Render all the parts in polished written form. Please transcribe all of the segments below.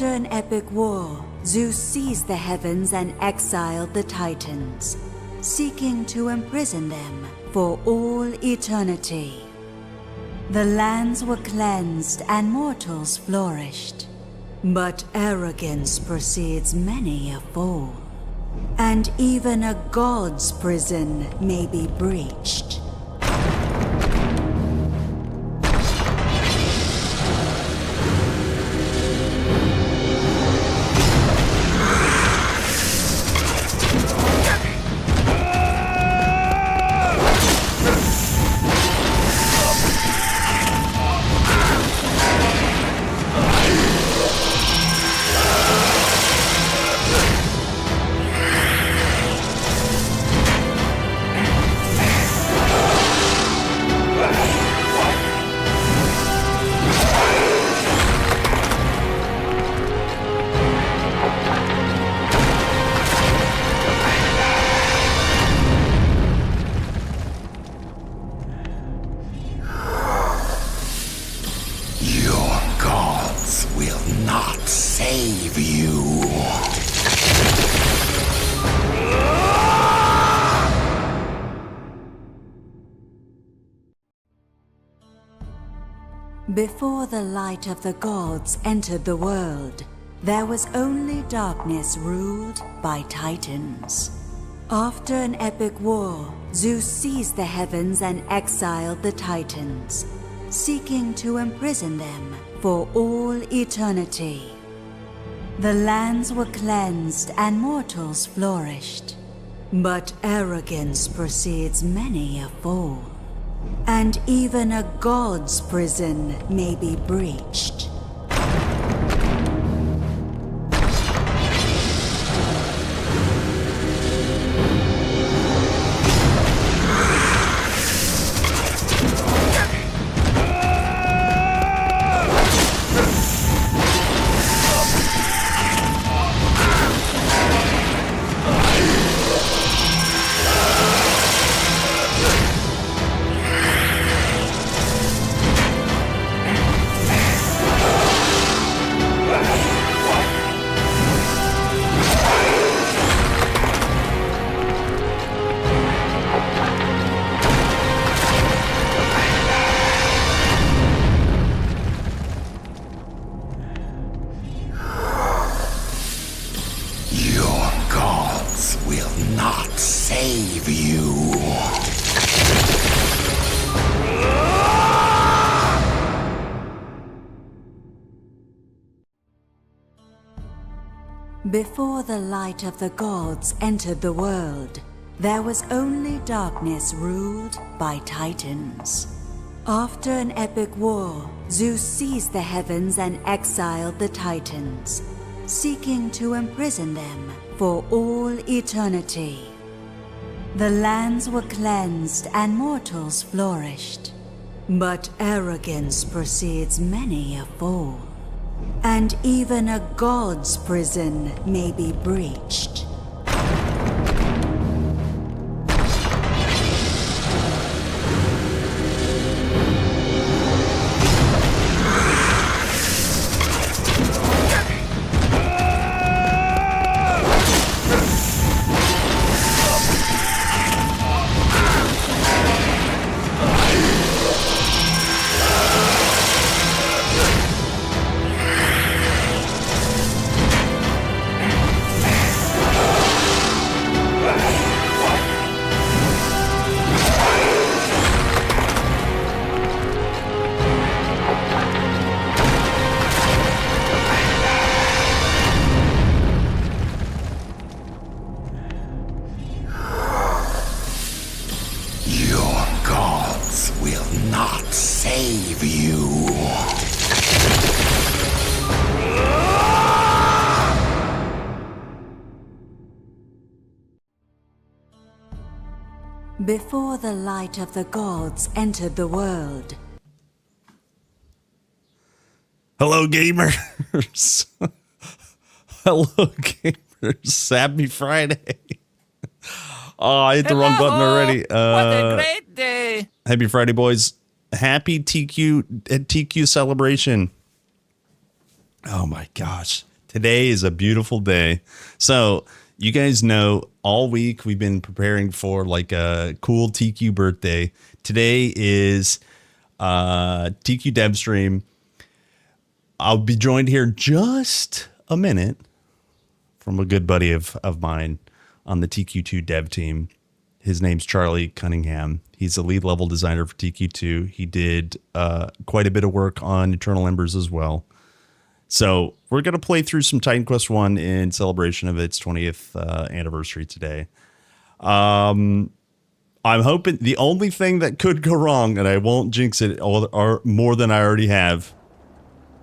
After an epic war, Zeus seized the heavens and exiled the Titans, seeking to imprison them for all eternity. The lands were cleansed and mortals flourished, but arrogance precedes many a fall, and even a god's prison may be breached. Before the light of the gods entered the world, there was only darkness ruled by Titans. After an epic war, Zeus seized the heavens and exiled the Titans, seeking to imprison them for all eternity. The lands were cleansed and mortals flourished, but arrogance precedes many a fall, and even a god's prison may be breached. Before the light of the gods entered the world, there was only darkness ruled by Titans. After an epic war, Zeus seized the heavens and exiled the Titans, seeking to imprison them for all eternity. The lands were cleansed and mortals flourished, but arrogance precedes many a fall, and even a god's prison may be breached. Before the light of the gods entered the world. Hello, gamers. Hello, gamers. Happy Friday. Oh, I hit the wrong button already. What a great day. Happy Friday, boys. Happy TQ celebration. Oh my gosh. Today is a beautiful day. So you guys know all week we've been preparing for like a cool TQ birthday. Today is TQ Dev Stream. I'll be joined here just a minute from a good buddy of mine on the TQ2 dev team. His name's Charlie Cunningham. He's a lead level designer for TQ2. He did quite a bit of work on Eternal Embers as well. So we're going to play through some Titan Quest 1 in celebration of its 20th anniversary today. I'm hoping the only thing that could go wrong, and I won't jinx it or more than I already have,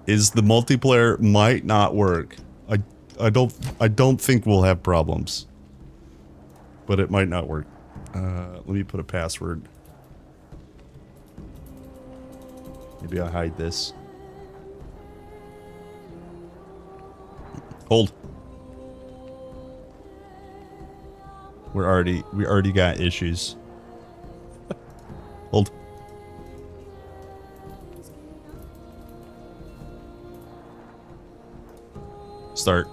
is the multiplayer might not work. I don't think we'll have problems, but it might not work. Let me put a password. Maybe I'll hide this. Hold. We already got issues. Hold. Start.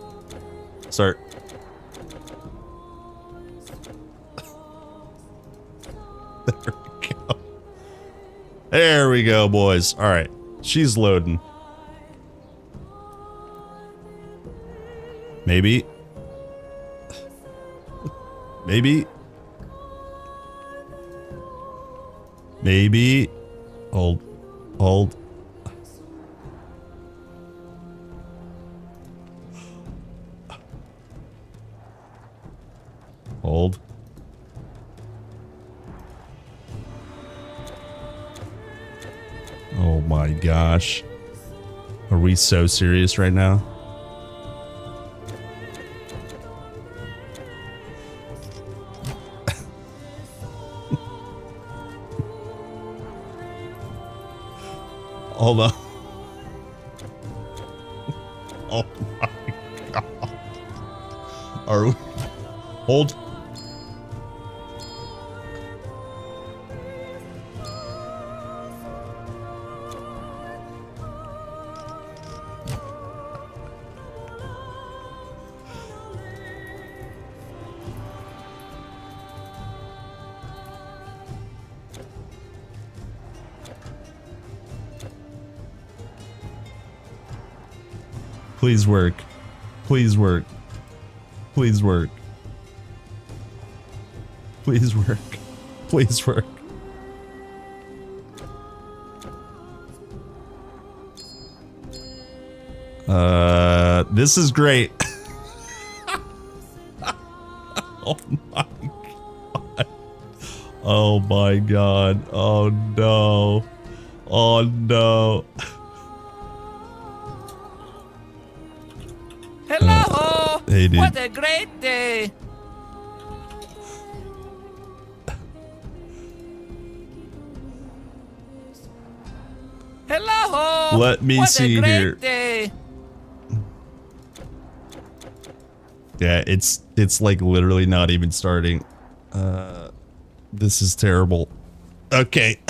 There we go, boys. All right. She's loading. Maybe. Hold. Oh my gosh. Are we so serious right now? Hold on. Oh my god. Are we? Hold. Please work. Please work. Please work. Please work. Please work. This is great. Oh my god. Oh my god. Oh no. Oh no. Hello! Hey, dude. What a great day! Hello! Let me what see a great here. Day. Yeah, it's like literally not even starting. This is terrible. Okay.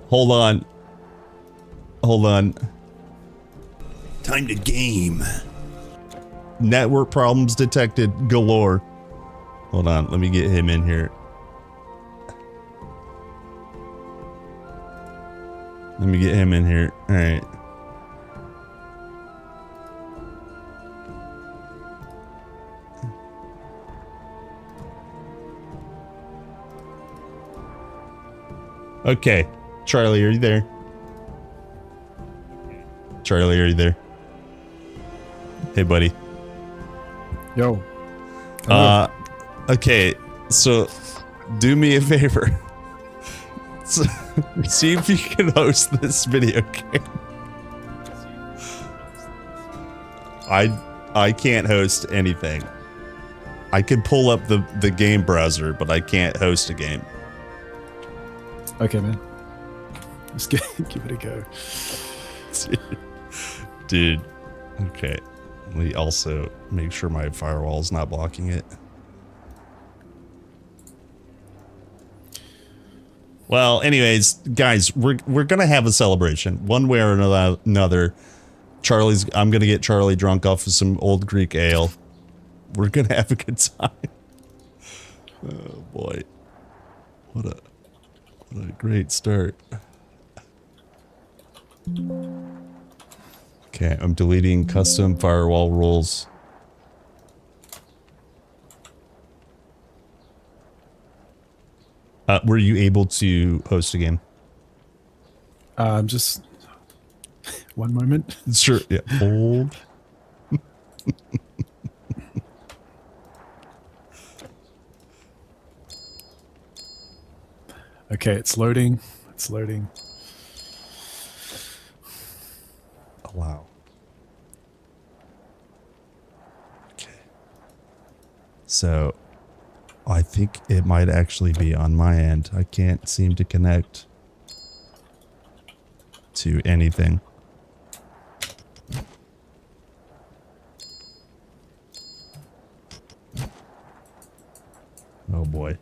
Hold on. Time to game. Network problems detected galore. Hold on, let me get him in here. Let me get him in here. All right. Okay. Charlie, are you there? Charlie, are you there? Hey, buddy. Yo. Okay. So, do me a favor. So, see if you can host this video game. I can't host anything. I can pull up the game browser, but I can't host a game. Okay, man. Let's give it a go. Dude. Okay. Let me also make sure my firewall is not blocking it. Well, anyways, guys, we're gonna have a celebration one way or another. I'm gonna get Charlie drunk off of some old Greek ale. We're gonna have a good time. Oh boy, what a great start. Okay, I'm deleting custom firewall rules. Were you able to host a game? Just one moment. Sure. Yeah. Hold. Okay, it's loading. It's loading. Allow. Okay. So, I think it might actually be on my end. I can't seem to connect to anything. Oh boy.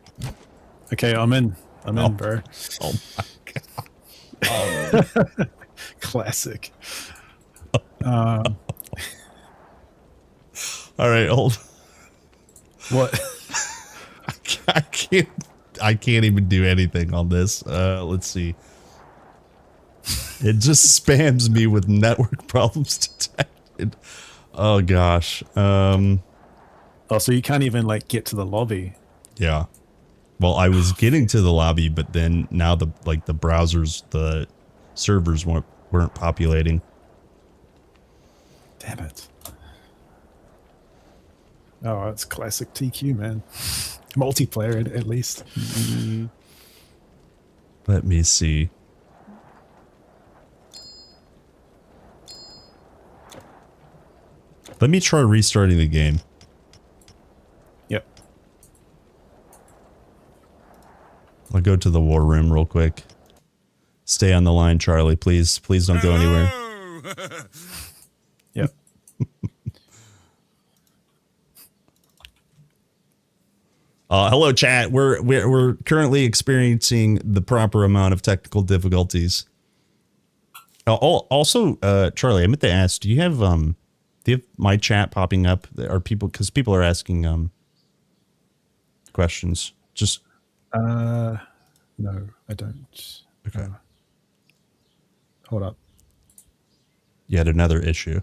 Okay, I'm in. I'm in, bro. Oh my god. Classic. All right, hold. What? I can't even do anything on this. Let's see. It just spams me with network problems detected. Oh gosh. Oh, so you can't even like get to the lobby. Yeah. Well, I was getting to the lobby, but then now the browsers, the servers weren't populating. Damn it. Oh, it's classic TQ, man. Multiplayer at least. Let me see. Let me try restarting the game. Yep. I'll go to the war room real quick. Stay on the line, Charlie. Please don't go anywhere. Yep. Hello, chat. We're currently experiencing the proper amount of technical difficulties. Also, Charlie, I meant to ask: do you have my chat popping up? Are people because people are asking questions? Just No, I don't. okay. Hold up. Yet another issue.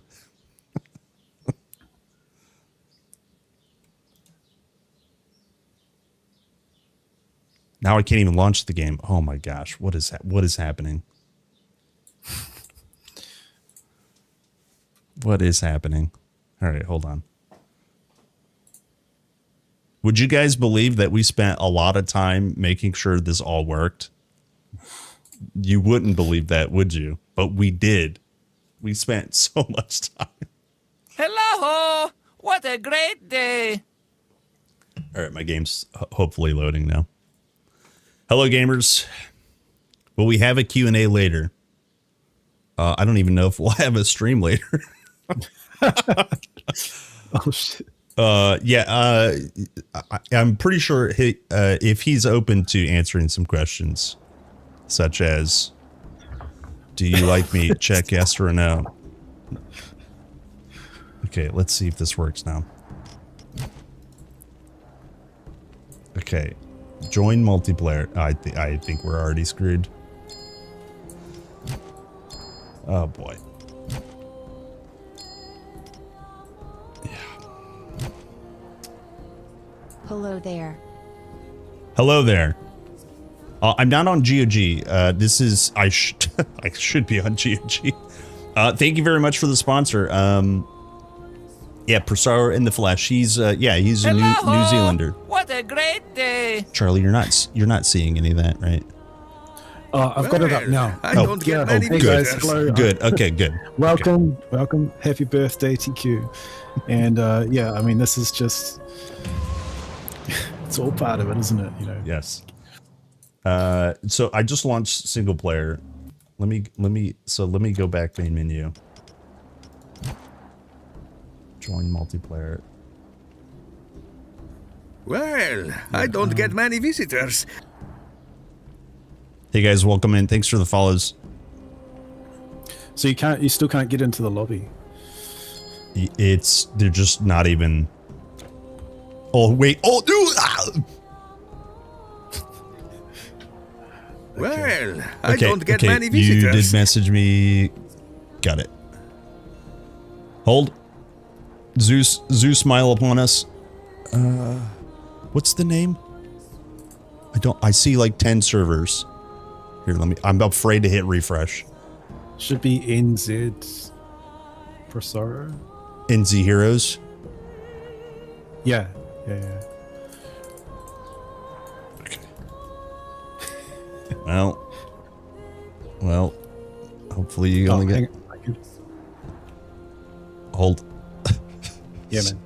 Now I can't even launch the game. Oh my gosh, what is that? What is happening? What is happening? All right, hold on. Would you guys believe that we spent a lot of time making sure this all worked? You wouldn't believe that, would you? But we did. We spent so much time. Hello! What a great day! All right, my game's hopefully loading now. Hello, gamers. Will we have a Q&A later? I don't even know if we'll have a stream later. Oh shit. I'm pretty sure if he's open to answering some questions, such as, do you like me? Check yes or no. Okay, let's see if this works now. Okay, join multiplayer. I think we're already screwed. Oh boy. Hello there. Hello there. I'm not on GOG. This is I should be on GOG. Thank you very much for the sponsor. Yeah, Persar in the Flesh. He's a New Zealander. What a great day! Charlie, you're not seeing any of that, right? I've got it up now. I don't get many hey good. guys, hello. Good. Okay, good. Welcome. Happy birthday, TQ. And yeah, I mean, this is just, it's all part of it, isn't it? You know. Yes. So I just launched single player. Let me go back main menu. Join multiplayer. Well, I don't get many visitors. Hey guys, welcome in. Thanks for the follows. So you still can't get into the lobby. They're just not even. Oh wait! Oh dude! Ah! Well, I don't get many visitors. You did message me. Got it. Hold. Zeus, smile upon us. What's the name? I see like 10 servers. Here, I'm afraid to hit refresh. Should be NZ Prosaro. NZ Heroes. Yeah. Okay. Well, hopefully you only get. Hold. Yeah, man.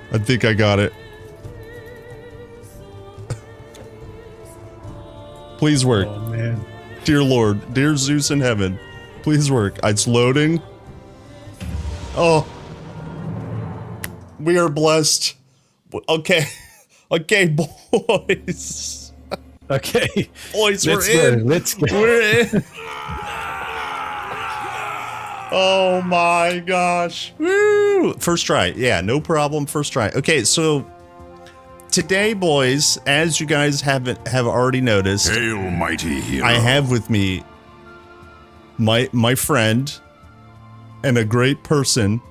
I think I got it. Please work. Oh, man. Dear Lord, dear Zeus in heaven, please work. It's loading. Oh. We are blessed. Okay. Okay, boys. Okay. Boys, Let's we're go. in. Let's go. We're in. Oh my gosh. Woo! First try. Yeah, no problem. First try. Okay, so today, boys, as you guys have already noticed, Hail, mighty hero. I have with me my friend and a great person,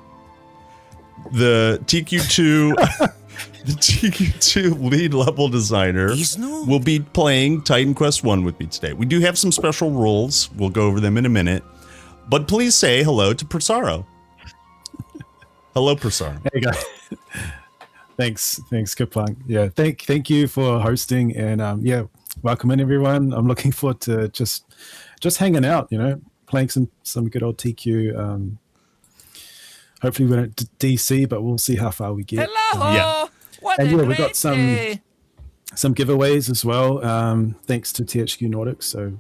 the TQ2 the TQ2 lead level designer will be playing Titan Quest 1 with me today. We do have some special rules. We'll go over them in a minute. But please say hello to Prosaro. Hello, Prosaro. Hey guys. Thanks, Kaplan. Yeah, thank you for hosting, and yeah, welcome in everyone. I'm looking forward to just hanging out, playing some good old TQ. Hopefully we don't DC, but we'll see how far we get. Hello. Yeah. What And a yeah, we great got day. some giveaways as well. Thanks to THQ Nordic. So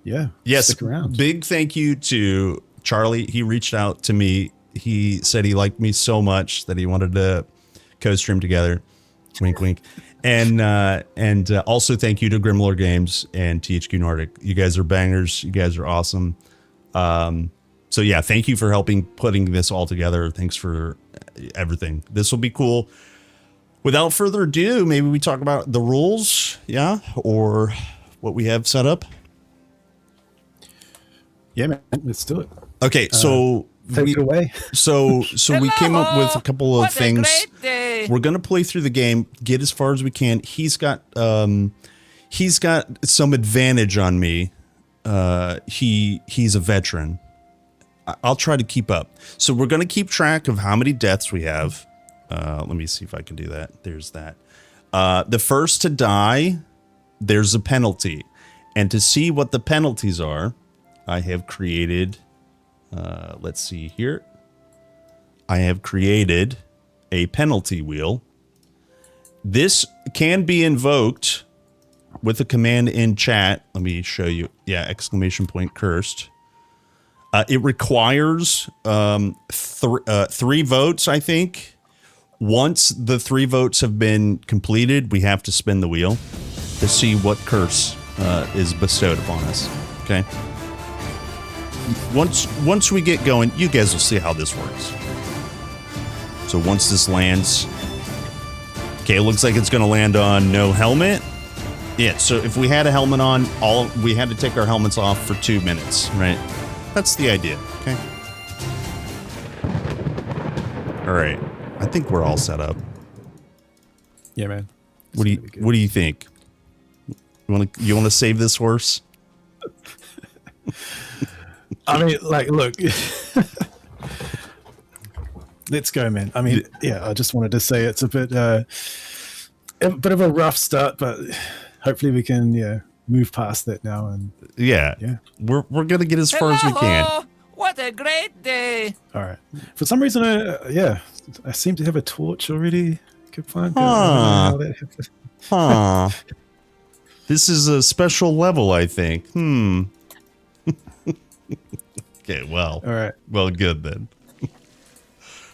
yeah, Yes, stick around. big thank you to Charlie. He reached out to me. He said he liked me so much that he wanted to co-stream together. Wink, wink. And also thank you to Grimlore Games and THQ Nordic. You guys are bangers. You guys are awesome. So yeah, thank you for helping putting this all together. Thanks for everything. This will be cool. Without further ado, maybe we talk about the rules, yeah, or what we have set up. Yeah, man, let's do it. Okay, so Take it away. So we came up with a couple of What things. a great day. We're gonna play through the game, get as far as we can. He's got some advantage on me. He's a veteran. I'll try to keep up. So we're gonna keep track of how many deaths we have. Let me see if I can do that. There's that. The first to die, there's a penalty, and to see what the penalties are, I have created. Let's see here. I have created a penalty wheel. This can be invoked with a command in chat. Let me show you. Yeah, exclamation point cursed. It requires 3 votes, I think. Once the 3 votes have been completed, we have to spin the wheel to see what curse is bestowed upon us. Okay. Once we get going, you guys will see how this works. So once this lands, okay, it looks like it's going to land on no helmet. Yeah, so if we had a helmet on, we had to take our helmets off for 2 minutes, right? That's the idea, okay? All right, I think we're all set up. Yeah, man. What do you think? You want to save this horse? I mean, like, look. Let's go, man. I mean, yeah, I just wanted to say it's a bit of a rough start, but hopefully we can, move past that now. And Yeah. We're gonna get as far as we can. Hello. What a great day. all right. For some reason, I seem to have a torch already. Good fun. Huh. Huh. This is a special level, I think. Okay, well. All right. Well, good then.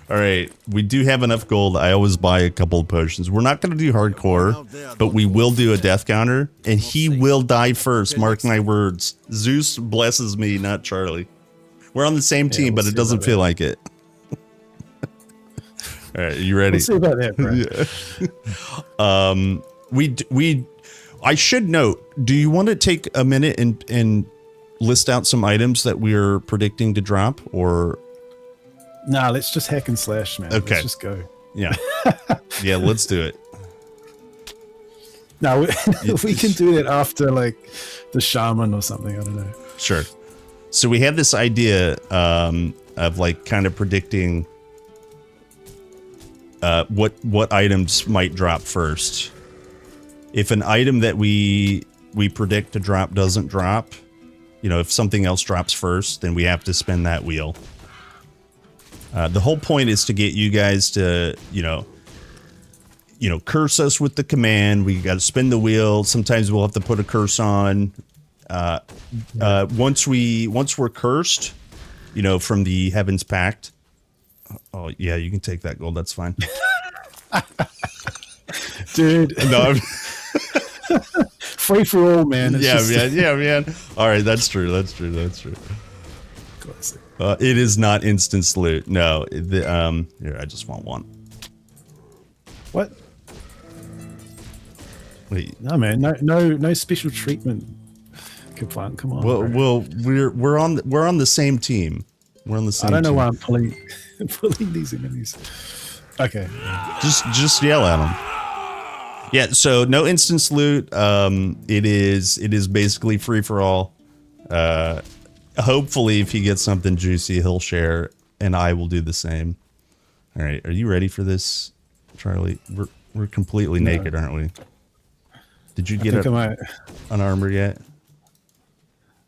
All right, we do have enough gold. I always buy a couple of potions. We're not going to do hardcore, but we will do a death counter, and he will die first. Mark my words. Zeus blesses me, not Charlie. We're on the same team, but it doesn't feel like it. All right, you ready? We'll see about that, bro. Yeah. I should note, do you want to take a minute and list out some items that we're predicting to drop, or? Nah, let's just hack and slash, man. Okay. Let's just go. Yeah. Yeah, let's do it. No, we can do that after like the shaman or something. I don't know. Sure. So we have this idea of like kind of predicting what items might drop first. If an item that we predict to drop doesn't drop, if something else drops first, then we have to spin that wheel. The whole point is to get you guys to, curse us with the command. We got to spin the wheel. Sometimes we'll have to put a curse on. Once we're cursed, from the Heaven's Pact. Oh yeah, you can take that gold. That's fine, dude. No, free for all, man. It's yeah, man. All right, that's true. Classic. It is not instant loot. No, here, I just want one. What? Wait. No, man. No special treatment. Kaplan, come on. Well, we're on the same team. We're on the same. I don't know team. why I'm pulling these enemies. Okay. Just yell at them. Yeah. So no instance loot. It is basically free for all. Hopefully, if he gets something juicy, he'll share, and I will do the same. All right, are you ready for this, Charlie? We're completely naked, aren't we? Did you get an armor yet?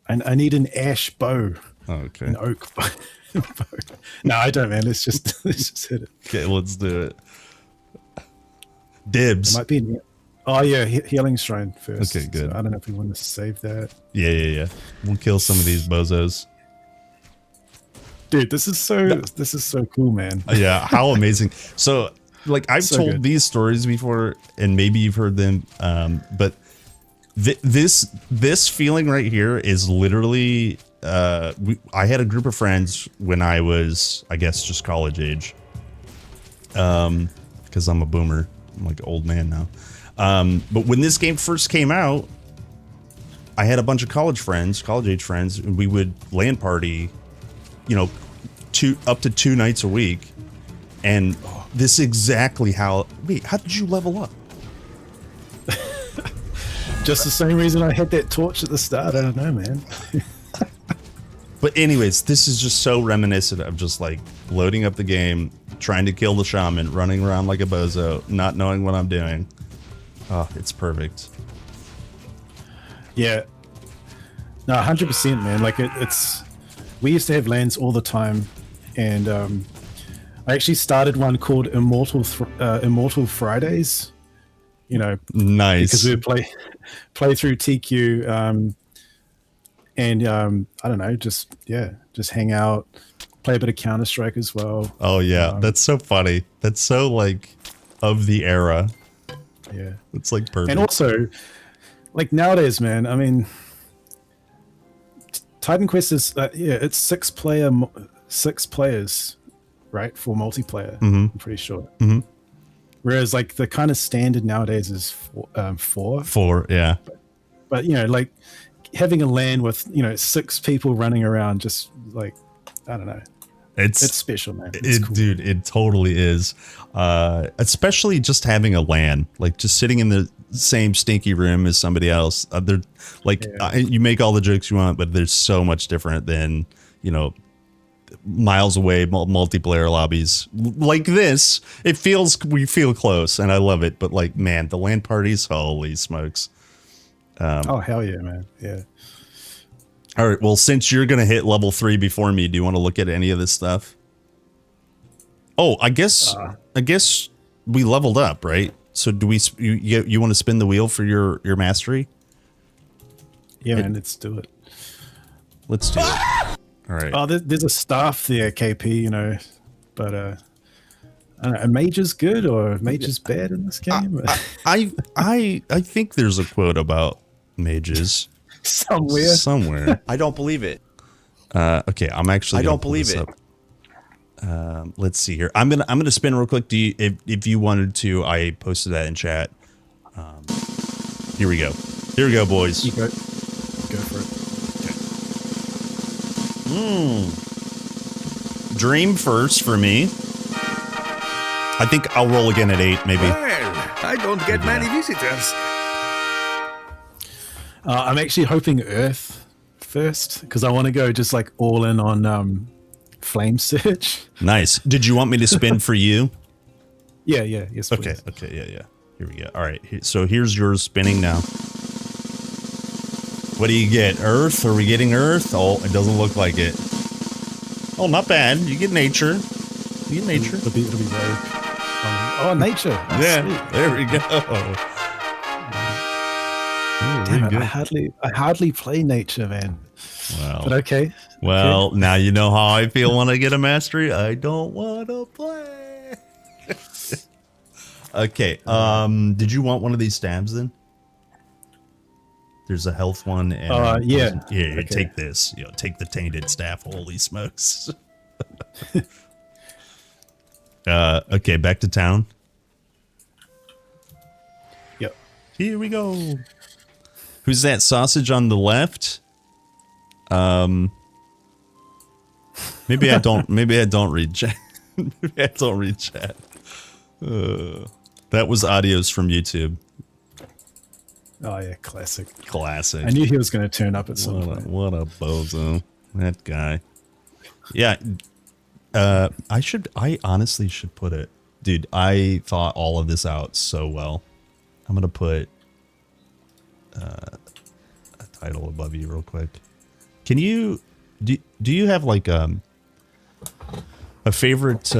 I need an ash bow. Oh, okay. An oak bow. No, I don't, man. Let's just hit it. Okay, let's do it. Dibs. It might be. Oh yeah, healing shrine first. Okay, good. So I don't know if we want to save that. Yeah. We'll kill some of these bozos. Dude, this is so cool, man. Yeah, how amazing. So, like, I've So told good. these stories before, and maybe you've heard them, but this feeling right here is literally. I had a group of friends when I was, I guess, just college age. Because I'm a boomer, I'm like an old man now. But when this game first came out, I had a bunch of college age friends, and we would LAN party, up to 2 nights a week. And this is exactly how did you level up? Just the same reason I had that torch at the start. I don't know, man. But anyways, this is just so reminiscent of just like loading up the game, trying to kill the shaman, running around like a bozo, not knowing what I'm doing. Oh, it's perfect. Yeah. No, 100%, man. Like it's. We used to have LANs all the time, and I actually started one called Immortal Fridays. Nice. Because we would play through TQ, and I don't know, just hang out, play a bit of Counter-Strike as well. Oh yeah, that's so funny. That's so like of the era. Yeah, it's like perfect. And also, like nowadays, man. I mean, Titan Quest is it's 6 players, right, for multiplayer. Mm-hmm. I'm pretty sure. Mm-hmm. Whereas like the kind of standard nowadays is 4. 4, yeah. But like having a LAN with 6 people running around, just like I don't know, it's special, man. It's cool. Dude, it totally is. Especially just having a LAN, like just sitting in the same stinky room as somebody else. They're like you make all the jokes you want, but there's so much different than miles away multiplayer lobbies like this. We feel close, and I love it. But like, man, the LAN parties, holy smokes! Oh hell yeah, man! Yeah. All right. Well, since you're gonna hit level 3 before me, do you want to look at any of this stuff? Oh, I guess we leveled up, right? So do we? You want to spin the wheel for your mastery? Yeah, man. Let's do it. Let's do it. All right. Oh, there's a staff there, KP. But I don't know, a mage is good or a mage is bad in this game? I think there's a quote about mages somewhere. I don't believe it. Okay, I'm actually. I don't believe it. Let's see here. I'm gonna spin real quick. If you wanted to, I posted that in chat. Here we go. Here we go, boys. You go for it. Dream first for me. I think I'll roll again at 8, maybe. Well, I don't get many visitors. I'm actually hoping Earth first because I want to go just like all in on Flame Search. Nice. Did you want me to spin for you? Yeah, yes. Okay, Please. okay, yeah. Here we go. All right, so here's yours spinning now. What do you get? Earth? Are we getting Earth? Oh, it doesn't look like it. Oh, not bad. You get nature. You get nature. It'll be rogue. Nature. Oh, yeah, sweet. there we go. Damn it, I hardly play nature, man. Wow. But okay. Well, now you know how I feel when I get a mastery. I don't want to play. Okay. Did you want one of these stabs then? There's a health one. And yeah. Here, Okay. take this. Take the tainted staff. Holy smokes. Okay, back to town. Yep. Here we go. Who's that sausage on the left? Maybe I don't. Maybe I don't read chat. Maybe I don't read chat. That was audios from YouTube. Oh yeah, classic. Classic. I knew he was going to turn up at some point. What a bozo. That guy. Yeah. I honestly should put it. Dude, I thought all of this out so well. I'm going to put a title above you real quick. Can you, do you have like a favorite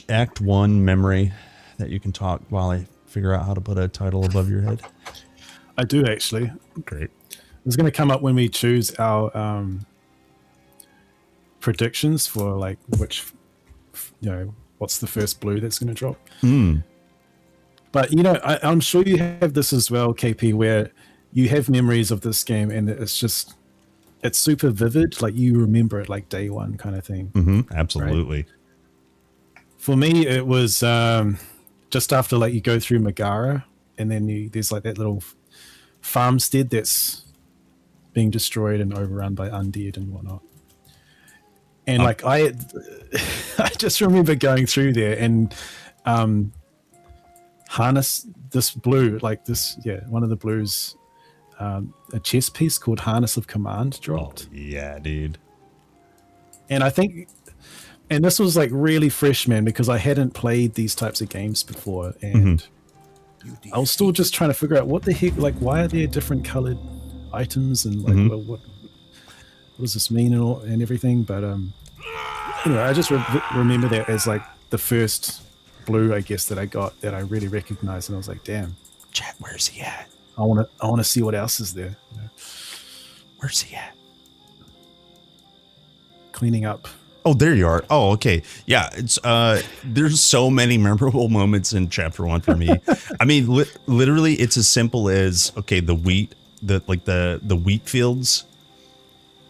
Act 1 memory that you can talk while I figure out how to put a title above your head? I do actually. Great. It's going to come up when we choose our predictions for like which, what's the first blue that's going to drop. But I'm sure you have this as well, KP, where you have memories of this game and it's super vivid. Like you remember it like day one kind of thing. Absolutely. Right? For me, it was just after like you go through Megara and then there's like that little farmstead that's being destroyed and overrun by undead and whatnot. And like I just remember going through there and harness this blue, like this, one of the blues, a chess piece called Harness of Command dropped. Oh, yeah, dude. And I think, and this was like really fresh, man, because I hadn't played these types of games before, and I was still just trying to figure out what the heck, like, why are there different colored items and like, well, what does this mean and everything? But I just remember that as like the first blue, I guess, that I got that I really recognized, and I was like, damn, Chat, where's he at? I want to see what else is there. Where's he at? Cleaning up. Oh, there you are. Oh, okay. Yeah, it's there's so many memorable moments in chapter 1 for me. I mean, literally it's as simple as, okay, the wheat fields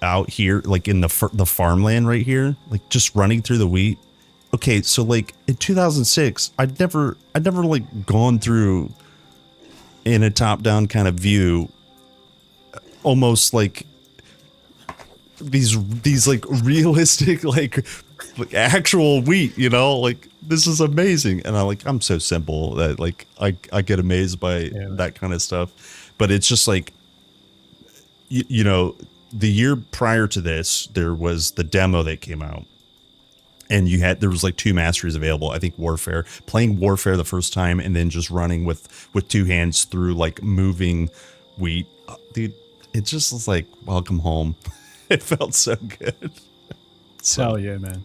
out here, like in the farmland right here, like just running through the wheat. Okay, so like in 2006, I'd never like gone through in a top-down kind of view, almost like these like realistic like actual wheat, like this is amazing. And I'm so simple that like I get amazed by that kind of stuff. But it's just like the year prior to this, there was the demo that came out, and there was like 2 masteries available. I think playing Warfare the first time, and then just running with 2 hands through like moving wheat. Dude, it just was like welcome home. It felt so good. Oh yeah, man.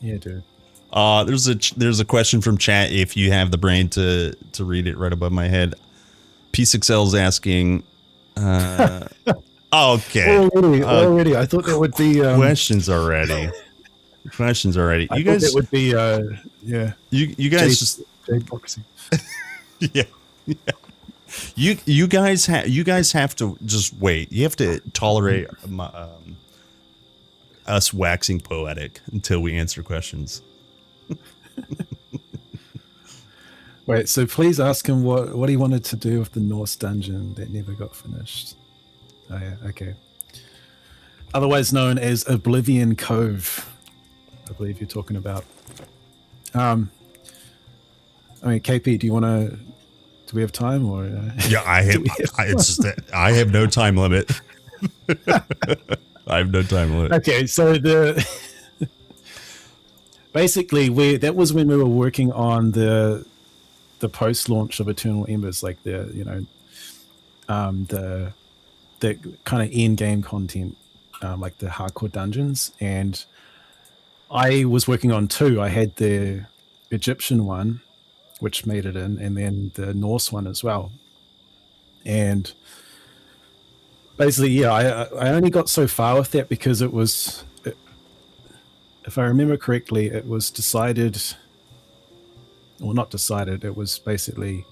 Yeah, dude. There's a question from chat. If you have the brain to read it right above my head, P6L is asking. Okay. Already. I thought that would be questions already. You I guys, thought that would be Yeah. You guys just Jade proxy. yeah. You guys have to just wait. You have to tolerate us waxing poetic until we answer questions. Wait, so please ask him what he wanted to do with the Norse dungeon that never got finished. Oh yeah, okay. Otherwise known as Oblivion Cove, I believe you're talking about. I mean, KP, do you want to? Do we have time or? Yeah, I have. It's just that I have no time limit. I have no time limit. Okay, so basically that was when we were working on the post-launch of Eternal Embers, like the kind of in-game content, like the hardcore dungeons, and I was working on two. I had the Egyptian one, which made it in, and then the Norse one as well. And basically, yeah, I only got so far with that because if I remember correctly, it was decided, or not decided. It was basically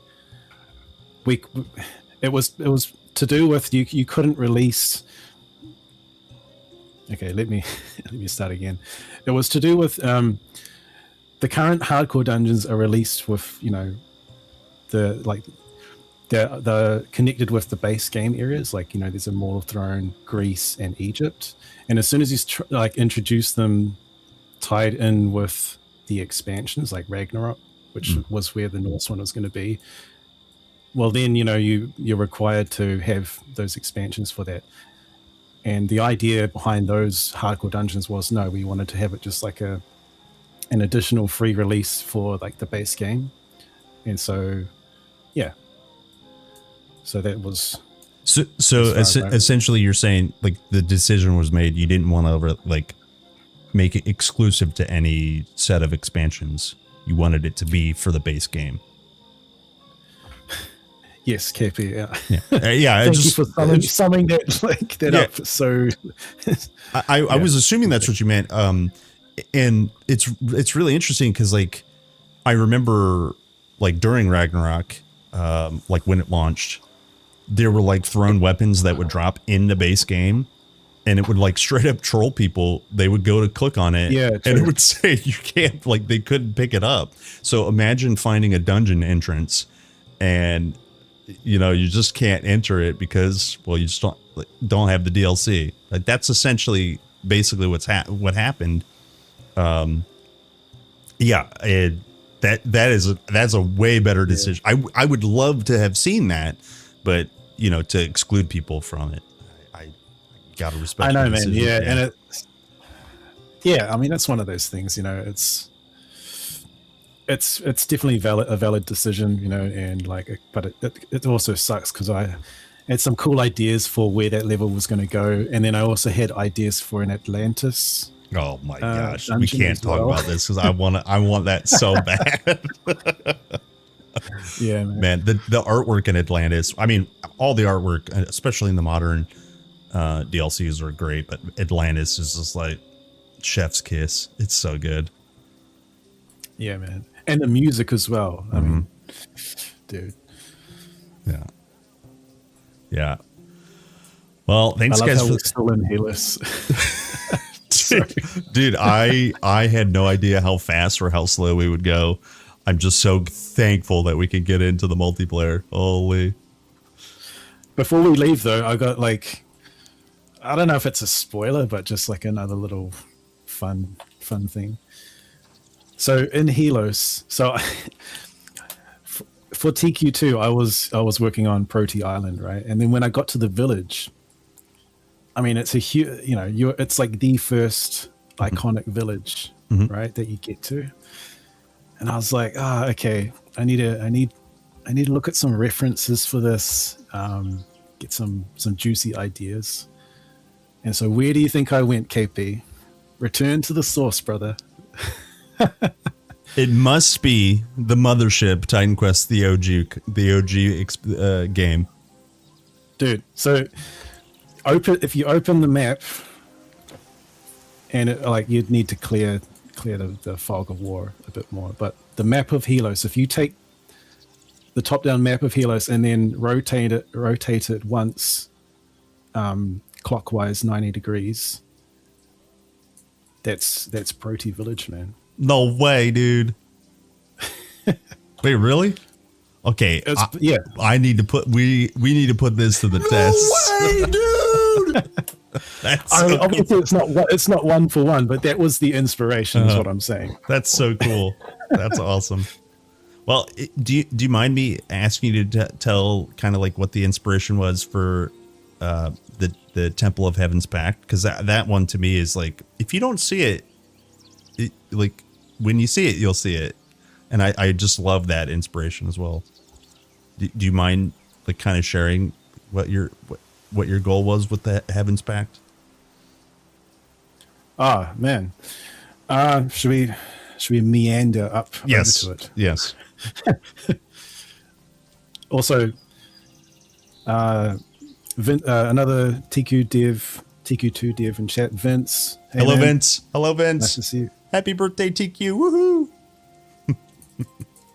it was to do with you couldn't release. Okay, let me start again. It was to do with the current hardcore dungeons are released with the connected with the base game areas, like there's Immortal Throne, Greece, and Egypt, and as soon as you introduce them tied in with the expansions like Ragnarok, which was where the Norse one was going to be, well then you're required to have those expansions for that. And the idea behind those hardcore dungeons was, no, we wanted to have it just like an additional free release for like the base game. And so yeah, so that was so essentially you're saying like the decision was made, you didn't want to like make it exclusive to any set of expansions. You wanted it to be for the base game. Yes, KP. Yeah. Yeah. Thank you for summing that up. So I was assuming that's what you meant. And it's really interesting because like I remember like during Ragnarok, like when it launched, there were like thrown weapons that would drop in the base game, and it would like straight up troll people. They would go to click on it, and it would say you can't, like they couldn't pick it up. So imagine finding a dungeon entrance, and you just can't enter it because you just don't have the DLC. Like that's essentially basically what happened. That's a way better decision. I would love to have seen that, but to exclude people from it, I gotta respect. I know, man. Decision. Yeah, and I mean, it's one of those things. It's definitely a valid decision, and like, but it also sucks because I had some cool ideas for where that level was going to go, and then I also had ideas for an Atlantis. Oh my gosh, we can't talk about this because I want that so bad. Yeah, man. The artwork in Atlantis. I mean, all the artwork, especially in the modern DLCs, are great, but Atlantis is just like chef's kiss. It's so good. Yeah, man, and the music as well. I mean, dude. Yeah. Well, thanks guys for still in Helis. Dude, I had no idea how fast or how slow we would go. I'm just so thankful that we can get into the multiplayer. Holy. Before we leave though, I got like, I don't know if it's a spoiler, but just like another little fun thing. So in Helos, for TQ2, I was working on Proti Island, right? And then when I got to the village, I mean, it's a huge, it's like the first iconic village, right, that you get to. And I was like, okay, I need to look at some references for this, get some juicy ideas. And so where do you think I went, KP? Return to the source, brother. It must be the mothership, Titan Quest, the OG game. Dude, so if you open the map, and you'd need to clear clear the fog of war a bit more. But the map of Helos, if you take the top-down map of Helos and then rotate it once clockwise 90 degrees, that's Proti Village, man. No way, dude. Wait, really? Okay, Yeah. I need to put we need to put this to the test. Hey, dude! That's I mean, so obviously cool. it's not one for one, but that was the inspiration, is what I'm saying. That's so cool. That's awesome. Well, do you mind me asking you to tell kind of like what the inspiration was for the Temple of Heaven's Pact? Because that one to me is like, if you don't see it, like when you see it, you'll see it, and I just love that inspiration as well. Do you mind like kind of sharing what your goal was with the Heaven's Pact? Ah, man. Should we meander up Yes. over to it? Yes. Also, another TQ2 dev in chat, Vince. Hey, Hello, man. Vince. Hello, Vince. Nice to see you. Happy birthday, TQ. Woohoo.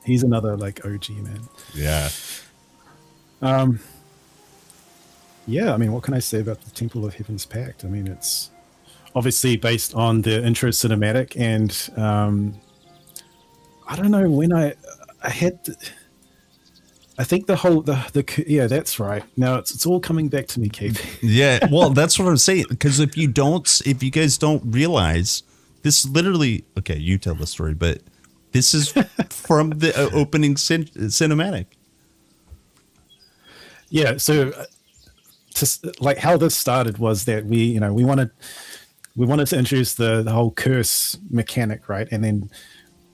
He's another like OG, man. Yeah. Yeah, I mean, what can I say about the Temple of Heaven's Pact? I mean, it's obviously based on the intro cinematic, and I don't know when I had. I think yeah, that's right. Now it's all coming back to me, KP. Yeah, well, that's what I'm saying. Because if you guys don't realize, this literally, okay, you tell the story, but this is from the opening cinematic. Yeah, so like how this started was that we wanted to introduce the whole curse mechanic, right? And then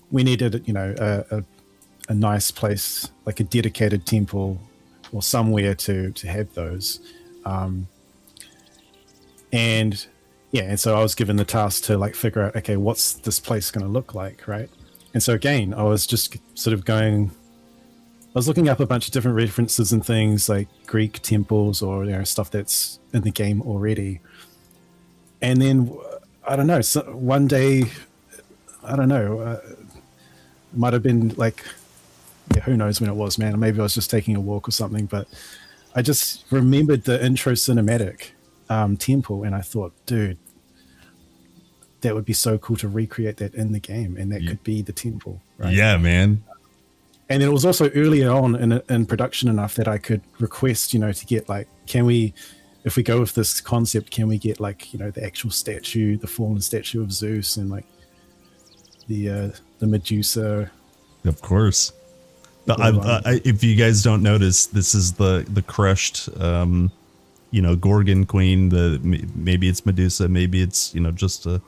we needed a nice place, like a dedicated temple or somewhere to have those. And so I was given the task to like figure out, okay, what's this place going to look like, right? And so again, I was just sort of I was looking up a bunch of different references and things like Greek temples or stuff that's in the game already. And then I don't know, so one day, I don't know, it might have been like, yeah, who knows when it was, man. Maybe I was just taking a walk or something, but I just remembered the intro cinematic temple, and I thought, dude, that would be so cool to recreate that in the game, and that could be the temple, right? Yeah, man. And it was also earlier on in production enough that I could request, to get like, if we go with this concept, can we get like, the actual statue, the fallen statue of Zeus, and like the Medusa. Of course. If you guys don't notice, this is the crushed, Gorgon queen. Maybe it's Medusa, maybe it's just a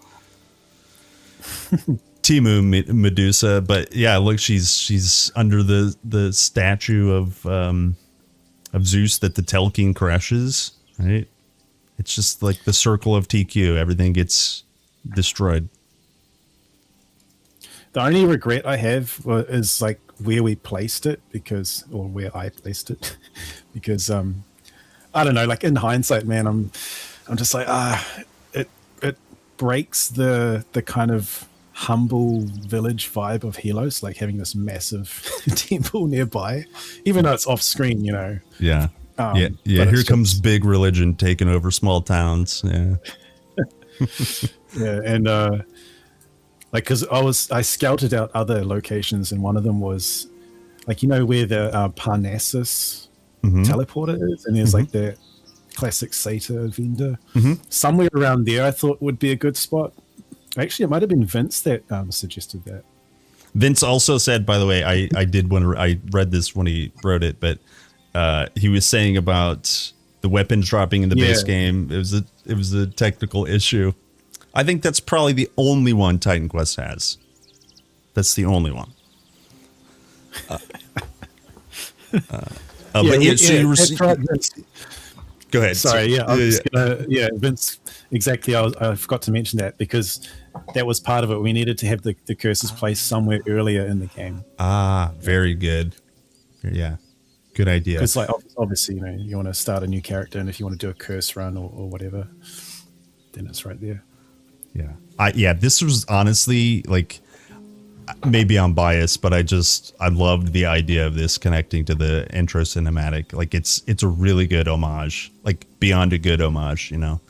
Timu Medusa. But yeah, look, she's under the statue of Zeus that the Telkin crashes. Right? It's just like the circle of TQ. Everything gets destroyed. The only regret I have is like where we placed it, or where I placed it, because I don't know. Like in hindsight, man, I'm just like it breaks the kind of humble village vibe of Helos, like having this massive temple nearby, even though it's off screen, Yeah. Yeah. Here comes big religion taking over small towns. Yeah. Yeah, and like, because I scouted out other locations, and one of them was like, where the Parnassus teleporter is, and there's like the classic Sata vendor. Somewhere around there I thought would be a good spot. Actually, it might have been Vince that suggested that. Vince also said, by the way, I read this when he wrote it, but he was saying about the weapons dropping in the base game. It was a technical issue. I think that's probably the only one Titan Quest has. That's the only one. But yeah, so you were. Go ahead. Sorry, Vince. Exactly. I forgot to mention that because that was part of it. We needed to have the curses placed somewhere earlier in the game. Ah, very good. Yeah, good idea. Because, like, obviously, you want to start a new character, and if you want to do a curse run or whatever, then it's right there. Yeah, Yeah, this was honestly like, maybe I'm biased, but I loved the idea of this connecting to the intro cinematic. Like it's a really good homage, like beyond a good homage, you know.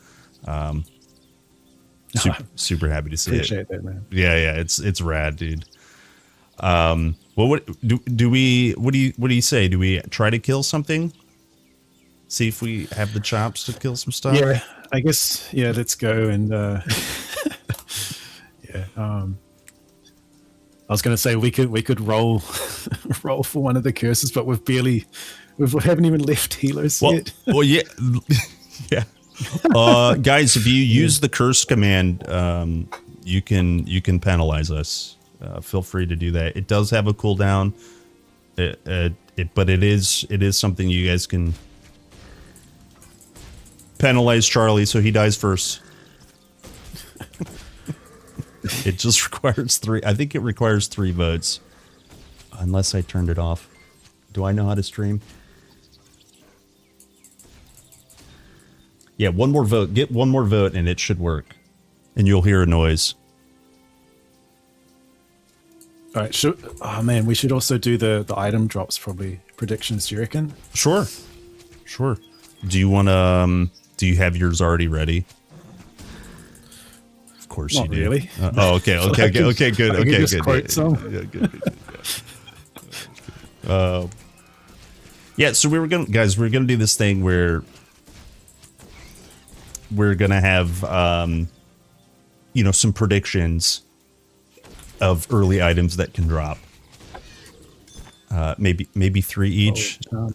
Super happy to see Appreciate that, man. Yeah, it's rad, dude. Well, what do you say? Do we try to kill something? See if we have the chops to kill some stuff? Yeah, I guess. Yeah, let's go and yeah. I was going to say we could roll roll for one of the curses, but we haven't even left healers yet. Well, yeah, yeah. Guys, if you use the curse command, you can penalize us. Feel free to do that. It does have a cooldown, but it is something you guys can penalize Charlie, so he dies first. It just requires 3. I think it requires 3 votes. Unless I turned it off. Do I know how to stream? Yeah, one more vote. Get one more vote and it should work. And you'll hear a noise. All right. Oh man, we should also do the item drops probably predictions. Do you reckon? Sure. Do you want to? Do you have yours already ready? Of course Not you do. really. Okay, good. I can just quote some. Yeah, good. Yeah, so we're gonna do this thing where we're gonna have some predictions of early items that can drop. Maybe 3 each. Oh,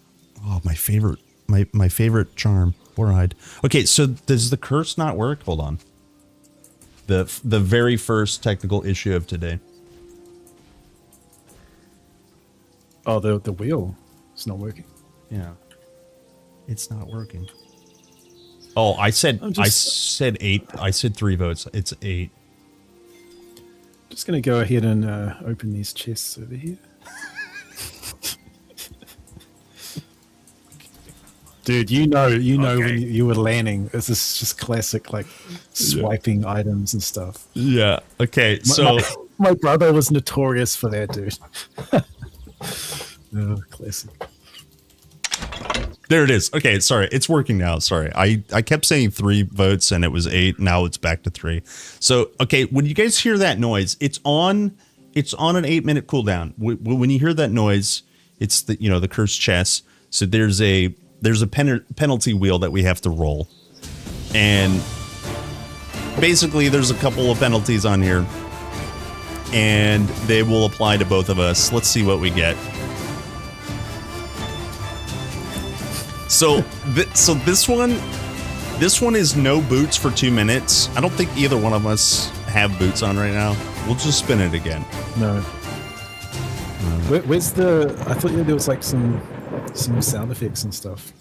my favorite charm, Four-eyed. Okay, so does the curse not work? Hold on. The very first technical issue of today. Oh, the wheel is not working. Yeah, it's not working. Oh, I said 8. I said 3 votes. It's 8. Just gonna go ahead and open these chests over here. Dude, you know okay. When you were landing, this is just classic, like swiping items and stuff. Yeah. Okay. So my brother was notorious for that, dude. Oh, classic. There it is. Okay, sorry. It's working now. Sorry. I kept saying 3 votes and it was 8. Now it's back to 3. So, okay, when you guys hear that noise, it's on an 8-minute cooldown. When you hear that noise, it's the cursed chest. So there's a penalty wheel that we have to roll. And basically there's a couple of penalties on here and they will apply to both of us. Let's see what we get. So this one is no boots for 2 minutes. I don't think either one of us have boots on right now. We'll just spin it again. No. Where's the? I thought there was like some sound effects and stuff.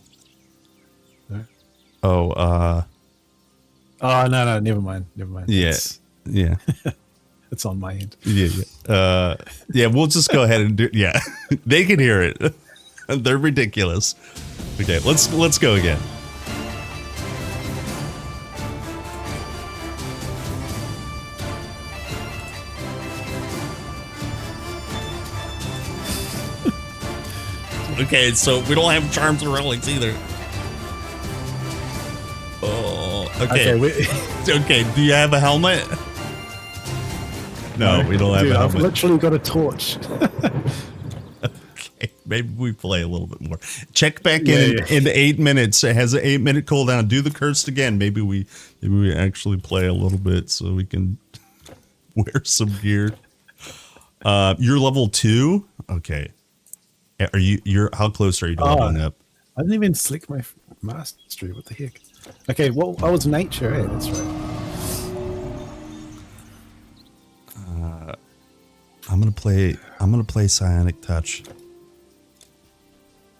No? Oh, Oh no, never mind. Yeah. Yeah. It's on my end. Yeah. Yeah, we'll just go ahead and do. Yeah, they can hear it. They're ridiculous. Okay, let's go again. Okay, so we don't have charms or relics either. Oh, okay. Okay, do you have a helmet? No, we don't have a helmet. I've literally got a torch. Okay, maybe we play a little bit more. Check back in 8 minutes. It has an 8-minute cooldown. Do the curse again. Maybe we actually play a little bit so we can wear some gear. You're level 2? Okay. You're how close are you to leveling up? I didn't even slick my mastery. What the heck? Okay, well, I was nature. Hey, that's right. I'm gonna play Psionic Touch.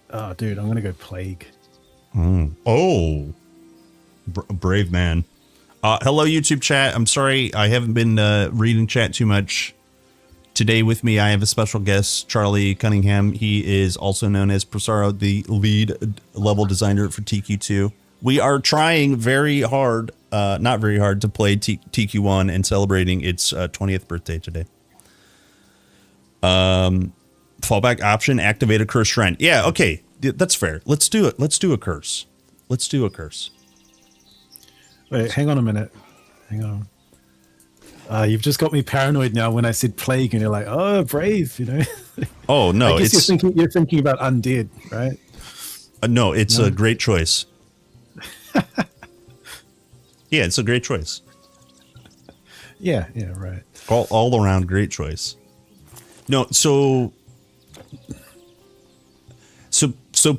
Oh, dude, I'm gonna go Plague. Oh, brave man. Hello, YouTube chat. I'm sorry I haven't been reading chat too much. Today with me, I have a special guest, Charlie Cunningham. He is also known as Prosaro, the lead level designer for TQ2. We are trying very hard not very hard to play TQ1 and celebrating its 20th birthday today. Fallback option, activate a curse shrine. Yeah, okay, that's fair. Let's do it. Let's do a curse. Let's do a curse. Wait, hang on a minute. Hang on. You've just got me paranoid now when I said plague, and you're like, "Oh, brave," you know. Oh no, I guess you're thinking about undead, right? No, it's a great choice. Yeah, it's a great choice. Yeah, right. All around great choice. No, so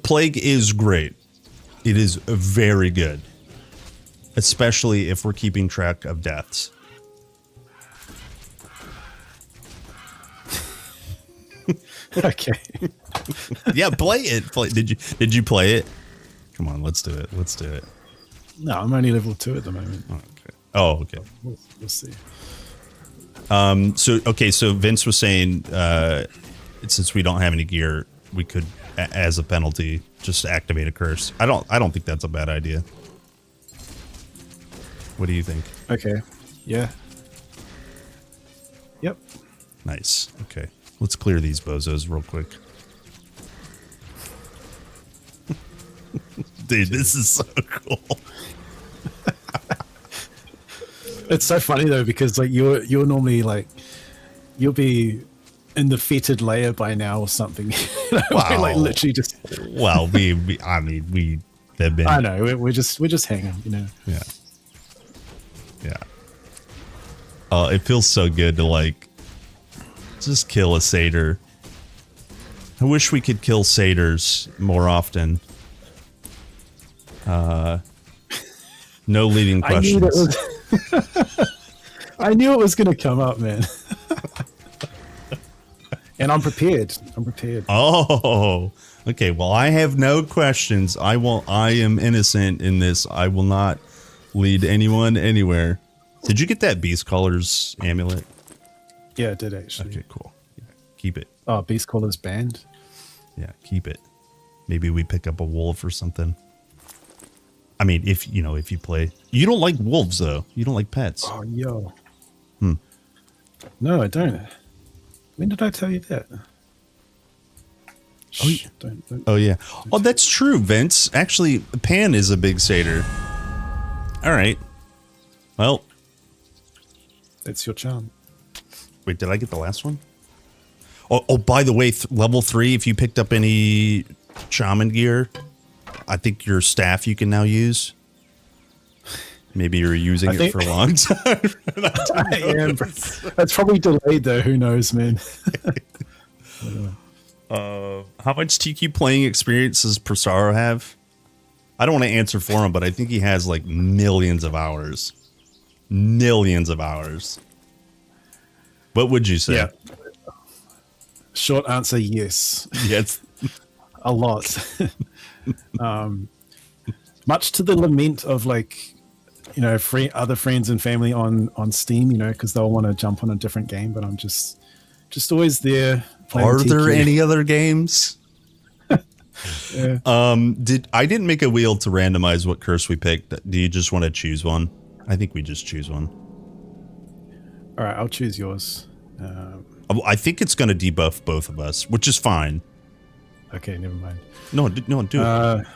plague is great. It is very good, especially if we're keeping track of deaths. Okay. Yeah, play it. Did you play it? Come on, let's do it. Let's do it. No, I'm only level 2 at the moment. Okay. Oh, okay. We'll see. So Vince was saying, since we don't have any gear, we could, as a penalty, just activate a curse. I don't think that's a bad idea. What do you think? Okay. Yeah. Yep. Nice. Okay. Let's clear these bozos real quick. Dude, this is so cool. It's so funny though, because like you're normally like you'll be in the fetid layer by now or something. You know, Wow. like literally just. Well, we have been. I know we're just hanging, you know. Yeah. Yeah. It feels so good to like just kill a satyr. I wish we could kill satyrs more often. No leading questions. I knew it was going to come up, man. And I'm prepared. Oh, okay. Well, I have no questions. I am innocent in this. I will not lead anyone anywhere. Did you get that Beast Caller's amulet? Yeah, I did actually. Okay, cool. Yeah, keep it. Oh, Beast Caller's banned. Yeah, keep it. Maybe we pick up a wolf or something. I mean, if you play, you don't like wolves though. You don't like pets. Oh, yo. No, I don't. When did I tell you that? Shh, don't. Oh yeah. Oh, that's true, Vince. Actually, Pan is a big satyr. All right. Well, That's your charm. wait, did I get the last one? Oh, by the way, level 3, if you picked up any shaman gear, I think your staff you can now use. Maybe you're using it for a long time. I am. That's probably delayed though. Who knows, man? How much TQ playing experience does Prosaro have? I don't want to answer for him, but I think he has like millions of hours. Millions of hours. What would you say? Yeah. Short answer, yes. Yes. A lot. Much to the lament of like, you know, other friends and family on Steam, you know, because they'll want to jump on a different game, but I'm just always there. Are there any other games? Yeah. I didn't make a wheel to randomize what curse we picked. Do you just want to choose one? I think we just choose one. All right, I'll choose yours. I think it's going to debuff both of us, which is fine. Okay, never mind. No, do it.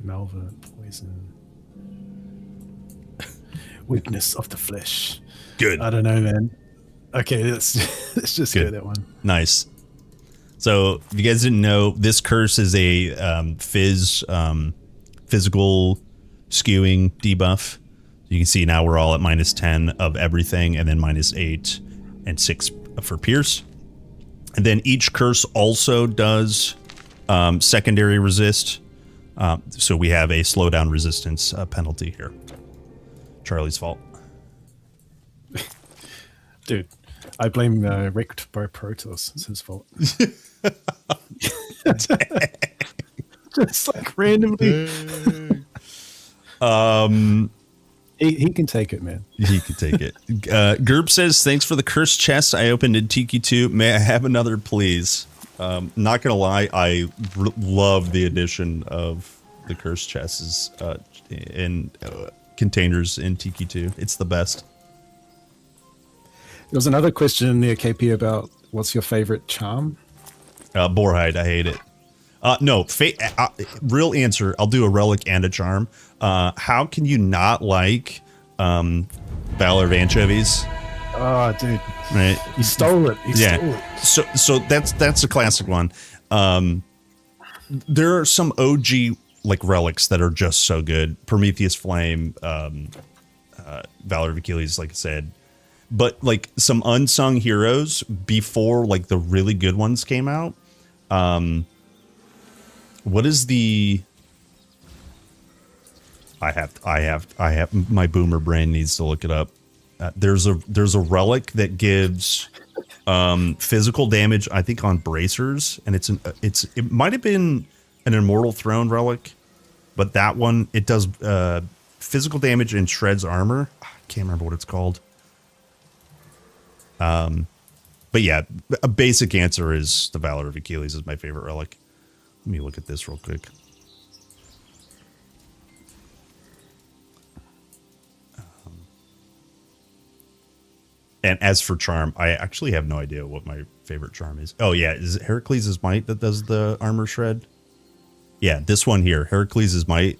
Malva, poison. Weakness of the flesh. Good. I don't know, man. Okay, let's just go that one. Nice. So, if you guys didn't know, this curse is a physical skewing debuff. You can see now we're all at -10 of everything, and then -8 and 6 for Pierce. And then each curse also does secondary resist. So we have a slowdown resistance penalty here. Charlie's fault. Dude, I blame Wrecked by Protoss. It's his fault. Just like randomly. He can take it, man. He can take it. Gerb says, thanks for the cursed chest I opened in Tiki 2. May I have another, please? Not going to lie, I love the addition of the curse chests in containers in Tiki 2. It's the best. There was another question there, KP, about what's your favorite charm? Borehide, I hate it. No, real answer. I'll do a relic and a charm. How can you not like Valor of Anchovies? Oh, dude. Right. He stole it. He stole it. So that's a classic one. There are some OG like relics that are just so good. Prometheus Flame, Valor of Achilles, like I said. But like some unsung heroes before like the really good ones came out. What is the? I have my boomer brain needs to look it up. There's a relic that gives physical damage, I think, on bracers, and it might have been an Immortal Throne relic, but that one, it does physical damage and shreds armor. I can't remember what it's called. But yeah, a basic answer is the Valor of Achilles is my favorite relic. Let me look at this real quick. And as for charm, I actually have no idea what my favorite charm is. Oh yeah, is it Heracles' Might that does the armor shred? Yeah, this one here, Heracles' Might.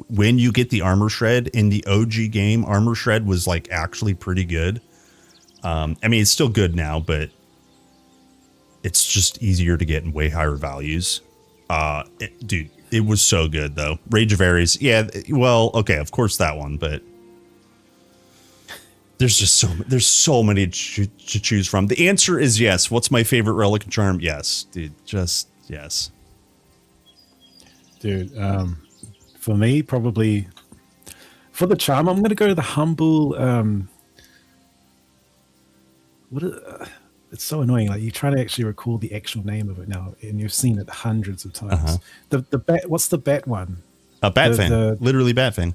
When you get the armor shred in the OG game, armor shred was like actually pretty good. I mean, it's still good now, but it's just easier to get in way higher values. Dude, it was so good though. Rage of Ares, yeah. Well, okay, of course that one, but there's so many to choose from. The answer is yes. What's my favorite relic and charm? Yes, dude, just yes. Dude, for me, probably for the charm, I'm going to go to the humble. It's so annoying. Like you try to actually recall the actual name of it now, and you've seen it hundreds of times. The bat. What's the bat one? A Batfang. Literally Batfang.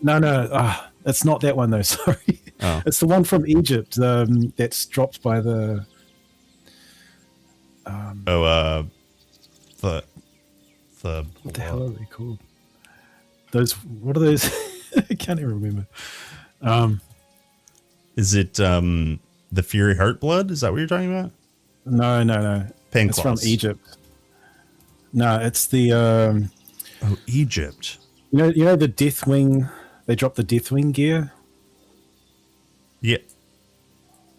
No. It's not that one though. Sorry. Oh. It's the one from Egypt. That's dropped by the. The. What the hell are they called? Those. What are those? I can't even remember. Is it the Fury Heartblood? Is that what you're talking about? No. Panclaws. It's from Egypt. No, it's the. Egypt. You know the Deathwing. They dropped the Deathwing gear.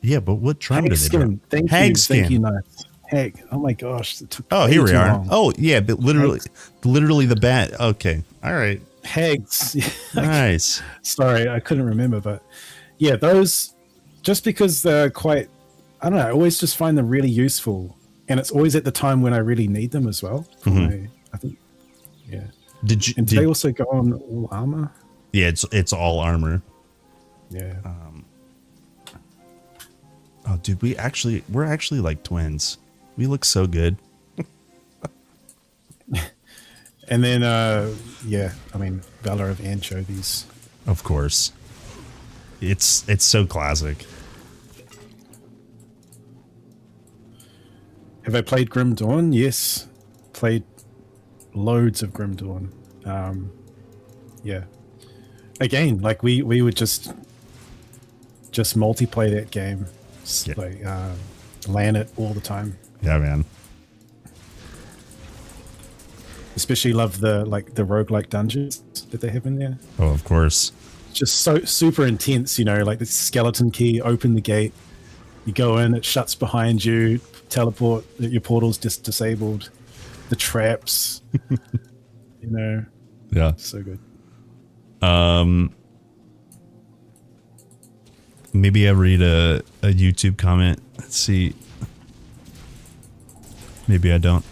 Yeah, but what charm did they drop? Thank you, nice. Hag. Oh my gosh. It took here we are. long. Oh yeah, but literally the bat. Okay, all right. Hags. Nice. Sorry, I couldn't remember, but yeah, those. Just because they're quite, I don't know. I always just find them really useful, and it's always at the time when I really need them as well. I think. Yeah. Did they also go on all armor? Yeah, it's all armor. Yeah. Oh, dude, we're actually like twins. We look so good. And then, I mean, Valor of Anchovies. Of course. It's so classic. Have I played Grim Dawn? Yes. Played loads of Grim Dawn. Yeah. Again, like we would just multiplay that game. Yeah. Like LAN it all the time. Yeah, man. Especially love the roguelike dungeons that they have in there. Oh, of course. Just so super intense, like the skeleton key, open the gate, you go in, it shuts behind you, teleport, your portal's just disabled, the traps, Yeah. So good. Maybe I read a YouTube comment. Let's see. Maybe I don't.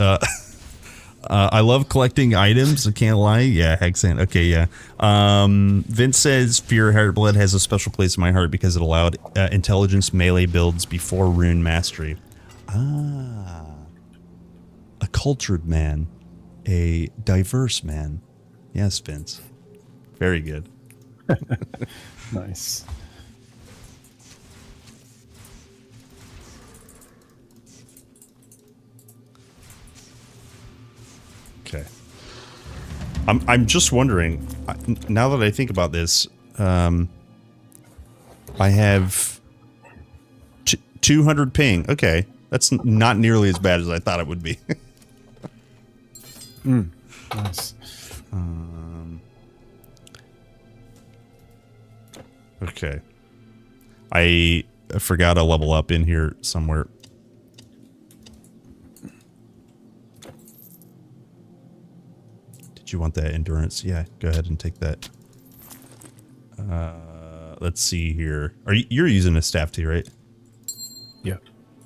I love collecting items. I can't lie. Yeah, Hexant. Okay, yeah. Vince says Fear Heartblood has a special place in my heart because it allowed intelligence melee builds before rune mastery. A cultured man. A diverse man. Yes, Vince. Very good. Nice. Okay. I'm just wondering, now that I think about this, I have 200 ping. Okay, that's not nearly as bad as I thought it would be. Nice. Okay. I forgot a level up in here somewhere. Did you want that endurance? Yeah, go ahead and take that. Let's see here. You're using a staff too, right? Yeah.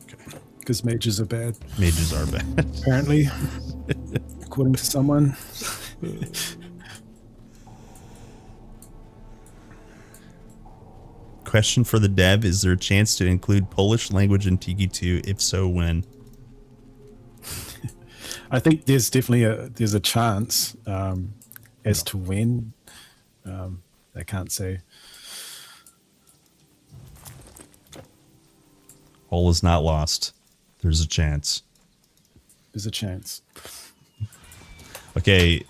Okay. Because mages are bad, Mages are bad. apparently, according to someone. Question for the dev: is there a chance to include Polish language in Tiki 2? If so, when? I think there's definitely a chance. As to when, I can't say. All is not lost. There's a chance. There's a chance. Okay,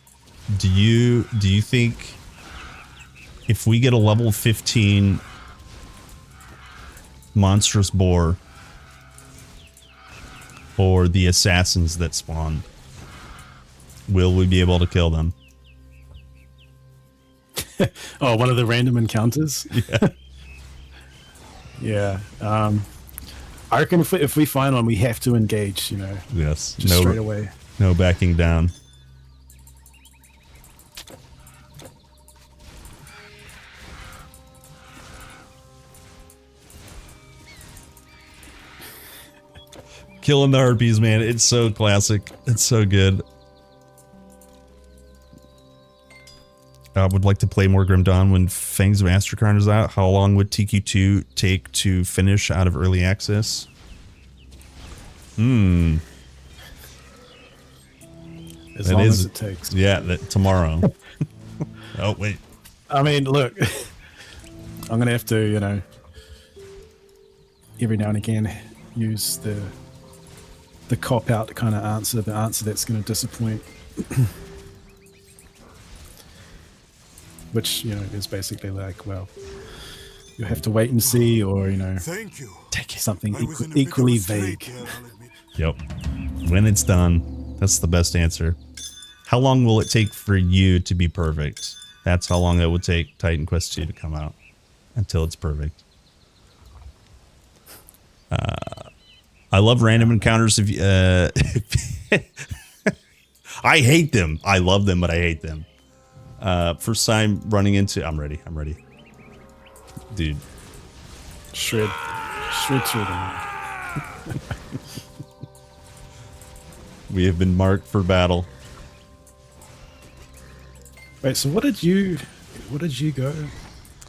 do you think if we get a level 15 monstrous boar or the assassins that spawn, will we be able to kill them? Oh, one of the random encounters? Yeah. Yeah. I reckon if we find one, we have to engage, Yes. just straight away. No backing down. Killing the harpies, man. It's so classic. It's so good. I would like to play more Grim Dawn when Fangs of Astrakarn is out. How long would TQ2 take to finish out of early access? As long as it takes. Yeah, tomorrow. Oh, wait. I mean, look, I'm going to have to, every now and again use the cop-out kind of answer, the answer that's going to disappoint. Which, is basically like, well, you have to wait and see, or, Thank you. something I was in a bit of a equally strait vague. there, I'll admit. Yep. When it's done, that's the best answer. How long will it take for you to be perfect? That's how long it would take Titan Quest 2 to come out. Until it's perfect. I love random encounters. I hate them. I love them, but I hate them. First time running into... I'm ready. Dude. Shred. We have been marked for battle. Wait, so what did you go?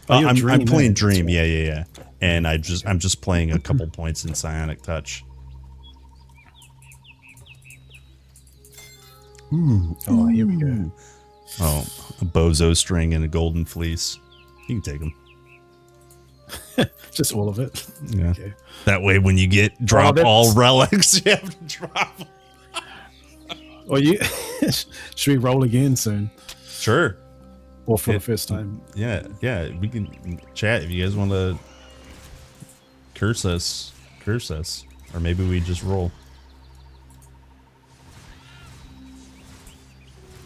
Oh, I'm Dream, playing eh? Dream. Yeah. And I'm just playing a couple points in Psionic Touch. Oh, here we go. Oh, a bozo string and a golden fleece. You can take them. Just all of it. Yeah. Okay. That way, when you drop that's- all relics, you have to drop. Or should we roll again soon? Sure. Or for the first time? Yeah. We can chat if you guys want to curse us, or maybe we just roll.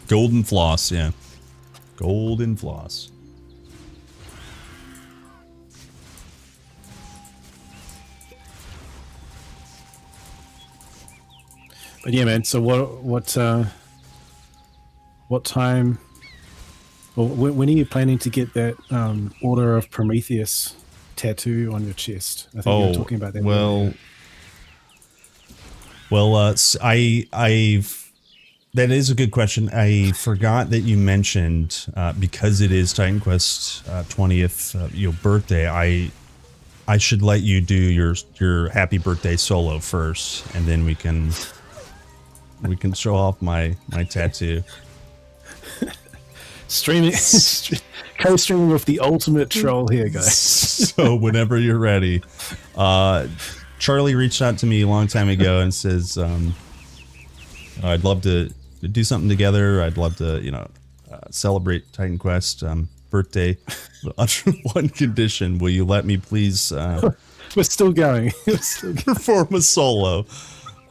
Golden floss, yeah. Golden floss. But yeah, man. So what time? Well, when are you planning to get that Order of Prometheus tattoo on your chest? I think you were talking about that. earlier. I've. That is a good question. I forgot that you mentioned because it is Titan Quest 20th birthday. I should let you do your happy birthday solo first, and then we can show off my tattoo. Co-streaming with the ultimate troll here, guys. So whenever you're ready, Charlie reached out to me a long time ago and says, I'd love to do something together. I'd love to, celebrate Titan Quest birthday under one condition. Will you let me please We're still going. We're still going. perform a solo?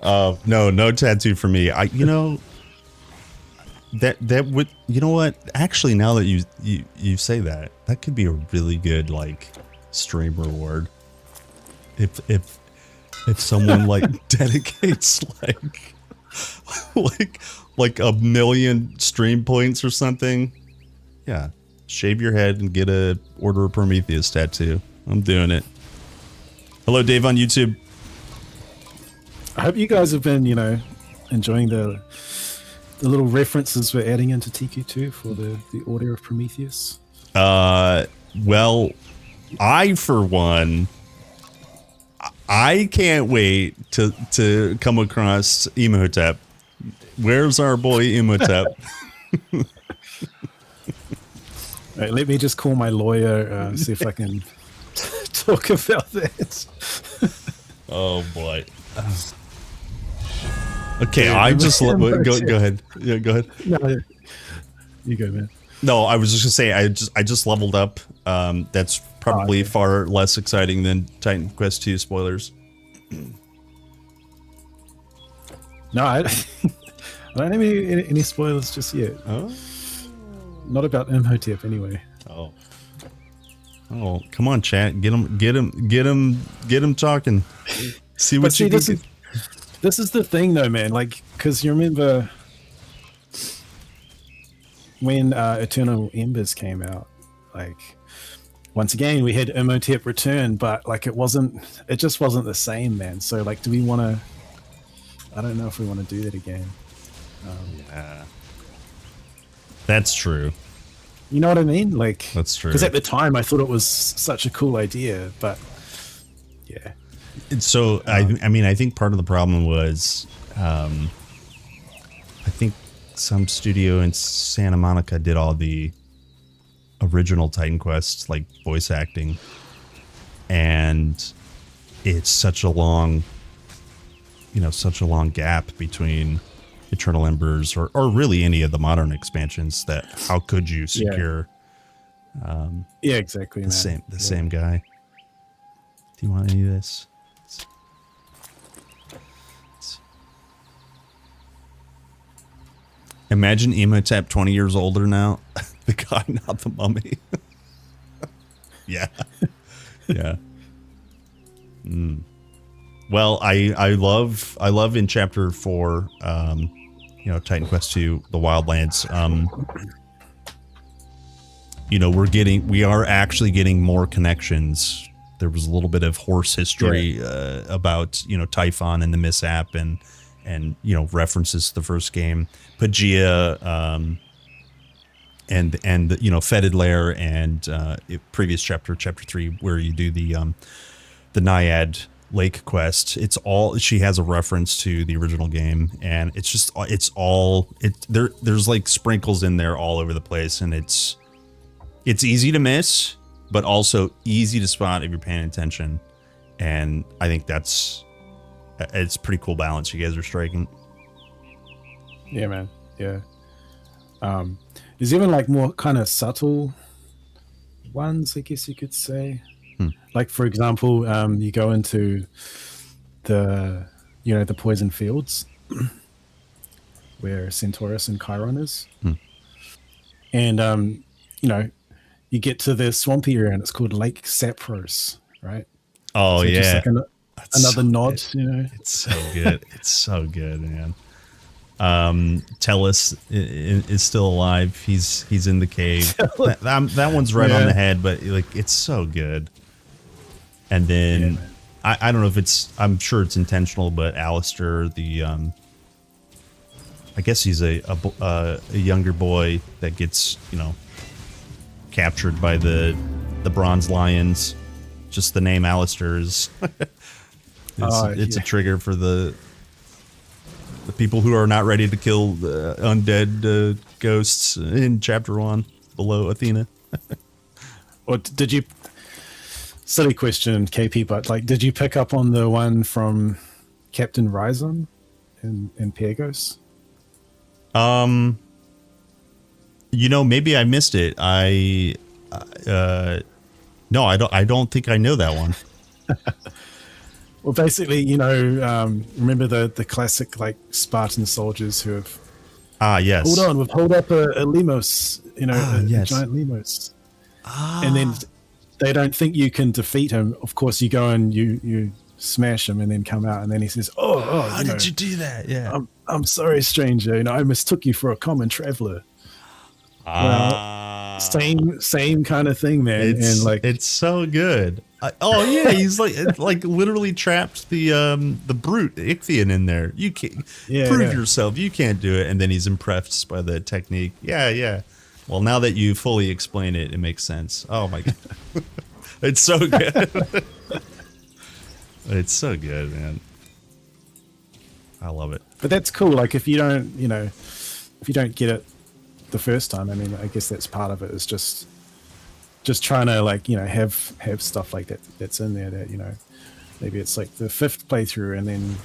No tattoo for me. That would, you know what? Actually, now that you say that, that could be a really good like stream reward. If someone like dedicates like a million stream points or something, yeah, shave your head and get a Order of Prometheus tattoo. I'm doing it. Hello, Dave on YouTube. I hope you guys have been, enjoying the little references we're adding into TQ2 for the Order of Prometheus. Well, I for one, I can't wait to come across Imhotep. Where's our boy Imhotep? Right, let me just call my lawyer, see if I can talk about that. Oh boy. Okay, I just go ahead. Yeah, go ahead. No, you go, man. No, I was just gonna say I just leveled up. That's probably okay. far less exciting than Titan Quest 2 spoilers. No, I don't have any spoilers just yet. Oh. Not about Imhotep, anyway. Oh. Oh, come on, chat. Get him talking. See what you can. This is the thing, though, man. Like, because you remember when Eternal Embers came out, like, once again we had Imhotep return, but like it just wasn't the same, man. So like, do we want to? I don't know if we want to do that again. Yeah, that's true. You know what I mean? Like, That's true. Because at the time I thought it was such a cool idea, but yeah. So I mean, I think part of the problem was, I think some studio in Santa Monica did all the original Titan Quest like voice acting, and it's such a long gap between Eternal Embers or really any of the modern expansions. That how could you secure? Yeah, exactly. The same guy. Do you want any of this? Imagine Imhotep 20 years older now. The guy, not the mummy. Yeah. Yeah. Well, I love in chapter 4, Titan Quest 2, the Wildlands. We are actually getting more connections. There was a little bit of horse history about, Typhon and the mishap and references to the first game. Pangea, and Fetid Lair and previous chapter 3, where you do the Naiad Lake quest. It's all, she has a reference to the original game, and there's like sprinkles in there all over the place, and it's easy to miss, but also easy to spot if you're paying attention. And I think it's a pretty cool balance you guys are striking. Yeah, man. Yeah. There's even like more kind of subtle ones, I guess you could say. Like, for example, you go into the poison fields where Centaurus and Chiron is. And, you get to the swampy area and it's called Lake Sapros, right? Oh, so yeah. Just like another so nod, good. It's so good. It's so good, man. Tellus is still alive. He's in the cave. That one's right on the head, but like it's so good. And then I don't know if I'm sure it's intentional, but Alistair, I guess he's a younger boy that gets captured by the bronze lions. Just the name Alistair is it's a trigger for the people who are not ready to kill the undead ghosts in chapter 1 below Athena. Or did you? Silly question, KP, but like, did you pick up on the one from Captain Rhizon in Pagos? Maybe I missed it. No, I don't think I know that one. Well, basically, remember the classic like Spartan soldiers who have Yes. hold on, we've hold up a Lemos, a yes. giant Lemos, and then they don't think you can defeat him. Of course, you go and you smash him, and then come out, and then he says, How did you do that? Yeah. I'm sorry, stranger. I mistook you for a common traveler. Well, same kind of thing, man. It's so good. He's like literally trapped the brute Ichthian in there. You can't prove yourself. You can't do it. And then he's impressed by the technique. Yeah. Well, now that you fully explain it, it makes sense. Oh my god, it's so good. It's so good, man. I love it. But that's cool. Like if you don't get it the first time, I mean, I guess that's part of it. Is just trying to have stuff like that that's in there that maybe it's like the 5th playthrough, and then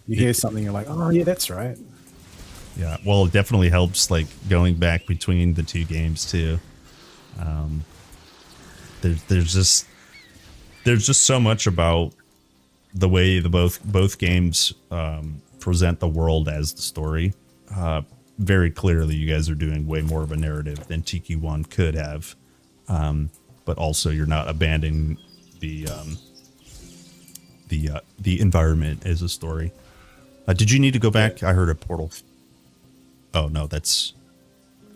you hear something, you're like, oh yeah, that's right. Yeah, well, it definitely helps like going back between the two games too. There's just so much about the way both games present the world as the story. Very clearly, you guys are doing way more of a narrative than TQ1 could have, but also you're not abandoning the environment as a story. Did you need to go back? I heard a portal. Oh no, that's.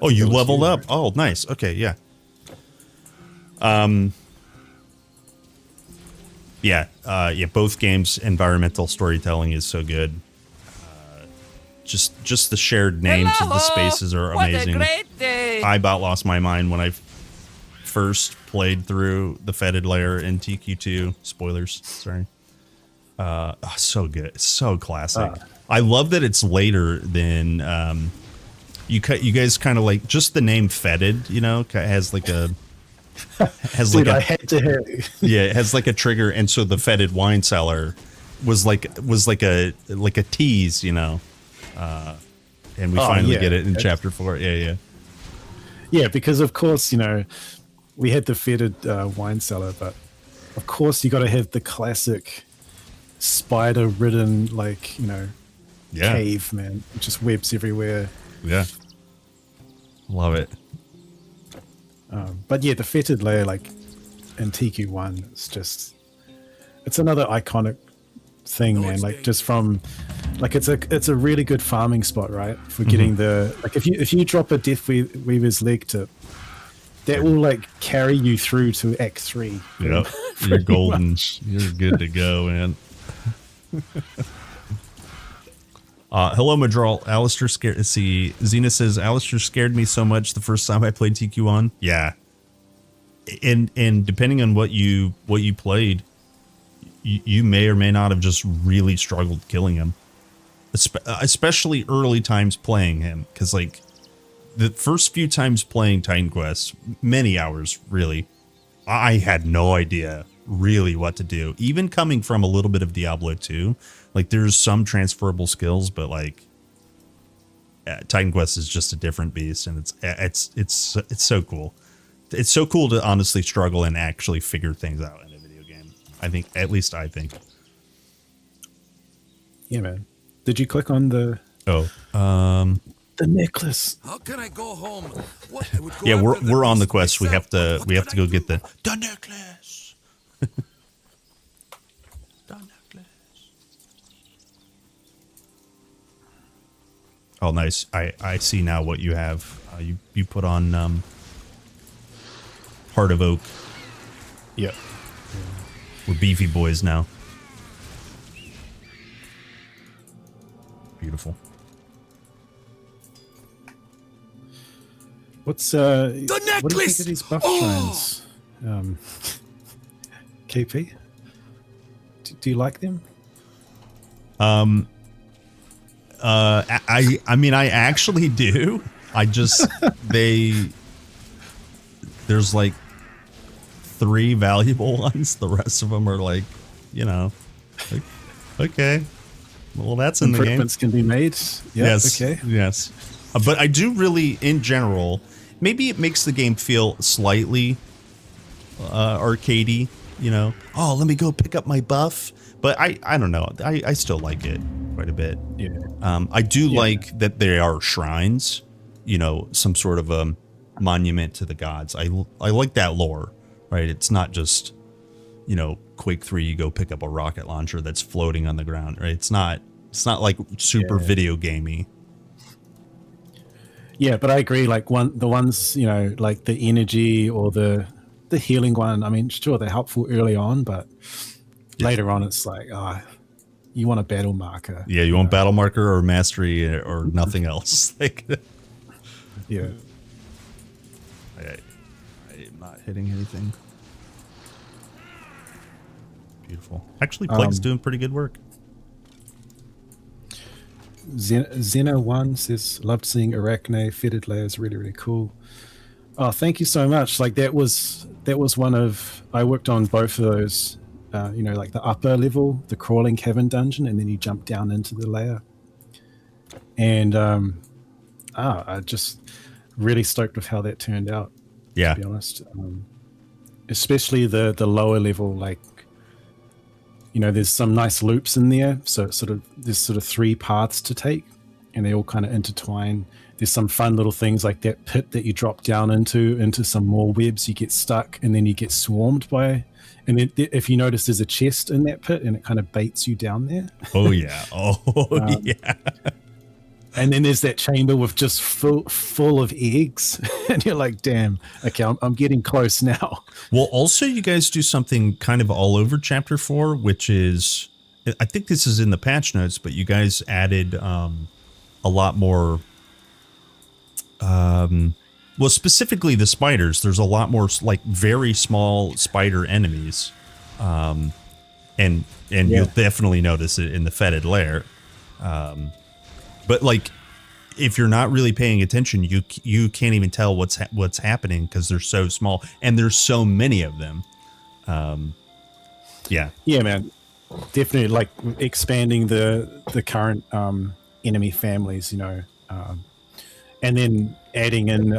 Oh, you leveled up. Oh, nice. Okay, yeah. Both games' environmental storytelling is so good. Just the shared names of the spaces are amazing. What a great day. I about lost my mind when I first played through the fetid layer in TQ2. Spoilers, sorry. So good. It's so classic. I love that it's later than you guys kind of like just the name fetid, has like a Dude, I had to hear it. Yeah, it has like a trigger, and so the fetid wine cellar was like a tease, and we finally get it in chapter 4. Yeah, because of course, we had the fetid wine cellar, but of course you got to have the classic spider-ridden, cave, man. Just webs everywhere. Yeah, love it. But yeah, the fetid layer, like in TQ1, it's another iconic thing, man. Like just from, like it's a really good farming spot, right? For getting the if you drop a Death Weaver's leg tip, that will like carry you through to Act 3. Yep, you're golden. You're good to go, man. Hello, Madral. Alistair scared. See, Xena says Alistair scared me so much the first time I played TQ1. Yeah, and depending on what you played, you may or may not have just really struggled killing him, especially early times playing him. Because like the first few times playing Titan Quest, many hours really, I had no idea really what to do. Even coming from a little bit of Diablo 2. Like there's some transferable skills, but like Titan Quest is just a different beast, and it's so cool. It's so cool to honestly struggle and actually figure things out in a video game. I think, at least I think. Yeah, man. Did you click on the the necklace? How can I go home? What, yeah, we're on the quest. We have to go get the necklace. Oh, nice. I see now what you have. You put on Heart of Oak. Yep. We're beefy boys now. Beautiful. What's the necklace? What do you think of these buff shrines? KP? Do you like them? I mean, I actually do. I just there's like 3 valuable ones. The rest of them are like, okay. Well, that's in the game. Improvements can be made. Yeah, yes. Okay. Yes. But I do really, in general, maybe it makes the game feel slightly arcadey, you know. Oh, let me go pick up my buff. But I don't know. I still like it quite a bit. Yeah. I do like that there are shrines, you know, some sort of a monument to the gods. I like that lore, right? It's not just, you know, Quake 3, you go pick up a rocket launcher that's floating on the ground, right? It's not like super video gamey. Yeah, but I agree. Like the ones, you know, like the energy or the healing one. I mean, sure, they're helpful early on, but later on, it's like, you want a battle marker. Yeah, you want battle marker or mastery or nothing else. Like, yeah. I am not hitting anything. Beautiful. Actually, Plague's doing pretty good work. Zena1 says, loved seeing Arachne fitted layers, really, really cool. Oh, thank you so much. Like that was one of, I worked on both of those, you know, like the upper level, the crawling cavern dungeon, and then you jump down into the layer. And I just really stoked with how that turned out. Yeah. To be honest. Especially the lower level, like, you know, there's some nice loops in there. So there's sort of 3 paths to take, and they all kind of intertwine. There's some fun little things like that pit that you drop down into some more webs. You get stuck, and then you get swarmed by. And then if you notice, there's a chest in that pit, and it kind of baits you down there. Oh yeah. Yeah. And then there's that chamber with just full of eggs, and you're like, damn, okay, I'm getting close now. Well, also you guys do something kind of all over chapter 4, which is, I think this is in the patch notes, but you guys added a lot more, well, specifically the spiders. There's a lot more like very small spider enemies. And you'll definitely notice it in the fetid lair. But like, if you're not really paying attention, you can't even tell what's happening because they're so small and there's so many of them. Yeah, man, definitely like expanding the current enemy families, you know, and then adding in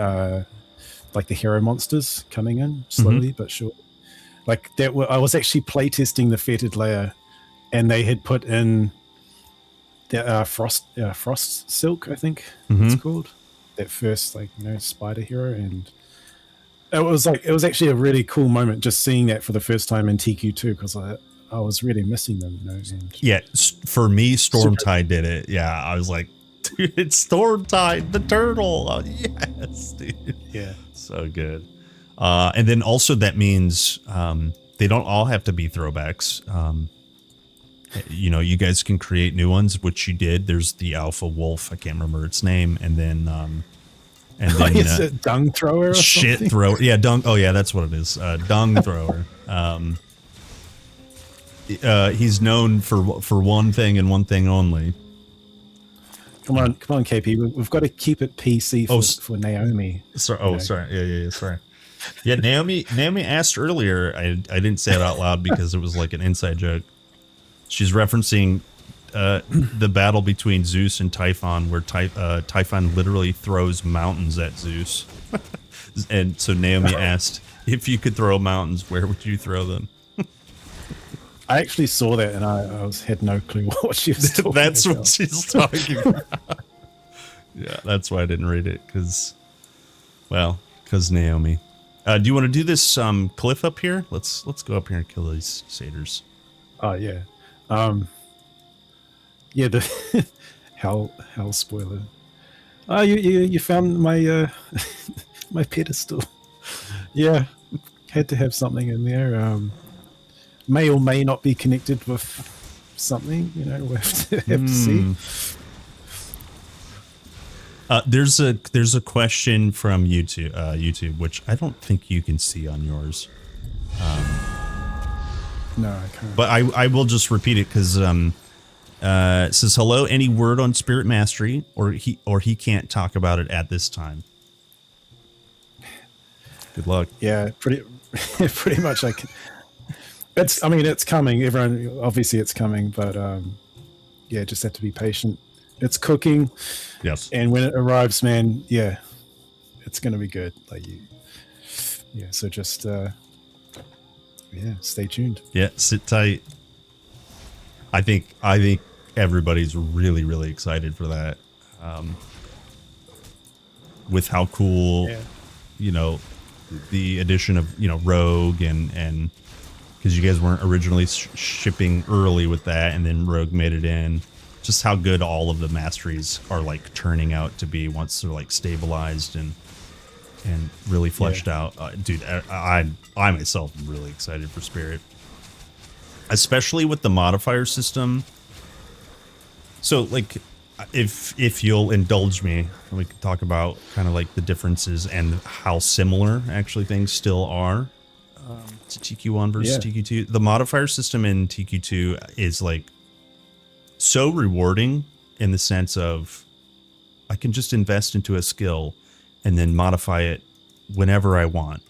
like the hero monsters coming in slowly but sure. Like that, I was actually playtesting the fetid layer, and they had put in the frost silk, I think it's called, that first, like, you know, spider hero, and it was actually a really cool moment just seeing that for the first time in TQ2, because I was really missing them, you know. And yeah. For me, Stormtide did it. Yeah, I was like, dude, it's Stormtide, the turtle. Oh, yes, dude. Yeah, so good. And then also that means they don't all have to be throwbacks. You know, you guys can create new ones, which you did. There's the alpha wolf. I can't remember its name. And then is it dung thrower or shit something? thrower. Yeah, dung. Oh yeah, that's what it is. Dung thrower. He's known for one thing and one thing only. Come on, KP. We've got to keep it PC for Naomi. Sorry. Oh, sorry. Yeah. Sorry. Yeah, Naomi asked earlier. I didn't say it out loud because it was like an inside joke. She's referencing the battle between Zeus and Typhon, where Typhon literally throws mountains at Zeus. And so Naomi asked, if you could throw mountains, where would you throw them? I actually saw that, and I had no clue what she was talking That's about. what she's talking about. Yeah, that's why I didn't read it, because Naomi. Do you want to do this cliff up here? Let's go up here and kill these satyrs. Oh yeah. Yeah, the hell spoiler. Oh, you found my my pedestal. Yeah, had to have something in there. May or may not be connected with something, you know. We'll have to see. There's a question from YouTube, which I don't think you can see on yours. No, I can't. But I will just repeat it because it says, hello, any word on Spirit Mastery, or he can't talk about it at this time. Good luck. Yeah, pretty much. It's coming. Everyone, obviously it's coming, but yeah, just have to be patient. it's cooking, Yes. and when it arrives, man, yeah, it's gonna be good. Like you, yeah. So just yeah, stay tuned. Yeah. Sit tight. I think everybody's really, really excited for that. With how cool, Yeah. you know, the addition of, Rogue and because you guys weren't originally shipping early with that, and then Rogue made it in. Just how good all of the masteries are like turning out to be once they're like stabilized and really fleshed out. Dude, I myself am really excited for Spirit, especially with the modifier system. So like, if you'll indulge me, we could talk about kind of like the differences and how similar actually things still are to TQ1 versus TQ2. The modifier system in TQ2 is like so rewarding in the sense of I can just invest into a skill and then modify it whenever I want.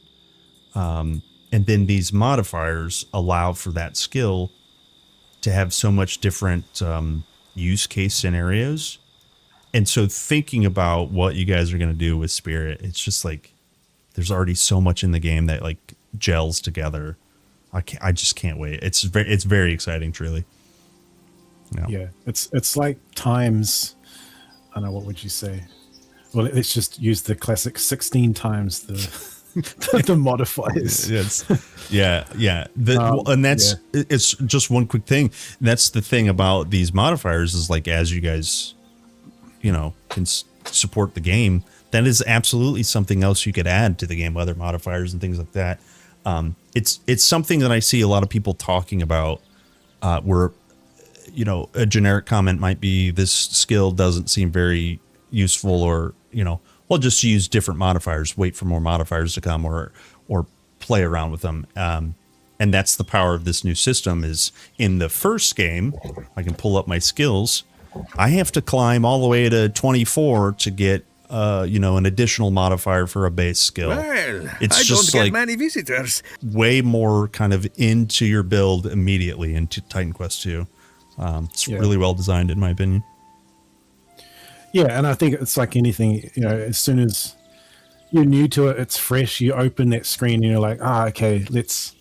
And then these modifiers allow for that skill to have so much different use case scenarios. And so thinking about what you guys are going to do with Spirit, it's just like there's already so much in the game that like gels together. I just can't wait. It's very exciting, truly. Yeah, it's like times. I don't know, what would you say? Well, let's just use the classic 16 times the modifiers. Yeah. And that's it's just one quick thing. That's the thing about these modifiers is like as you guys, can support the game, that is absolutely something else you could add to the game, other modifiers and things like that. It's something that I see a lot of people talking about, where a generic comment might be this skill doesn't seem very useful, or well, just use different modifiers, wait for more modifiers to come, or play around with them. And that's the power of this new system. Is in the first game, I can pull up my skills. I have to climb all the way to 24 to get an additional modifier for a base skill. Well, It's I just don't like get many visitors. way more kind of into your build immediately into Titan Quest 2. It's really well designed, in my opinion. Yeah, and I think it's like anything, as soon as you're new to it, it's fresh, you open that screen and you're like, okay, it's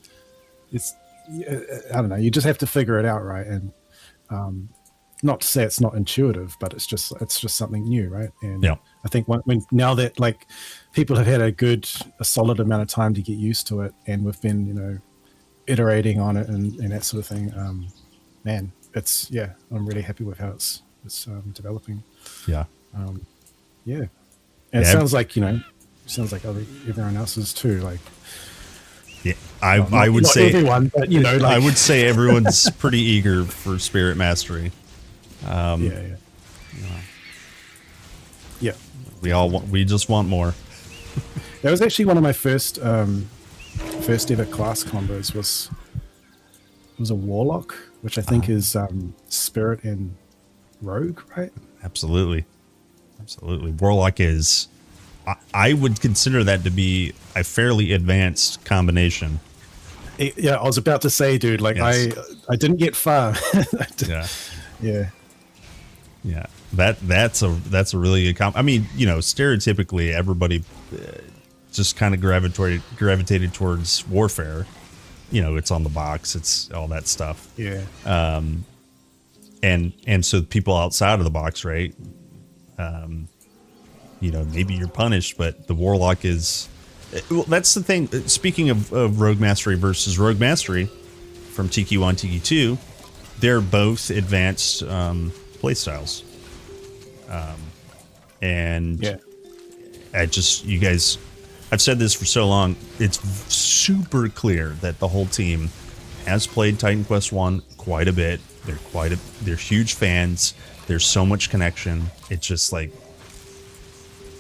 I don't know, you just have to figure it out, right? And not to say it's not intuitive, but it's just something new, right? And I think when now that like people have had a solid amount of time to get used to it, and we've been, iterating on it and that sort of thing, man, I'm really happy with how it's developing. Yeah. And it sounds like everyone else's too. Like, Yeah, I would not say everyone, but like, I would say everyone's pretty eager for Spirit Mastery. yeah. We just want more. That was actually one of my first ever class combos. Was a Warlock, which I think is Spirit and Rogue, right? Absolutely. Warlock is, I would consider that to be a fairly advanced combination. Yeah, I was about to say, dude. Like, yes. I didn't get far. Yeah. That's a really good I mean, stereotypically everybody just kind of gravitated towards Warfare. It's on the box, it's all that stuff. Yeah. And so people outside of the box, right? Maybe you're punished, but the Warlock is. Well, that's the thing. Speaking of Rogue Mastery versus Rogue Mastery from TQ1, TQ2, they're both advanced playstyles. And you guys, I've said this for so long, it's super clear that the whole team has played Titan Quest 1 quite a bit. They're huge fans. There's so much connection. It's just like,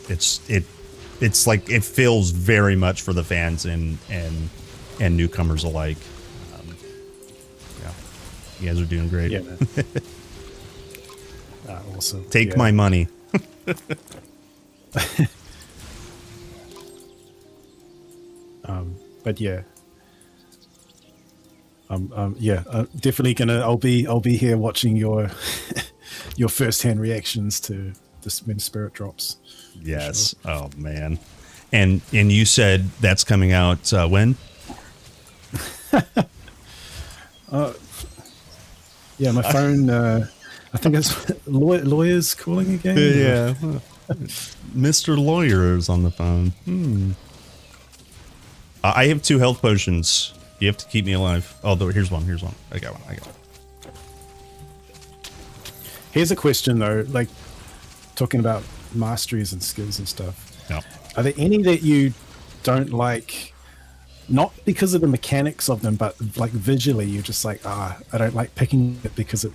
it's like it feels very much for the fans and newcomers alike. You guys are doing great. Yeah. Awesome. Take my money. But definitely gonna. I'll be here watching your your first-hand reactions to this when Spirit drops. Yes. Oh man. And you said that's coming out when? Yeah, my phone. I think it's lawyers calling again. Yeah. Mr. Lawyer is on the phone. I have 2 health potions. You have to keep me alive. Oh, here's one. I got one. Here's a question though, like talking about masteries and skills and stuff. No. Are there any that you don't like? Not because of the mechanics of them, but like visually, you're just like, I don't like picking it because it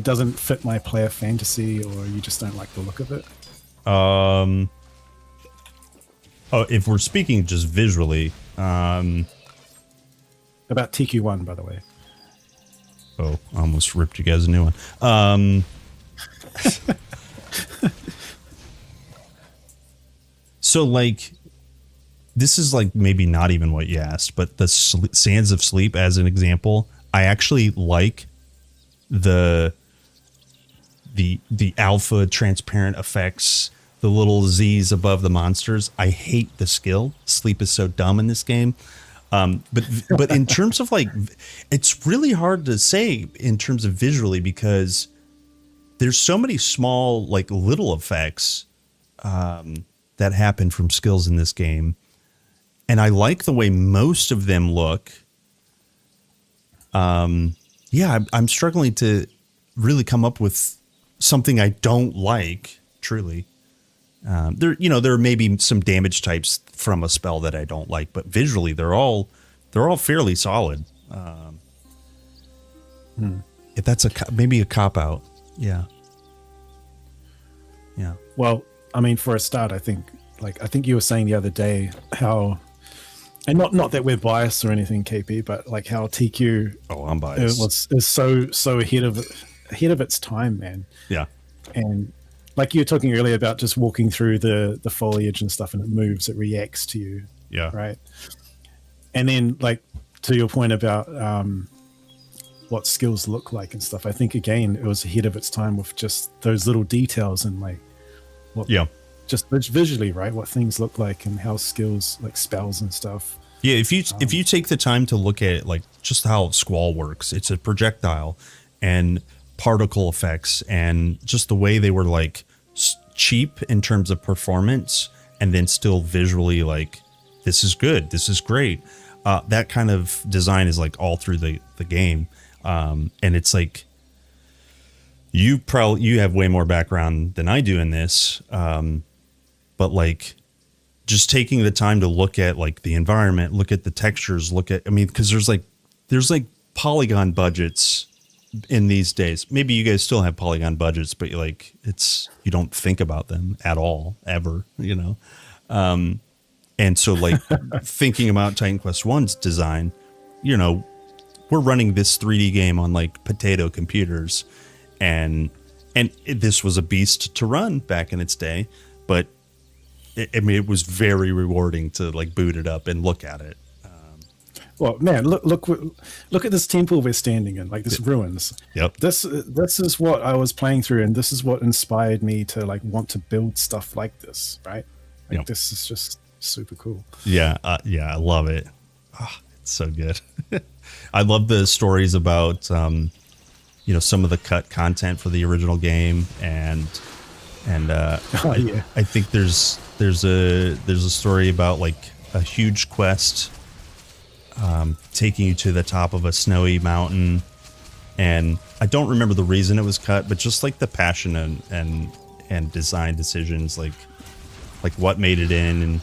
doesn't fit my player fantasy, or you just don't like the look of it. Oh, if we're speaking just visually, About TQ1, by the way. oh, I almost ripped you guys a new one. So like, this is like maybe not even what you asked, but the Sands of Sleep as an example, I actually like the alpha transparent effects, the little Z's above the monsters. I hate the skill. Sleep is so dumb in this game. But in terms of like, it's really hard to say in terms of visually, because there's so many small, like little effects that happen from skills in this game. And I like the way most of them look. Yeah, I'm struggling to really come up with something I don't like, truly. There may be some damage types from a spell that I don't like, but visually they're all fairly solid. If that's maybe a cop out, yeah. Well, I mean, for a start, I think you were saying the other day how, and not that we're biased or anything, KP, but like how TQ I'm biased. is so ahead of its time, man. Yeah. And like you were talking earlier about just walking through the foliage and stuff, and it moves, it reacts to you. Yeah. Right. And then, like, to your point about what skills look like and stuff, I think again it was ahead of its time with just those little details and like what, just visually, right, what things look like and how skills like spells and stuff. Yeah, if you take the time to look at like just how Squall works, it's a projectile and particle effects and just the way they were like cheap in terms of performance, and then still visually like, this is good, this is great. That kind of design is like all through the game. And it's like, you have way more background than I do in this. But like, just taking the time to look at like the environment, look at the textures, because there's like polygon budgets in these days. Maybe you guys still have polygon budgets, but like you don't think about them at all, ever, and so like thinking about Titan Quest 1's design, we're running this 3D game on like potato computers, and this was a beast to run back in its day, but it was very rewarding to like boot it up and look at it. Well, man, look at this temple we're standing in, like this ruins. Yep. This is what I was playing through, and this is what inspired me to like want to build stuff like this, right? Like, this is just super cool. Yeah, I love it. It's so good. I love the stories about some of the cut content for the original game, and I think there's a story about like a huge quest taking you to the top of a snowy mountain, and I don't remember the reason it was cut, but just like the passion and design decisions, like what made it in and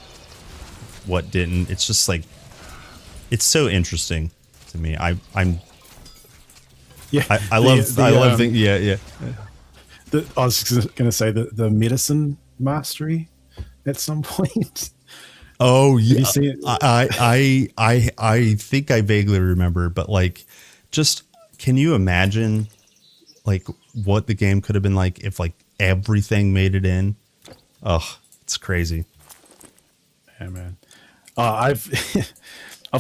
what didn't. It's just like, it's so interesting to me. I love things. Yeah. I was going to say the medicine mastery at some point. Oh yeah, you see it? I think I vaguely remember, but like, just can you imagine like what the game could have been like if like everything made it in? Oh, it's crazy. Yeah, man. I've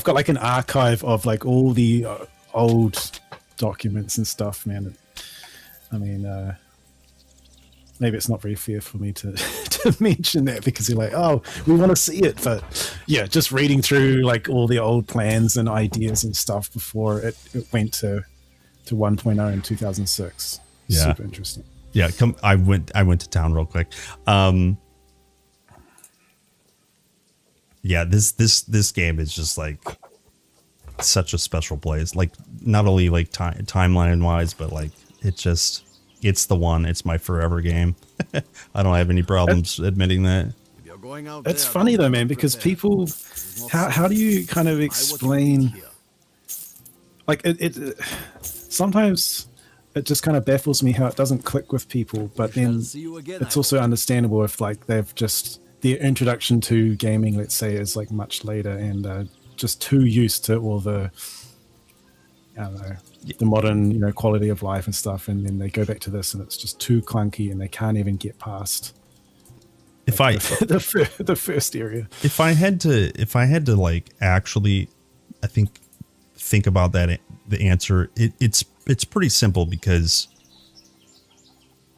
got like an archive of like all the old documents and stuff, man. I mean, maybe it's not very fair for me to to mention that because you're like, oh, we want to see it. But yeah, just reading through like all the old plans and ideas and stuff before it went to 1.0 in 2006. Yeah. Super interesting. Yeah, I went to town real quick. Yeah, this game is just like such a special place. Like not only like timeline wise, but like it's the one. It's my forever game. I don't have any problems admitting that. If you're going out It's there, funny though, be man, because prepared. people, how do you kind of explain, like it sometimes it just kind of baffles me how it doesn't click with people, but then See you again. it's also understandable if like they've just, their introduction to gaming, let's say, is like much later and just too used to all the, I don't know, the modern, you know, quality of life and stuff, and then they go back to this and it's just too clunky and they can't even get past If I the first area. if I had to like actually, I think about that, the answer, it's pretty simple because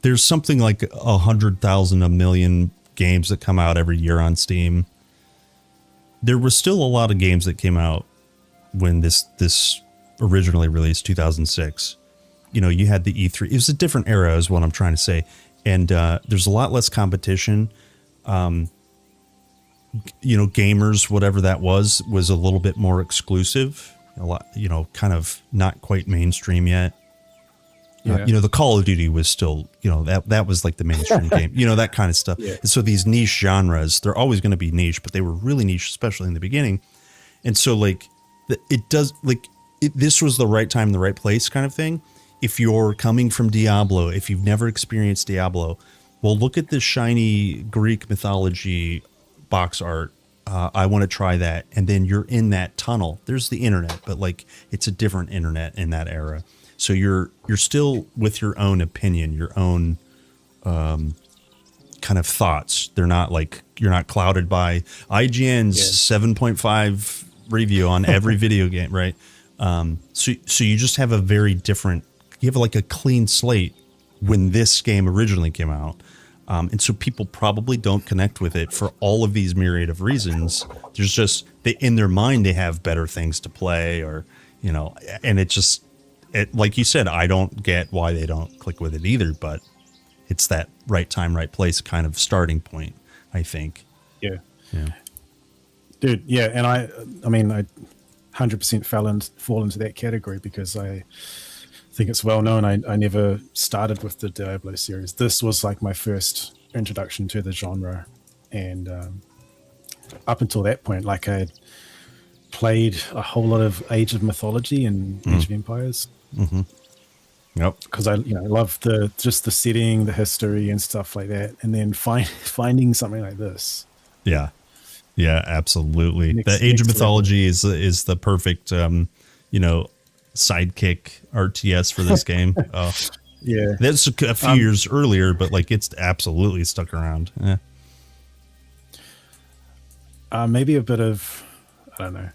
there's something like 100,000, a million games that come out every year on Steam. There was still a lot of games that came out when this originally released, 2006. You know, you had the E3. It was a different era is what I'm trying to say. And there's a lot less competition. You know, gamers, whatever that was a little bit more exclusive. A lot, you know, kind of not quite mainstream yet. Yeah. You know, the Call of Duty was still, you know, that was like the mainstream game, you know, that kind of stuff. Yeah. And so these niche genres, they're always going to be niche, but they were really niche, especially in the beginning. And so like this was the right time, the right place kind of thing. If you're coming from Diablo, if you've never experienced Diablo, well, look at this shiny Greek mythology box art. I want to try that. And then you're in that tunnel. There's the internet, but like it's a different internet in that era. So you're still with your own opinion, your own kind of thoughts. They're not like, you're not clouded by IGN's 7.5 review on every video game, right? So you just have a very different, you have like a clean slate when this game originally came out. And so people probably don't connect with it for all of these myriad of reasons. There's just, in their mind, they have better things to play, or, you know, and it just, like you said, I don't get why they don't click with it either, but it's that right time, right place kind of starting point, I think. Yeah. Yeah. Dude, yeah, and I mean, I 100% fall into that category because I think it's well known. I never started with the Diablo series. This was like my first introduction to the genre, and up until that point, like I played a whole lot of Age of Mythology and Age of Empires. Mm-hmm. Yep. Because I love the setting, the history, and stuff like that, and then finding something like this. Yeah. Yeah, absolutely. Next The Age of level. Mythology is the perfect, you know, sidekick RTS for this game. Oh, Yeah, that's a few years earlier, but like it's absolutely stuck around. Yeah. maybe a bit of, I don't know,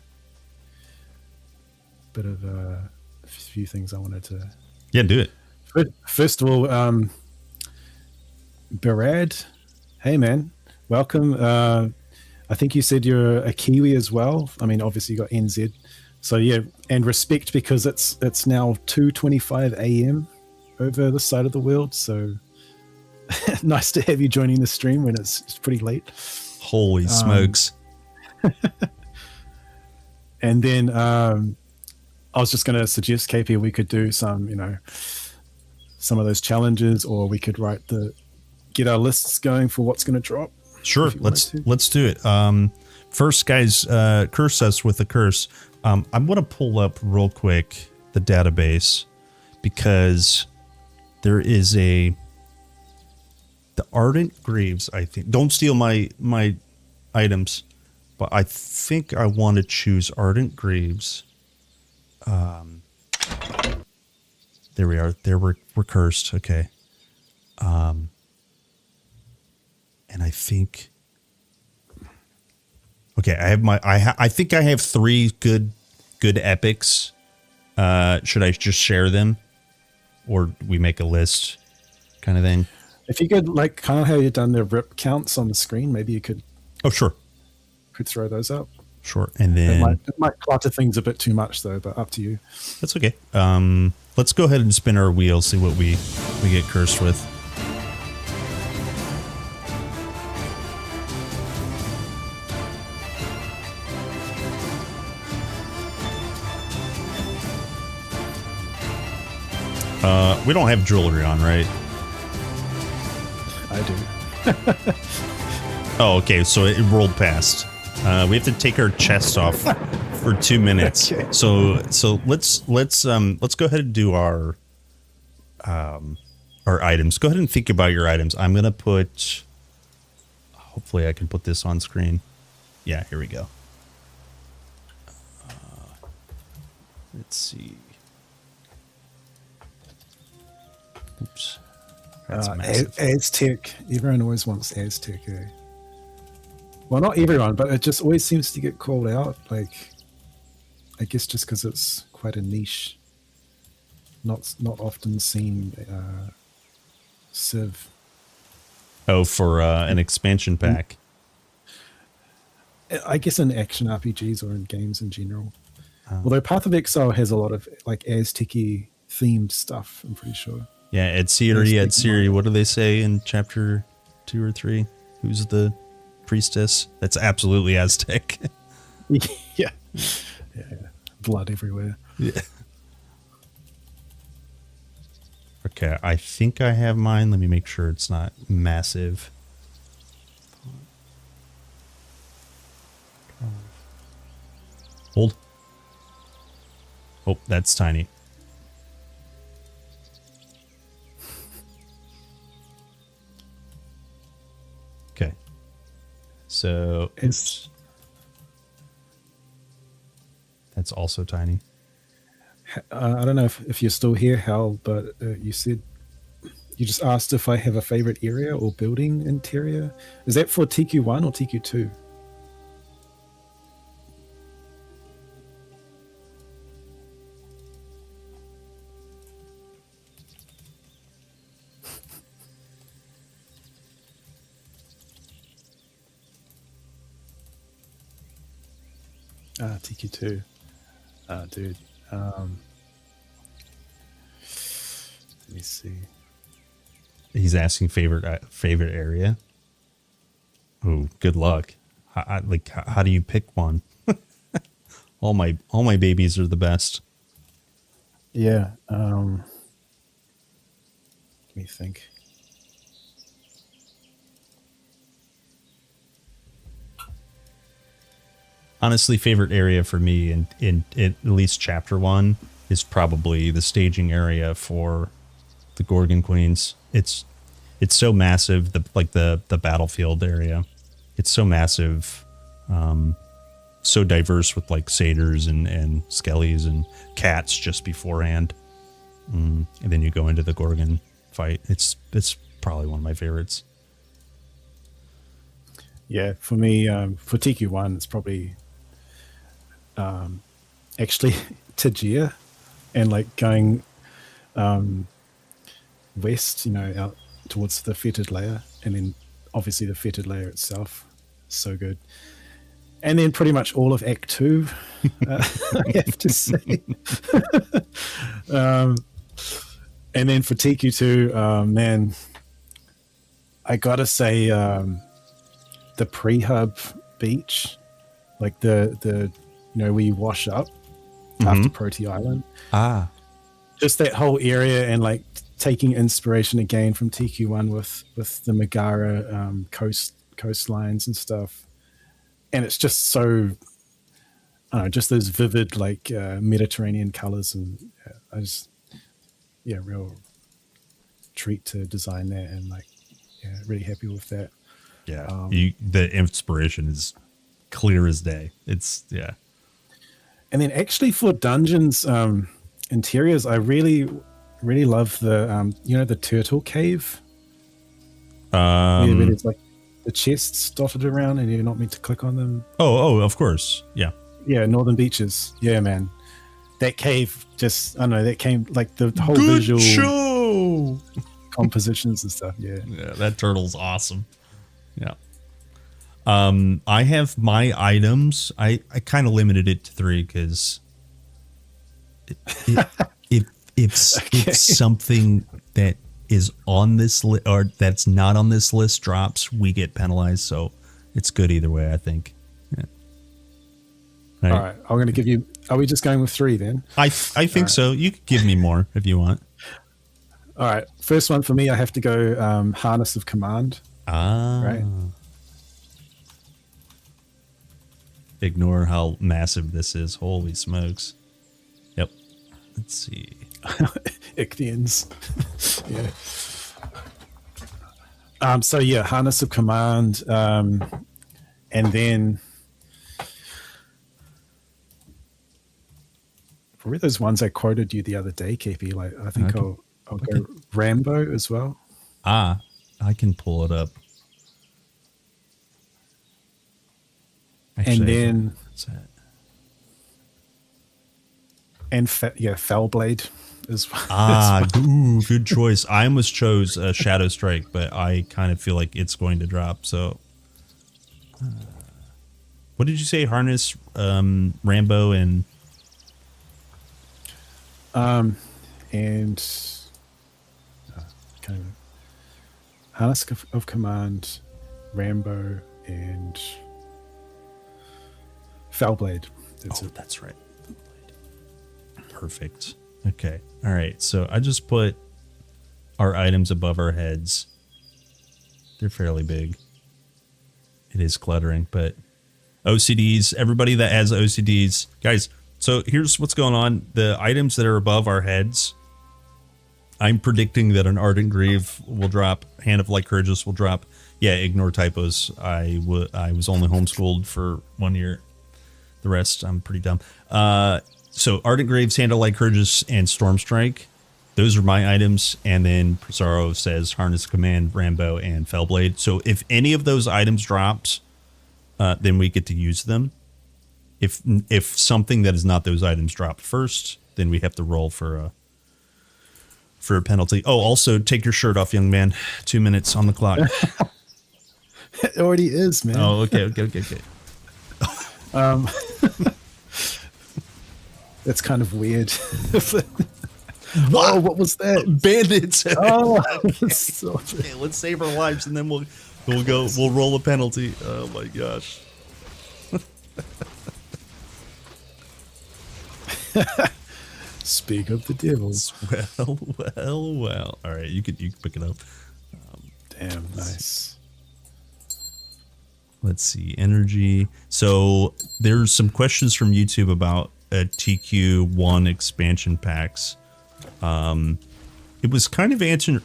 bit of a few things I wanted to. Yeah, do it. First of all, Barad, hey man, welcome. I think you said you're a Kiwi as well. I mean, obviously you got NZ, so yeah, and respect because it's now 2:25 a.m. over this side of the world. So nice to have you joining the stream when it's pretty late. Holy smokes. And then I was just going to suggest, KP, we could do some, you know, some of those challenges, or we could get our lists going for what's going to drop. Sure, if you wanted to. let's do it. First, guys, curse us with a curse. I'm going to pull up real quick the database because there is the Ardent Greaves. I think, don't steal my items, but I think I want to choose Ardent Greaves. There we are. There we're cursed. Okay. And I think, okay, I have I think I have 3 good epics. Should I just share them, or we make a list kind of thing? If you could, like, kind of how you've done the rip counts on the screen, maybe you could Oh, sure. throw those up. Sure. And It then might clutter things a bit too much, though, but up to you. that's okay. Let's go ahead and spin our wheel, see what we get cursed with. We don't have jewelry on, right? I do. Oh, okay. So it rolled past. We have to take our chest off for 2 minutes. Okay. So let's go ahead and do our items. Go ahead and think about your items. I'm gonna put. Hopefully, I can put this on screen. Yeah, here we go. Let's see. Oops. That's massive. Aztec. Everyone always wants Aztec. Eh? Well, not everyone, but it just always seems to get called out. Like, I guess just because it's quite a niche, not often seen Civ. Oh, for an expansion pack. I guess in action RPGs or in games in general. Although Path of Exile has a lot of like Aztec-y themed stuff, I'm pretty sure. Yeah, Ed Siri, what do they say in chapter 2 or 3? Who's the priestess? That's absolutely Aztec. yeah. Blood everywhere. Yeah. Okay, I think I have mine. Let me make sure it's not massive. Hold. Oh, that's tiny. Okay. So, oops. That's also tiny. I don't know if you're still here, Hal, but you said you just asked if I have a favorite area or building interior. Is that for TQ1 or TQ2? TQ2. Dude. Let me see. He's asking favorite area. Oh, good luck. How do you pick one? all my babies are the best. Yeah. Let me think. Honestly, favorite area for me in at least chapter 1 is probably the staging area for the Gorgon Queens. It's so massive, the battlefield area. It's so massive, so diverse with like satyrs and skellies and cats just beforehand. And then you go into the Gorgon fight. It's probably one of my favorites. Yeah, for me, for TQ1, it's probably actually Tajir and like going west, out towards the fetid layer, and then obviously the fetid layer itself, so good. And then pretty much all of Act 2, I have to say. And then for TQ2, man, I gotta say the pre-hub beach, like the where you wash up after Proti Island. Just that whole area, and like taking inspiration again from TQ1 with the Megara coastlines and stuff. And it's just so, I don't know, just those vivid like Mediterranean colors, and real treat to design that, and like really happy with that. Yeah, the inspiration is clear as day. It's And then actually for dungeons interiors, I really love the the turtle cave. Where there's like the chests dotted around and you're not meant to click on them. Oh, of course. Yeah. Yeah, Northern Beaches. Yeah, man. That cave just, I don't know, that came like the whole Good visual. show. compositions and stuff. Yeah. Yeah, that turtle's awesome. Yeah. I have my items. I kind of limited it to 3 because if something that is on this list or that's not on this list drops, we get penalized. So it's good either way, I think. Yeah. All right. I'm going to give you. Are we just going with 3 then? I think so. You could give me more if you want. All right. First one for me, I have to go Harness of Command. Right. Ignore how massive this is. Holy smokes. Yep. Let's see. Ichthyans. Yeah. So yeah, Harness of Command, and then probably those ones I quoted you the other day, KP. Like I think I'll go Rambo as well. I can pull it up. Actually, And then what's that? and Fellblade as well. Ooh, good choice. I almost chose Shadow Strike, but I kind of feel like it's going to drop. So, what did you say? Harness, Rambo, and Kind of Harness of Command, Rambo, and Fellblade. That's right. Perfect. Okay. All right. So I just put our items above our heads. They're fairly big. It is cluttering, but OCDs, everybody that has OCDs, guys. So here's what's going on. The items that are above our heads, I'm predicting that an Ardent Grieve will drop. Hand of Light Courageous will drop. Yeah, ignore typos. I was only homeschooled for 1 year. The rest, I'm pretty dumb. So Ardent Graves, Hand of Light Courageous, and Storm Strike. Those are my items. And then Pizarro says Harness of Command, Rambo, and Fellblade. So if any of those items drops, then we get to use them. If something that is not those items dropped first, then we have to roll for a penalty. Oh, also take your shirt off, young man. 2 minutes on the clock. It already is, man. Oh, okay. That's kind of weird. Whoa, what was that? Bandits. Oh, Okay, let's save our lives and then we'll roll a penalty. Oh my gosh. Speak of the devil. Well. All right, you can pick it up. Damn, nice. Let's see, energy. So there's some questions from YouTube about TQ1 expansion packs. It was kind of answered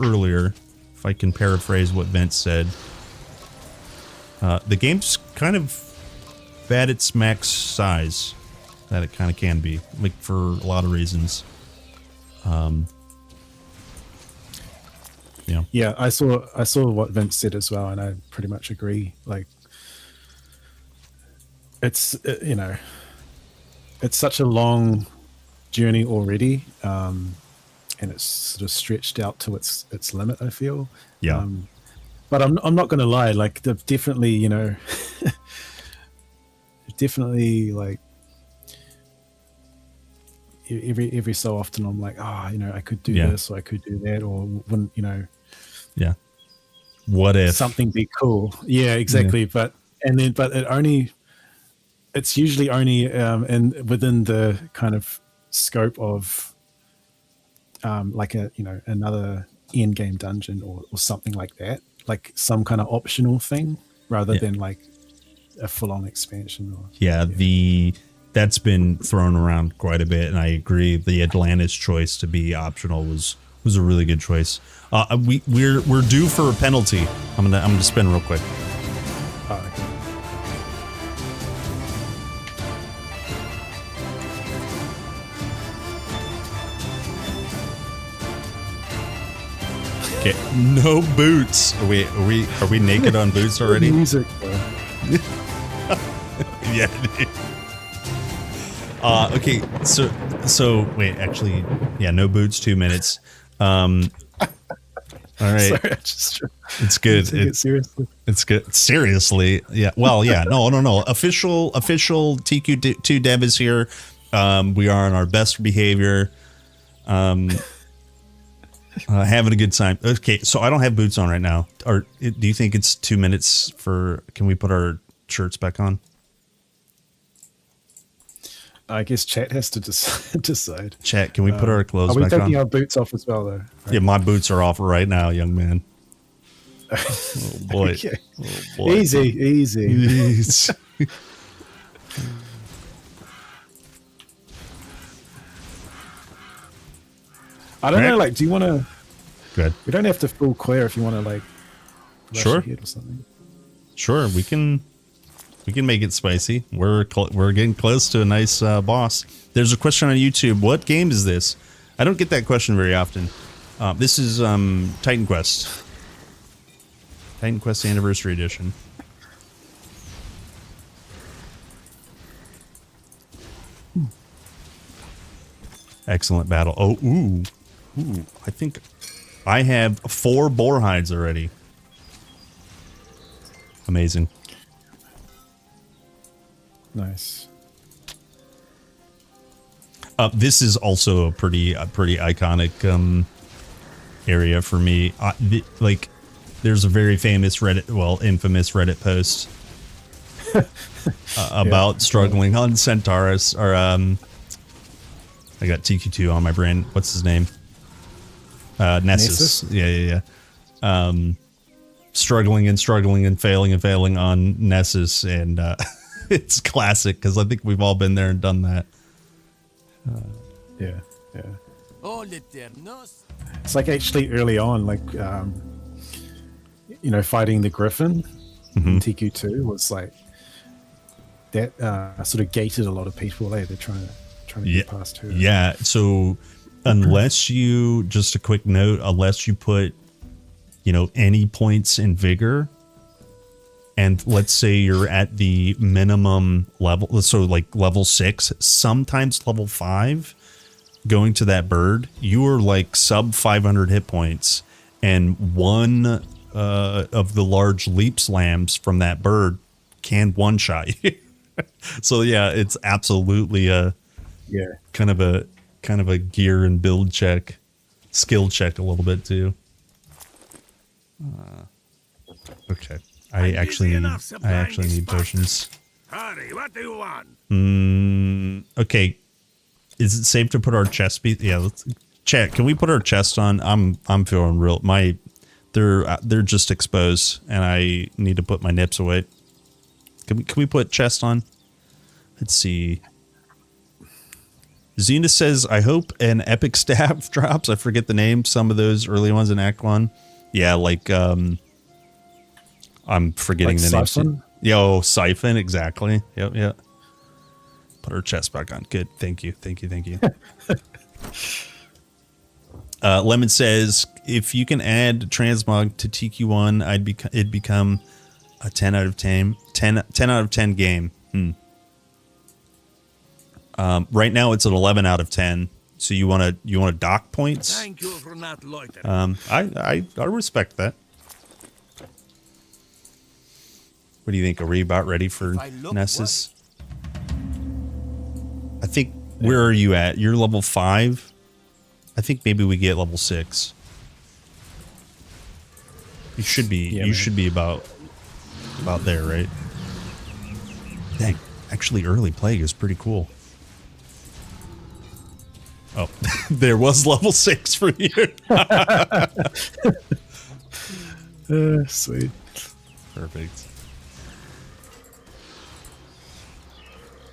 earlier, if I can paraphrase what Vince said. The game's kind of at its max size that it kind of can be, like for a lot of reasons. Yeah, I saw what Vince said as well, and I pretty much agree. Like, it's it's such a long journey already, and it's sort of stretched out to its limit, I feel. Yeah. But I'm not going to lie. Like, they've definitely, definitely like every so often I'm like, I could do this or I could do that, or wouldn't, Yeah. What if something be cool? Yeah, exactly. Yeah. But it's usually only within the kind of scope of like another end game dungeon or something like that, like some kind of optional thing rather than like a full-on expansion. That's been thrown around quite a bit, and I agree. The Atlantis choice to be optional was a really good choice. We're due for a penalty. I'm gonna spin real quick. Okay, no boots. Are we naked on boots already? Music. Yeah. Okay. So wait. Actually, yeah. No boots. 2 minutes. All right. Sorry, I just It's good. take it seriously. It's good. Seriously. Yeah. Well, yeah. No. Official TQ2 dev is here. We are on our best behavior. Having a good time. Okay. So I don't have boots on right now. Do you think it's 2 minutes can we put our shirts back on? I guess chat has to decide. Chat, can we put our clothes Are we back on? taking our boots off as well, though? Right? Yeah, my boots are off right now, young man. Oh boy. Okay. Oh boy. Easy. I don't know. Like, do you want to? Good. We don't have to full clear if you want to, like, rush Sure. ahead or something. Sure, we can make it spicy. We're getting close to a nice boss. There's a question on YouTube. What game is this? I don't get that question very often. This is Titan Quest. Titan Quest Anniversary Edition. Excellent battle. Oh, ooh. I think I have 4 boar hides already. Amazing. Nice. This is also a pretty iconic area for me. There's a very famous infamous Reddit post about struggling on Centaurus, or I got TQ2 on my brain. What's his name? Nessus. Yeah. Struggling and failing on Nessus, and it's classic because I think we've all been there and done that. Yeah. Oh, l'Eternos. It's like actually early on, like, fighting the Griffin in TQ2 was like that sort of gated a lot of people. They're trying to get past her. Yeah. So unless you, just a quick note, unless you put, any points in vigor, and let's say you're at the minimum level, so like level 6, sometimes level 5, going to that bird, you are like sub 500 hit points, and one of the large leap slams from that bird can one-shot you. So yeah, it's absolutely kind of a gear and build check, skill check a little bit too. Okay. I actually need potions. Hurry, what do you want? Okay. Is it safe to put our chest piece? Yeah, let's chat. Can we put our chest on? I'm feeling real. They're just exposed, and I need to put my nips away. Can we put chest on? Let's see. Xena says, I hope an epic staff drops. I forget the name. Some of those early ones in Act 1. Yeah, like I'm forgetting Like the name. Siphon? Yo, Siphon, exactly. Yep. Put her chest back on. Good. Thank you. Lemon says, if you can add transmog to TQ1, it'd become a 10 out of 10 game. Right now it's an 11 out of 10. So you want to dock points? Thank you for not loitering. I respect that. What do you think? Are we about ready for Nessus? I think, where are you at? You're level 5. I think maybe we get level 6. You should be. Yeah, you should be about there, right? Dang, actually, early plague is pretty cool. Oh, there was level 6 for you. Sweet. Perfect.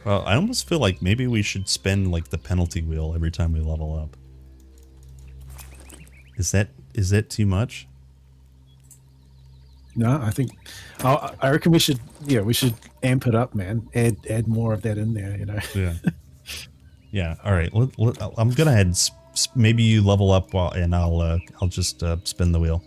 Well, I almost feel like maybe we should spend like the penalty wheel every time we level up. Is that too much? No, I think I reckon we should amp it up, man. Add more of that in there, Yeah. Yeah. All right. I'm gonna head. Maybe you level up and I'll just spin the wheel.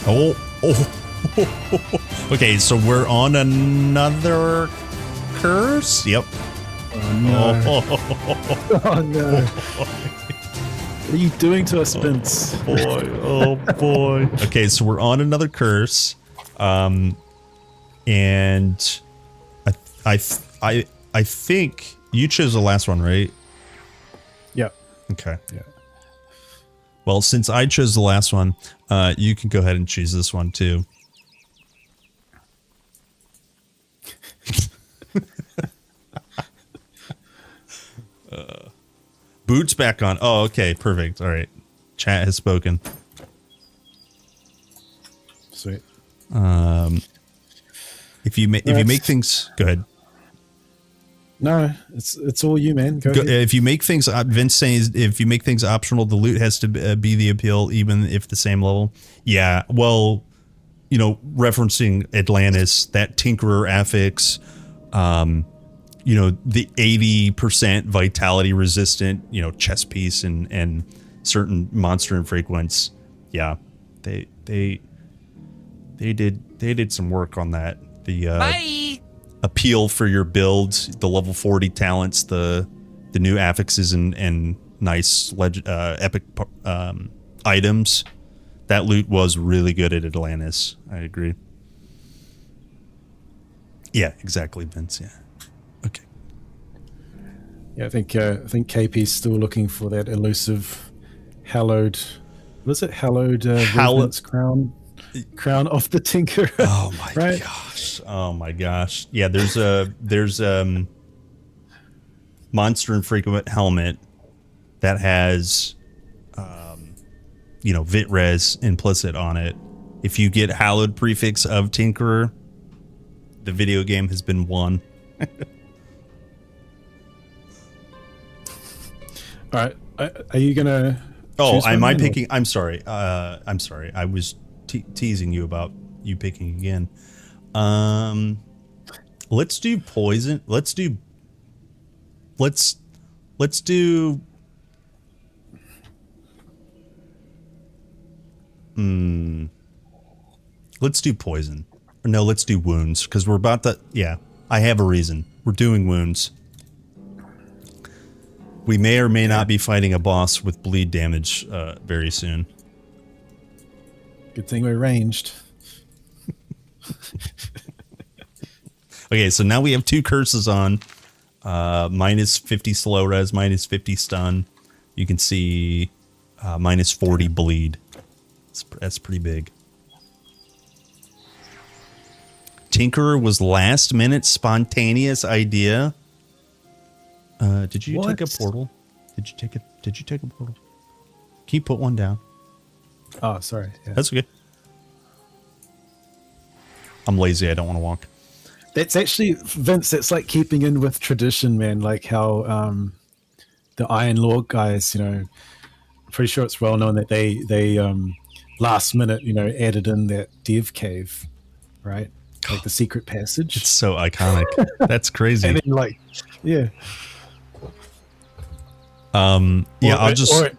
Oh. Okay, so we're on another curse. Yep. Oh no. Oh no. What are you doing to us, Vince? Boy, oh boy. Okay, so we're on another curse, and I think you chose the last one, right? Yeah. Okay. Yeah. Well, since I chose the last one, you can go ahead and choose this one too. Boots back on. Oh, okay, perfect. All right, chat has spoken. Sweet. If you make things, go ahead. No, it's all you, man. Go ahead. If you make things, Vince saying, if you make things optional, the loot has to be the appeal, even if the same level. Yeah, well, you know, referencing Atlantis, that Tinkerer affix, you know, the 80% vitality resistant, you know, chest piece and certain monster infrequents. Yeah, they did some work on that. The Bye. appeal for your build, the level 40 talents, the new affixes and nice epic items. That loot was really good at Atlantis. I agree. Yeah, exactly, Vince. Yeah. Okay. Yeah, I think KP's still looking for that elusive hallowed. What is it? Hallowed Revenant's crown of the Tinker. Oh my right? gosh. Oh my gosh. Yeah, there's monster infrequent helmet that has you know, Vitres implicit on it. If you get hallowed prefix of Tinkerer, the video game has been won. All right. Are you gonna? Oh, choose am one I then, or- picking? I'm sorry. I'm sorry. I was teasing you about you picking again. Let's do poison. Let's do. Let's do poison. Or no, let's do wounds because we're about to. Yeah, I have a reason. We're doing wounds. We may or may not be fighting a boss with bleed damage very soon. Good thing we're ranged. Okay, so now we have two curses on. Minus 50 slow res, minus 50 stun. You can see minus 40 bleed. That's pretty big. Tinkerer was last minute spontaneous idea. Did you take a portal? Did you take a portal? Can you put one down? Oh, sorry. Yeah. That's okay. I'm lazy. I don't want to walk. That's actually, Vince, that's like keeping in with tradition, man. Like how the Iron Lord guys, you know, I'm pretty sure it's well known that they last minute, you know, added in that dev cave, right? Like the secret passage. It's so iconic. That's crazy. And then like, yeah. Yeah, I'll just... Or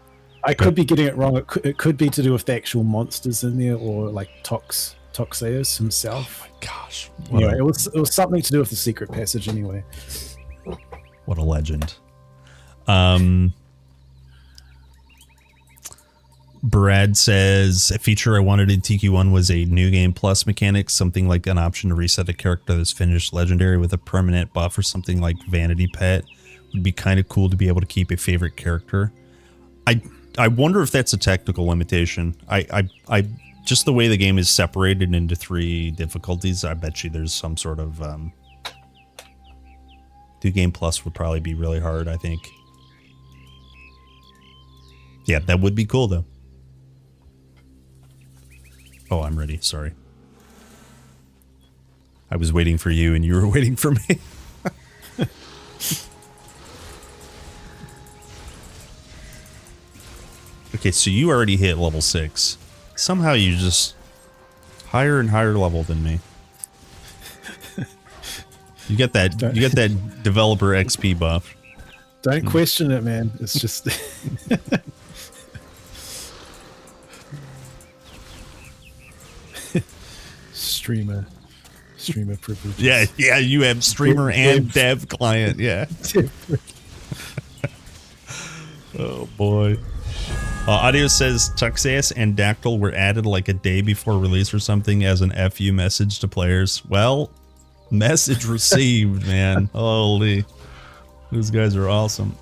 I could be getting it wrong. It could be to do with the actual monsters in there, or like Toxeus himself. Oh my gosh. Anyway, it was something to do with the secret passage anyway. What a legend. Brad says a feature I wanted in TQ1 was a new game plus mechanic, something like an option to reset a character that's finished legendary with a permanent buff or something like Vanity Pet. Would be kind of cool to be able to keep a favorite character. I wonder if that's a technical limitation. I just the way the game is separated into 3 difficulties, I bet you there's some sort of New Game Plus would probably be really hard, I think. Yeah, that would be cool though. Oh, I'm ready. Sorry. I was waiting for you and you were waiting for me. Okay, so you already hit level 6. Somehow you just higher and higher level than me. You get that developer XP buff. Don't question it, man. It's just streamer privileges. Yeah, you have streamer and dev client. Yeah. Oh boy. Audio says Tuxeus and Dactyl were added like a day before release or something as an FU message to players. Well, message received, man. Holy. Those guys are awesome.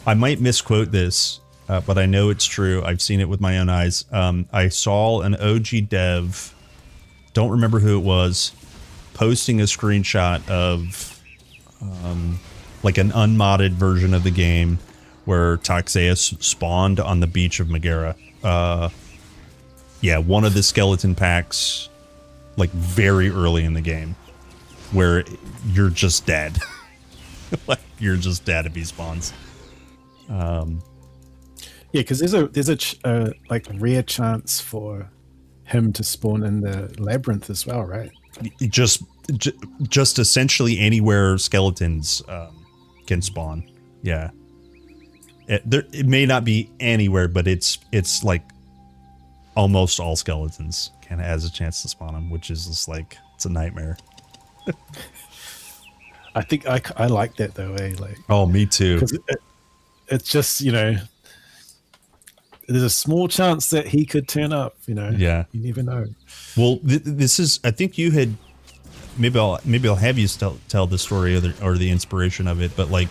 I might misquote this, but I know it's true. I've seen it with my own eyes. I saw an OG dev, don't remember who it was, posting a screenshot of like an unmodded version of the game where Toxeus spawned on the beach of Megara. Yeah, one of the skeleton packs, like very early in the game, where you're just dead. Like you're just dead if he spawns. Yeah, because there's a like rare chance for him to spawn in the labyrinth as well, right? Just essentially anywhere skeletons can spawn. Yeah. It may not be anywhere, but it's like almost all skeletons has a chance to spawn them, which is just like, it's a nightmare. I think I like that though, eh? Like, oh, me too. Because it's just, you know, there's a small chance that he could turn up, you know. Yeah. You never know. Well, this is, I think you had, maybe I'll have you tell the story or the inspiration of it, but like,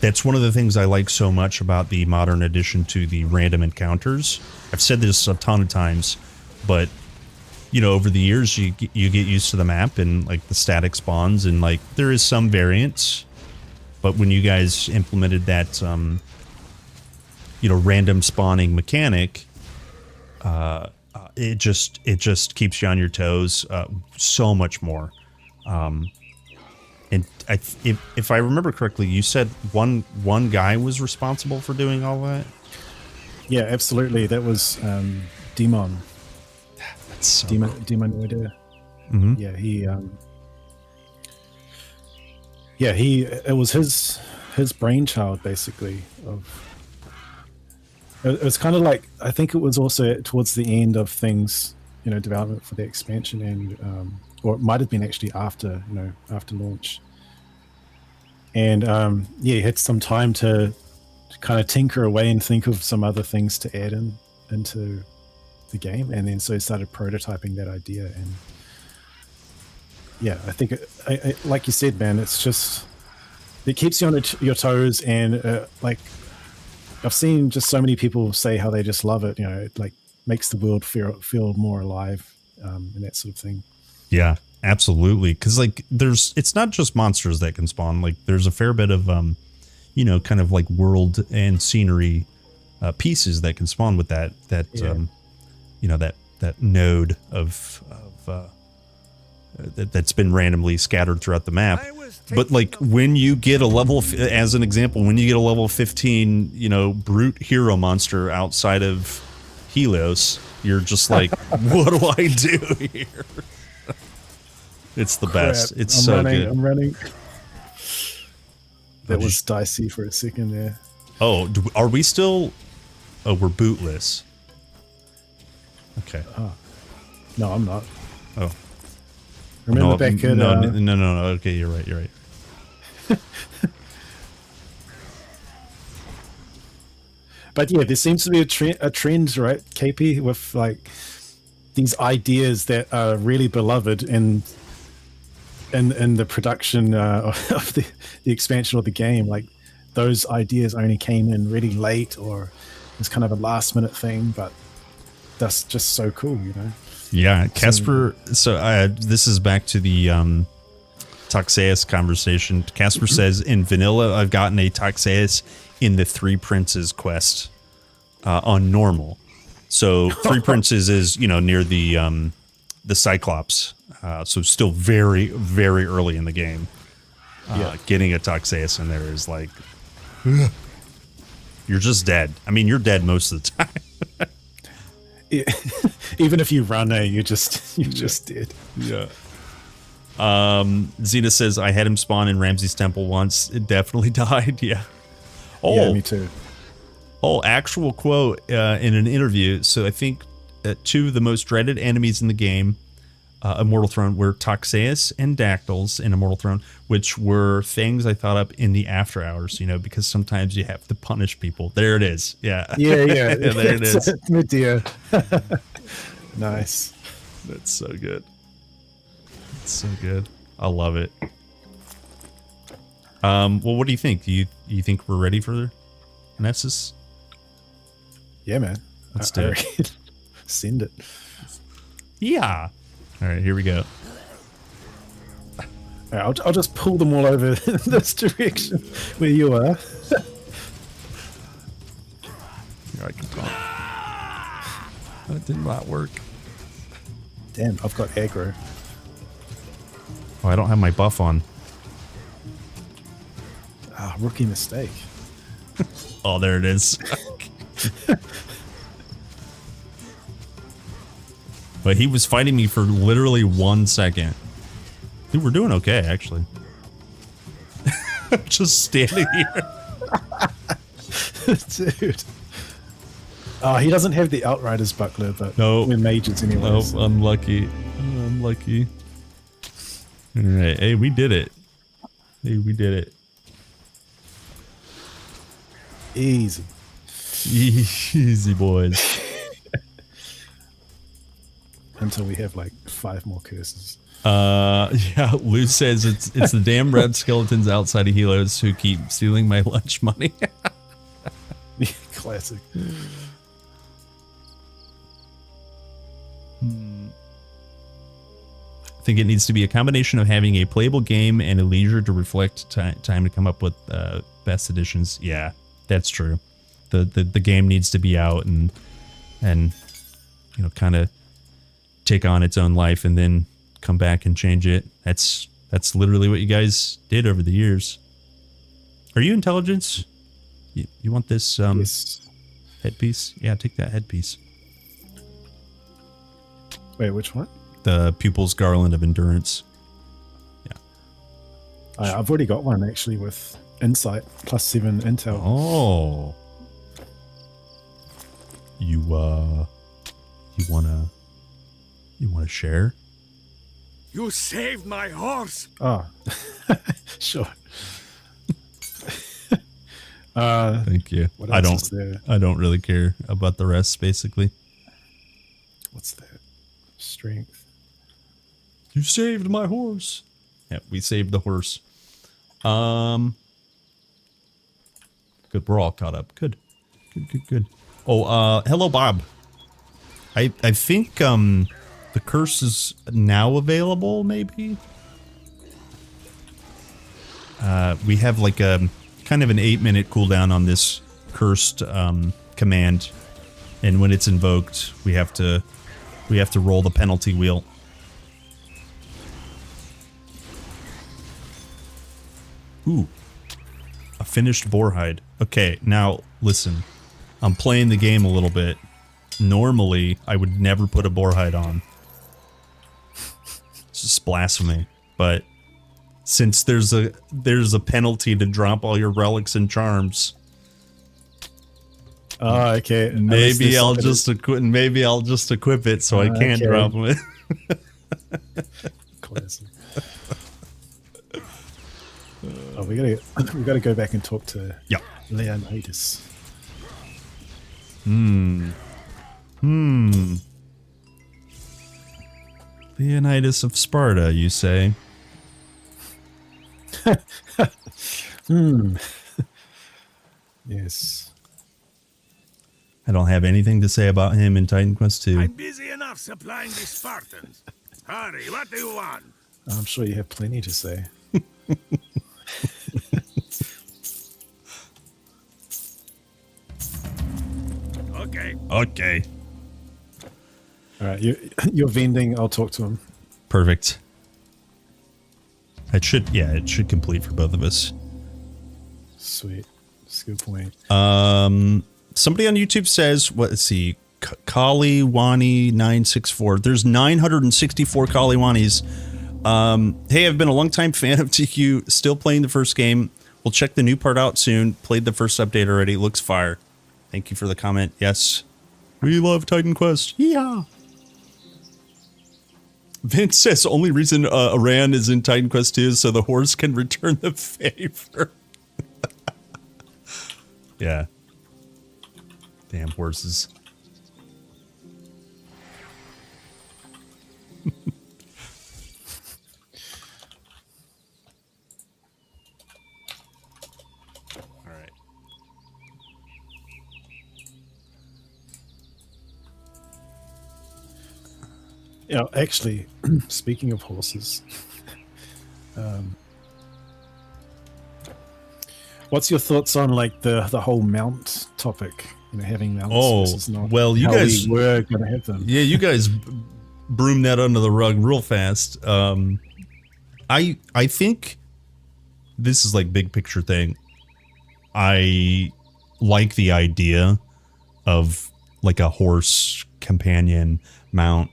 that's one of the things I like so much about the modern addition to the random encounters. I've said this a ton of times, but you know, over the years you get used to the map and like the static spawns, and like there is some variance, but when you guys implemented that you know, random spawning mechanic, it just keeps you on your toes so much more. And if I remember correctly, you said one guy was responsible for doing all that? Yeah, absolutely. That was Demon. That's so Demon cool. Demonoida. Mm-hmm. Yeah, it was his brainchild basically. It was kind of like, I think it was also towards the end of things, you know, development for the expansion, and or it might have been actually after launch. And yeah, he had some time to kind of tinker away and think of some other things to add into the game, and then so he started prototyping that idea. And yeah, I think I like you said, man, it's just, it keeps you on your toes, and like I've seen just so many people say how they just love it. You know, it like makes the world feel more alive, and that sort of thing. Yeah, absolutely. Because like it's not just monsters that can spawn. Like there's a fair bit of you know, kind of like world and scenery pieces that can spawn with that Yeah. you know, that node of that's been randomly scattered throughout the map. But like when you get a level, as an example, when you get a level 15, you know, brute hero monster outside of Helios, you're just like, what do I do here? It's the best. It's so good. I'm running. That was dicey for a second there. Oh, are we still? Oh, we're bootless. Okay. No, I'm not. Oh. Remember No, back at no. Okay, you're right. You're right. But yeah, there seems to be a trend, right, KP, with like these ideas that are really beloved in the production of the expansion of the game. Like those ideas only came in really late, or it's kind of a last minute thing, but that's just so cool, you know. Yeah, Casper. So this is back to the Toxeus conversation. Casper says, in vanilla, I've gotten a Toxeus in the Three Princes quest on normal. So Three Princes is, you know, near the Cyclops. So still very, very early in the game. Getting a Toxeus in there is like, you're just dead. I mean, you're dead most of the time. Even if you run, you just did. Yeah. Xena says, I had him spawn in Ramsey's temple once. It definitely died. Yeah. Oh, Yeah, me too. Oh, actual quote in an interview. So I think two of the most dreaded enemies in the game, Immortal Throne, were Toxeus and Dactyls in Immortal Throne, which were things I thought up in the after hours, you know, because sometimes you have to punish people. There it is. Yeah. Yeah. There it is. Mid-tier. Nice. That's so good. It's so good. I love it. Well, what do you think? Do you think we're ready for Nessus? Yeah, man. Let's do it. Send it. Yeah. All right, here we go. All right, I'll just pull them all over in this direction where you are. Here I can talk. That did not work. Damn, I've got aggro. Oh, I don't have my buff on. Ah, rookie mistake. Oh, there it is. But he was fighting me for literally 1 second. Dude, we're doing okay, actually. Just standing here. Dude. Oh, he doesn't have the Outriders buckler, but No. we're mages anyway. Nope, so- unlucky. Unlucky. All right, hey, we did it. Hey, we did it. Easy. Easy, boys. Until we have like 5 more curses. Yeah, Lou says it's the damn red skeletons outside of Helos who keep stealing my lunch money. Classic. I think it needs to be a combination of having a playable game and a leisure to reflect time to come up with best editions. Yeah, that's true. The game needs to be out and you know, kind of take on its own life and then come back and change it. That's literally what you guys did over the years. Are you intelligence? You want this Yes. headpiece? Yeah, take that headpiece. Wait, which one? The Pupil's Garland of Endurance. I've already got one actually with Insight plus 7 intel. Oh. You wanna share? You saved my horse. Oh, sure. Thank you. What I else is there? don't really care about the rest, basically. What's that? Strength. You saved my horse. Yeah, we saved the horse. Good, we're all caught up. Good. Good. Oh, hello, Bob. I think the curse is now available, maybe? We have like a kind of an 8-minute cooldown on this cursed command, and when it's invoked, we have to roll the penalty wheel. Ooh, a finished boar hide. Okay, now listen, I'm playing the game a little bit. Normally, I would never put a boar hide on. It's just blasphemy. But since there's a penalty to drop all your relics and charms, Oh, okay. maybe I'll just equip it so I can't Okay. drop them. Classic. Oh, we gotta go back and talk to Yeah. Leonidas. Leonidas of Sparta, you say? Yes. I don't have anything to say about him in Titan Quest 2. I'm busy enough supplying the Spartans. Hurry, what do you want? I'm sure you have plenty to say. Okay. Okay. All right, you're vending. I'll talk to him. Perfect. It should complete for both of us. Sweet. That's a good point. Somebody on YouTube says, let's see, Kaliwani 964. There's 964 Kaliwanis. Hey, I've been a longtime fan of TQ, still playing the first game. We'll check the new part out soon. Played the first update already. Looks fire. Thank you for the comment. Yes, we love Titan Quest. Yeah. Vince says only reason Iran is in Titan Quest 2 is so the horse can return the favor. Yeah. Damn horses. All right. You know, actually, speaking of horses, what's your thoughts on like the whole mount topic? You know, having mounts versus not. Well, you how guys we were going to have them. Yeah, you guys broomed that under the rug real fast. I think this is like big picture thing. I like the idea of like a horse companion mount,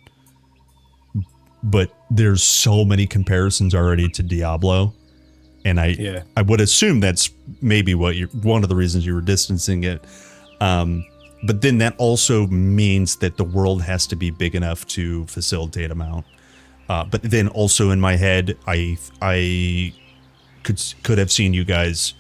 but there's so many comparisons already to Diablo, and I would assume that's maybe what one of the reasons you were distancing it. But then that also means that the world has to be big enough to facilitate a mount. But then also in my head, I could have seen you guys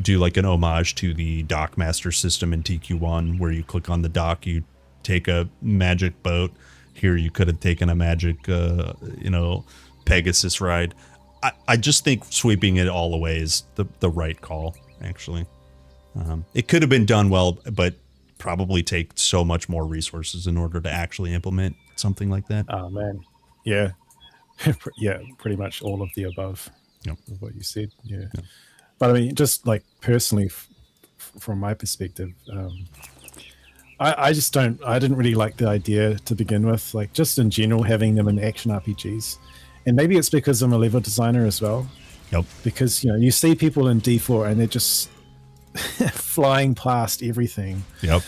do like an homage to the Dockmaster system in TQ1, where you click on the dock, you take a magic boat. Here you could have taken a magic, Pegasus ride. I just think sweeping it all away is the right call, actually. It could have been done well, but probably take so much more resources in order to actually implement something like that. Oh man, yeah, yeah, pretty much all of the above. Yep. Of what you said. Yeah, but I mean, just like personally, from my perspective, I just don't. I didn't really like the idea to begin with. Like, just in general, having them in action RPGs, and maybe it's because I'm a level designer as well. Yep. Because you see people in D4 and they're just flying past everything. Yep.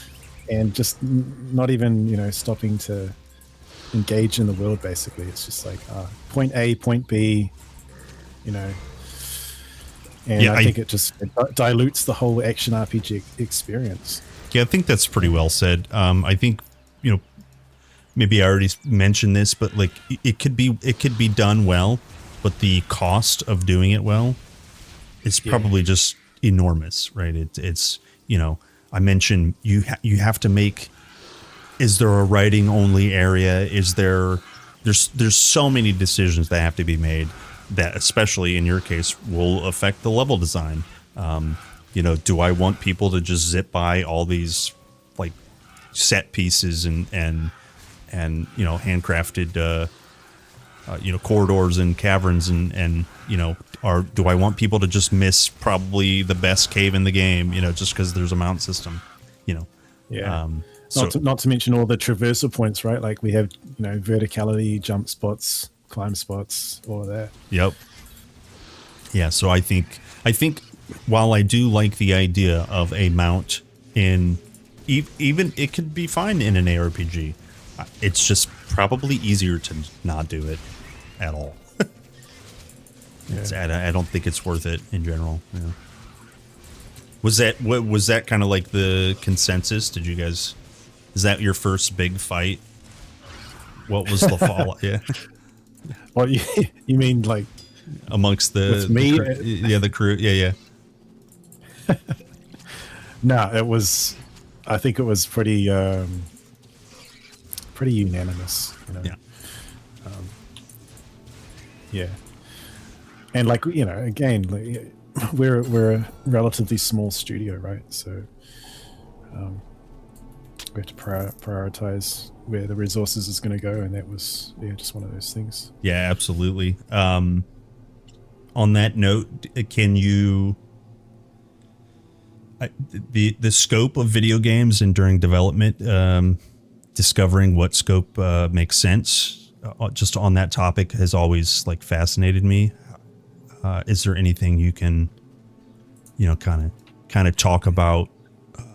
And just not even stopping to engage in the world. Basically, it's just like point A, point B. And I think it just dilutes the whole action RPG experience. Yeah, I think that's pretty well said. I think, maybe I already mentioned this, but like it could be done well, but the cost of doing it well is probably just enormous, right? It's I mentioned you have to make. Is there a writing only area? Is there's so many decisions that have to be made that, especially in your case, will affect the level design. Do I want people to just zip by all these like set pieces and handcrafted corridors and caverns and or do I want people to just miss probably the best cave in the game, just because there's a mount system, Yeah. Not to mention all the traversal points, right? Like we have, verticality, jump spots, climb spots, all of that. Yep. Yeah. So I think while I do like the idea of a mount in even it could be fine in an ARPG, it's just probably easier to not do it at all. I don't think it's worth it in general. Yeah. Was that kind of like the consensus? Did you guys? Is that your first big fight? What was the fallout? Yeah. What you mean like amongst the me? The crew. Yeah. No, it was. I think it was pretty unanimous. Yeah. Yeah. And like again, like, we're a relatively small studio, right? So we have to prioritize where the resources is going to go, and that was just one of those things. Yeah, absolutely. On that note, can you the scope of video games and during development, discovering what scope makes sense, just on that topic has always like fascinated me. Is there anything you can, kind of talk about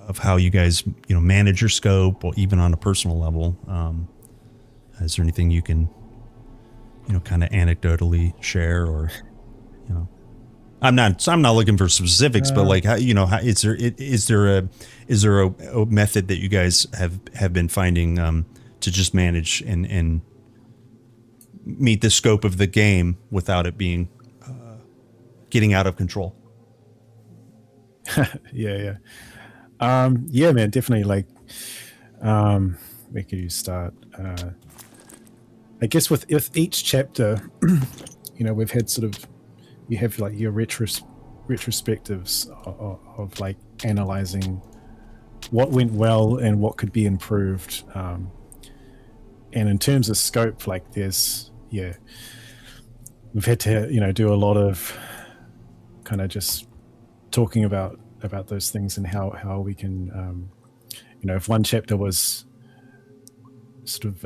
of how you guys, manage your scope, or even on a personal level? Is there anything you can, kind of anecdotally share, or, I'm not looking for specifics, but like how, how is there a method that you guys have been finding to just manage and meet the scope of the game without it being getting out of control? Yeah. Yeah, man, definitely. Like, where could you start? I guess with each chapter, we've had you have like your retrospectives of like analyzing what went well and what could be improved. And in terms of scope, like we've had to, do a lot of kind of just talking about those things and how we can, if one chapter was sort of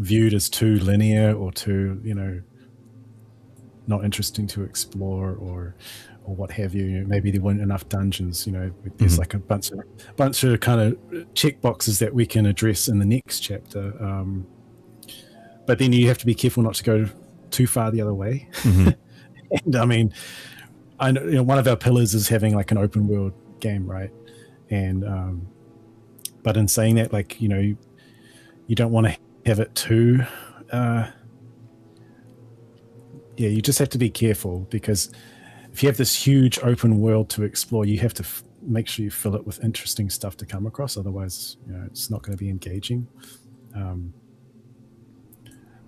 viewed as too linear or too, not interesting to explore or what have you, maybe there weren't enough dungeons. There's like a bunch of kind of check boxes that we can address in the next chapter. But then you have to be careful not to go too far the other way. And I mean, I know, one of our pillars is having like an open world game, right? And but in saying that, like, you don't want to have it too you just have to be careful, because if you have this huge open world to explore, you have to make sure you fill it with interesting stuff to come across. Otherwise, it's not going to be engaging.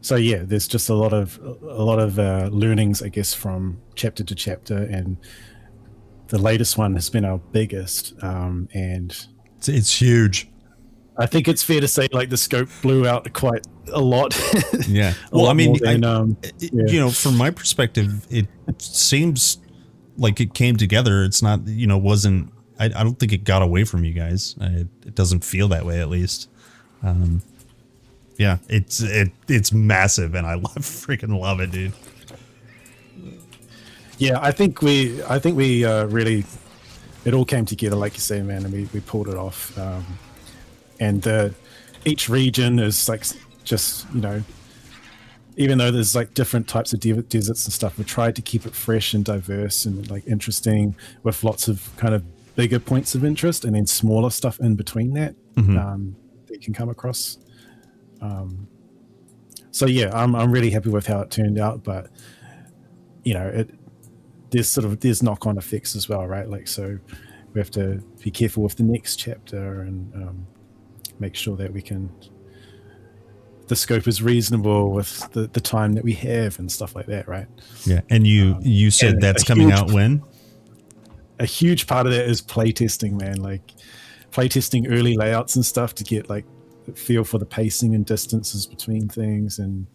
So yeah, there's just a lot of learnings, I guess, from chapter to chapter, and the latest one has been our biggest, and it's huge. I think it's fair to say, like, the scope blew out quite a lot. Yeah. Well, I mean, from my perspective, it seems like it came together. It's not, wasn't. I don't think it got away from you guys. It doesn't feel that way, at least. Yeah, it's massive, and I freaking love it, dude. Yeah, I think we really, it all came together, like you say, man, and we pulled it off. And each region is like just, even though there's like different types of deserts and stuff, we tried to keep it fresh and diverse and like interesting, with lots of kind of bigger points of interest and then smaller stuff in between that that you can come across. So yeah, I'm really happy with how it turned out, but there's knock-on effects as well, right? Like, so we have to be careful with the next chapter and make sure that the scope is reasonable with the time that we have and stuff like that, right? Yeah. And you said that's coming out when? A huge part of that is playtesting, man. Like, playtesting early layouts and stuff to get like a feel for the pacing and distances between things, and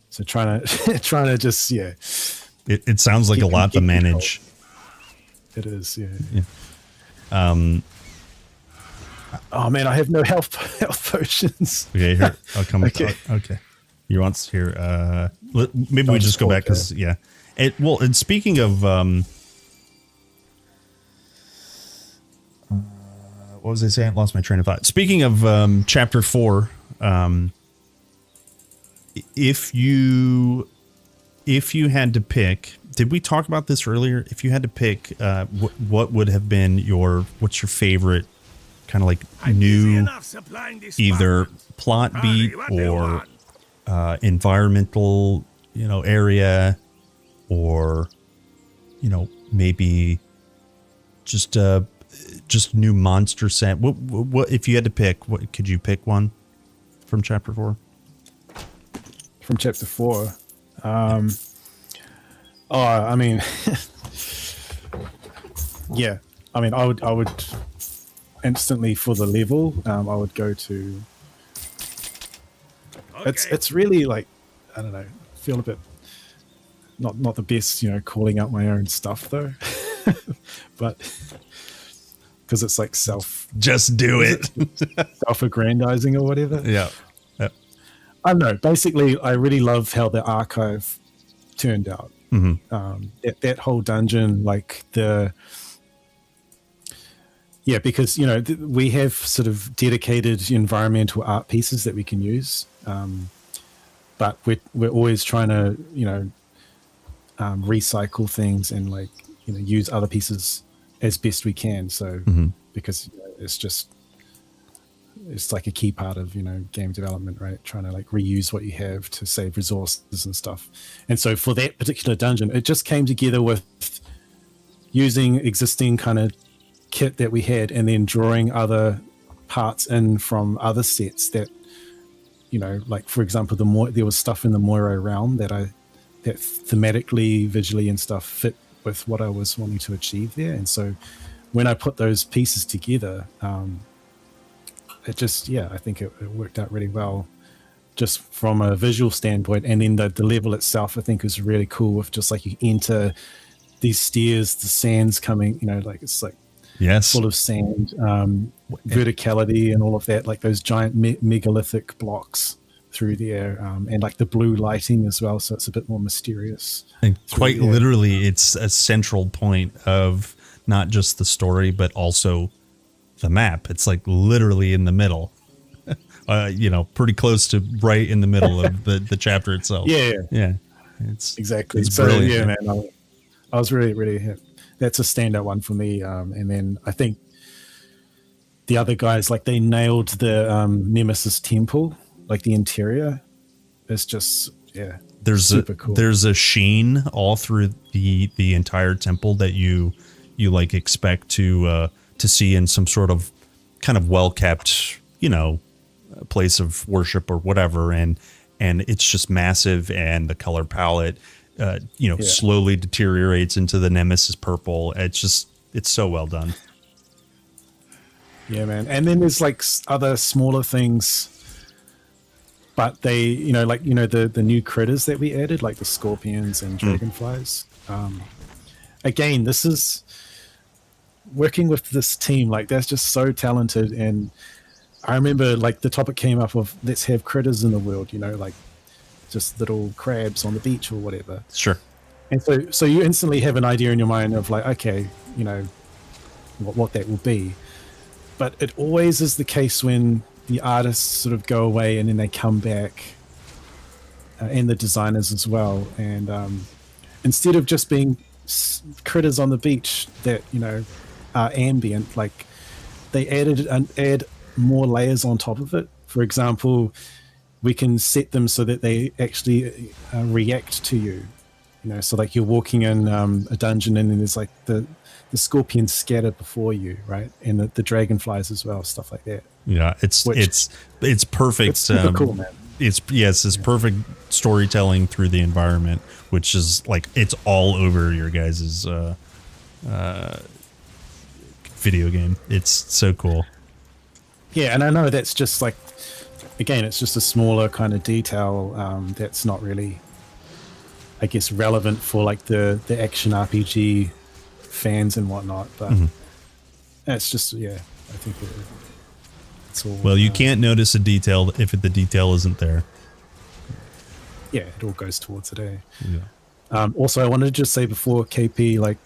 so trying to just It sounds like a lot to manage. It is, yeah. Oh man, I have no health potions. Okay, here I'll come. Okay. You want here? Maybe we just go back because and speaking of what was I saying? Lost my train of thought. Speaking of chapter 4, if you had to pick, did we talk about this earlier? If you had to pick, what would have been what's your favorite kind of like new either plot beat or environmental, area, or maybe just new monster set? What if you had to pick? What could you pick one from chapter 4? From chapter 4, I mean, yeah, I mean, I would instantly, for the level, I would go to. Okay. It's really like, I don't know, feel a bit not the best, calling out my own stuff though, but because it's like just do it, self-aggrandizing or whatever. Yeah. I don't know. Basically, I really love how the archive turned out. That whole dungeon, like because we have sort of dedicated environmental art pieces that we can use, but we're always trying to recycle things and like use other pieces as best we can. So because it's like a key part of game development, right? Trying to like reuse what you have to save resources and stuff. And so for that particular dungeon, it just came together with using existing kind of kit that we had and then drawing other parts in from other sets that like for example there was stuff in the Moiro realm that thematically, visually and stuff fit with what I was wanting to achieve there. And so when I put those pieces together, it just I think it worked out really well just from a visual standpoint. And then the level itself I think was really cool with just like you enter these stairs, the sand's coming, like it's like full of sand, verticality and all of that, like those giant megalithic blocks through there, and like the blue lighting as well, so it's a bit more mysterious. And quite literally, it's a central point of not just the story, but also the map. It's like literally in the middle, pretty close to right in the middle of the chapter itself. Yeah. It's exactly. It's so brilliant. Yeah, man, I was really that's a standout one for me. And then I think the other guys, like they nailed the Nemesis temple, like the interior is just super cool. There's a sheen all through the entire temple that you like expect to see in some sort of kind of well kept place of worship or whatever, and it's just massive, and the color palette slowly deteriorates into the Nemesis purple. It's so well done. Yeah, man. And then there's like other smaller things, but they, the new critters that we added, like the scorpions and dragonflies. Again, this is working with this team. Like, that's just so talented. And I remember, like, the topic came up of let's have critters in the world. Like just little crabs on the beach or whatever. Sure. And so you instantly have an idea in your mind of like, okay, what that will be. But it always is the case when the artists sort of go away and then they come back, and the designers as well. And instead of just being critters on the beach that are ambient, like they add more layers on top of it. For example, we can set them so that they actually react to you. So like you're walking in a dungeon and then there's like the scorpions scattered before you, right? And the dragonflies as well, stuff like that. Yeah, it's perfect. It's super cool, man. It's perfect storytelling through the environment, which is like it's all over your guys's video game. It's so cool. Yeah, and I know that's just like, again, it's just a smaller kind of detail that's not really, I guess, relevant for like the action RPG fans and whatnot. But it's just, I think it's all. Well, you can't notice a detail if the detail isn't there. Yeah, it all goes towards it. Yeah. Also, I wanted to just say before, KP, like,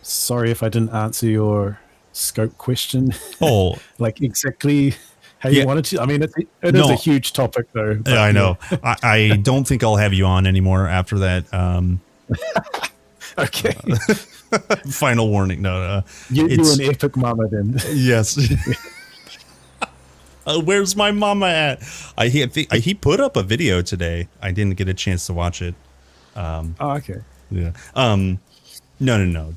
sorry if I didn't answer your scope question. Oh, like exactly how you wanted to. I mean, it is a huge topic, though. Yeah, I know. I don't think I'll have you on anymore after that. Okay. Final warning. No, you're an epic mama then. Yes. Where's my mama at? He put up a video today. I didn't get a chance to watch it. Okay. Yeah. No.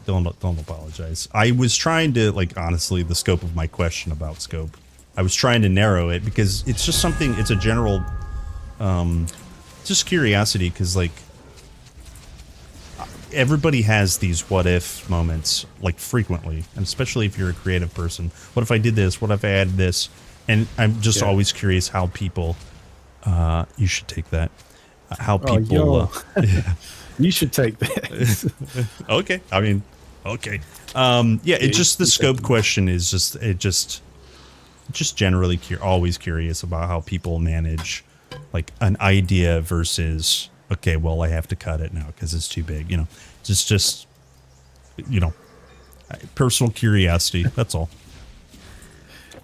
Don't apologize. I was trying to, like, honestly, the scope of my question about scope, I was trying to narrow it because it's just something, it's a general, just curiosity. Cause like everybody has these what if moments, like frequently, and especially if you're a creative person. What if I did this? What if I added this? And I'm just always curious how people, you should take that. How people, you should take that. Okay. I mean, okay. It's just the scope question is just generally always curious about how people manage like an idea versus, okay, well, I have to cut it now because it's too big, just personal curiosity. That's all.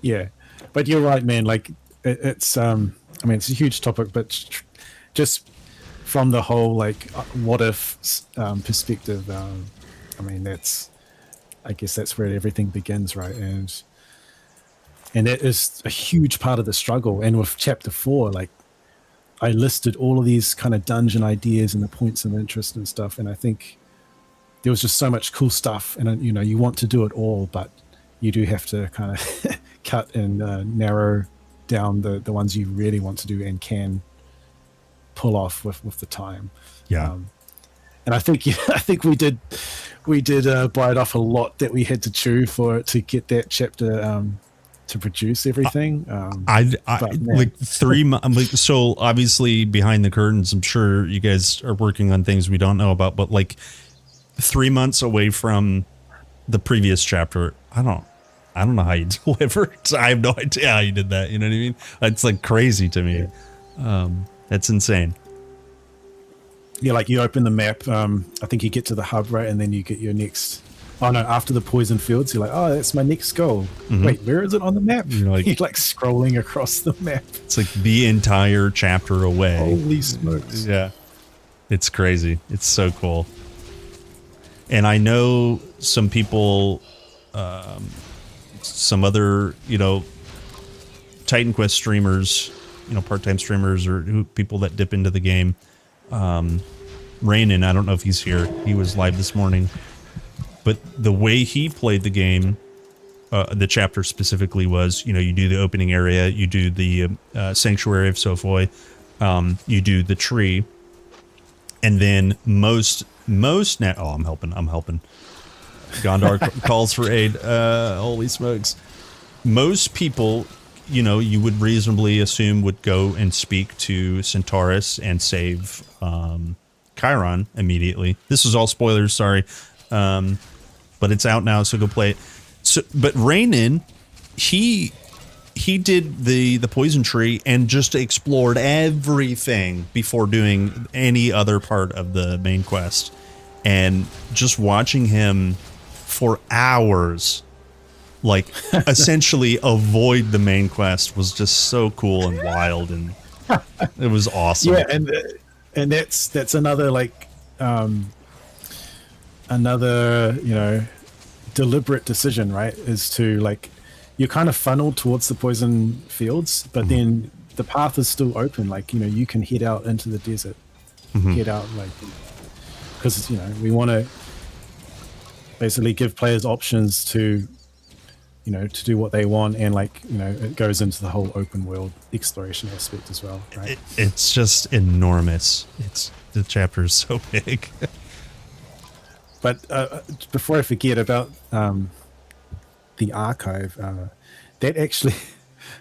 Yeah, but you're right, man. Like it's, I mean, it's a huge topic, but just from the whole like what if perspective, I mean, I guess that's where everything begins, right? And that is a huge part of the struggle. And with chapter 4, like I listed all of these kind of dungeon ideas and the points of interest and stuff, and I think there was just so much cool stuff, and you know, you want to do it all, but you do have to kind of cut and narrow down the ones you really want to do and can pull off with the time. Yeah. And I think I think we did bite off a lot that we had to chew to get that chapter to produce everything. But, man. Like 3 months. Like, so obviously behind the curtains, I'm sure you guys are working on things we don't know about. But like 3 months away from the previous chapter, I don't know how you delivered. I have no idea how you did that. You know what I mean? It's like crazy to me. Yeah. That's insane. Yeah, like you open the map. I think you get to the hub, right, and then you get your next. Oh no! After the poison fields, you're like, oh, that's my next goal. Mm-hmm. Wait, where is it on the map? You're like scrolling across the map. It's like the entire chapter away. Holy smokes! Yeah, it's crazy. It's so cool. And I know some people, some other, Titan Quest streamers, part-time streamers or people that dip into the game. Rainin, I don't know if he's here. He was live this morning. But the way he played the game, the chapter specifically was, you do the opening area, you do the Sanctuary of Sophoi, you do the tree, and then most now. Oh, I'm helping. Gondar calls for aid. Holy smokes! Most people, you would reasonably assume would go and speak to Centaurus and save Chiron immediately. This is all spoilers, sorry. But it's out now, so go play it. So, but Rainin, he did the poison tree and just explored everything before doing any other part of the main quest. And just watching him for hours, like essentially avoid the main quest was just so cool and wild, and it was awesome. Yeah, and that's another deliberate decision, right? Is to you're kind of funneled towards the poison fields, but then the path is still open. You can head out into the desert, head out because we want to basically give players options to to do what they want, and it goes into the whole open world exploration aspect as well, right? It's just enormous. The chapter is so big. But before I forget about the archive, that actually,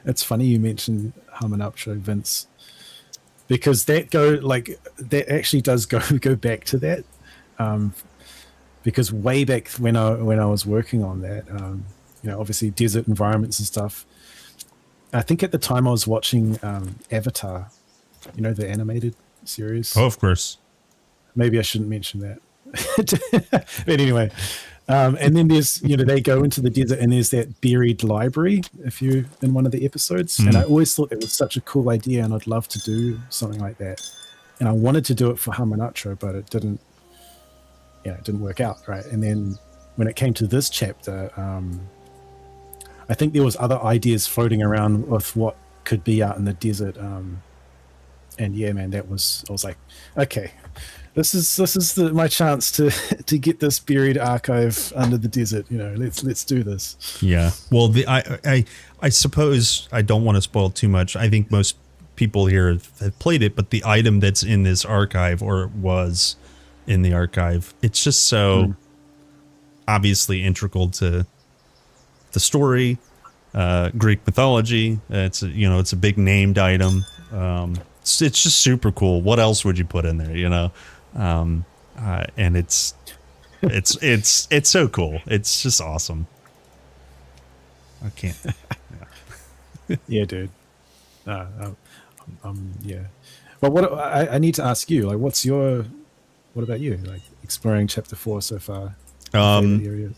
it's funny you mentioned Hamanupcho, Vince, because that actually does go back to that, because way back when I was working on that, obviously desert environments and stuff. I think at the time I was watching Avatar, the animated series. Oh, of course. Maybe I shouldn't mention that. But anyway, and then there's they go into the desert and there's that buried library if you're in one of the episodes, and I always thought that was such a cool idea, and I'd love to do something like that, and I wanted to do it for Hamanupcho, but it didn't work out, right? And then when it came to this chapter, I think there was other ideas floating around with what could be out in the desert, and yeah, man, I was like, okay, this is my chance to get this buried archive under the desert. Let's do this. Yeah. Well, I suppose I don't want to spoil too much. I think most people here have played it, but the item that's in this archive, or was in the archive, it's just so obviously integral to the story, Greek mythology. It's a big named item. It's just super cool. What else would you put in there? And it's so cool. It's just awesome. I can't. Yeah, yeah dude. Yeah. But what I need to ask you, what about you? Exploring chapter 4 so far. Areas.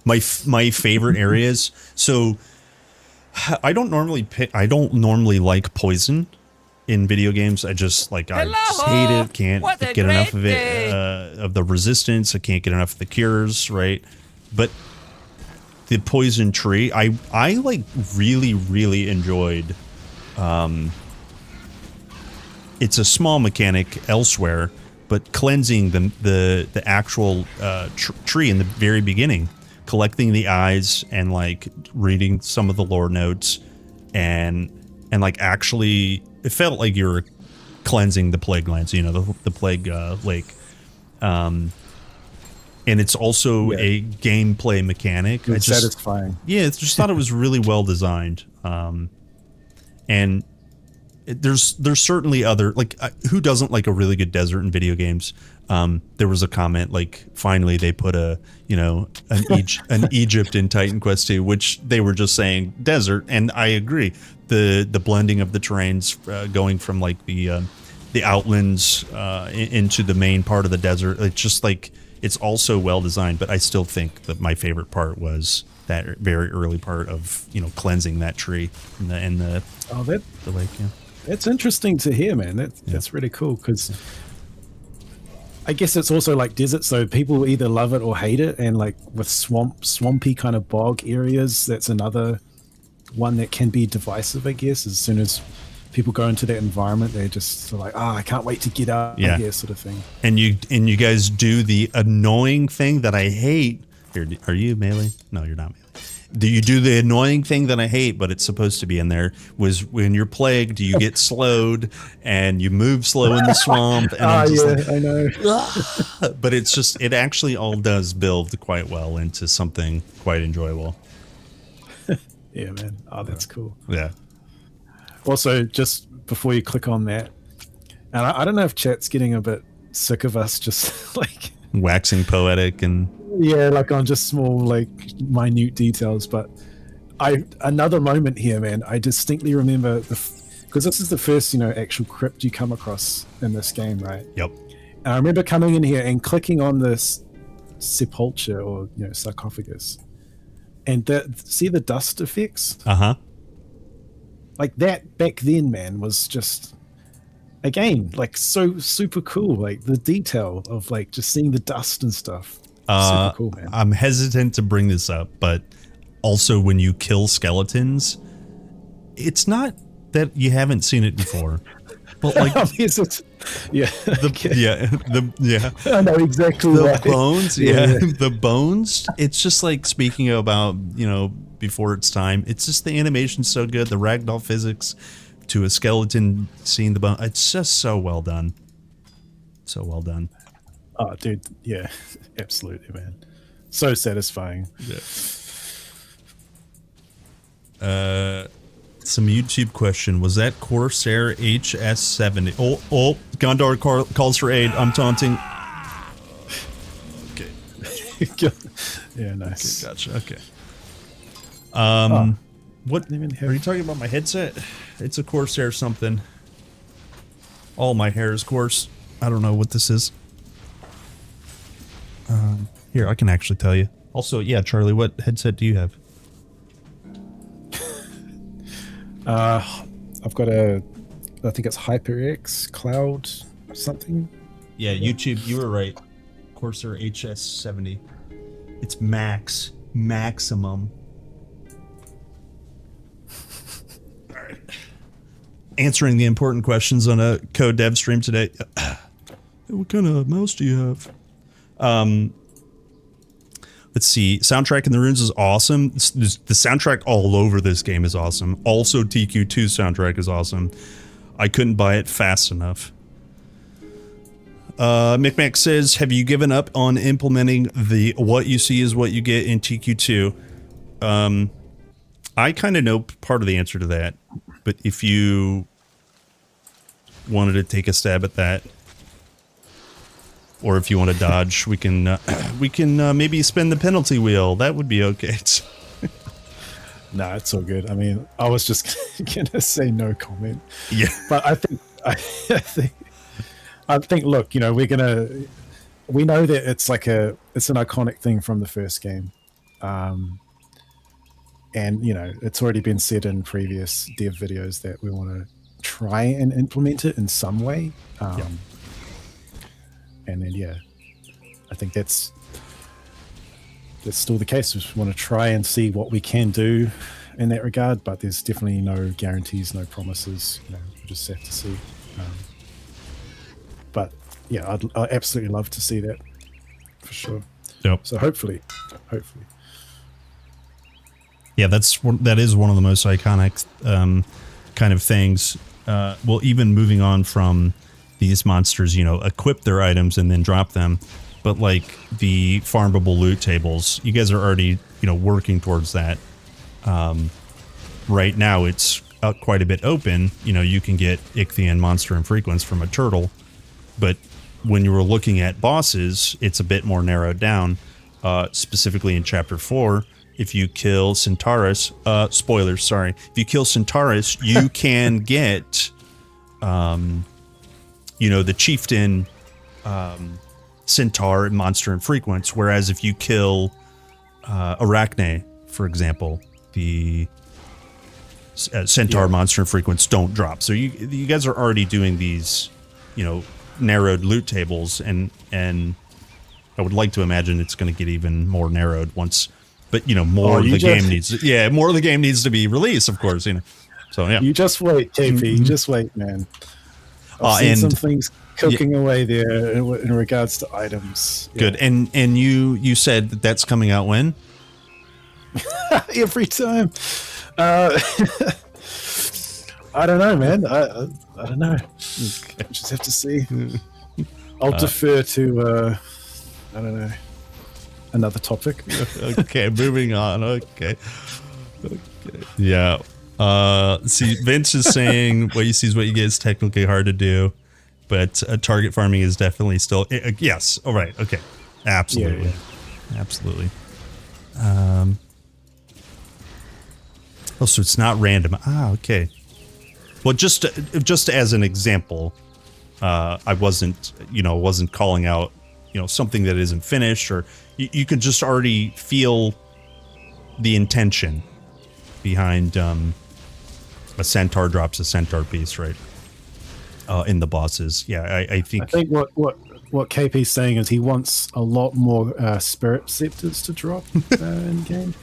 My favorite areas. So I don't normally like poison. in video games. I just I just hate it. Can't What a get enough great of it. day. Of the resistance, I can't get enough of the cures. Right, but the poison tree, I like really enjoyed. It's a small mechanic elsewhere, but cleansing the actual tree in the very beginning, collecting the eyes and like reading some of the lore notes, and like actually it felt like you were cleansing the plague lands, the plague lake. And it's also a gameplay mechanic. It's satisfying. Yeah, it's just thought it was really well designed. And there's certainly other, like, who doesn't like a really good desert in video games? There was a comment like, finally they put an Egypt in Titan Quest 2, which they were just saying desert, and I agree. The blending of the terrains, going from like the outlands into the main part of the desert, it's just like, it's also well designed. But I still think that my favorite part was that very early part of cleansing that tree and the lake. Yeah. That's interesting to hear, man. That's really cool, because I guess it's also like desert, so people either love it or hate it. And like with swampy kind of bog areas, that's another one that can be divisive, I guess. As soon as people go into that environment, they're just like, I can't wait to get out of here, sort of thing. And you guys do the annoying thing that I hate. Here, are you melee? No, you're not melee. Do you do the annoying thing that I hate, but it's supposed to be in there? Was when you're plagued, you get slowed and you move slow in the swamp. And I'm just I know. But it actually all does build quite well into something quite enjoyable. Yeah, man. Oh, that's cool. Yeah. Also, just before you click on that, and I don't know if chat's getting a bit sick of us just like waxing poetic and like on just small, like minute details. But another moment here, man. I distinctly remember because this is the first actual crypt you come across in this game, right? Yep. And I remember coming in here and clicking on this sepulcher or sarcophagus, and see the dust effects. Like that back then, man, was just, again, like so super cool. Like the detail of like just seeing the dust and stuff. Super cool, man. I'm hesitant to bring this up, but also when you kill skeletons, it's not that you haven't seen it before, but like I know exactly the why. bones, the bones. It's just like, speaking about before its time, it's just the animation's so good, the ragdoll physics to a skeleton seeing the bone. It's just so well done. So well done. Oh, dude, yeah, absolutely, man. So satisfying. Yeah. Some YouTube question. Was that Corsair HS70? Oh, Gondor calls for aid. I'm taunting. Okay. Yeah, nice. Okay, gotcha. Okay. What are you talking about? My headset? It's a Corsair something. All my hair is coarse. I don't know what this is. Here, I can actually tell you. Also, yeah, Charlie, what headset do you have? I've got I think it's HyperX Cloud something. Yeah, YouTube, you were right. Corsair HS70. It's maximum. All right. Answering the important questions on a code dev stream today. What kind of mouse do you have? Let's see. Soundtrack in the Runes is awesome. The soundtrack all over this game is awesome. Also, TQ2 soundtrack is awesome. I couldn't buy it fast enough. Micmac says, have you given up on implementing the what you see is what you get in TQ2? I kind of know part of the answer to that, but if you wanted to take a stab at that, or if you want to dodge, we can maybe spin the penalty wheel. That would be okay. No, it's all good. I mean, I was just gonna say no comment. Yeah, but I think. Look, we know that it's it's an iconic thing from the first game, and it's already been said in previous dev videos that we want to try and implement it in some way. And then I think that's still the case. We just want to try and see what we can do in that regard, but there's definitely no guarantees, no promises. You know, we just have to see. But yeah, I'd absolutely love to see that for sure. Yep. So hopefully. Yeah, that is one of the most iconic kind of things. Well, even moving on from these monsters, you know, equip their items and then drop them. But like the farmable loot tables, you guys are already, you know, working towards that. Right now, it's quite a bit open. You know, you can get Ichthyan monster and frequency from a turtle, but when you were looking at bosses, it's a bit more narrowed down. Specifically in Chapter 4, if you kill Centaurus, spoilers, sorry. If you kill Centaurus, you can get, you know, the chieftain centaur monster and frequency, whereas if you kill Arachne, for example, the centaur monster and frequency don't drop. So you guys are already doing these, you know, narrowed loot tables, and I would like to imagine it's going to get even more narrowed once. But you know, more of the game needs to be released, of course. You know, so yeah. You just wait, KP. You just wait, man. I've seen some things cooking away there in regards to items. Good, and you said that's coming out when? Every time. I don't know, man. I don't know. Okay. Just have to see. I'll defer to I don't know, another topic. Okay, moving on. Okay. Yeah. See, Vince is saying what you see is what you get is technically hard to do, but target farming is definitely still yes. All right. Okay. Absolutely. Yeah. Absolutely. Oh, so it's not random. Okay. Well, just as an example, I wasn't calling out, you know, something that isn't finished, or you could just already feel the intention behind a centaur drops a centaur piece, right? In the bosses. Yeah, I think what KP's saying is he wants a lot more spirit scepters to drop in game.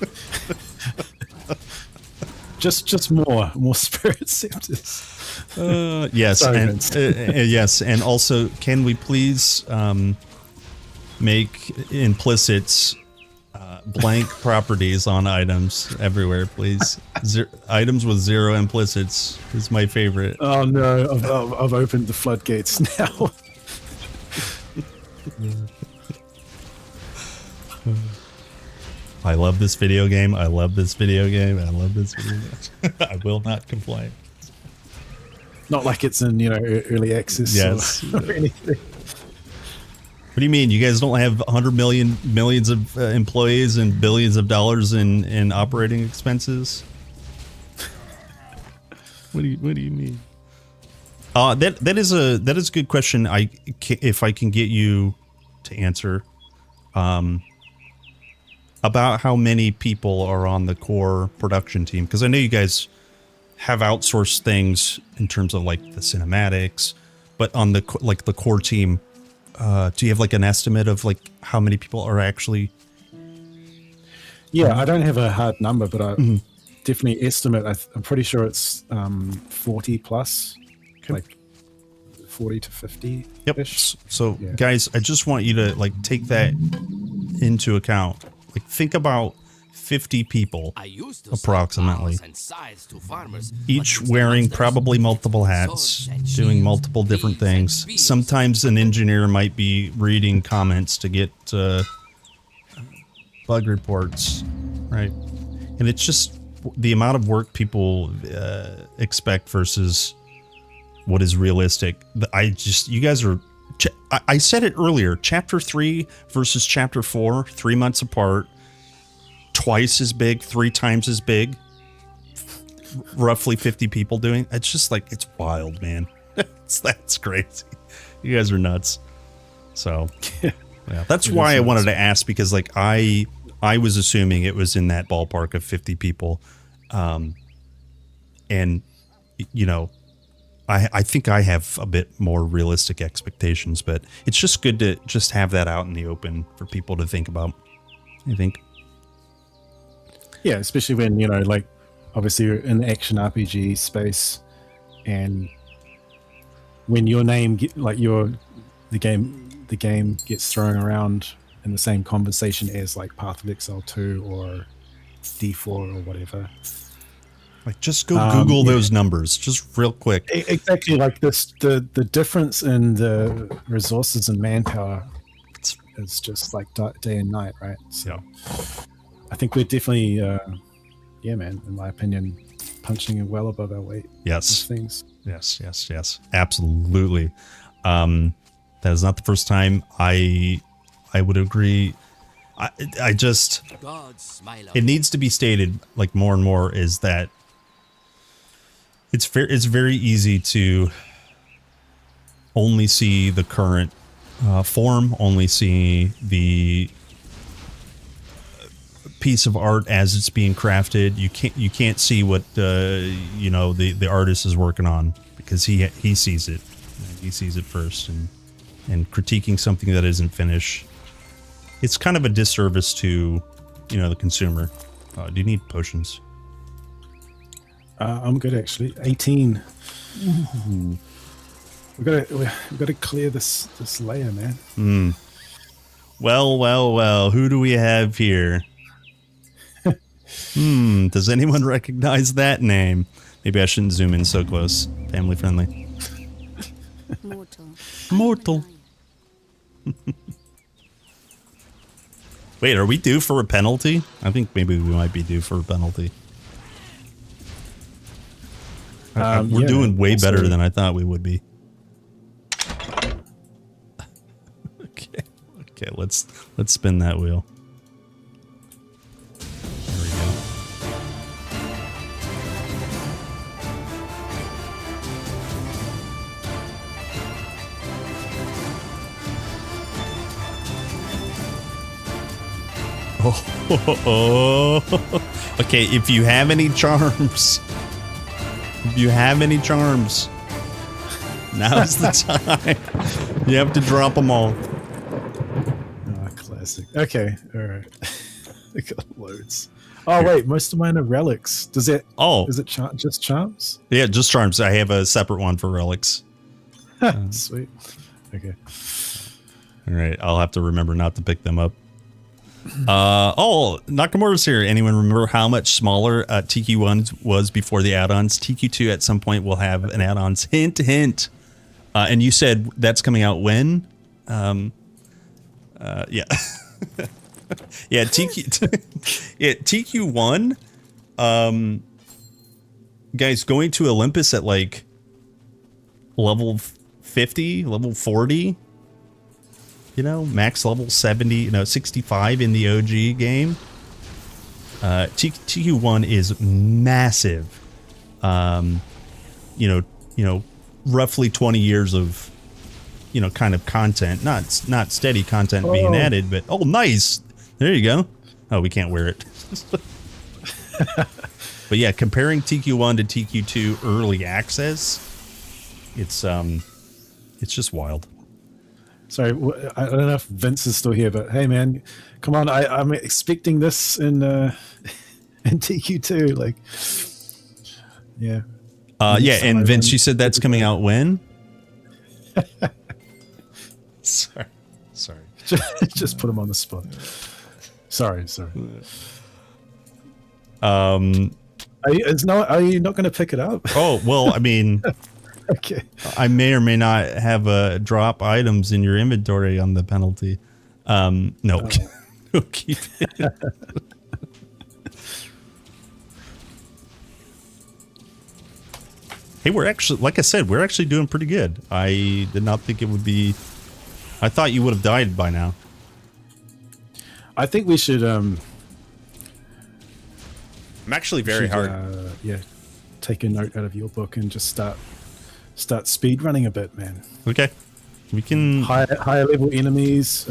just more spirit scepters. Yes. Sorry, and yes, and also, can we please make implicits blank properties on items everywhere, please? Items with 0 implicits is my favorite. Oh no, I've opened the floodgates now. I love this video game. I love this video game. I love this video game. I will not complain. Not like it's in, you know, early access. Yes. Or anything. What do you mean? You guys don't have millions of employees and billions of dollars in operating expenses? What do you mean? That is a good question. If I can get you to answer, about how many people are on the core production team, because I know you guys have outsourced things in terms of like the cinematics, but on the core team, do you have like an estimate of like how many people are actually? Yeah, I don't have a hard number, but I definitely estimate. I'm pretty sure it's 40 plus, like 40 to 50. Yep. So guys, I just want you to like take that into account. Like, think about 50 people, approximately, each wearing probably multiple hats, doing multiple different things. Sometimes an engineer might be reading comments to get bug reports, right? And it's just the amount of work people expect versus what is realistic. You guys are... I said it earlier, Chapter 3 versus Chapter 4, 3 months apart, twice as big, 3 times as big, roughly 50 people doing. It's just like, it's wild, man. That's crazy. You guys are nuts. So, yeah, that's why I wanted to ask, because like I was assuming it was in that ballpark of 50 people. And, you know, I think I have a bit more realistic expectations, but it's just good to just have that out in the open for people to think about, I think. Yeah, especially when, like, obviously you're in the action RPG space, and when your name the game gets thrown around in the same conversation as like Path of Exile 2 or D4 or whatever. Like, just go Google yeah. those numbers, just real quick. Exactly, like this, the difference in the resources and manpower is just like day and night, right? So I think we're definitely, yeah, man, in my opinion, punching well above our weight. Yes. With things. Yes. Absolutely. That is not the first time I would agree. I just, it needs to be stated like more and more is that it's very easy to only see the current form, only see the piece of art as it's being crafted. You can't see what the artist is working on, because he sees it. He sees it first, and critiquing something that isn't finished, it's kind of a disservice to the consumer. Do you need potions? I'm good, actually. 18. We've got to clear this layer, man. Well. Who do we have here? Does anyone recognize that name? Maybe I shouldn't zoom in so close. Family friendly. Mortal. Wait, are we due for a penalty? I think maybe we might be due for a penalty. We're doing way better than I thought we would be. Okay, let's spin that wheel. There we go. Oh. Okay, if you have any charms, now's the time. You have to drop them all. Oh, classic. Okay, all right. I got loads. Oh wait, most of mine are relics. Does it? Oh, is it just charms? Yeah, just charms. I have a separate one for relics. Sweet. Okay. All right, I'll have to remember not to pick them up. Nakamura's here. Anyone remember how much smaller TQ1 was before the add-ons? TQ2 at some point will have an add-ons. Hint. And you said that's coming out when? Yeah. Yeah, TQ1. Guys, going to Olympus at like level 50, level 40. Max level 70, 65 in the OG game. TQ1 is massive. Roughly 20 years of, kind of content, not steady content being added, but nice. There you go. Oh, we can't wear it. But yeah, comparing TQ1 to TQ2 early access, it's just wild. Sorry, I don't know if Vince is still here, but hey, man, come on! I'm expecting this in TQ2. Like, yeah. And Vince, you said that's coming out when? Sorry. Just put him on the spot. Sorry. Are you not going to pick it up? Oh well, I mean. Okay. I may or may not have drop items in your inventory on the penalty. No. Keep it. Hey, we're actually, like I said, we're actually doing pretty good. I did not think it would be. I thought you would have died by now. I think we should. I'm actually very hard. Take a note out of your book and just start speed running a bit, man. Okay, we can higher level enemies.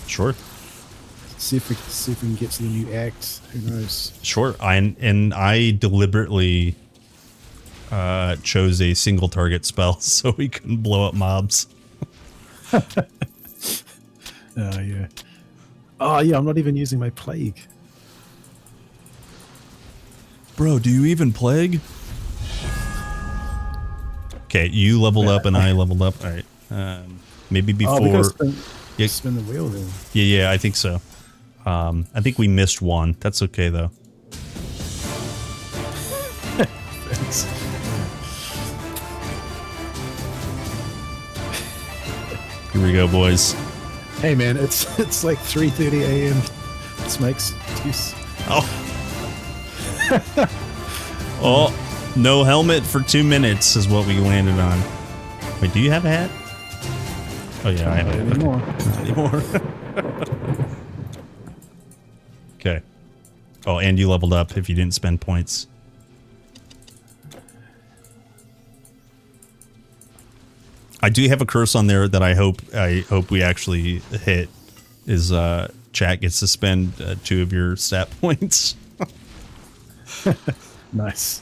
Sure. See if we can get to the new act. Who knows? Sure. I deliberately chose a single target spell so we couldn't blow up mobs. Yeah. Oh, yeah, I'm not even using my plague. Bro, do you even plague? Okay, you leveled up and I leveled up. All right. Maybe before. we gotta Yeah. spin the wheel then. Yeah, I think so. I think we missed one. That's okay though. Thanks. Here we go, boys. Hey man, it's like 3:30 a.m. This makes excuse. Oh. Oh, no helmet for 2 minutes is what we landed on. Wait, do you have a hat? Oh yeah, I have it. Anymore. Not anymore. Okay. Oh, and you leveled up if you didn't spend points. I do have a curse on there that I hope we actually hit. Is chat gets to spend 2 of your stat points. Nice.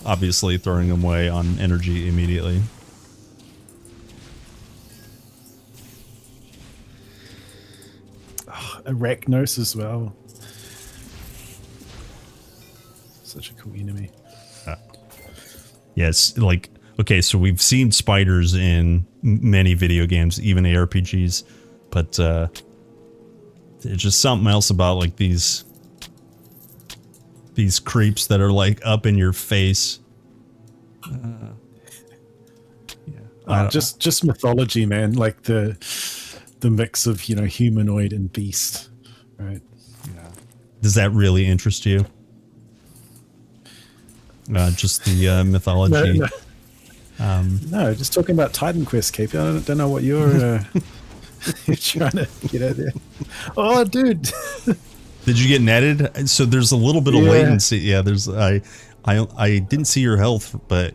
Obviously throwing them away on energy immediately. Arachnos as well. Such a cool enemy. Yes, like, okay, so we've seen spiders in many video games, even ARPGs, but there's just something else about like these creeps that are like up in your face. Just mythology, man. Like the mix of, humanoid and beast, right? Does that really interest you? Just the mythology. No, just talking about Titan Quest, KP. I don't know what you're you're trying to get at there. Oh, dude. Did you get netted? So there's a little bit of Yeah. latency. Yeah, there's I didn't see your health, but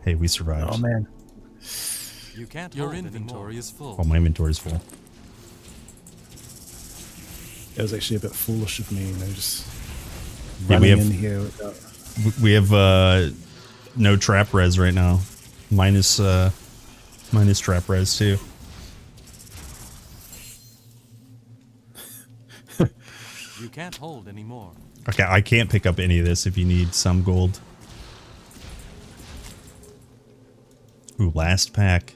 hey, we survived. Oh man. You can't. Your inventory is full. Oh, my inventory's full. It was actually a bit foolish of me, just Yeah, we running have- in here without. We have no trap res right now. Minus trap res too. You can't hold anymore. Okay, I can't pick up any of this if you need some gold. Ooh, last pack.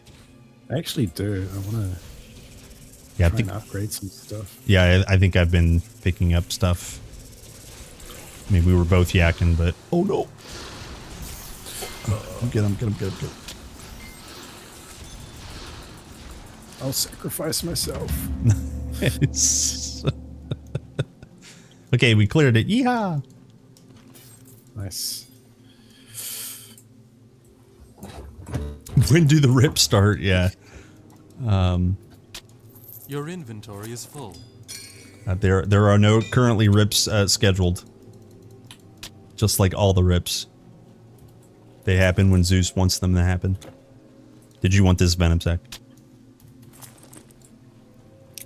I actually do. I want to Yeah, I try think. and upgrade some stuff. Yeah, I think I've been picking up stuff. I mean, we were both yakking, but oh no! Get him! I'll sacrifice myself. Okay, we cleared it. Yeehaw! Nice. When do the rips start? Yeah. Your inventory is full. There are no currently rips scheduled. Just like all the rips. They happen when Zeus wants them to happen. Did you want this Venom Sack?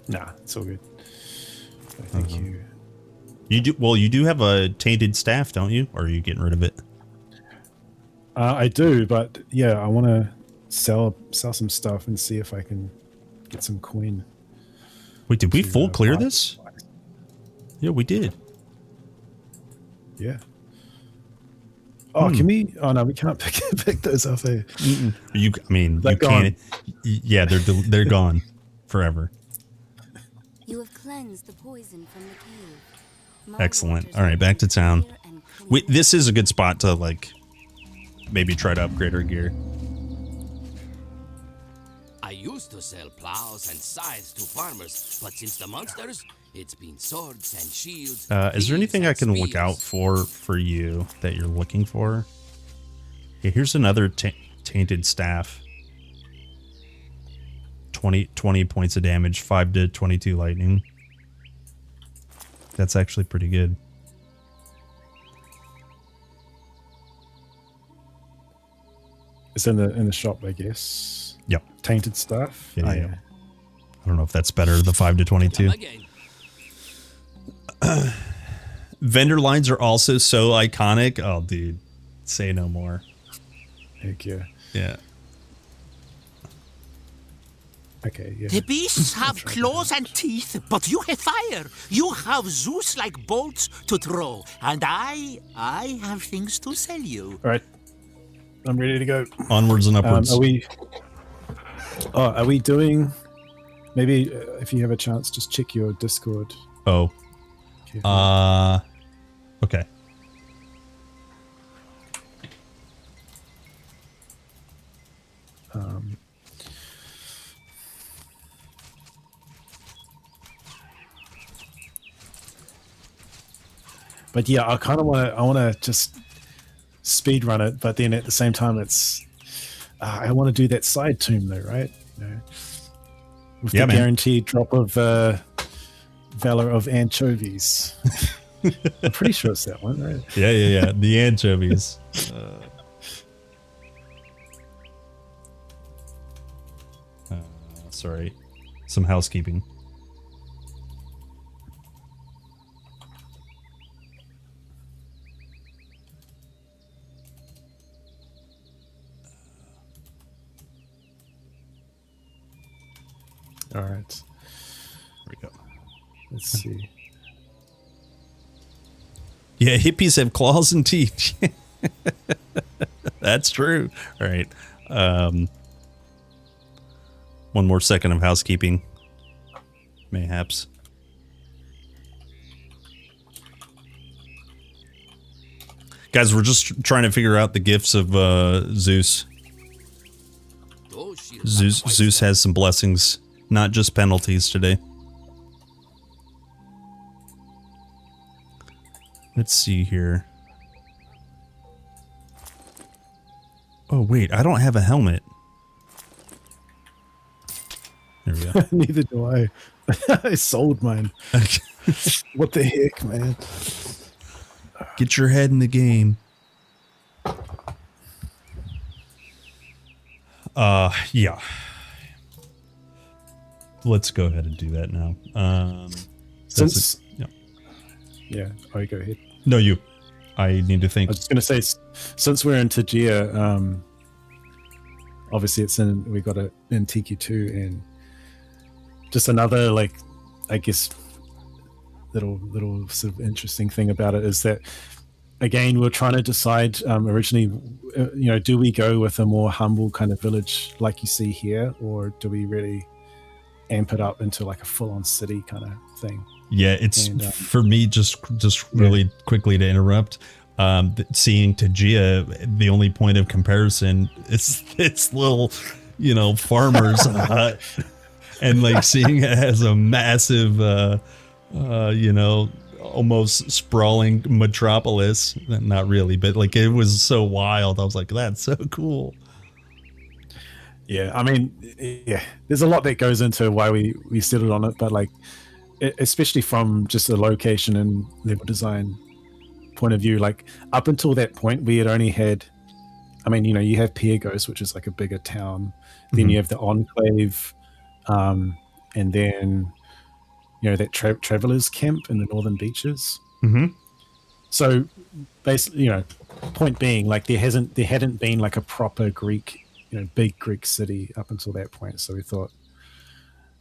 Nah, it's all good. Thank you. You do well. You do have a tainted staff, don't you? Or are you getting rid of it? I do, but yeah, I want to sell some stuff and see if I can get some coin. Wait, did we to, full clear buy this? supplies. Yeah, we did. Yeah. Oh, can we? Oh no, we can't pick those up. Eh? You, I mean, They're you can't. Yeah, they're gone forever. You have cleansed the poison from the cave. My Excellent. waters All right, are back to town. clear and clean. This is a good spot to like maybe try to upgrade our gear. I used to sell plows and scythes to farmers, but since the monsters, it's been swords and shields. Is there thieves anything I and can look out spears. for you that you're looking for? Yeah, here's another tainted staff. 20 points of damage, 5 to 22 lightning. That's actually pretty good. It's in the shop, I guess. Yep. Tainted stuff. Yeah, Oh, yeah. I don't know if that's better, the 5 to 22. Again. Vendor lines are also so iconic. Oh, dude. Say no more. Heck yeah. Yeah. Okay, yeah. The beasts have claws and teeth, but you have fire. You have Zeus-like bolts to throw, and I have things to sell you. All right. I'm ready to go. Onwards and upwards. Are we doing, maybe if you have a chance, just check your Discord. Oh. Okay. But yeah, I kind of want to just speed run it, but then at the same time, it's I want to do that side tomb though, right? You know, with the guaranteed drop of Valor of Anchovies. I'm pretty sure it's that one, right? Yeah. The anchovies. Sorry. Some housekeeping. All right. There we go. Let's see. Yeah, hippies have claws and teeth. That's true. All right. One more second of housekeeping. Mayhaps. Guys, we're just trying to figure out the gifts of Zeus. Zeus has some blessings, not just penalties today. Let's see here. Oh, wait, I don't have a helmet. There we go. Neither do I. I sold mine. What the heck, man? Get your head in the game. Yeah. Let's go ahead and do that now. Yeah, oh, go ahead. No, you. I need to think. I was just going to say, since we're in Tajia, obviously we got it in TQ2, and just another, like, I guess, little sort of interesting thing about it is that, again, we're trying to decide originally, do we go with a more humble kind of village like you see here, or do we really amp it up into like a full-on city kind of thing? Yeah, it's for me, just really quickly to interrupt, seeing Tajia, the only point of comparison is its little, farmer's hut, and like seeing it as a massive, almost sprawling metropolis. Not really, but like it was so wild. I was like, that's so cool. Yeah, I mean, yeah, there's a lot that goes into why we settled on it, but like, especially from just a location and level design point of view, like up until that point, we had only had, I mean, you have Piergos, which is like a bigger town. Then you have the Enclave, and then, that travelers camp in the northern beaches. Mm-hmm. So basically, point being, like there hadn't been like a proper Greek, big Greek city up until that point. So we thought,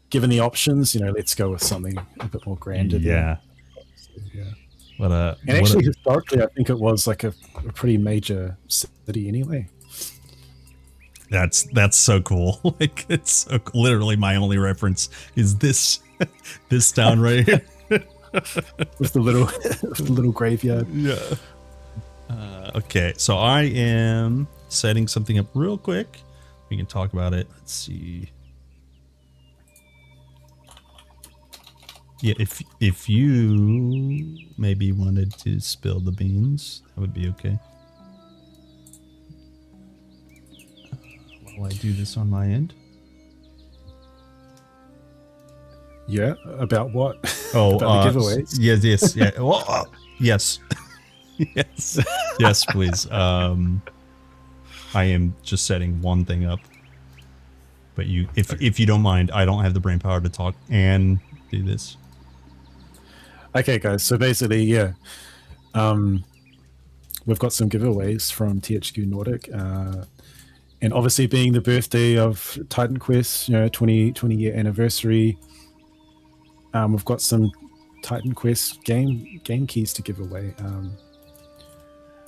given the options, let's go with something a bit more grander. Yeah. And actually, historically, I think it was like a pretty major city anyway. That's so cool. Like it's literally my only reference is this town right here with the little graveyard. Yeah. Okay, so I am setting something up real quick. We can talk about it. Let's see. Yeah, if you maybe wanted to spill the beans, that would be okay. While I do this on my end. Yeah, about what? Oh, about the giveaways. Yes, yeah. Oh, yes, yes, please. I am just setting one thing up, but if you don't mind, I don't have the brain power to talk and do this. Okay, guys. So basically, yeah, we've got some giveaways from THQ Nordic, and obviously being the birthday of Titan Quest, 20-year anniversary, we've got some Titan Quest game keys to give away.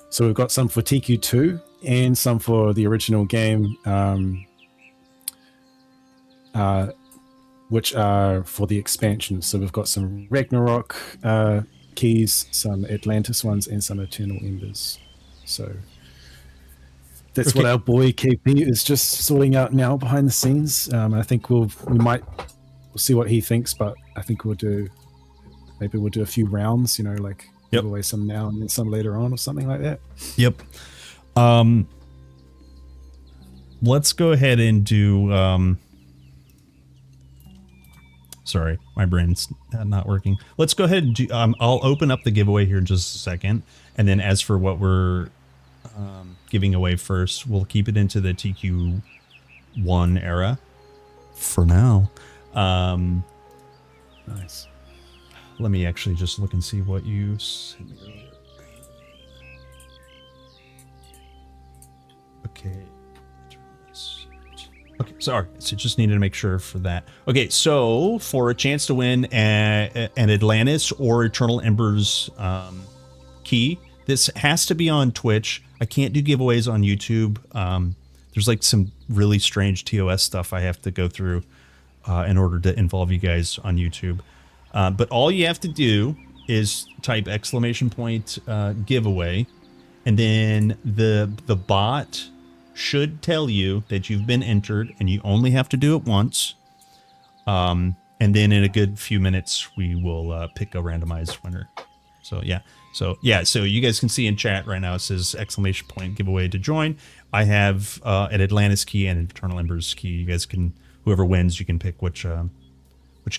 So we've got some for TQ2 and some for the original game, which are for the expansion. So we've got some Ragnarok keys, some Atlantis ones, and some Eternal Embers. So that's what our boy KP is just sorting out now behind the scenes. I think we'll see what he thinks, but I think we'll do a few rounds, like give away some now and then some later on or something like that. Yep. Let's go ahead and do sorry, my brain's not working. Let's go ahead and do I'll open up the giveaway here in just a second, and then as for what we're giving away first, we'll keep it into the TQ1 era for now. Nice. Let me actually just look and see what you sent me earlier. Okay. Okay, sorry. So just needed to make sure for that. Okay, so for a chance to win an Atlantis or Eternal Embers key, this has to be on Twitch. I can't do giveaways on YouTube. There's like some really strange TOS stuff I have to go through in order to involve you guys on YouTube. But all you have to do is type ! Giveaway, and then the bot should tell you that you've been entered, and you only have to do it once. And then in a good few minutes, we will pick a randomized winner. So so you guys can see in chat right now, it says ! Giveaway to join. I have an Atlantis key and an Eternal Embers key. You guys can, whoever wins, you can pick which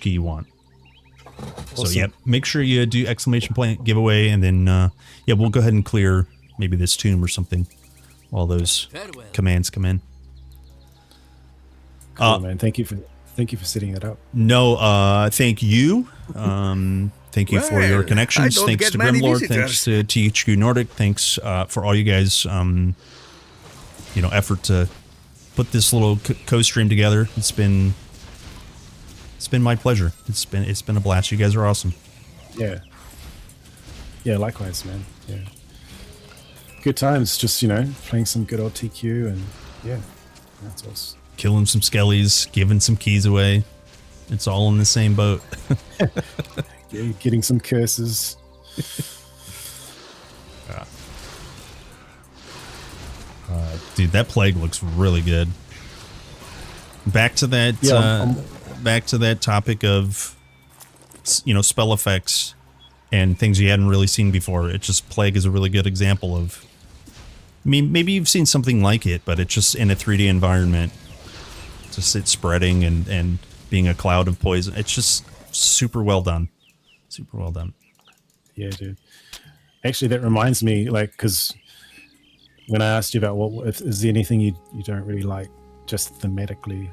key you want. Awesome. So make sure you do ! Giveaway, and then we'll go ahead and clear maybe this tomb or something while those commands come in. Cool, man. Thank you for setting it up. No, thank you. Thank you for your connections. Thanks to Grimlord. Thanks to THQ Nordic. Thanks for all you guys, effort to put this little co-stream together. It's been my pleasure. It's been a blast. You guys are awesome. Yeah, likewise, man. Yeah, good times. Just playing some good old TQ, and that's awesome. Killing some skellies, giving some keys away. It's all in the same boat. Getting some curses. Dude, that plague looks really good. Back to that. Back to that topic of, spell effects and things you hadn't really seen before. It just, plague is a really good example of. I mean, maybe you've seen something like it, but it's just in a 3D environment. Just it spreading and being a cloud of poison. It's just super well done. Super well done. Yeah, dude. Actually, that reminds me, because when I asked you about if is there anything you don't really like, just thematically,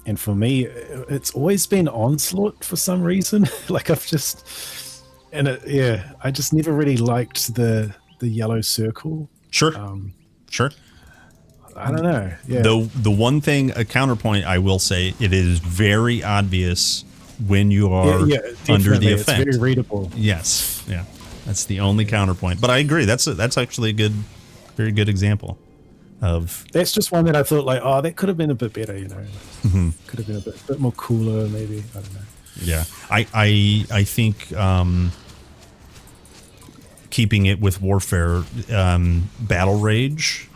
and for me, it's always been Onslaught for some reason. I just never really liked the yellow circle. Sure. Sure. I don't know. Yeah. The one thing, a counterpoint, I will say, it is very obvious when you are under the effect. It's very readable. Yes. Yeah. That's the only counterpoint. But I agree. That's actually a very good example of. That's just one that I thought that could have been a bit better. Mm-hmm. Could have been a bit more cooler, maybe. I don't know. Yeah. I think keeping it with Warfare, Battle Rage.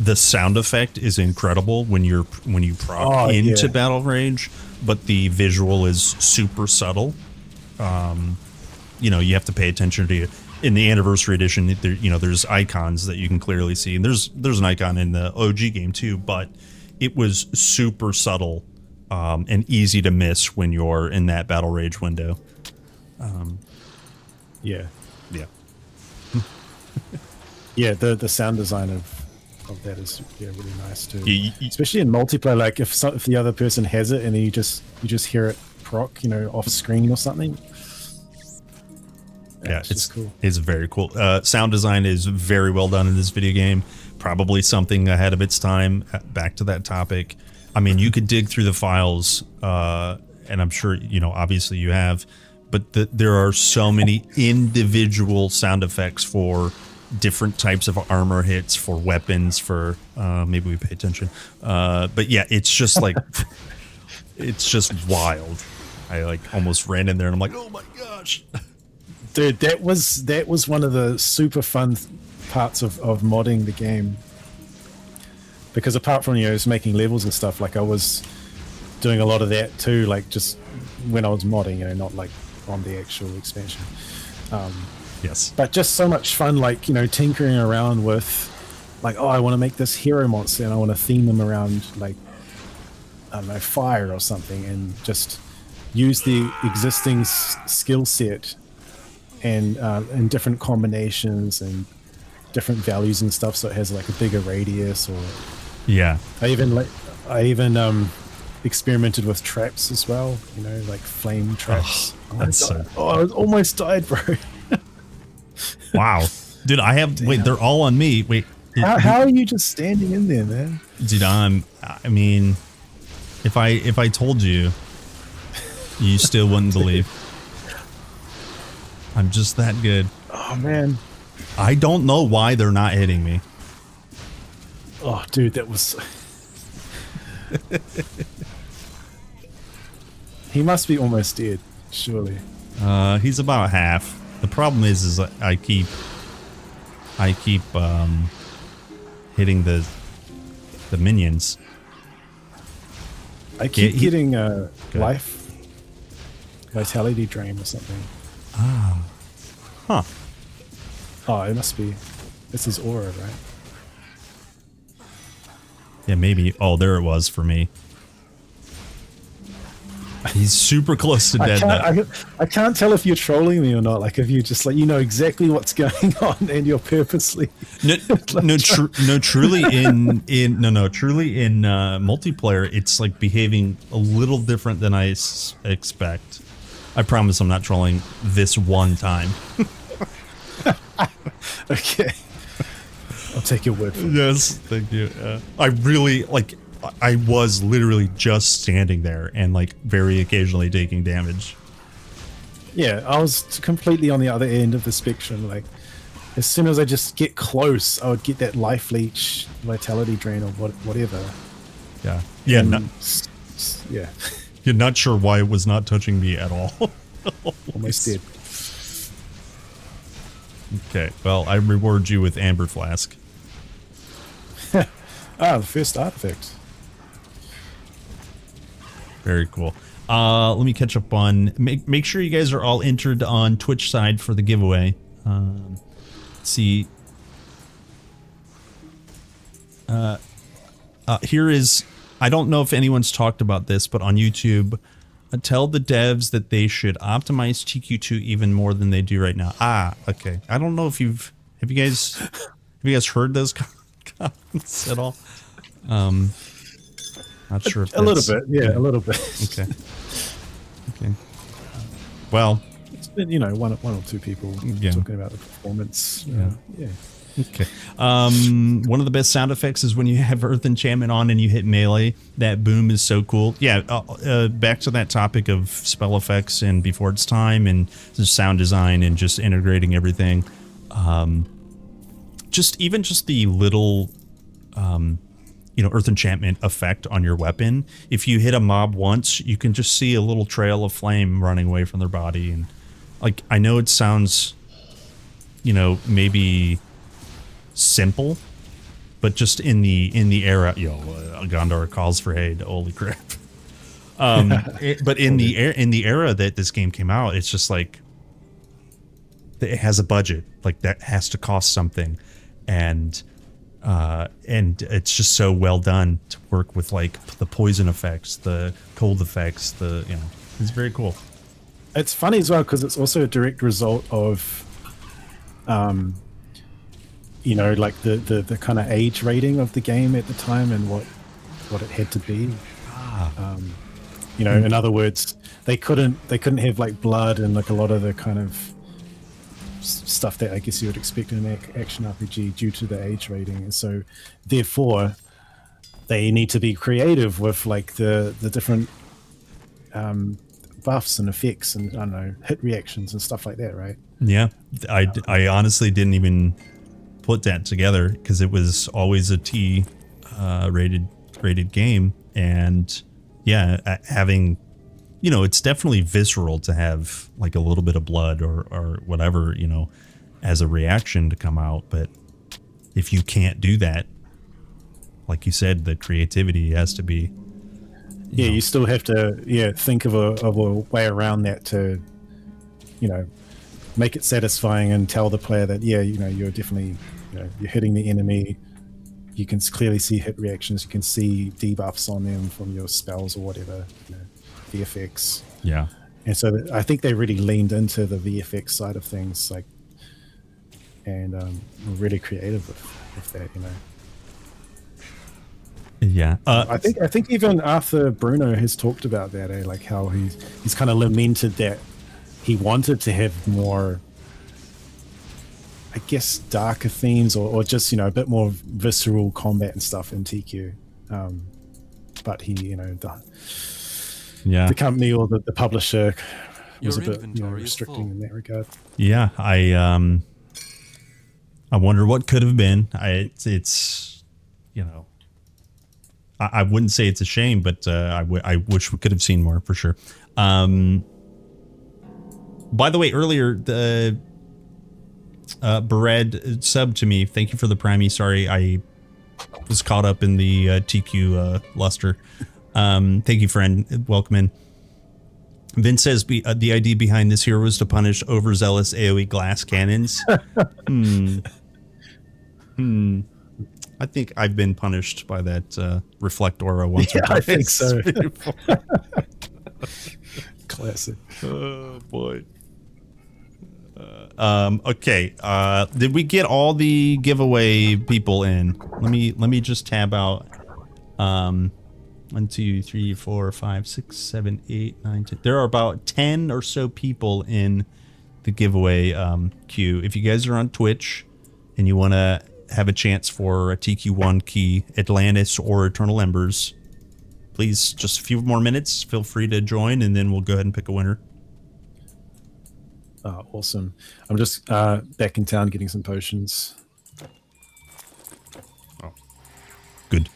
The sound effect is incredible when you proc into Battle Rage, but the visual is super subtle. You have to pay attention to. In the Anniversary Edition, there's icons that you can clearly see, and there's an icon in the OG game too, but it was super subtle and easy to miss when you're in that Battle Rage window. Yeah. The sound design of that is really nice too, especially in multiplayer. If the other person has it and then you just hear it proc, off screen or something. Yeah, It's just cool. It's very cool. Sound design is very well done in this video game. Probably something ahead of its time. Back to that topic. I mean, you could dig through the files, and I'm sure, you know, obviously you have, but there are so many individual sound effects for different types of armor hits, for weapons, for maybe we pay attention. But yeah, it's just like, it's just wild. I like almost ran in there and I'm like, oh my gosh. Dude, that was one of the super fun parts of modding the game, because apart from, you know, just making levels and stuff, like I was doing a lot of that too, like just when I was modding, you know, not like on the actual expansion. Yes, but just so much fun, like, you know, tinkering around with like, oh, I want to make this hero monster and I want to theme them around, like, I don't know, fire or something, and just use the existing skill set and in different combinations and different values and stuff, so it has like a bigger radius. Or yeah, I even experimented with traps as well, you know, like flame traps. I almost died, bro. Wow, dude, I have wait, they're all on me. Wait, how are you just standing in there, man? Dude, I mean, if I told you, you still wouldn't believe. I'm just that good. Oh man, I don't know why they're not hitting me. Oh, dude, that was. He must be almost dead, surely. He's about half. The problem is I keep hitting the minions. I keep getting life vitality drain or something. Ah, huh. Oh, it must be. This is aura, right? Yeah, maybe. Oh, there it was for me. He's super close to dead. I can't tell if you're trolling me or not. Like, if you just like, you know exactly what's going on and you're purposely truly in multiplayer, it's like behaving a little different than I expect. I promise I'm not trolling this one time. Okay, I'll take your word for it. Yes, thank you. I really like. I was literally just standing there and like very occasionally taking damage. Yeah, I was completely on the other end of the spectrum. Like, as soon as I just get close, I would get that life leech, vitality drain, or whatever. Yeah, yeah, yeah. You're not sure why it was not touching me at all. Almost dead. Okay, well, I reward you with Amber Flask. The first artifact. Very cool. Let me catch up on. Make sure you guys are all entered on Twitch side for the giveaway. Let's see. Here is. I don't know if anyone's talked about this, but on YouTube, tell the devs that they should optimize TQ2 even more than they do right now. Ah, okay. I don't know if have you guys heard those comments at all? Not sure if a little bit, yeah, a little bit. Okay. Okay. Well, it's been, you know, one or two people talking about the performance. Yeah. Okay. One of the best sound effects is when you have Earth Enchantment on and you hit melee. That boom is so cool. Yeah. Back to that topic of spell effects and before its time and the sound design and just integrating everything. Just the little, Earth Enchantment effect on your weapon. If you hit a mob once, you can just see a little trail of flame running away from their body. And like, I know it sounds, maybe simple, but just in the era, Gondor calls for aid. Holy crap! But in the era that this game came out, it's just like it has a budget, like that has to cost something, and it's just so well done to work with like the poison effects, the cold effects, it's very cool. It's funny as well because it's also a direct result of like the kind of age rating of the game at the time and what it had to be. In other words, they couldn't have like blood and like a lot of the kind of stuff that I guess you would expect in an action RPG due to the age rating. And so, therefore, they need to be creative with like the different buffs and effects and I don't know, hit reactions and stuff like that, right? Yeah, I honestly didn't even put that together because it was always a T rated game, and yeah, having, you know, it's definitely visceral to have like a little bit of blood or whatever, you know, as a reaction to come out. But if you can't do that, like you said, the creativity has to be. You still have to think of a way around that to, you know, make it satisfying and tell the player that you're definitely, you're hitting the enemy. You can clearly see hit reactions. You can see debuffs on them from your spells or whatever, VFX. Yeah. And so I think they really leaned into the VFX side of things, like, and were really creative with that, Yeah. I think even Arthur Bruno has talked about that, like how he's kind of lamented that he wanted to have more, I guess, darker themes or just, a bit more visceral combat and stuff in TQ. But he, the company or the publisher was Your a bit inventory is restricting full. in that regard. Yeah, I wonder what could have been. It's I wouldn't say it's a shame, but I wish we could have seen more for sure. By the way, earlier the Bered subbed to me. Thank you for the Primey. Sorry, I was caught up in the TQ luster. Thank you, friend. Welcome in. Vince says the idea behind this here was to punish overzealous AoE glass cannons. I think I've been punished by that reflect aura once or twice. I think so. Classic. Oh boy. Okay. Did we get all the giveaway people in? Let me just tab out. 1, 2, 3, 4, 5, 6, 7, 8, 9, 10. There are about 10 or so people in the giveaway queue. If you guys are on Twitch and you want to have a chance for a TQ1 key, Atlantis or Eternal Embers, please, just a few more minutes. Feel free to join, and then we'll go ahead and pick a winner. Oh, awesome. I'm just back in town getting some potions. Oh, good.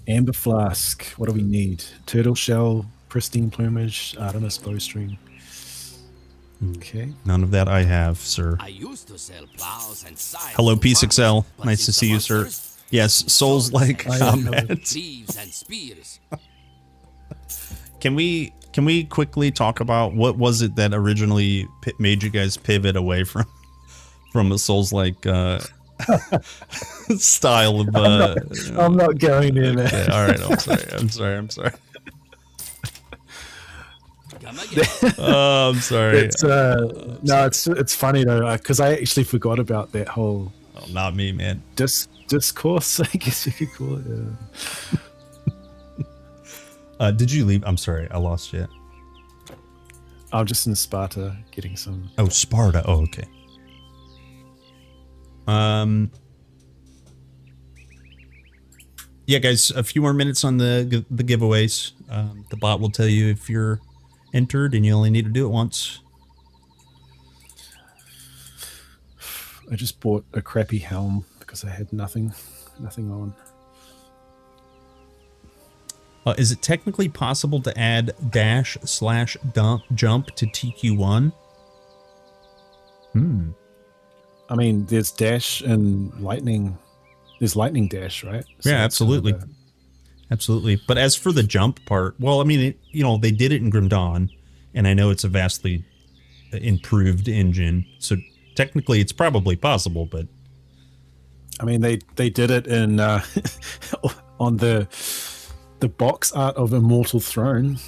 Amber flask. What do we need? Turtle shell, pristine plumage, Artemis bowstring. Okay. None of that I have, sir. I used to sell plows and scythes. Hello, to PSXL. farmers, but Nice to since see the you, sir. monsters, Yes, Souls-like combat. thieves and spears. Can we quickly talk about what was it that originally made you guys pivot away from a Souls-like style of? I'm not going in there. Okay, all right, I'm sorry. Come again. Oh, I'm sorry. It's funny though, because I actually forgot about that whole Oh, not me, man. discourse, I guess you could call it. Did you leave? I'm sorry, I lost you. I'm just in Sparta getting some. Oh, Sparta. Oh, okay. Yeah, guys, a few more minutes on the giveaways. The bot will tell you if you're entered, and you only need to do it once. I just bought a crappy helm because I had nothing on. Is it technically possible to add dash/jump to TQ1? I mean, there's dash and lightning. There's lightning dash, right? So Yeah, that's kind of absolutely. Absolutely. But as for the jump part, well, I mean, they did it in Grim Dawn, and I know it's a vastly improved engine. So technically it's probably possible, but I mean, they did it in on the box art of Immortal Throne.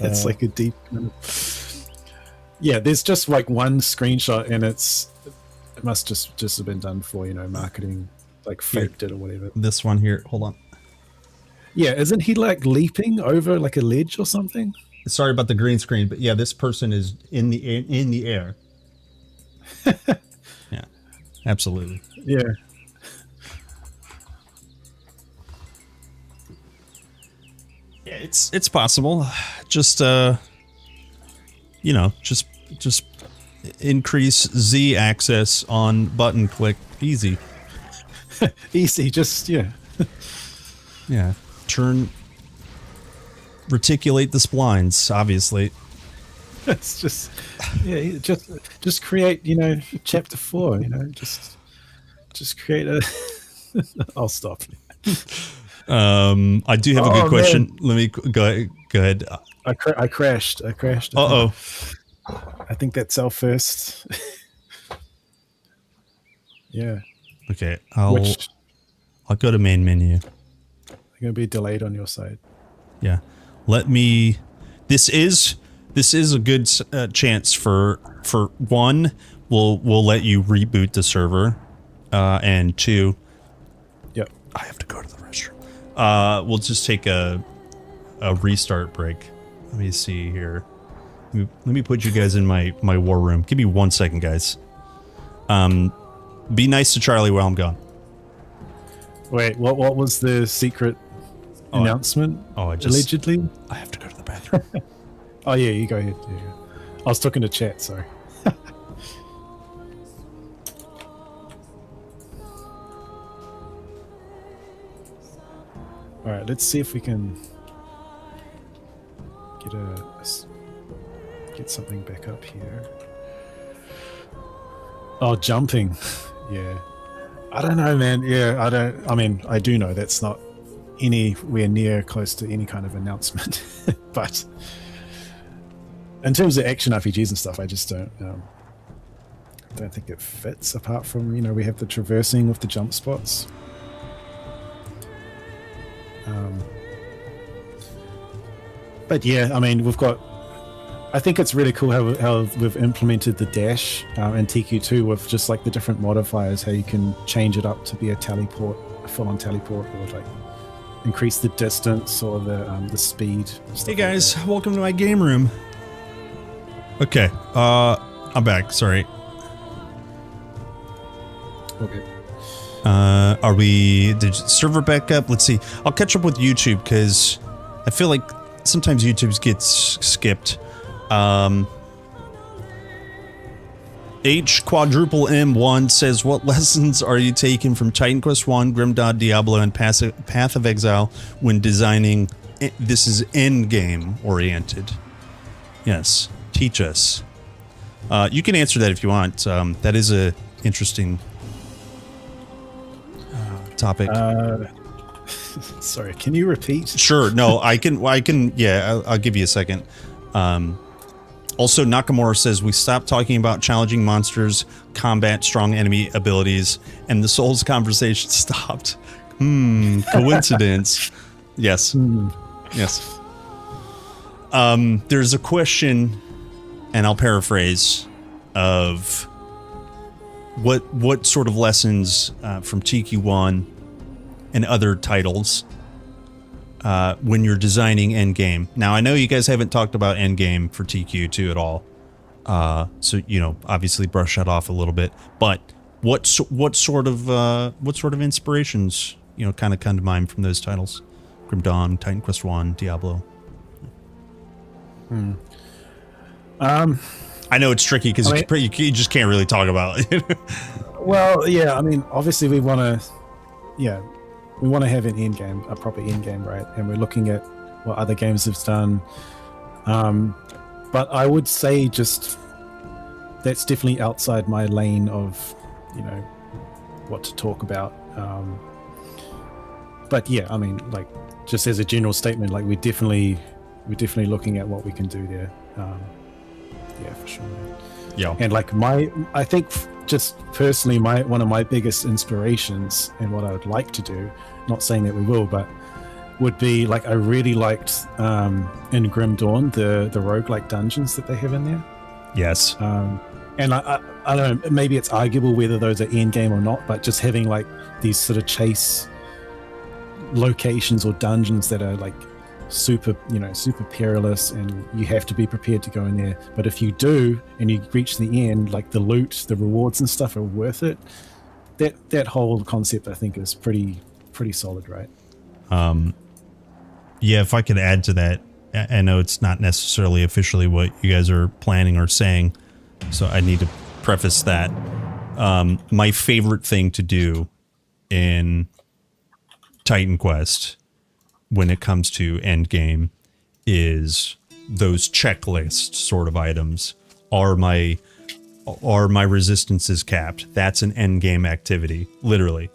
It's like a deep. Yeah, there's just like one screenshot, and it must just have been done for marketing, like faked it or whatever. this one here, hold on. Yeah, isn't he like leaping over like a ledge or something? Sorry about the green screen, but yeah, this person is in the air. Yeah, absolutely. Yeah. Yeah, it's possible. Just just increase Z access on button click. Easy. Easy, just Yeah. Reticulate the splines, obviously. it's just create, chapter 4, just create a I'll stop. I do have a good question. Man. Let me go ahead. I crashed. Uh-oh. I think that's our first. Yeah. Okay, I'll Which go to main menu. going to be delayed on your side. Yeah. This is a good chance for one, we'll let you reboot the server, and two, Yep. I have to go to the restroom. We'll just take a restart break. Let me see here. Let me put you guys in my war room. Give me 1 second, guys. Be nice to Charlie while I'm gone. Wait, what was the secret announcement? Allegedly? I have to go to the bathroom. Oh yeah, you go ahead. Yeah. I was talking to chat, sorry. All right, let's see if we can get something back up here. Oh, jumping. Yeah. I don't know, man. Yeah, I do know that's not anywhere near close to any kind of announcement. But in terms of action RPGs and stuff, I just don't think it fits, apart from, we have the traversing with the jump spots. But yeah, I mean, I think it's really cool how we've implemented the dash in TQ2 with just like the different modifiers, how you can change it up to be a full-on teleport, or like increase the distance or the speed. Hey guys, welcome to my game room. Okay, I'm back. Sorry. Okay. Did server back up? Let's see. I'll catch up with YouTube because I feel like sometimes YouTube gets skipped. H quadruple M1 says, what lessons are you taking from Titan Quest 1, Grim Dawn, Diablo, and Path of Exile when designing? This is Endgame oriented. Yes, teach us. You can answer that if you want. That is a interesting topic. Sorry, can you repeat? Sure. No, I can. Yeah, I'll give you a second. Also, Nakamura says we stopped talking about challenging monsters, combat, strong enemy abilities, and the Souls conversation stopped. Coincidence. Yes. Yes. There's a question, and I'll paraphrase, of what sort of lessons from TQ1 and other titles when you're designing Endgame. Now, I know you guys haven't talked about Endgame for TQ2 at all, so obviously brush that off a little bit. But what sort of inspirations kind of come to mind from those titles? Grim Dawn, Titan Quest 1, Diablo. I know it's tricky because you just can't really talk about it. Well, yeah, I mean, obviously we want to have an end game, a proper end game, right? And we're looking at what other games have done. But I would say just that's definitely outside my lane of, what to talk about. But yeah, I mean, like, just as a general statement, like we're definitely looking at what we can do there. Yeah, for sure. Yeah. And like I think just personally, one of my biggest inspirations and what I would like to do, not saying that we will, but would be like, I really liked in Grim Dawn the roguelike dungeons that they have in there. Yes. And I don't know, maybe it's arguable whether those are end game or not, but just having like these sort of chase locations or dungeons that are like super perilous, and you have to be prepared to go in there. But if you do and you reach the end, like the loot, the rewards and stuff are worth it. That whole concept, I think, is pretty solid, right? Yeah, if I could add to that, I know it's not necessarily officially what you guys are planning or saying, so I need to preface that. My favorite thing to do in Titan Quest when it comes to Endgame is those checklist sort of items. Are my resistances capped? That's an Endgame activity, literally.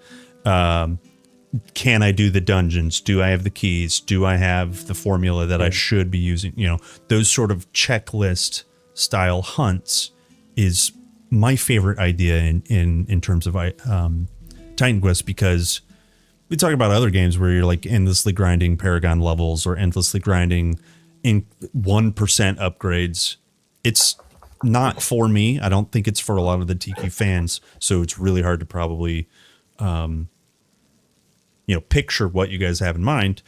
Can I do the dungeons? Do I have the keys? Do I have the formula that I should be using? You know, those sort of checklist style hunts is my favorite idea in terms of Titan Quest, because we talk about other games where you're like endlessly grinding Paragon levels or endlessly grinding in 1% upgrades. It's not for me. I don't think it's for a lot of the TQ fans. So it's really hard to probably, picture what you guys have in mind.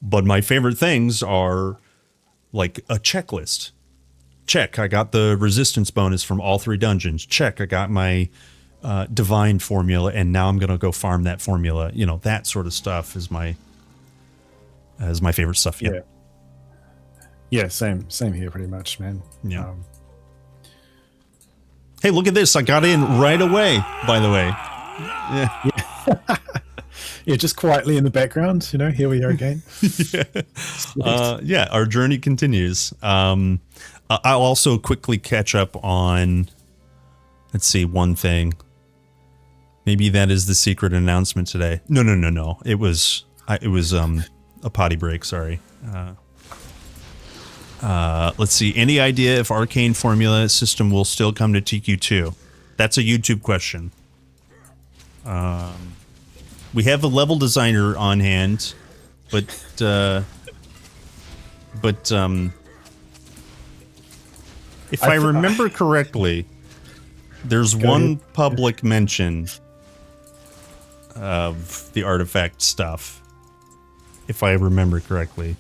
But my favorite things are like a checklist. Check, I got the resistance bonus from all 3 dungeons. Check, I got my divine formula, and now I'm gonna go farm that formula. You know, that sort of stuff is my favorite stuff. Yeah, same here, pretty much, man. Yeah. Hey, look at this! I got in right away. By the way. Yeah. Yeah, just quietly in the background. You know, here we are again. Yeah, our journey continues. I'll also quickly catch up on. Let's see, one thing. Maybe that is the secret announcement today. No. It was a potty break. Sorry. Let's see. Any idea if Arcane Formula system will still come to TQ2? That's a YouTube question. We have a level designer on hand, but if I remember correctly, there's one public mention of the artifact stuff. If I remember correctly,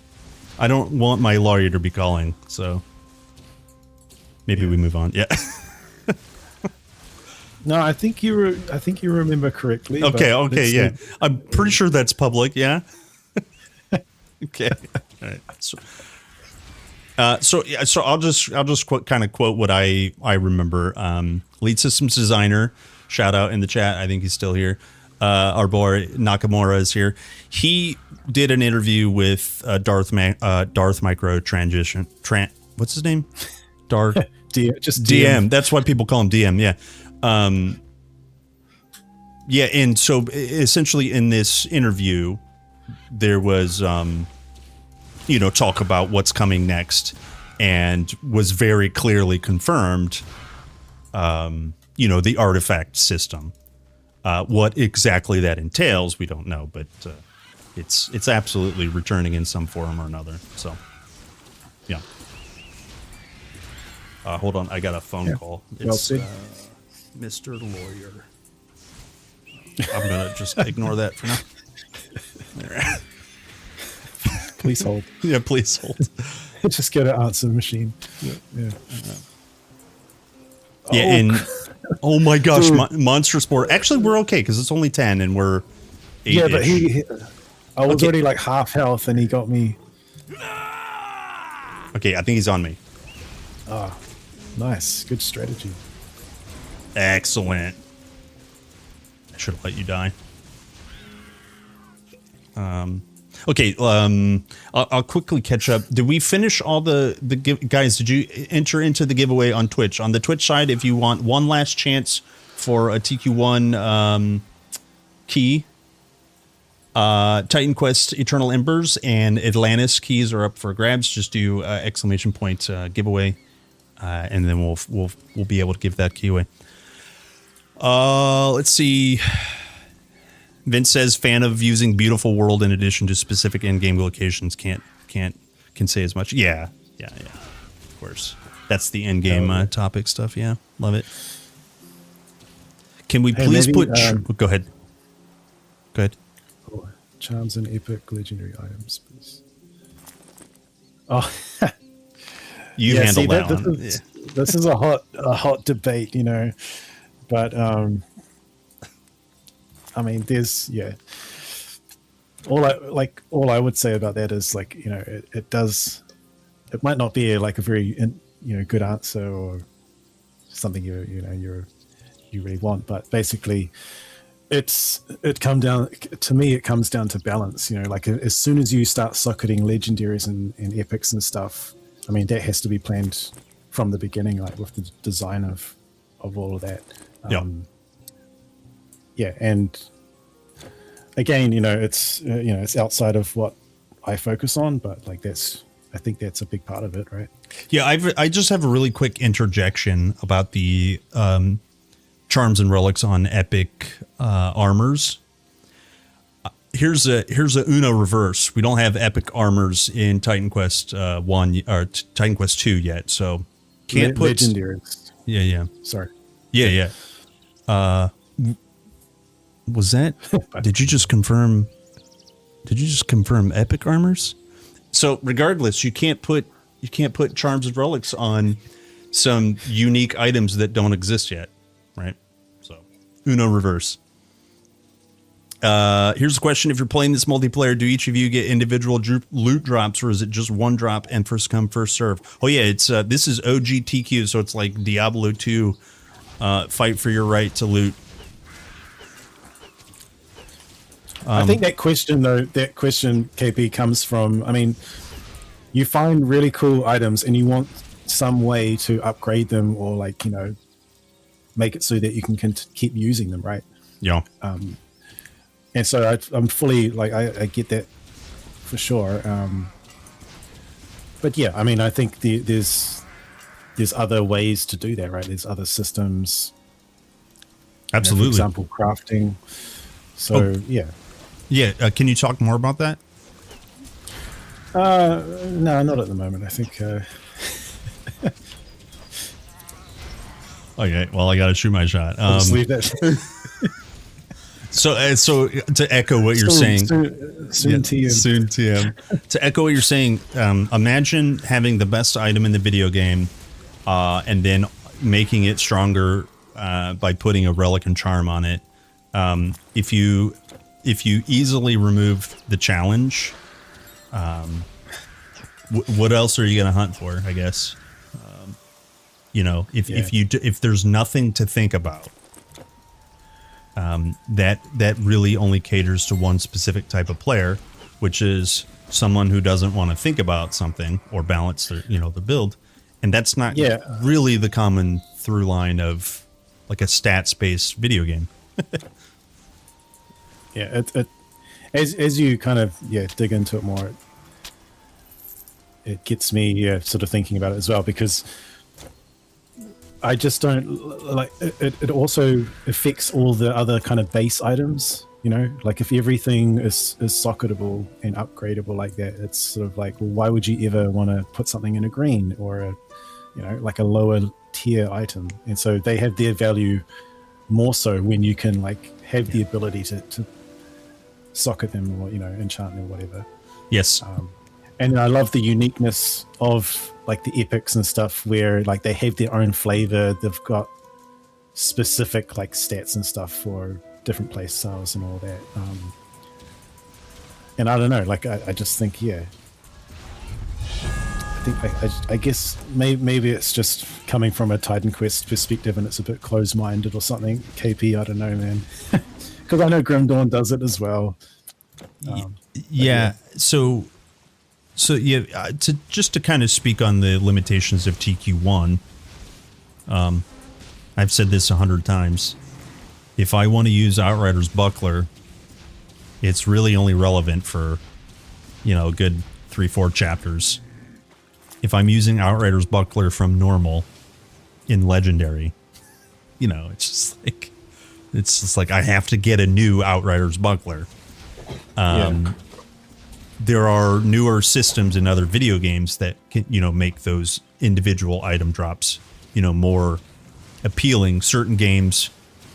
I don't want my lawyer to be calling, so maybe we move on. Yeah. No, I think you remember correctly. Okay, yeah. I'm pretty sure that's public. Yeah. Okay. All right. So I'll just quote what I remember. Lead systems designer, shout out in the chat. I think he's still here. Our boy Nakamura is here. He did an interview with Darth Micro Transition. What's his name? Darth. Just DM. That's why people call him DM. Yeah. Yeah, and so essentially in this interview, there was, talk about what's coming next, and was very clearly confirmed, the artifact system. What exactly that entails, we don't know, but it's absolutely returning in some form or another. So, yeah. Hold on, I got a phone call. It's Mr. Lawyer. I'm gonna just ignore that for now. Please hold. Yeah, please hold. Just go to answer the machine. Yeah. And oh my gosh, Monster Sport. Actually, we're okay because it's only 10 and we're 8. Yeah, but I was already like half health, and he got me. Okay, I think he's on me. Oh, nice, good strategy. Excellent. I should have let you die. Okay, I'll quickly catch up. Did we finish all the guys? Did you enter into the giveaway on Twitch? On the Twitch side, if you want one last chance for a TQ1 key, Titan Quest Eternal Embers and Atlantis keys are up for grabs. Just do exclamation point giveaway, and then we'll be able to give that key away. Let's see. Vince says fan of using beautiful world in addition to specific in-game locations. Can say as much. Yeah. Of course, that's the in-game topic stuff. Yeah, love it. Can we please put? Go ahead. charms and epic legendary items, please. Oh, You yeah, handle see, that this one. is, this is a hot debate, you know. But I mean, there's all I would say about that is like, you know, it might not be like a very good answer or something you really want, but basically it comes down to balance, you know, like as soon as you start socketing legendaries and epics and stuff, I mean, that has to be planned from the beginning, like with the design of all of that. And again, you know, it's outside of what I focus on, but like I think that's a big part of it, right? Yeah, I just have a really quick interjection about the charms and relics on epic armors. Here's a Uno reverse. We don't have epic armors in Titan Quest 1 or Titan Quest 2 yet, so can't put legendaries. Yeah. Sorry. Yeah. Was that? Did you just confirm epic armors? So regardless, you can't put charms and relics on some unique items that don't exist yet, right? So Uno reverse. Here's a question: if you're playing this multiplayer, do each of you get individual loot drops, or is it just one drop and first come first serve? Oh yeah, it's this is OGTQ, so it's like Diablo 2. Fight for your right to loot. I think that question, KP, comes from, I mean, you find really cool items and you want some way to upgrade them or like, you know, make it so that you can keep using them, right? Yeah. And so I'm fully, like, I get that for sure. But yeah, I mean, I think there's other ways to do that, right? There's other systems. Absolutely. For example, crafting. So, yeah. Yeah, can you talk more about that? No, not at the moment. I think. Okay, well, I got to shoot my shot. Just leave that. So to echo what you're saying, soon TM. Soon TM. To echo what you're saying, imagine having the best item in the video game, and then making it stronger by putting a relic and charm on it. If you easily remove the challenge, what else are you going to hunt for? I guess, you know, if there's nothing to think about, that really only caters to one specific type of player, which is someone who doesn't want to think about something or balance their, you know, the build, and that's not really the common through line of like a stats-based video game. Yeah, as you kind of dig into it more, it gets me sort of thinking about it as well, because I just don't like it. It also affects all the other kind of base items, you know, like if everything is socketable and upgradable like that, it's sort of like, well, why would you ever want to put something in a green or a, you know, like a lower tier item? And so they have their value more so when you can like have the ability to socket them or, you know, enchant them or whatever. Yes. And I love the uniqueness of like the epics and stuff where like they have their own flavor. They've got specific like stats and stuff for different play styles and all that. And I don't know, like I just think, I guess maybe it's just coming from a Titan Quest perspective and it's a bit closed-minded or something. KP, I don't know, man. Because I know Grim Dawn does it as well. So to kind of speak on the limitations of TQ1, I've said this 100 times. If I want to use Outrider's Buckler, it's really only relevant for, you know, a good 3-4 chapters. If I'm using Outrider's Buckler from normal in Legendary, you know, it's just like I have to get a new Outrider's Buckler. There are newer systems in other video games that can, you know, make those individual item drops, you know, more appealing. Certain games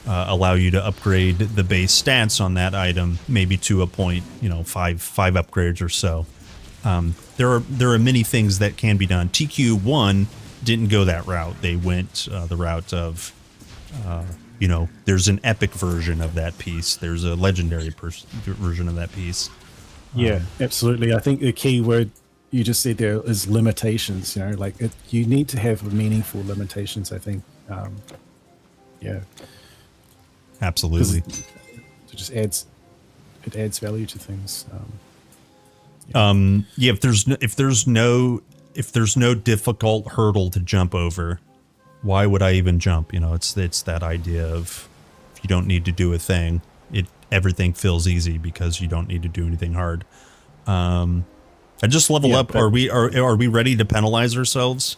allow you to upgrade the base stats on that item, maybe to a point, five upgrades or so. There are many things that can be done. TQ1 didn't go that route. They went the route of, there's an epic version of that piece. There's a legendary version of that piece. Yeah, absolutely. I think the key word you just said there is limitations. You need to have meaningful limitations. I think, yeah, absolutely. It just adds value to things. Yeah. If there's no difficult hurdle to jump over, why would I even jump? It's that idea of if you don't need to do a thing, everything feels easy because you don't need to do anything hard. I just level up. Are we ready to penalize ourselves?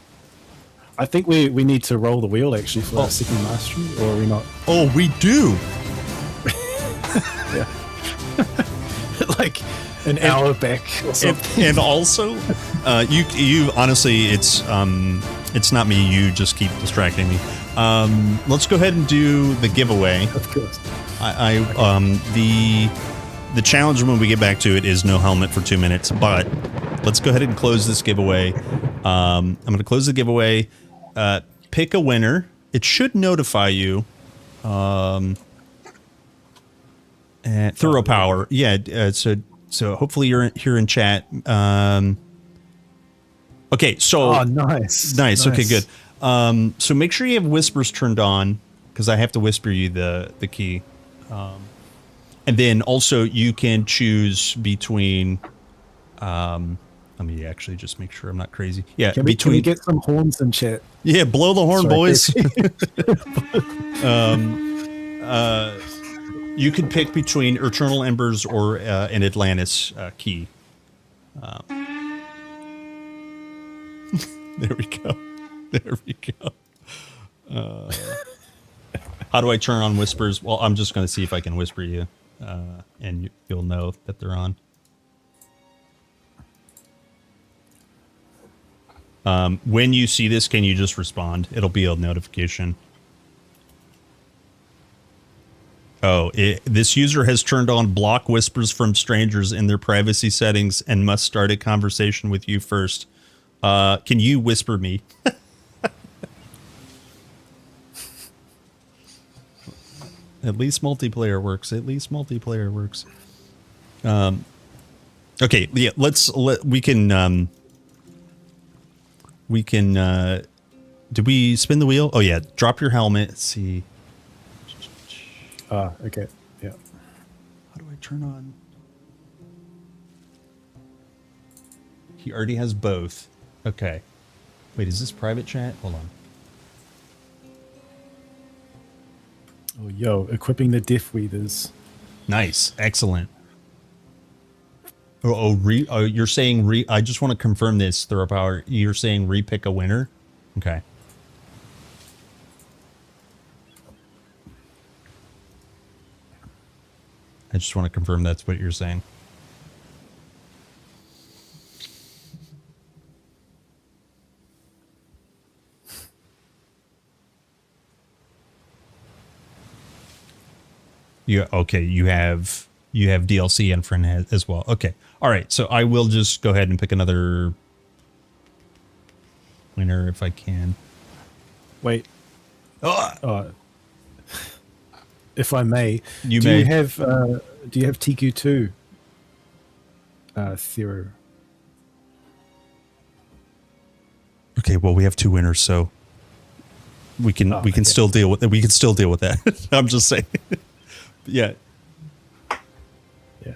I think we need to roll the wheel actually for our second mastery, or are we not? Oh, we do. Yeah. Like an hour back or something. And also, you honestly, it's not me. You just keep distracting me. Let's go ahead and do the giveaway. Of course. The challenge when we get back to it is no helmet for 2 minutes, but let's go ahead and close this giveaway. I'm going to close the giveaway. Pick a winner. It should notify you. Thorough Power. Yeah. So hopefully you're here in chat. Okay. So. Oh, nice. Okay, good. So make sure you have whispers turned on, because I have to whisper you the key. And then also you can choose between, let me actually just make sure I'm not crazy. Yeah. Can we get some horns in chat? Yeah. Blow the horn, boys. You can pick between Eternal Embers or an Atlantis key. There we go. There we go. How do I turn on whispers? Well, I'm just going to see if I can whisper you, and you'll know that they're on. When you see this, can you just respond? It'll be a notification. Oh, this user has turned on block whispers from strangers in their privacy settings and must start a conversation with you first. Can you whisper me? At least multiplayer works. Okay, yeah, we can, did we spin the wheel? Oh yeah, drop your helmet. Let's see. Okay, yeah. How do I turn on? He already has both. Okay. Wait, is this private chat? Hold on. Oh, yo, equipping the Death Weavers. Nice. Excellent. You're saying I just want to confirm this, Thorough Power. You're saying repick a winner? Okay. I just want to confirm that's what you're saying. Okay, you have DLC and friend as well. Okay. All right, so I will just go ahead and pick another winner if I can. Wait. If I may, do you have TQ2? Thero. Okay, well we have two winners, so we can still deal with it. We can still deal with that. I'm just saying. Yeah. Yeah.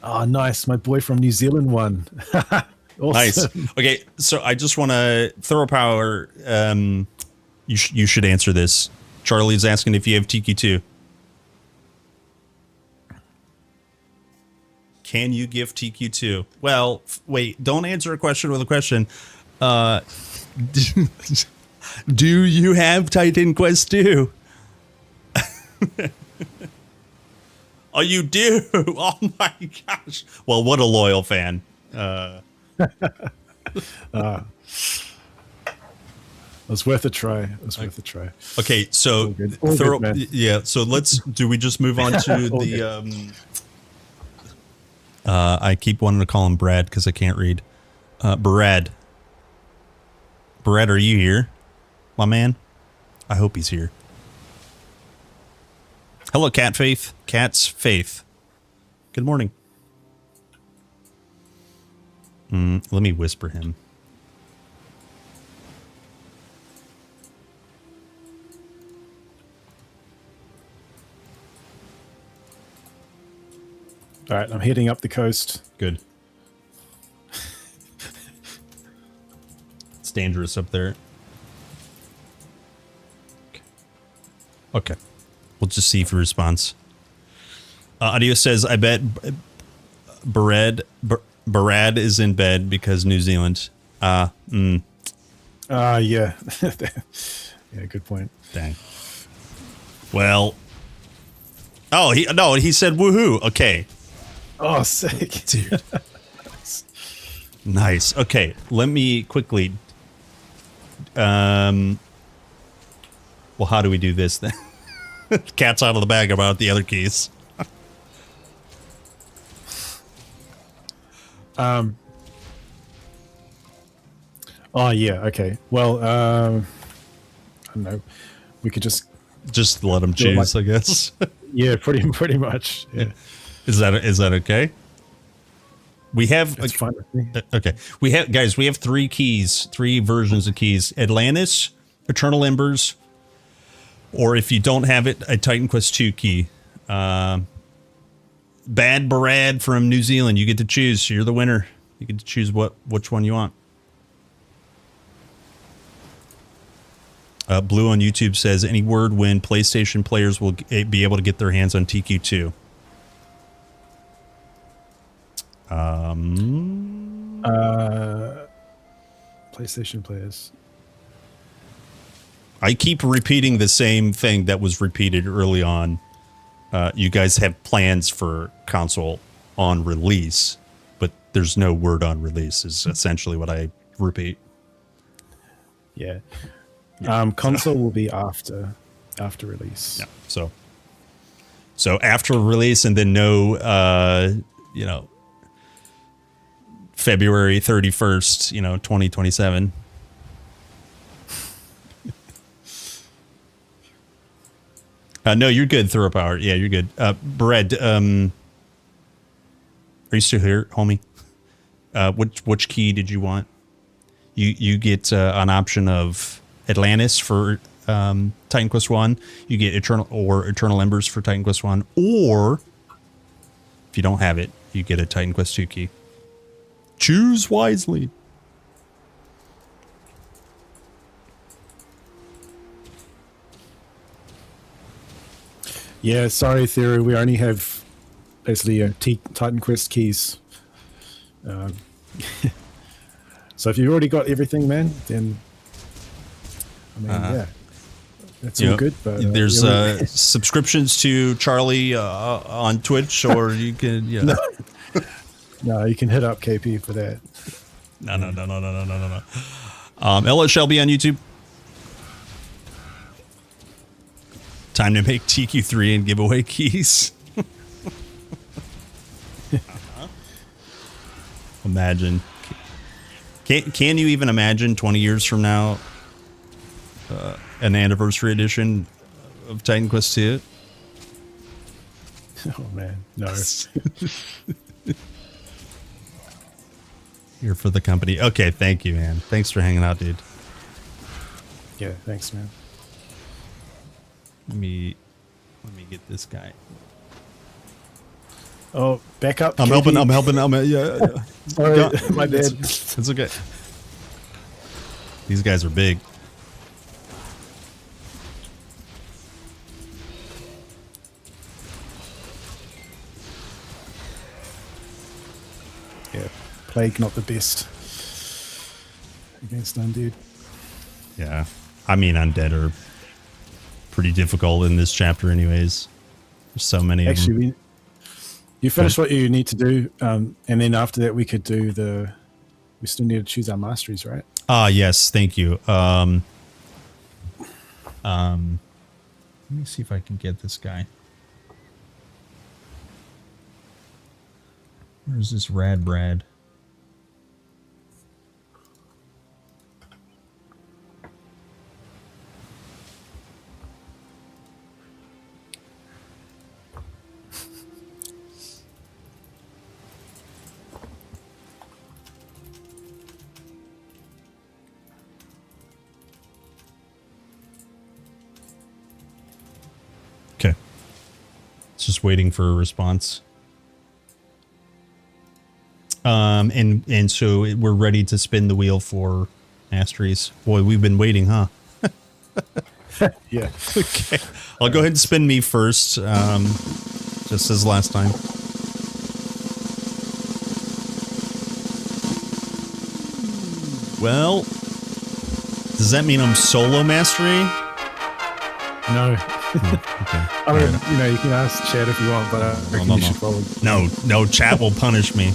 Oh, nice. My boy from New Zealand won. Awesome. Nice. Okay, so I just want to Thorough Power. You should answer this. Charlie's asking if you have TQ2. Can you give TQ2? Well, wait. Don't answer a question with a question. Do you have Titan Quest 2? Oh, you do? Oh my gosh. Well, what a loyal fan. was worth a try. It was worth a try. Okay, so All good. All good, man. yeah. So do we just move on to All the? I keep wanting to call him Brad because I can't read. Brad. Brad, are you here, my man? I hope he's here. Hello, Cat Faith. Cat's Faith. Good morning. Let me whisper him. All right, I'm heading up the coast. Good. It's dangerous up there. Okay. We'll just see if he responds. Audio says, I bet Barad is in bed because New Zealand. Yeah. Yeah, good point. Dang. Well. Oh, he said woohoo. Okay. Oh, sick. Dude. Nice. Okay, let me quickly. Well, how do we do this then? Cat's out of the bag about the other keys. Oh, yeah. Okay. Well, I don't know. We could just let them choose, I guess. Yeah, pretty much. Yeah. Is that okay? We have It's fine with me. okay. We have three keys, three versions of keys: Atlantis, Eternal Embers, or if you don't have it, a Titan Quest 2 key. Bad Barad from New Zealand. You get to choose. You're the winner. You get to choose which one you want. Blue on YouTube says, any word when PlayStation players will be able to get their hands on TQ2? PlayStation players. I keep repeating the same thing that was repeated early on. You guys have plans for console on release, but there's no word on release is essentially what I repeat. Yeah. Console will be after release. Yeah. So after release and then no, February 31st, 2027. No, you're good, Throw Power. Yeah, you're good. Brad, are you still here, homie? Which key did you want? You get an option of Atlantis for Titan Quest 1. You get Eternal Embers for Titan Quest 1. Or, if you don't have it, you get a Titan Quest 2 key. Choose wisely. Yeah, sorry, Theory. We only have basically Titan Quest keys. So if you've already got everything, man, then yeah, that's all good. But there's subscriptions to Charlie on Twitch, or you can No, you can hit up KP for that. No. Ella Shelby on YouTube. Time to make TQ3 and give away keys. Imagine. Can you even imagine 20 years from now an anniversary edition of Titan Quest 2? Oh, man. No. Here for the company. Okay, thank you, man. Thanks for hanging out, dude. Yeah, thanks, man. Let me get this guy. Oh, back up. I'm KP. helping. Yeah. Sorry, my bad. It's okay. These guys are big. Yeah, Plague not the best against Undead. Yeah. I mean, undead are pretty difficult in this chapter anyways. There's so many of them. Actually, you finish what you need to do, and then after that we could do we still need to choose our masteries, right? Yes, thank you. Let me see if I can get this guy. Where's this rad Brad? Okay. It's just waiting for a response. And so we're ready to spin the wheel for masteries. Boy, we've been waiting, huh? Yeah. Okay. I'll go ahead and spin me first, just as last time. Well, does that mean I'm solo mastery? No. Okay. I mean, you know, you can ask Chad if you want, but I reckon you should probably. No, chat will punish me.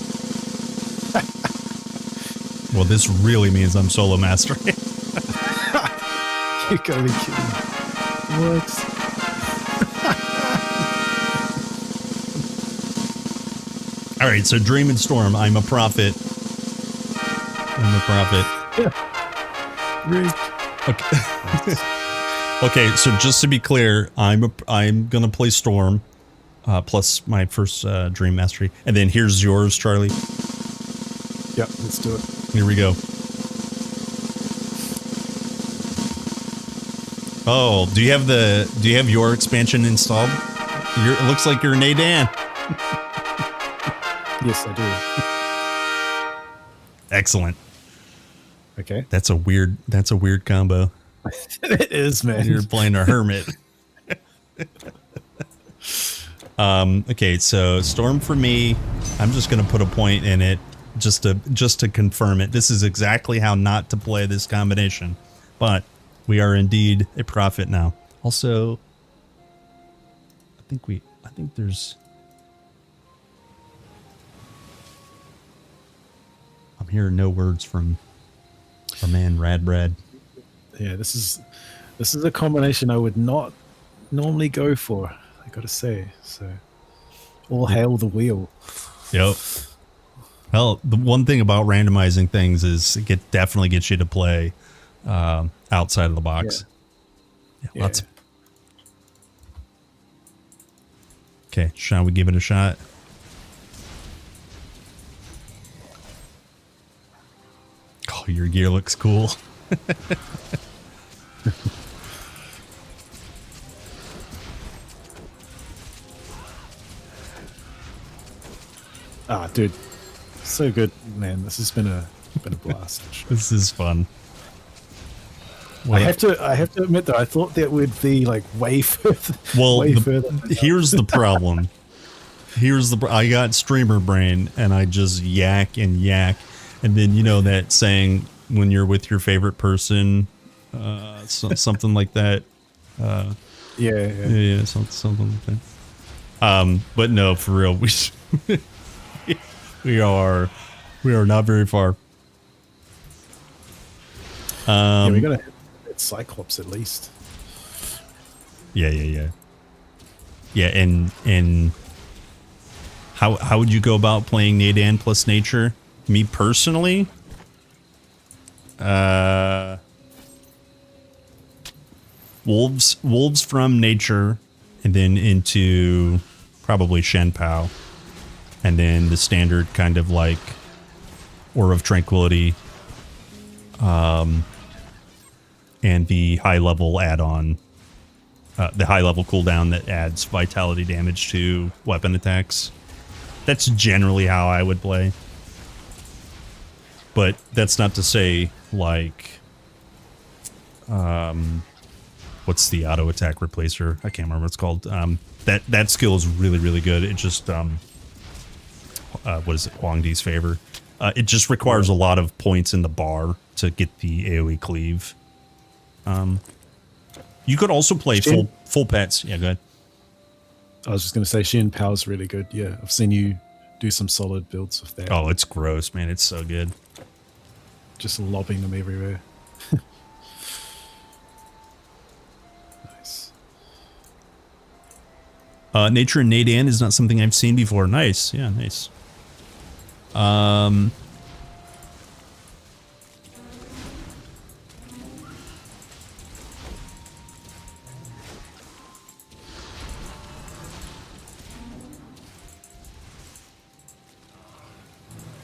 Well, this really means I'm solo mastering. You gotta be kidding. What? All right, so Dream and Storm, I'm a prophet. Rick. Okay. Okay, so just to be clear, I'm gonna play Storm, plus my first Dream Mastery, and then here's yours, Charlie. Yep, let's do it. Here we go. Oh, do you have your expansion installed? It looks like you're Nadan. Yes, I do. Excellent. Okay. That's a weird combo. It is, man. You're playing a hermit. Okay, so Storm for me, I'm just gonna put a point in it just to confirm it. This is exactly how not to play this combination. But we are indeed a prophet now. Also, I think there's I'm hearing no words from our man Radbrad. Yeah, this is a combination I would not normally go for, I gotta say. So all hail the wheel. Yep. Well, the one thing about randomizing things is it definitely gets you to play outside of the box. Yeah, lots. Okay, shall we give it a shot? Oh, your gear looks cool. Ah, dude, so good, man. This has been a blast. This is fun. I have to admit though, I thought that would be like way further. Well, way further. here's the problem. I got streamer brain and I just yak, and then you know that saying when you're with your favorite person, something like that. Yeah, something like that. But no, for real, we are not very far. We gotta hit Cyclops at least. Yeah, and how would you go about playing Nadan plus nature? Me personally, wolves from nature, and then into probably Shen Pao, and then the standard kind of like Aura of Tranquility, and the high level add-on. The high level cooldown that adds vitality damage to weapon attacks. That's generally how I would play. But that's not to say, like, what's the auto attack replacer? I can't remember what it's called. That skill is really, really good. It just, what is it? Huang Di's favor. It just requires a lot of points in the bar to get the AoE cleave. You could also play full pets. Yeah, go ahead. I was just going to say Shen Pao's really good. Yeah, I've seen you do some solid builds with that. Oh, it's gross, man. It's so good. Just lobbing them everywhere. Nature and Nadan is not something I've seen before. Nice. Yeah, nice.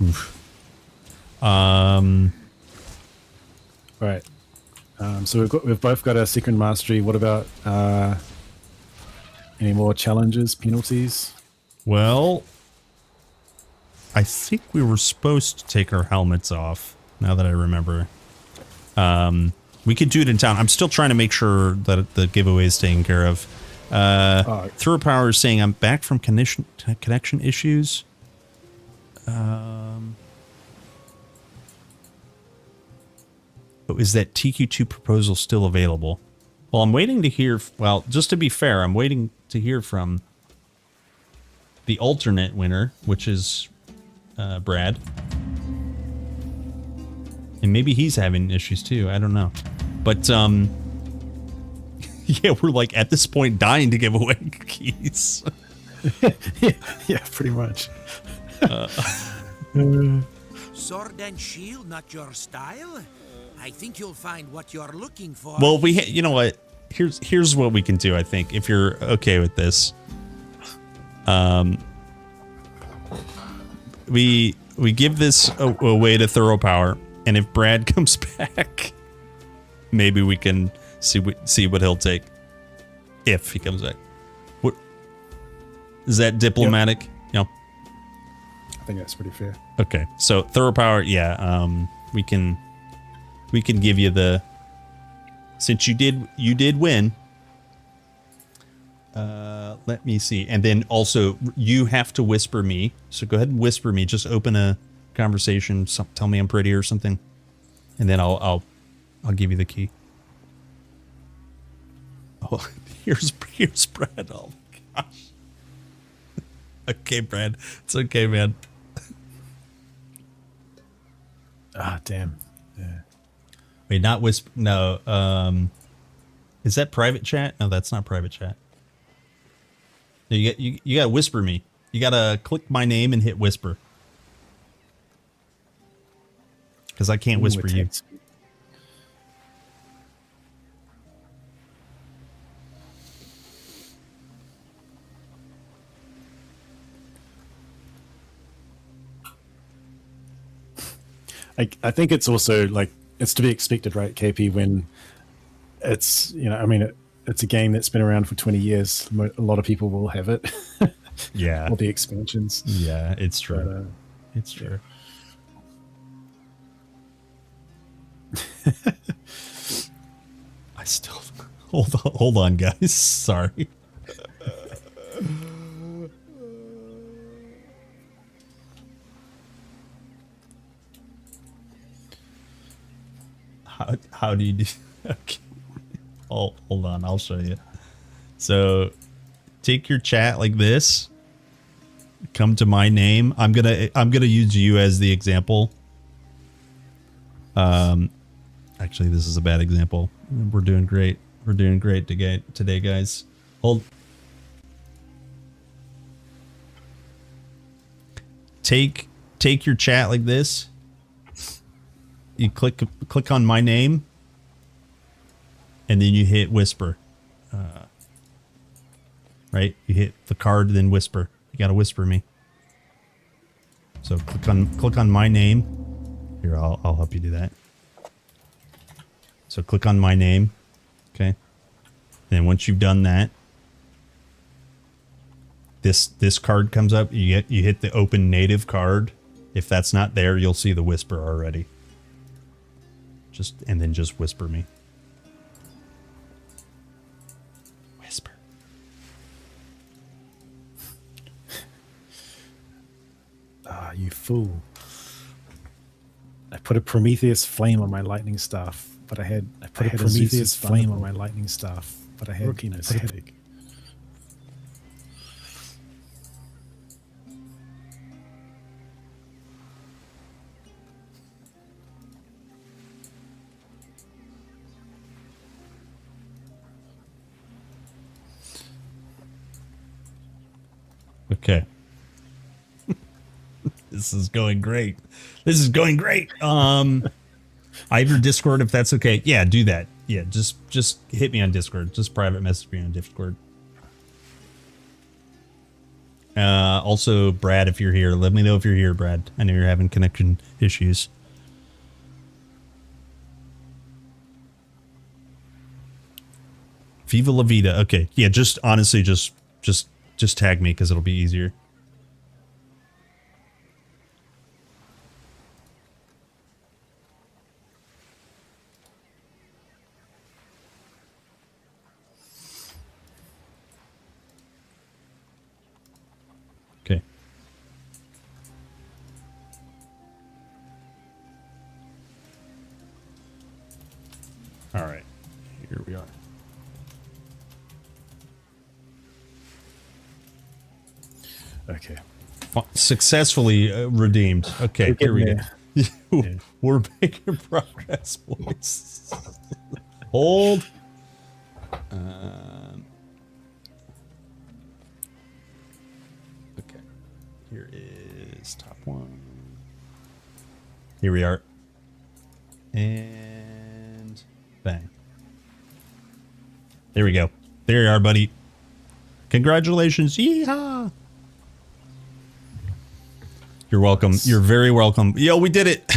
Oof. Right. So we've both got a second mastery. What about any more challenges, penalties? Well, I think we were supposed to take our helmets off, now that I remember. We could do it in town. I'm still trying to make sure that the giveaway is taken care of. Through Power is saying I'm back from connection issues. But is that TQ2 proposal still available? Well, I'm waiting to hear... Well, just to be fair, I'm waiting to hear from the alternate winner, which is Brad. And maybe he's having issues too. I don't know. But, yeah, we're like at this point dying to give away keys. Yeah, pretty much. Sword and shield, not your style? I think you'll find what you're looking for. Well, you know what? Here's what we can do, I think, if you're okay with this. We give this away to Thorough Power, and if Brad comes back, maybe we can see what he'll take. If he comes back. What is that diplomatic? Yep. You know? I think that's pretty fair. Okay. So Thorough Power, yeah, we can give you the, since you did win. Let me see. And then also you have to whisper me. So go ahead and whisper me. Just open a conversation. Tell me I'm pretty or something. And then I'll give you the key. Oh, here's Brad. Oh my gosh. Okay, Brad. It's okay, man. Ah, damn. Yeah. Wait, not whisper. No. Is that private chat? No, that's not private chat. No, you gotta whisper me. You gotta click my name and hit whisper. Because I can't whisper you. I think it's also like, it's to be expected, right, KP, when it's, you know, I mean, it's a game that's been around for 20 years. A lot of people will have it. Yeah. All the expansions. Yeah, it's true. But, it's true. I still hold on, guys. Sorry. How do you do? Okay. Oh, hold on, I'll show you. So, take your chat like this. Come to my name. I'm gonna use you as the example. Actually, this is a bad example. We're doing great. We're doing great today, guys. Hold. Take your chat like this. You click on my name, and then you hit whisper. Right? You hit the card, then whisper. You gotta whisper me. So click on my name. Here, I'll help you do that. So click on my name. Okay. Then once you've done that, this card comes up. You hit the open native card. If that's not there, you'll see the whisper already. And then just whisper me. Whisper. Ah, you fool. I put a Prometheus flame on my lightning staff, but I had a Prometheus flame on my lightning staff, but I had rookiness headache. Okay. This is going great. This is going great. I have your Discord if that's okay. Yeah, do that. Yeah, just hit me on Discord. Just private message me on Discord. Also, Brad, if you're here, let me know if you're here, Brad. I know you're having connection issues. Viva la vida. Okay. Yeah, just honestly, just tag me because it'll be easier. Okay. All right. Here we are. Okay. Successfully redeemed. Okay, here we go. Yeah. We're making progress, boys. Hold. Okay. Here is top one. Here we are. And bang. There we go. There you are, buddy. Congratulations. Yeehaw. You're welcome. You're very welcome. Yo, we did it.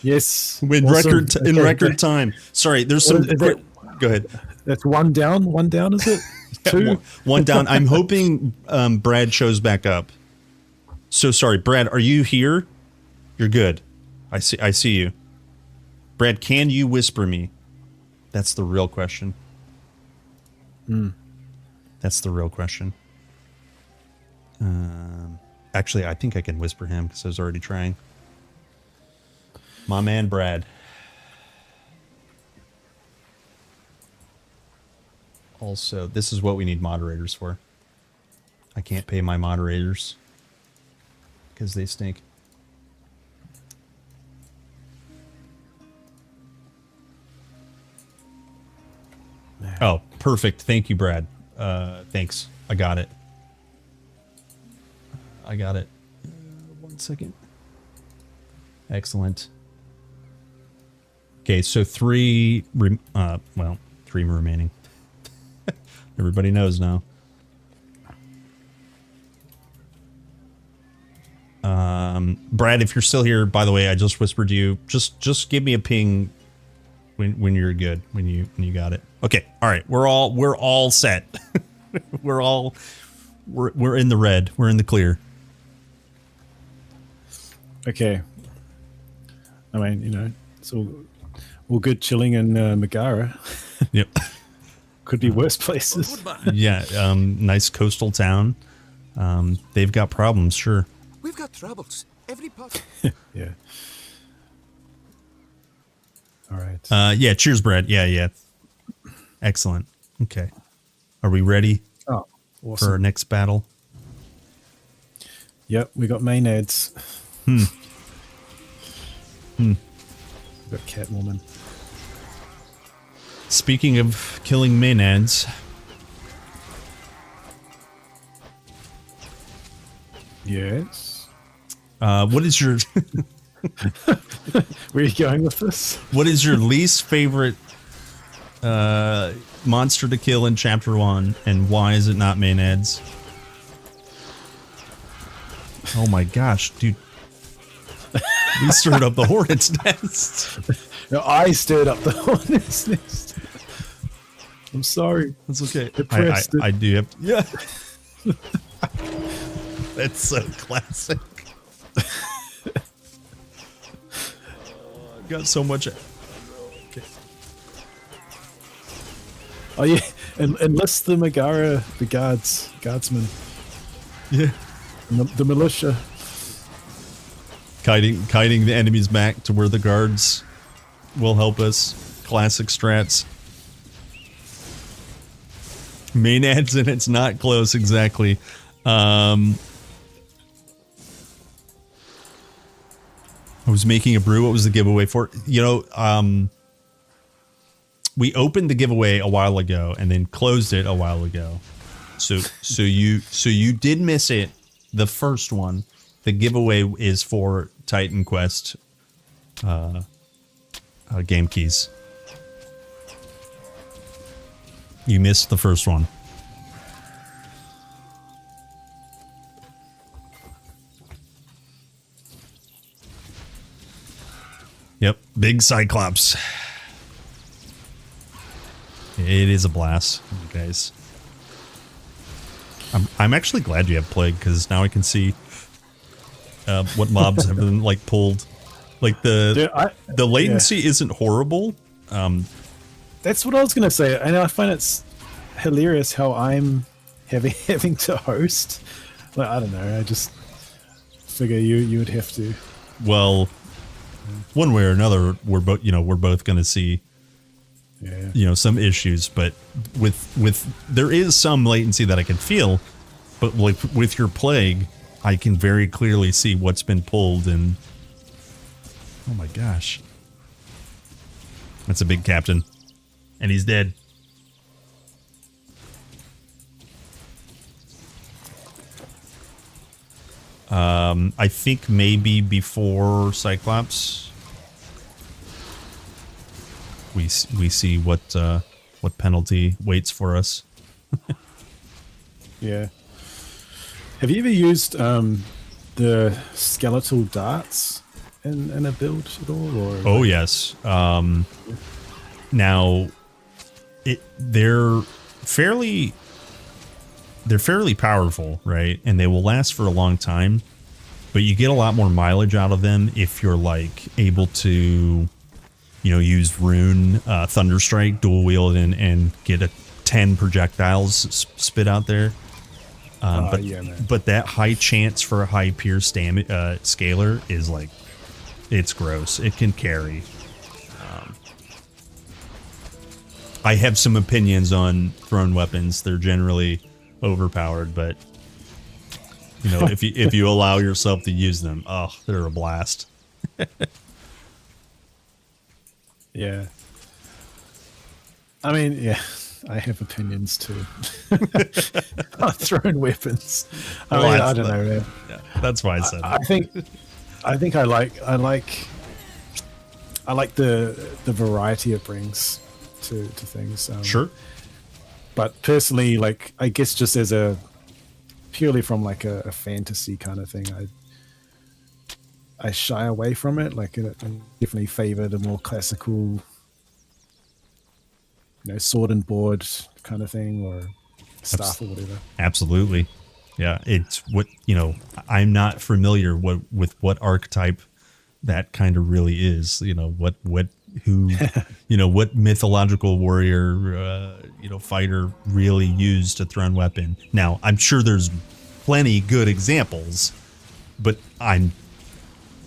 Yes. In Awesome. record time. Sorry, there's some. Go ahead. That's one down. One down, is it? Two. One down. I'm hoping Brad shows back up. So sorry, Brad. Are you here? You're good. I see you. Brad, can you whisper me? That's the real question. That's the real question. Actually, I think I can whisper him because I was already trying. My man, Brad. Also, this is what we need moderators for. I can't pay my moderators because they stink. Oh, perfect. Thank you, Brad. Thanks. I got it. I got it. 1 second. Excellent. Okay, so three remaining. Everybody knows now. Brad, if you're still here, by the way, I just whispered to you. Just give me a ping when you're good, when you got it. Okay, all right, we're all set. we're in the red. We're in the clear. Okay. I mean, it's all good chilling in Megara. Yep. Could be worse places. Yeah, nice coastal town. They've got problems, sure. We've got troubles. Every part. Yeah. All right. Yeah, cheers, Brad. Yeah. Excellent. Okay. Are we ready Oh, awesome. for our next battle? Yep, we got Maenads. We got Catwoman. Speaking of killing Maenads, Yes. what is your Where are you going with this? what is your least favorite monster to kill in Chapter 1, and why is it not Maenads? Oh my gosh, dude. We stirred up the hornet's nest. No, I stirred up the hornet's nest. I'm sorry. That's okay. It pressed it. I do have. Yeah. That's so classic. I've got so much. Okay. Oh yeah, and enlist the Megara, the guardsmen, Yeah. and the militia. Kiting the enemies back to where the guards will help us. Classic strats. Maenads and it's not close exactly. I was making a brew. What was the giveaway for? We opened the giveaway a while ago and then closed it a while ago. So you did miss it. The first one, the giveaway is for Titan Quest game keys. You missed the first one. Yep, big Cyclops. It is a blast, you guys. I'm actually glad you have Plague, because now I can see what mobs have been like pulled. Like the latency isn't horrible. That's what I was gonna say, and I find it's hilarious how I'm having to host. Like, I don't know. I just figure you would have to. Well, one way or another, we're both going to see, some issues. But with there is some latency that I can feel, but like with your Plague, I can very clearly see what's been pulled. And oh my gosh, that's a big captain, and he's dead. I think maybe before Cyclops, we see what penalty waits for us. Yeah. Have you ever used the skeletal darts in a build at all? Or Oh yes. Now, they're fairly powerful, right? And they will last for a long time, but you get a lot more mileage out of them if you're like able to, use Rune, Thunderstrike, dual wield, and get a 10 projectiles spit out there. But that high chance for a high pierce scalar is like, it's gross. It can carry. I have some opinions on thrown weapons. They're generally overpowered, but if you allow yourself to use them, they're a blast. Yeah. I mean, yeah, I have opinions too. On thrown weapons. I don't know, man. Yeah, that's why I said I think I like the variety it brings to things. Sure. But personally, like, I guess just as purely from like a fantasy kind of thing, I shy away from it. Like, I definitely favor the more classical, sword and board kind of thing, or staff or whatever. Absolutely. Yeah. It's what, I'm not familiar with what archetype that kind of really is, what mythological warrior, fighter really used a thrown weapon. Now, I'm sure there's plenty good examples, but I'm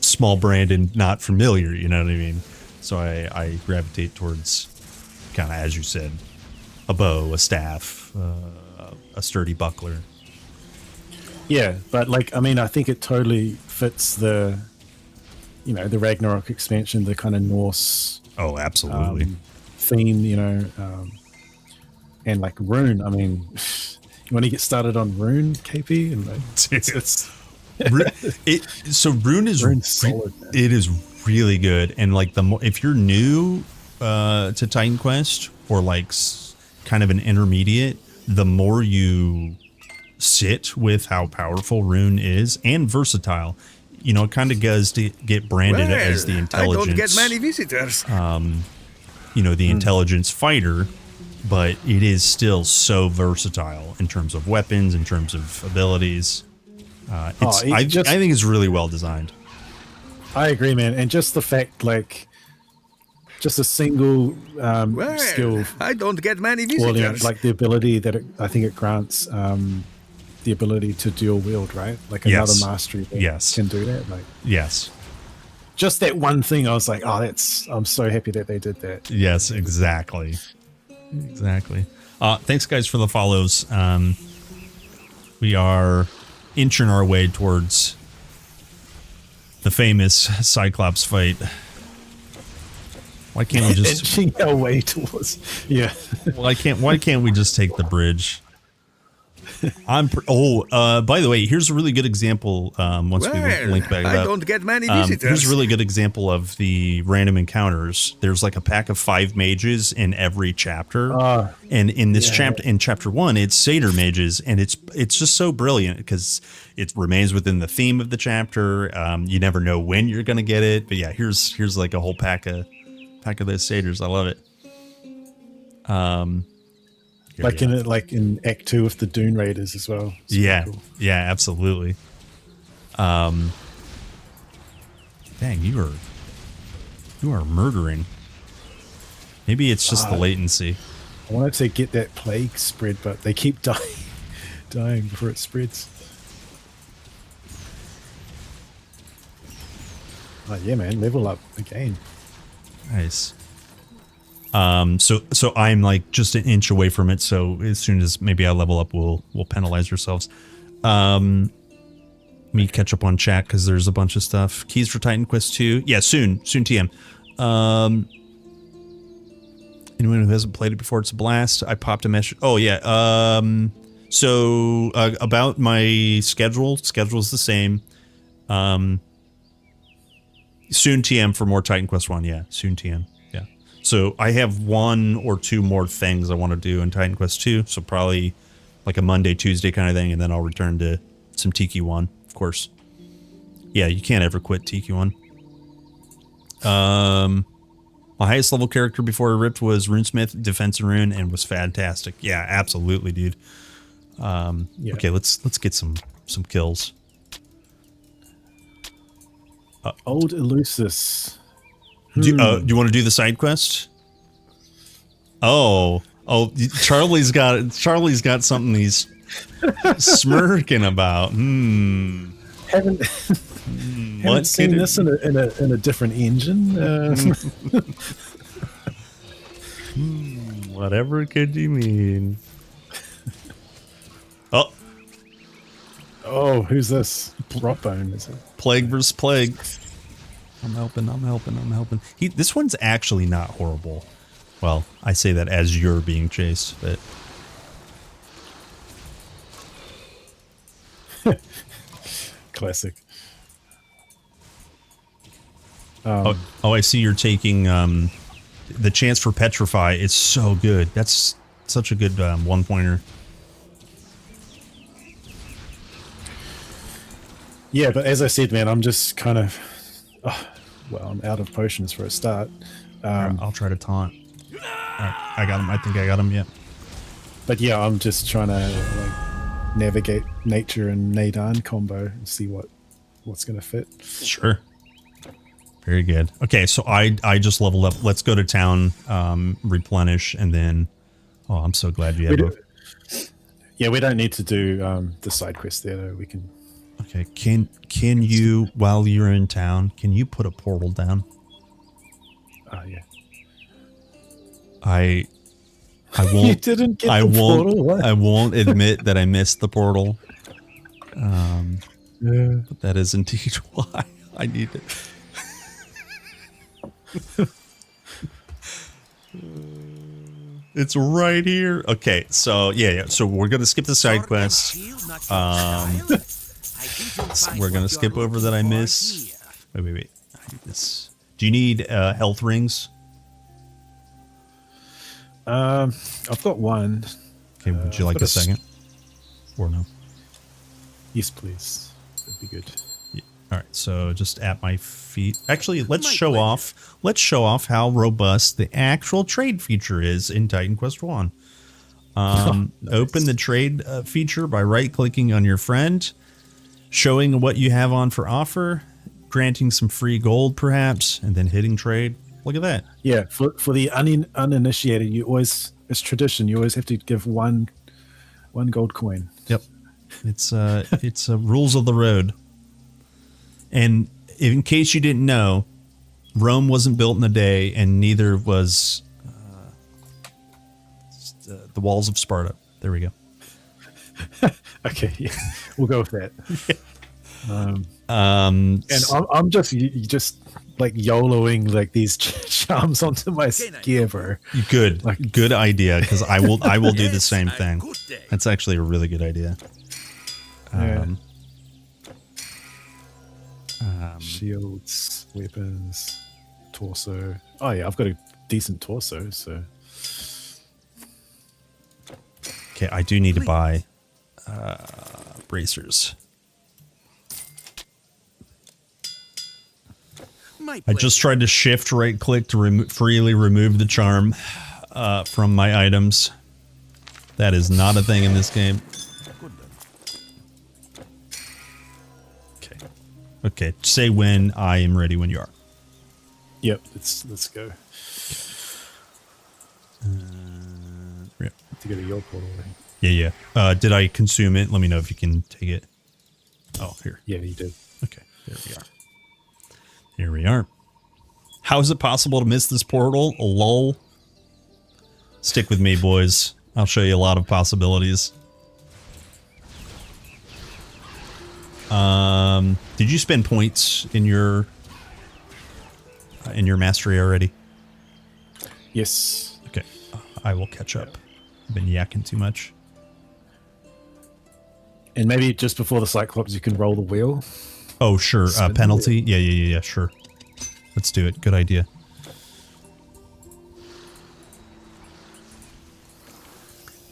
small brand and not familiar, you know what I mean? So I gravitate towards kind of, as you said, a bow, a staff, a sturdy buckler. Yeah, but I think it totally fits the Ragnarok expansion, the kind of Norse. Oh, absolutely. Theme, and like Rune. I mean, you want to get started on Rune, KP, and Rune is Rune's solid, man. It is really good, and like if you're new to Titan Quest, or like kind of an intermediate, the more you sit with how powerful Rune is and versatile. It kind of does to get branded as the intelligence. I don't get many visitors. The intelligence fighter, but it is still so versatile in terms of weapons, in terms of abilities. I think it's really well designed. I agree, man. And just the fact, just a single skill. I don't get many visitors. Like the ability that I think it grants the ability to dual wield, right? Like another mastery that can do that. Yes. Just that one thing, I was like, I'm so happy that they did that. Yes, exactly. Thanks, guys, for the follows. We are inching our way towards the famous Cyclops fight. Why can't we just inching our way towards? Yeah. Why can't we just take the bridge? By the way, here's a really good example. Once we link back I up, don't get many visitors. here's a really good example of the random encounters. There's like a pack of 5 mages in every chapter, and in this chapter, in chapter 1, it's satyr mages, and it's just so brilliant because it remains within the theme of the chapter. You never know when you're gonna get it, but yeah, here's like a whole pack of those satyrs. I love it. Like in Act 2 with the Dune Raiders as well. It's Yeah, cool. yeah, absolutely. Dang, you are murdering. Maybe it's just the latency. I wanted to get that plague spread, but they keep dying before it spreads. Oh yeah, man, level up again. Nice. So I'm like just an inch away from it. So as soon as maybe I level up, we'll penalize ourselves. Let me catch up on chat because there's a bunch of stuff. Keys for Titan Quest 2. Yeah, soon TM. Anyone who hasn't played it before, it's a blast. I popped a message. Oh yeah. So about my schedule's the same. Soon TM for more Titan Quest 1. Yeah, soon TM. Yeah. So I have 1 or 2 more things I want to do in Titan Quest 2. So probably like a Monday, Tuesday kind of thing, and then I'll return to some TQ1, of course. Yeah, you can't ever quit TQ1. My highest level character before I ripped was Runesmith, Defense and Rune, and was fantastic. Yeah, absolutely, dude. Okay, let's get some kills. Old Elusus. Do you want to do the side quest? Oh, Charlie's got something he's smirking about. Haven't seen this in a different engine. Whatever could you mean? Oh, who's this? Rotbone, is it? Plague versus Plague. I'm helping. This one's actually not horrible. Well, I say that as you're being chased, but Classic. I see you're taking the chance for Petrify. It's so good. That's such a good one-pointer. Yeah, but as I said, man, I'm just kind of... I'm out of potions for a start. I'll try to taunt. I got him. I think I got him, yeah. But yeah, I'm just trying to navigate nature and Nadan combo and see what's going to fit. Sure. Very good. Okay, so I just leveled up. Let's go to town, replenish, and then... Oh, I'm so glad you have Yeah, we don't need to do the side quest there, though. We can... Okay, can you, while you're in town, can you put a portal down? Yeah. I won't. You didn't get the portal? What? I won't admit that I missed the portal. Yeah. But that is indeed why I need it. It's right here. Okay, so yeah. So we're gonna skip the side quest. We're gonna skip over that I missed. Wait. I need this. Do you need health rings? I've got one. Okay, would you like a second? Or no? Yes, please. That'd be good. Yeah. All right, so just at my feet. Actually, let's show off how robust the actual trade feature is in Titan Quest 1. Nice. Open the trade feature by right-clicking on your friend, showing what you have on for offer, granting some free gold perhaps, and then hitting trade. Look at that. Yeah, for the uninitiated, you always, it's tradition, you always have to give one gold coin. Yep. It's rules of the road. And in case you didn't know, Rome wasn't built in a day, and neither was the walls of Sparta. There we go. Okay, yeah, we'll go with that. Yeah. And I'm just, you just like YOLOing like these charms onto my gear, bro. Good, Like- good idea. Because I will do the Yes, same a thing. good day. That's actually a really good idea. Yeah. Shields, weapons, torso. Oh yeah, I've got a decent torso, so Okay, I do need to buy bracers. My I just tried to shift right click to freely remove the charm from my items. That is not a thing in this game. Okay. Okay, say when I am ready when you are. yep. Let's go. Yeah, To go to your portal. Right? yeah. Did I consume it? Let me know if you can take it. Oh, here. Yeah, you did. Okay, there we are. Here we are. How is it possible to miss this portal? Lol. Stick with me, boys. I'll show you a lot of possibilities. Did you spend points in your mastery already? Yes. Okay, I will catch up. I've been yakking too much. And maybe just before the Cyclops, you can roll the wheel. Oh, sure. Spin the Penalty. Yeah. Sure. Let's do it. Good idea.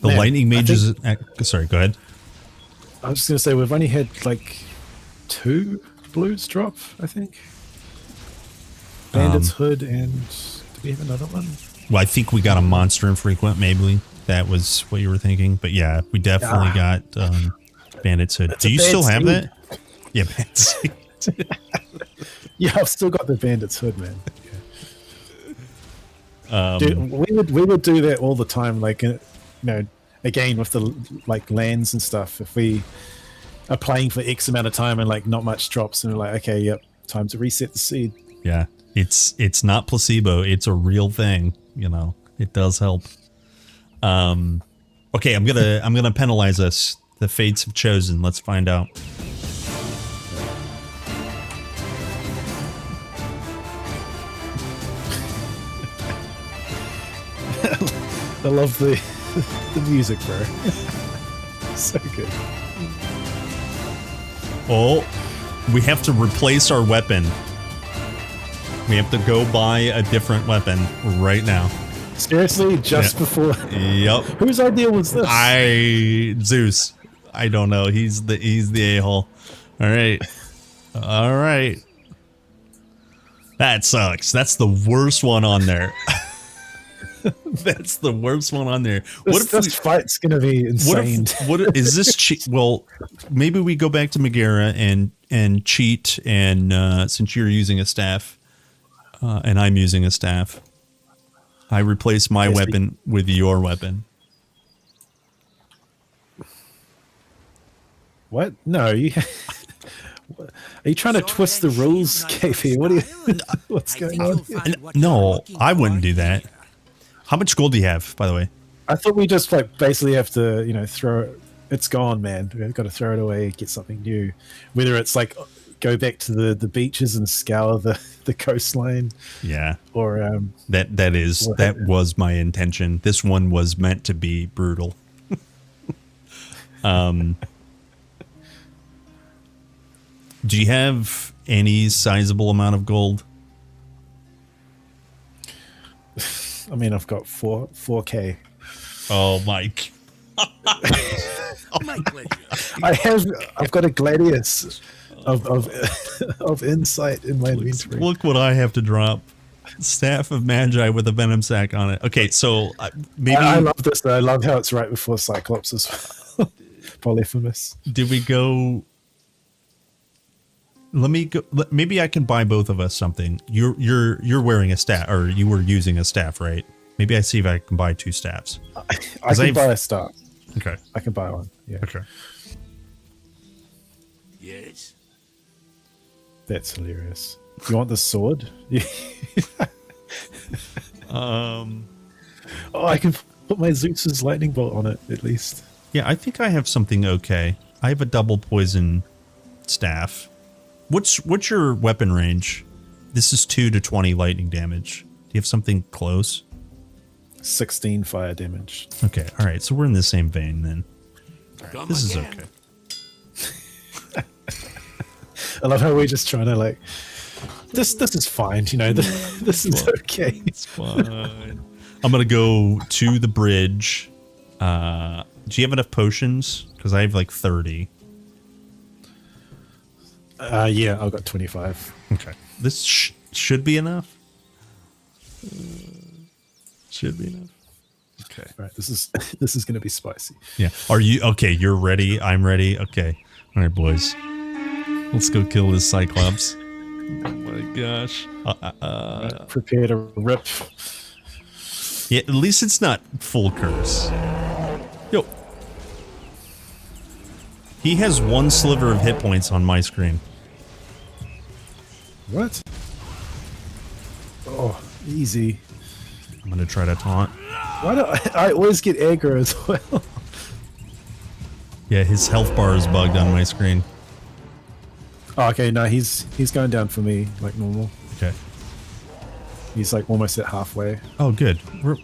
The Man, lightning I mage is. Sorry. Go ahead. I was just gonna say we've only had like 2 blues drop, I think. Bandit's Hood and do we have another one? Well, I think we got a monster infrequent. Maybe that was what you were thinking. But yeah, we definitely got Bandit's Hood. That's Do a you bad still have seed. that? Yeah, Bandit's Hood. Yeah, I've still got the Bandit's Hood, man. Yeah. Dude, we would do that all the time, like again with the like lands and stuff. If we are playing for X amount of time and like not much drops, and we're like, okay, yep, time to reset the seed. Yeah, it's not placebo. It's a real thing. You know, it does help. Okay, I'm gonna penalize us. The fates have chosen. Let's find out. I love the the music, bro. So good. Oh, we have to replace our weapon. We have to go buy a different weapon right now. Seriously, just Yeah. before. Yep. Whose idea was this? Zeus. I don't know. He's the a-hole. All right. All right. That sucks. That's the worst one on there. That's the worst one on there. This fight's gonna be insane. What is this cheat? Well, maybe we go back to Megara and cheat. And since you're using a staff, and I'm using a staff, I replace my weapon with your weapon. What? No, you. Are you trying to twist the rules, KP? What are you? What's going on here? No, I wouldn't do that. How much gold do you have, by the way? I thought we just like basically have to, throw it. It's gone, man. We've got to throw it away, get something new. Whether it's like go back to the beaches and scour the coastline. Yeah. Or that was my intention. This one was meant to be brutal. Do you have any sizable amount of gold? I mean, I've got 4K. Oh my! My pleasure. I've got a gladius of insight in my inventory. Look what I have to drop. Staff of Magi with a venom sac on it. Okay, so maybe I love this. Though. I love how it's right before Cyclops as well. Polyphemus. Did we go? Let me go. Maybe I can buy both of us something. You're wearing a staff, or you were using a staff, right? Maybe I see if I can buy 2 staffs. I can buy a staff. Okay. I can buy one. Yeah. Okay. Yes. That's hilarious. You want the sword? Oh, I can put my Zeus's lightning bolt on it at least. Yeah, I think I have something okay. I have a double poison staff. What's your weapon range? This is 2 to 20 lightning damage. Do you have something close? 16 fire damage. Okay, all right. So we're in the same vein then. Come This is again. okay. I love how we're just trying to like. This is fine, you know. This is okay. It's fine. I'm gonna go to the bridge. Do you have enough potions? Because I have like 30. Yeah, I've got 25. Okay. This should be enough. Should be enough. Okay. All right, this is going to be spicy. Yeah. Are you okay? You're ready. I'm ready. Okay. All right, boys. Let's go kill this Cyclops. Oh my gosh. Right, prepare to rip. Yeah. At least it's not full curse. Yo. He has 1 sliver of hit points on my screen. What? Oh, easy. I'm gonna try to taunt. Why do I always get aggro as well? Yeah, his health bar is bugged on my screen. Oh, okay, no, he's going down for me like normal. Okay. He's like almost at halfway. Oh, good. We're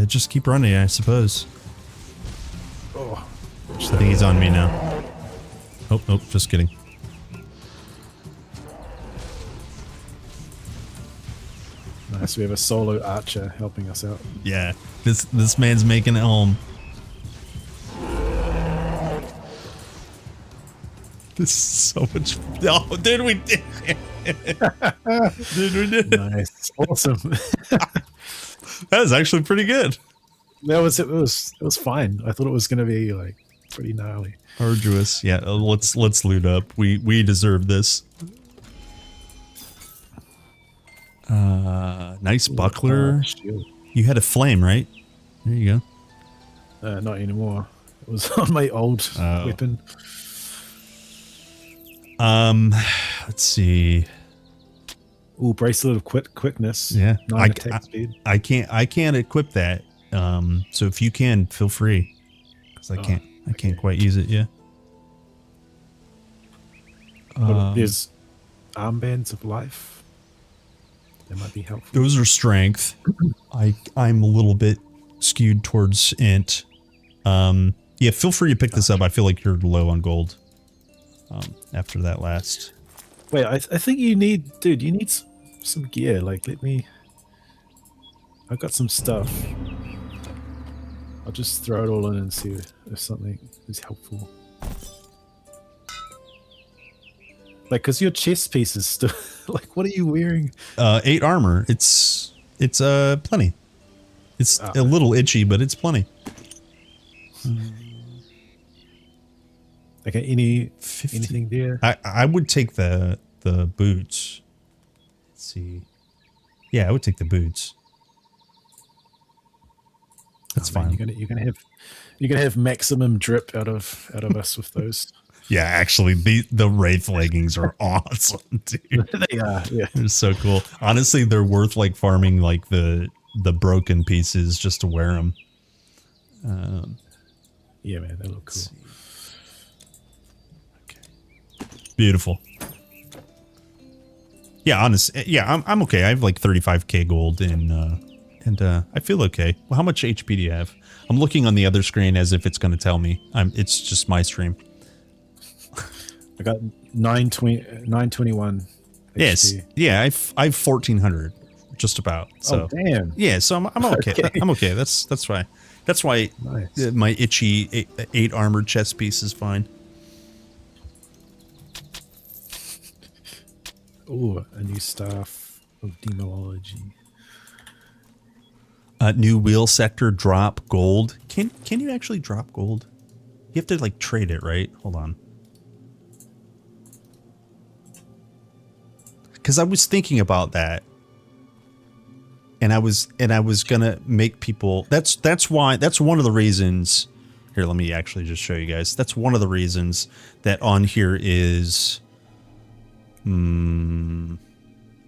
just keep running, I suppose. Oh, I think he's on me now. Oh, nope, just kidding. nice. We have a solo archer helping us out. Yeah, this man's making it home. This is so much. Oh, dude, we did it. Dude, we did it. Nice, awesome. That was actually pretty good. It was fine. I thought it was going to be like pretty gnarly. Arduous. Yeah, let's loot up. We deserve this. Nice buckler. Shield. You had a flame, right? There you go. Not anymore. It was on my old weapon. Let's see. Ooh, bracelet of quickness. Yeah, 9 attack speed. I can't equip that. So if you can, feel free, because I can't quite use it yet. There's armbands of life. That might be helpful. Those are strength. I'm a little bit skewed towards int. Yeah, feel free to pick this up. I feel like you're low on gold. After that last. Wait, I think you need, dude. You need some gear. Like, let me. I've got some stuff. I'll just throw it all in and see if something is helpful. Like, cause your chest piece is still like, what are you wearing? 8 armor. It's plenty. It's a little itchy, but it's plenty. Okay, anything there? I would take the boots. Let's see. Yeah, I would take the boots. That's fine. You're gonna have maximum drip out of us with those. Yeah, actually, the Wraith leggings are awesome, dude. They are, yeah. They're so cool. Honestly, they're worth like farming like the broken pieces just to wear them. Yeah, man, they look cool. Beautiful. Yeah, honestly, yeah, I'm okay. I have like 35k gold and I feel okay. Well, how much HP do you have? I'm looking on the other screen as if it's going to tell me. It's just my stream. I got 921. Yes, HP. yeah, I've 1400, just about. So oh damn. yeah, so I'm okay. Okay. I'm okay. That's why. That's why Nice. my itchy 8 armored chest piece is fine. Oh, a new staff of demonology. New wheel sector drop gold. Can you actually drop gold? You have to like trade it, right? Hold on. Because I was thinking about that, and I was gonna make people. That's one of the reasons. Here, let me actually just show you guys. That's one of the reasons that on here is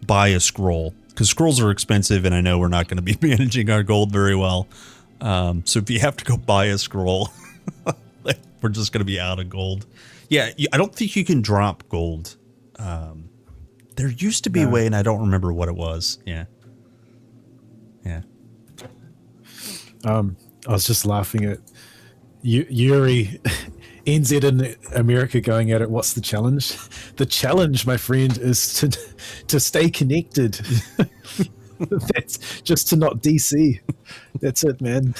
buy a scroll, because scrolls are expensive, and I know we're not going to be managing our gold very well. So if you have to go buy a scroll, we're just going to be out of gold. Yeah, I don't think you can drop gold There used to be a way, and I don't remember what it was. Yeah. Yeah. I was just laughing at Yuri, NZ in America going at it. What's the challenge? The challenge, my friend, is to stay connected. That's just to not DC. That's it, man.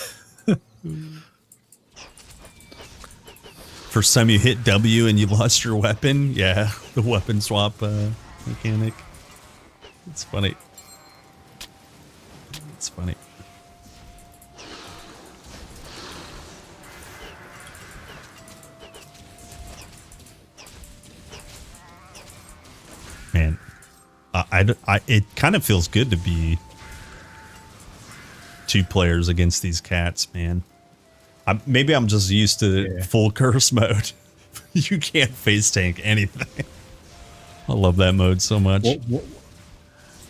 First time you hit W and you lost your weapon. Yeah, the weapon swap mechanic. It's funny. It's funny. Man, it kind of feels good to be 2 players against these cats, man. Maybe I'm just used to full curse mode. You can't face tank anything. I love that mode so much.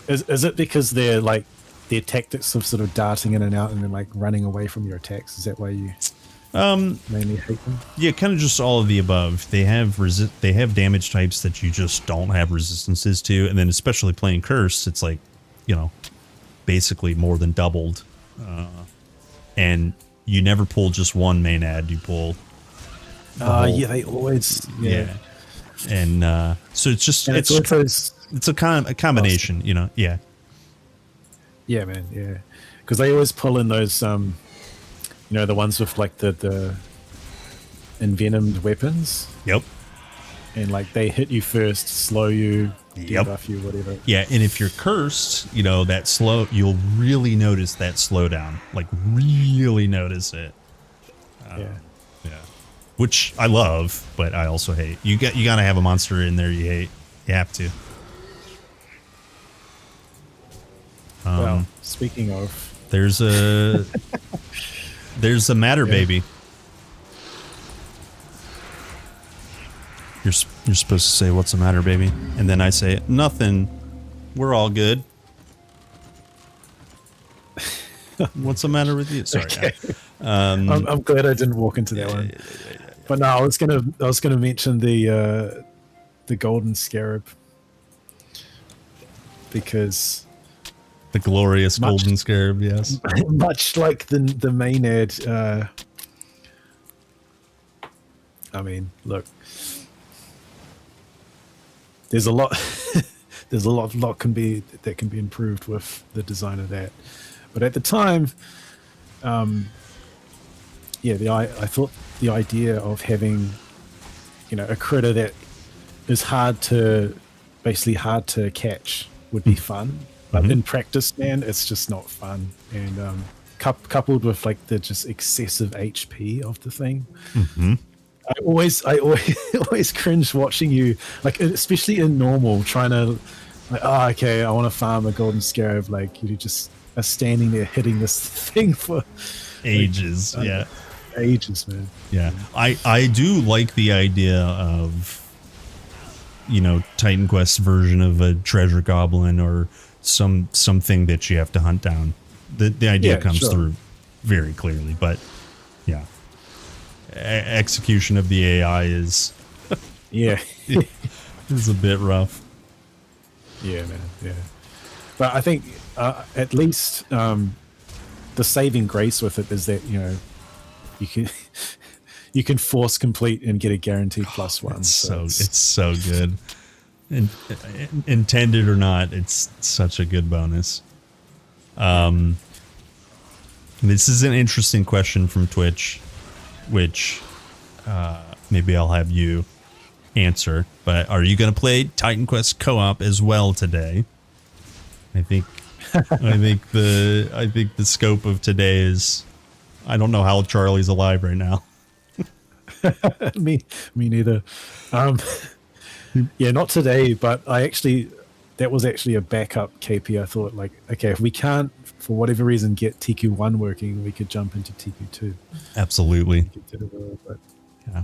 Is it because they're like their tactics of sort of darting in and out and then like running away from your attacks? Is that why you mainly hate them? Yeah, kind of just all of the above. They have they have damage types that you just don't have resistances to, and then especially playing cursed, it's like, you know, basically more than doubled. And you never pull just one main ad, you pull yeah, they always and so it's just it's a combination, awesome. You know. Yeah man, yeah, because they always pull in those you know, the ones with like the envenomed weapons. Yep. And like they hit you first, slow you, debuff you, whatever. Yeah, and if you're cursed, you know, that slow, you'll really notice that slowdown. Like really notice it. Yeah. Which I love, but I also hate. You gotta have a monster in there you hate. You have to. Well, speaking of, there's a matter baby. You're supposed to say, "What's the matter, baby?" And then I say, "Nothing. We're all good." What's the matter with you? Sorry. Okay. I'm glad I didn't walk into that one. But no, I was gonna mention the golden scarab, because the glorious golden scarab, yes. Much like the main ad. I mean, look. There's a lot that can be improved with the design of that, but at the time, I thought the idea of having, you know, a critter that is hard to catch would be fun, but in practice, man, it's just not fun. And coupled with like the just excessive HP of the thing. I always cringe watching you, like especially in normal, trying to like, oh, okay, I want to farm a golden scarab. Like you just are standing there hitting this thing for ages. Like, ages, man. Yeah, I do like the idea of, you know, Titan Quest's version of a treasure goblin or something that you have to hunt down. The idea comes through very clearly, but yeah. Execution of the AI is is a bit rough. Yeah, man. Yeah, but I think at least the saving grace with it is that, you know, you can force complete and get a guaranteed +1. It's so good. Intended or not, it's such a good bonus. This is an interesting question from Twitch, which maybe I'll have you answer. But are you going to play Titan Quest co-op as well today? I think the scope of today is, I don't know how Charlie's alive right now. me neither. Yeah, not today. But that was actually a backup KP. I thought, like, okay, if we can't for whatever reason get TQ1 working, we could jump into TQ2. Absolutely. Yeah.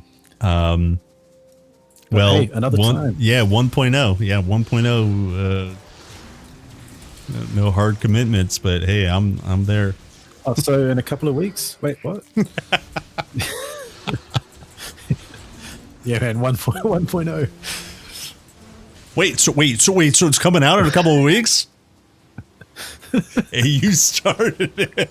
Well, hey, another time. Yeah, 1.0. Yeah, 1.0. No hard commitments, but hey, I'm there. Oh, so in a couple of weeks? Wait, what? Yeah, man, 1.0. So it's coming out in a couple of weeks? Hey, you started it.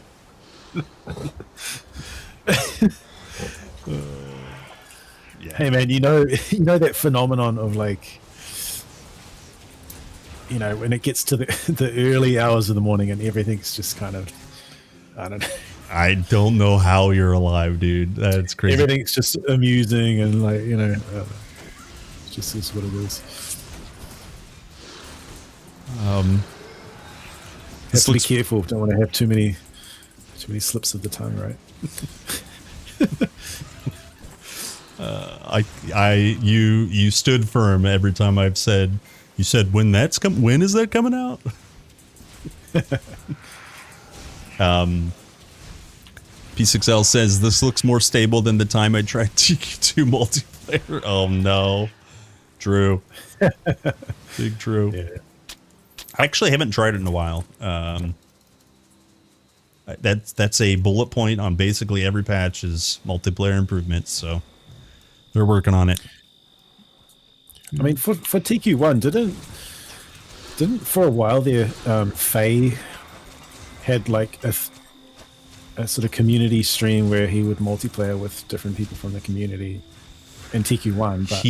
Hey man, you know that phenomenon of like, when it gets to the early hours of the morning and everything's just kind of, I don't know. I don't know how you're alive, dude. That's crazy. Everything's just amusing and like, it just is what it is. Have to be careful. Don't want to have too many slips of the tongue, right? You stood firm every time I've said. You said when is that coming out? P6L says this looks more stable than the time I tried TQ2 multiplayer. Oh no, Drew, big Drew. Yeah. I actually haven't tried it in a while. That's a bullet point on basically every patch is multiplayer improvements. So they're working on it. I mean, for TQ1, didn't for a while there, Faye had like a sort of community stream where he would multiplayer with different people from the community in TQ1. But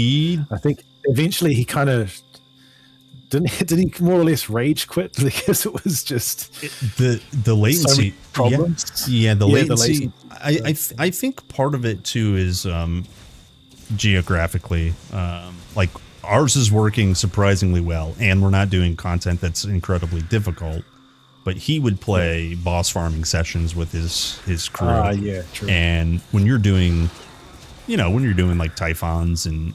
I think eventually he kind of did he more or less rage quit because it was just the latency problems. Yeah, the latency. I think part of it too is geographically, like ours is working surprisingly well, and we're not doing content that's incredibly difficult. But he would play boss farming sessions with his crew. Yeah, true. And when you're doing, like Typhons and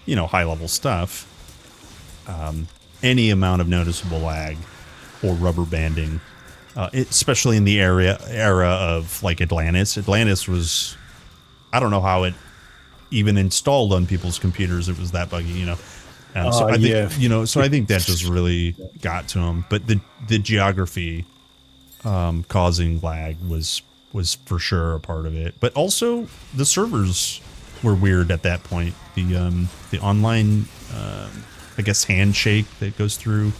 high level stuff, any amount of noticeable lag or rubber banding, especially in the era of like Atlantis. Atlantis was, I don't know how it even installed on people's computers. It was that buggy, So I think, so I think that just really got to him. But the geography causing lag was for sure a part of it. But also the servers were weird at that point. The online, I guess, handshake that goes through.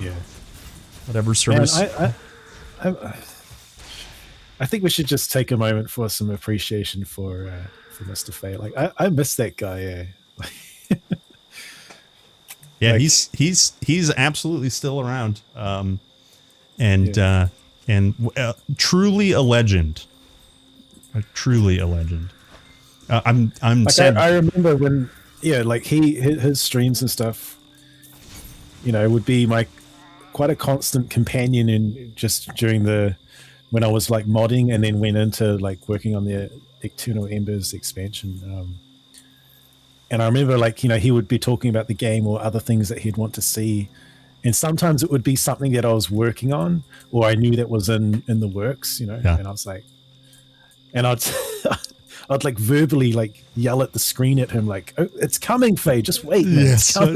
Yeah. Whatever service. Man, I think we should just take a moment for some appreciation for Mr. Faye. Like I miss that guy. Yeah. Yeah, like, he's absolutely still around, and truly a legend. Truly a legend. I'm like sad. I remember when like his streams and stuff, would be quite a constant companion in just during when I was like modding and then went into like working on the Eternal Embers expansion. And I remember, like, he would be talking about the game or other things that he'd want to see. And sometimes it would be something that I was working on or I knew that was in the works, And I was like, and I'd like verbally like yell at the screen at him, like, "Oh, it's coming, Faye, just wait, man. Yes, hold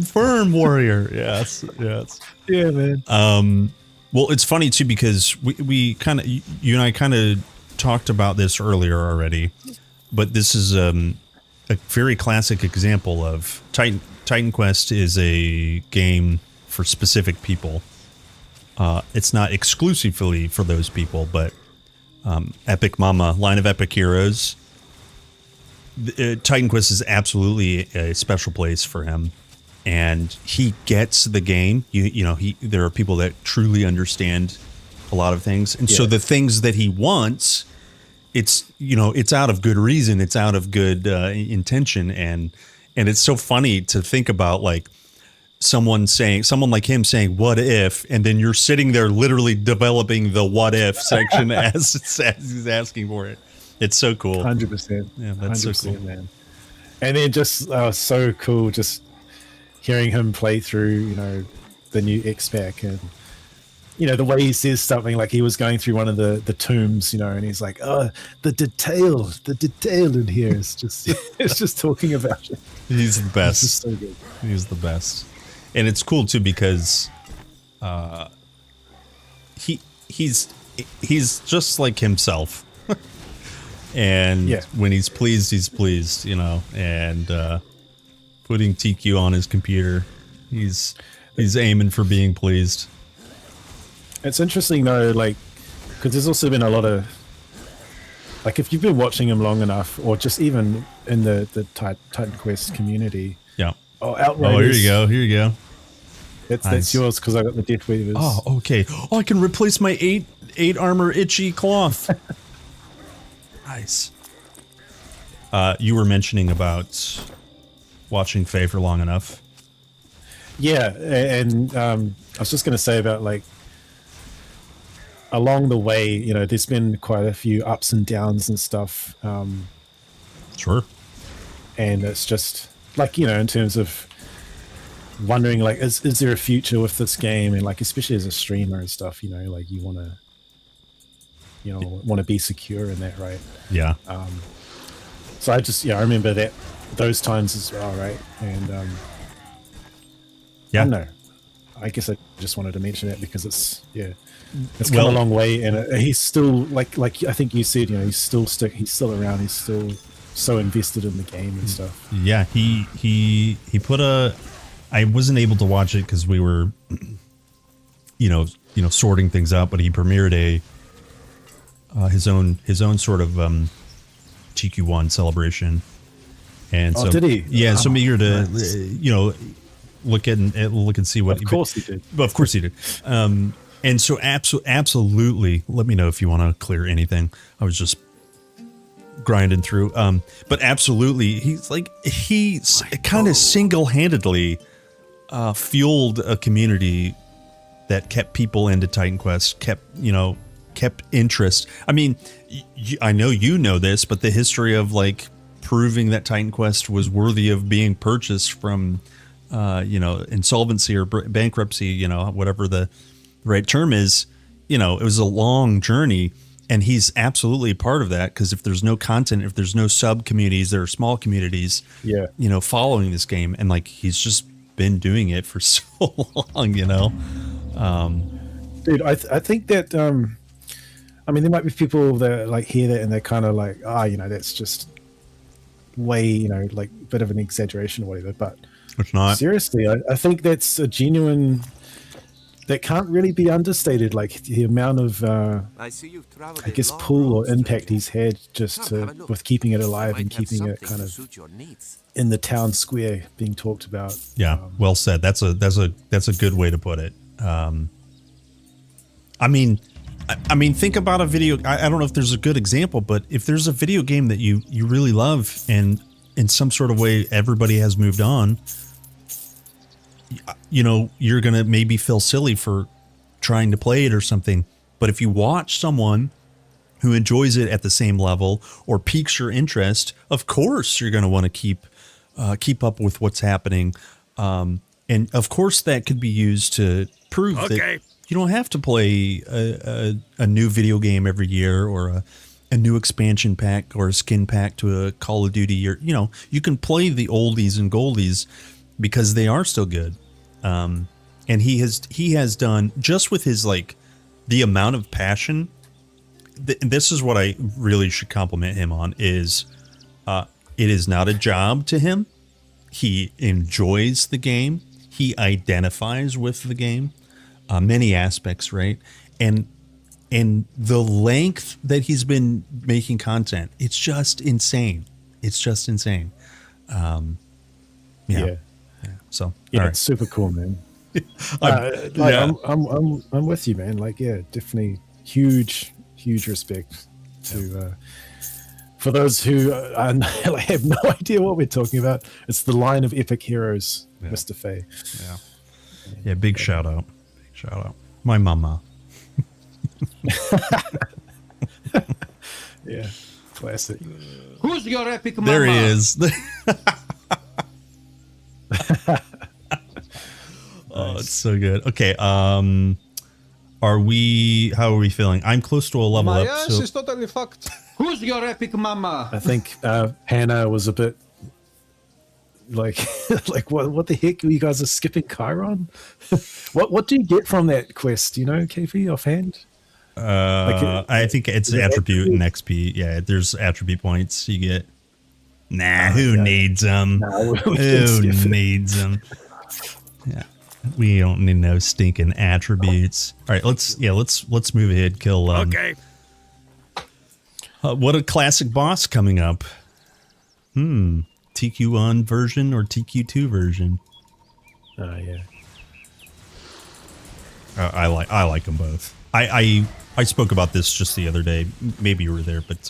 firm, warrior." Yes. Yeah, man. Well, it's funny too, because we kind of, you and I kind of talked about this earlier already. But this is a very classic example of Titan Quest is a game for specific people. It's not exclusively for those people, but Epic Mama, Line of Epic Heroes, Titan Quest is absolutely a special place for him. And he gets the game. There are people that truly understand a lot of things. And so the things that he wants, it's out of good reason, it's out of good intention, and it's so funny to think about, like, someone like him saying "what if," and then you're sitting there literally developing the "what if" section as he's asking for it. It's so cool. 100%. Yeah, that's so cool, man. And then just so cool, just hearing him play through, the new X-Pack and. The way he says something, like he was going through one of the tombs, and he's like, "Oh, the detail in here is just," it's just talking about it. He's the best. This is so good. He's the best, and it's cool too because, he's just like himself. And Yeah. when he's pleased, you know, and putting TQ on his computer, he's aiming for being pleased. It's interesting though, like, because there's also been a lot of, like, if you've been watching him long enough, or just even in the Titan Quest community. Yeah. Oh, Outriders. Here you go. That's Nice. yours because I got the Death Weavers. Oh, okay. Oh, I can replace my 8 armor itchy cloth. Nice. You were mentioning about watching Faye for long enough. Yeah, and I was just going to say about, like, along the way, you know, there's been quite a few ups and downs and stuff. Sure. And it's just like, you know, in terms of wondering, like, is there a future with this game? And, like, especially as a streamer and stuff, you know, like, you want to be secure in that, right? Yeah. So I just, I remember those times as well, right? And Yeah. I don't know. I guess I just wanted to mention it because it's come a long way, and he's still like I think you said, you know, he's still around, he's still so invested in the game and stuff. Yeah, he put I wasn't able to watch it because we were you know sorting things out, but he premiered his own sort of TQ1 celebration. And so did he? Yeah, so I'm eager to nice. Look and see what Of course he did. Of course he did. And so absolutely, let me know if you want to clear anything. I was just grinding through. But absolutely, he kind of single-handedly fueled a community that kept people into Titan Quest, kept interest. I mean, I know you know this, but the history of, like, proving that Titan Quest was worthy of being purchased from insolvency or bankruptcy, whatever the right term is, it was a long journey, and he's absolutely a part of that, because if there's no content, if there's no sub communities, there are small communities, following this game, and, like, he's just been doing it for so long, Dude, I think that I mean, there might be people that, like, hear that and they're kind of like, that's just way, like, a bit of an exaggeration or whatever, but it's not. Seriously, I think that's a genuine, that can't really be understated, like, the amount of I guess pull or impact he's had just with keeping it alive and keeping it kind of in the town square being talked about. Yeah, well said. That's a good way to put it. I mean, think about a video. I don't know if there's a good example, but if there's a video game that you really love, and in some sort of way everybody has moved on, you're going to maybe feel silly for trying to play it or something. But if you watch someone who enjoys it at the same level or piques your interest, of course you're going to want to keep up with what's happening. And of course that could be used to prove that you don't have to play a new video game every year, or a new expansion pack or a skin pack to a Call of Duty. You can play the oldies and goldies because they are still good. And he has done, just with his, like, the amount of passion. This is what I really should compliment him on, is it is not a job to him. He enjoys the game. He identifies with the game, many aspects, right? And the length that he's been making content, it's just insane. It's just insane. Yeah. So yeah, all right. It's super cool, man. I'm with you, man. Like, yeah, definitely huge respect to for those who have no idea what we're talking about. It's the line of epic heroes, Mr. Faye. Yeah, big shout out. My mama. Yeah, classic. Who's your epic mama? There he is. Oh, it's so good. Okay, how are we feeling? I'm close to a level My up. ass is totally fucked. Who's your epic mama? I think Hannah was a bit like what the heck? You guys are skipping Chiron? What do you get from that quest? KP offhand? I think it's is it attribute and attribute? XP. Yeah, there's attribute points you get. Nah, who needs them? Nah, we can Who skip it. needs them? Yeah, we don't need no stinking attributes. All right, let's move ahead. Kill. Okay. What a classic boss coming up. TQ1 version or TQ2 version? Yeah. I like them both. I spoke about this just the other day. Maybe you were there, but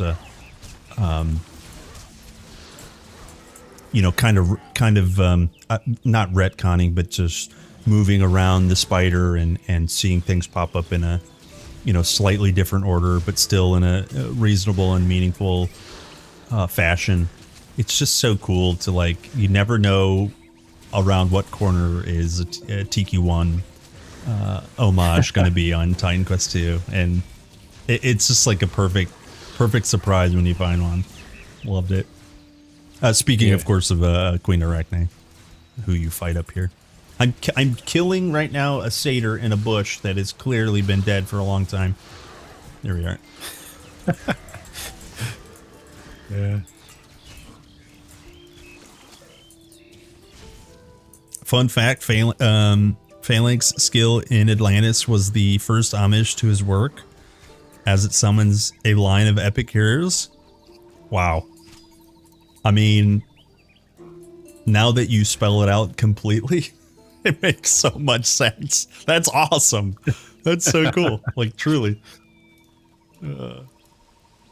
you know, kind of not retconning, but just moving around the spider and seeing things pop up in a, you know, slightly different order, but still in a reasonable and meaningful fashion. It's just so cool to, like, you never know around what corner is a TQ1 homage going to be on Titan Quest 2, and it's just like a perfect surprise when you find one. Loved it. Speaking, of course, of Queen Arachne, who you fight up here. I'm killing right now a satyr in a bush that has clearly been dead for a long time. There we are. Yeah. Fun fact, Phalanx skill in Atlantis was the first homage to his work, as it summons a line of epic heroes. Wow. I mean, now that you spell it out completely, it makes so much sense. That's awesome. That's so cool. Like, truly.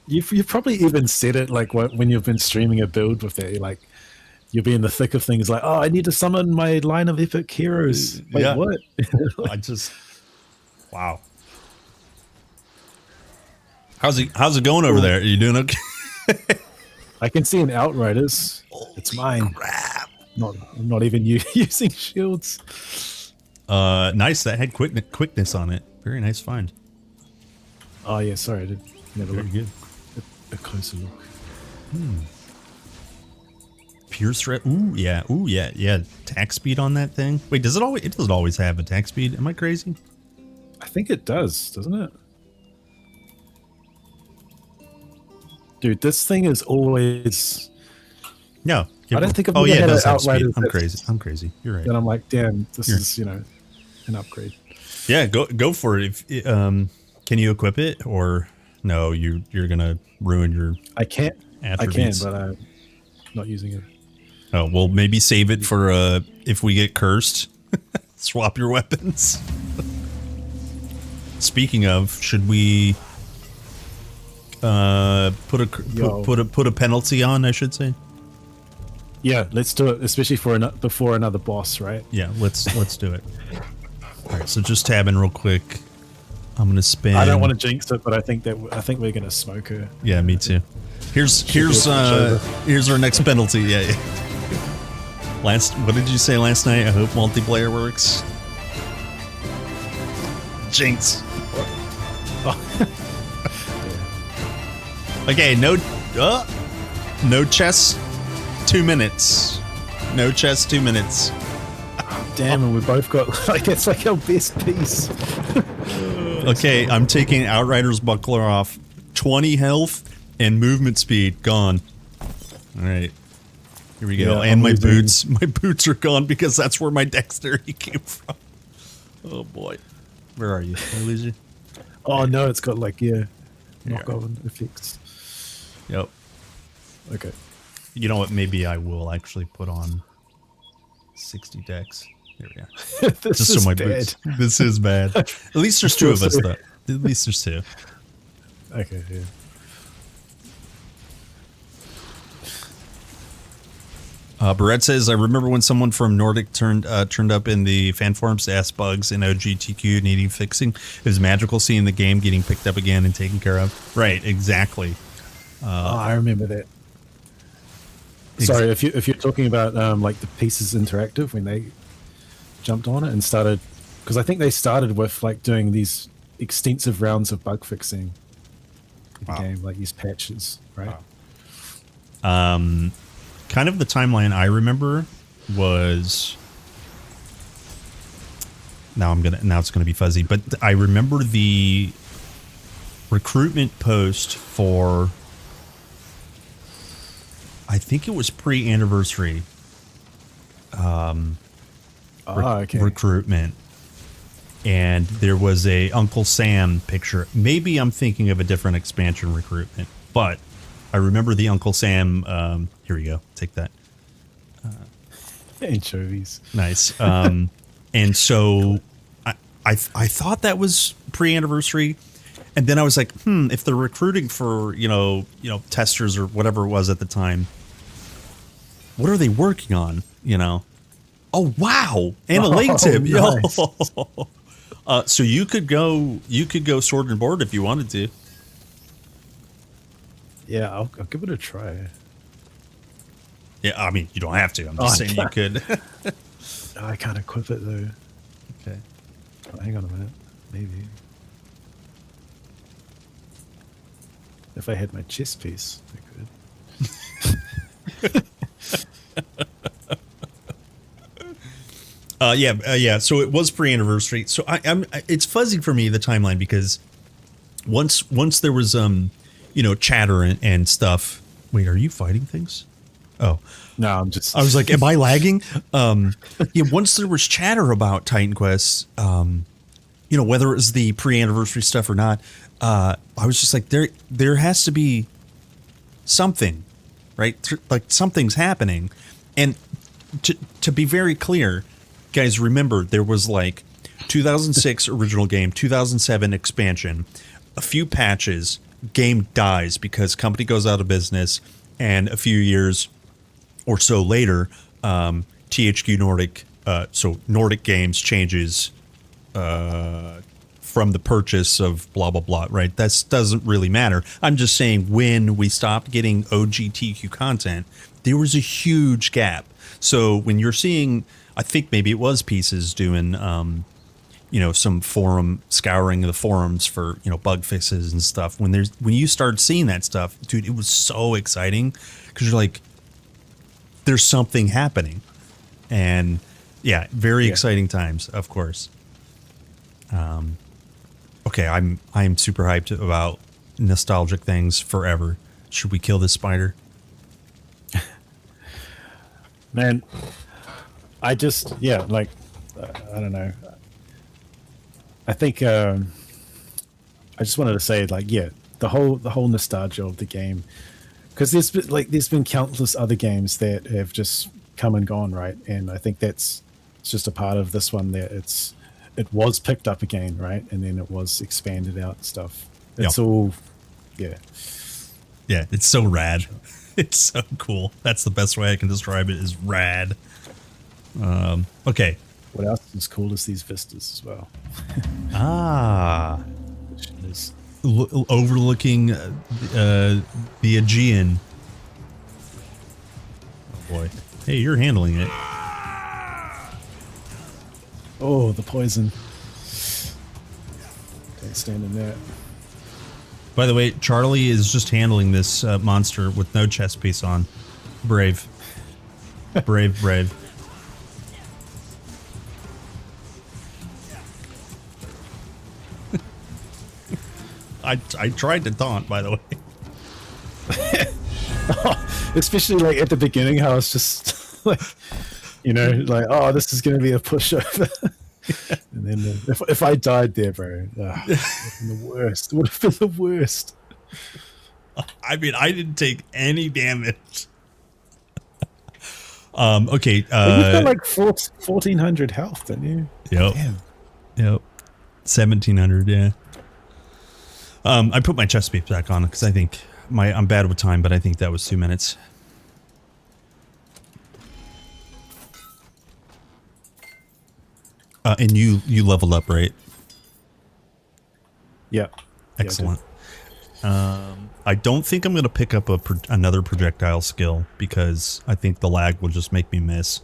You've probably even said it, like, when you've been streaming a build with that, like, you'll be in the thick of things like, oh, I need to summon my line of epic heroes. Wait, Yeah. what? Wow. How's it going over there? Are you doing okay? I can see an Outriders. It's mine. Crap. I'm not even using shields. Nice. That had quickness on it. Very nice find. Oh yeah, sorry, I did never Very look. good. A closer look. Pierce threat. Ooh, yeah. Ooh, yeah. Yeah. Attack speed on that thing. Wait, does it always? It doesn't always have attack speed. Am I crazy? I think it does, doesn't it? Dude, this thing is always. No. I don't think I've Oh ever yeah, it had does an have speed. Outriders I'm that's- crazy. I'm crazy. You're right. And I'm like, damn, this is, you know, an upgrade. Yeah, go for it. If can you equip it, or no? You're gonna ruin your. I can, attributes. but I'm not using it. Oh well, maybe save it for if we get cursed. Swap your weapons. Speaking of, should we put a penalty on? I should say. Yeah, let's do it, especially before another boss, right? Yeah, let's do it. All right, so just tabbing real quick. I'm gonna spin. I don't want to jinx it, but I think we're gonna smoke her. Yeah, me too. Here's our next penalty. Yeah. What did you say last night? I hope multiplayer works. Jinx. Okay, no chess. 2 minutes. No chess. 2 minutes. Damn, and we both got like it's like our best piece. Okay, I'm taking Outrider's buckler off. 20 health and movement speed gone. All right. Here we go. Yeah, and I'm losing. my boots are gone because that's where my dexterity came from. Oh boy. Where are you? Did I lose you? Oh no, it's got like Yeah. knock on effects. Yep. Okay. You know what? Maybe I will actually put on 60 dex. Here we are. This Just is so my bad. boots. This is bad. At least there's two of us, though. At least there's two. Okay, yeah. Barrett says, I remember when someone from Nordic turned up in the fan forums to ask bugs in OGTQ needing fixing. It was magical seeing the game getting picked up again and taken care of. Right, exactly. I remember that. Sorry, if you're talking about like the Pieces Interactive when they jumped on it and started, because I think they started with like doing these extensive rounds of bug fixing in the game, like these patches, right? Kind of the timeline I remember was now it's gonna be fuzzy, but I remember the recruitment post for, I think it was pre-anniversary Okay. recruitment. And there was a Uncle Sam picture. Maybe I'm thinking of a different expansion recruitment, but I remember the Uncle Sam. Here we go. Take that. Anchovies. Nice. And so I thought that was pre-anniversary. And then I was like, if they're recruiting for, testers or whatever it was at the time, what are they working on? Oh, wow. And a leg tip. Nice. So you could go sword and board if you wanted to. Yeah, I'll give it a try. Yeah, I mean, you don't have to. I'm just saying you could. I can't equip it though. Okay. Oh, hang on a minute. Maybe. If I had my chess piece, I could. Yeah. So it was pre-anniversary. So it's fuzzy for me, the timeline, because once there was chatter and stuff. Wait, are you fighting things? Oh no, I'm just. I was like, am I lagging? Yeah. Once there was chatter about Titan Quest, whether it was the pre-anniversary stuff or not, I was just like, there has to be something, right? Like something's happening, and to be very clear. Guys, remember, there was like 2006 original game, 2007 expansion, a few patches, game dies because company goes out of business, and a few years or so later, THQ Nordic, so Nordic Games changes from the purchase of blah, blah, blah, right? That doesn't really matter. I'm just saying when we stopped getting OG TQ content, there was a huge gap. So when you're seeing... I think maybe it was Pieces doing, some forum scouring of the forums for, bug fixes and stuff. When you start seeing that stuff, dude, it was so exciting because you're like, there's something happening, and yeah, very exciting times, of course. Okay, I'm super hyped about nostalgic things forever. Should we kill this spider? Man. I just, I don't know. I think I just wanted to say, the whole nostalgia of the game, because there's been countless other games that have just come and gone, right? And I think it's just a part of this one that it was picked up again, right? And then it was expanded out and stuff. It's all, yeah. Yeah, it's so rad. It's so cool. That's the best way I can describe it, is rad. Okay. What else is cool is these vistas as well. Which is overlooking the Aegean. Oh boy. Hey, you're handling it. Oh, the poison. Can't stand in that. By the way, Charlie is just handling this monster with no chest piece on. Brave. Brave. I tried to taunt, by the way. Especially at the beginning, how it's just this is going to be a pushover. And then if I died there, bro, it would have been the worst. It would have been the worst. I mean, I didn't take any damage. Okay. You've got 1,400 health, didn't you? Yep. Damn. Yep. 1,700. Yeah. I put my chest piece back on because I think I'm bad with time, but I think that was 2 minutes. And you leveled up, right? Yeah. Excellent. I don't think I'm going to pick up another projectile skill because I think the lag will just make me miss.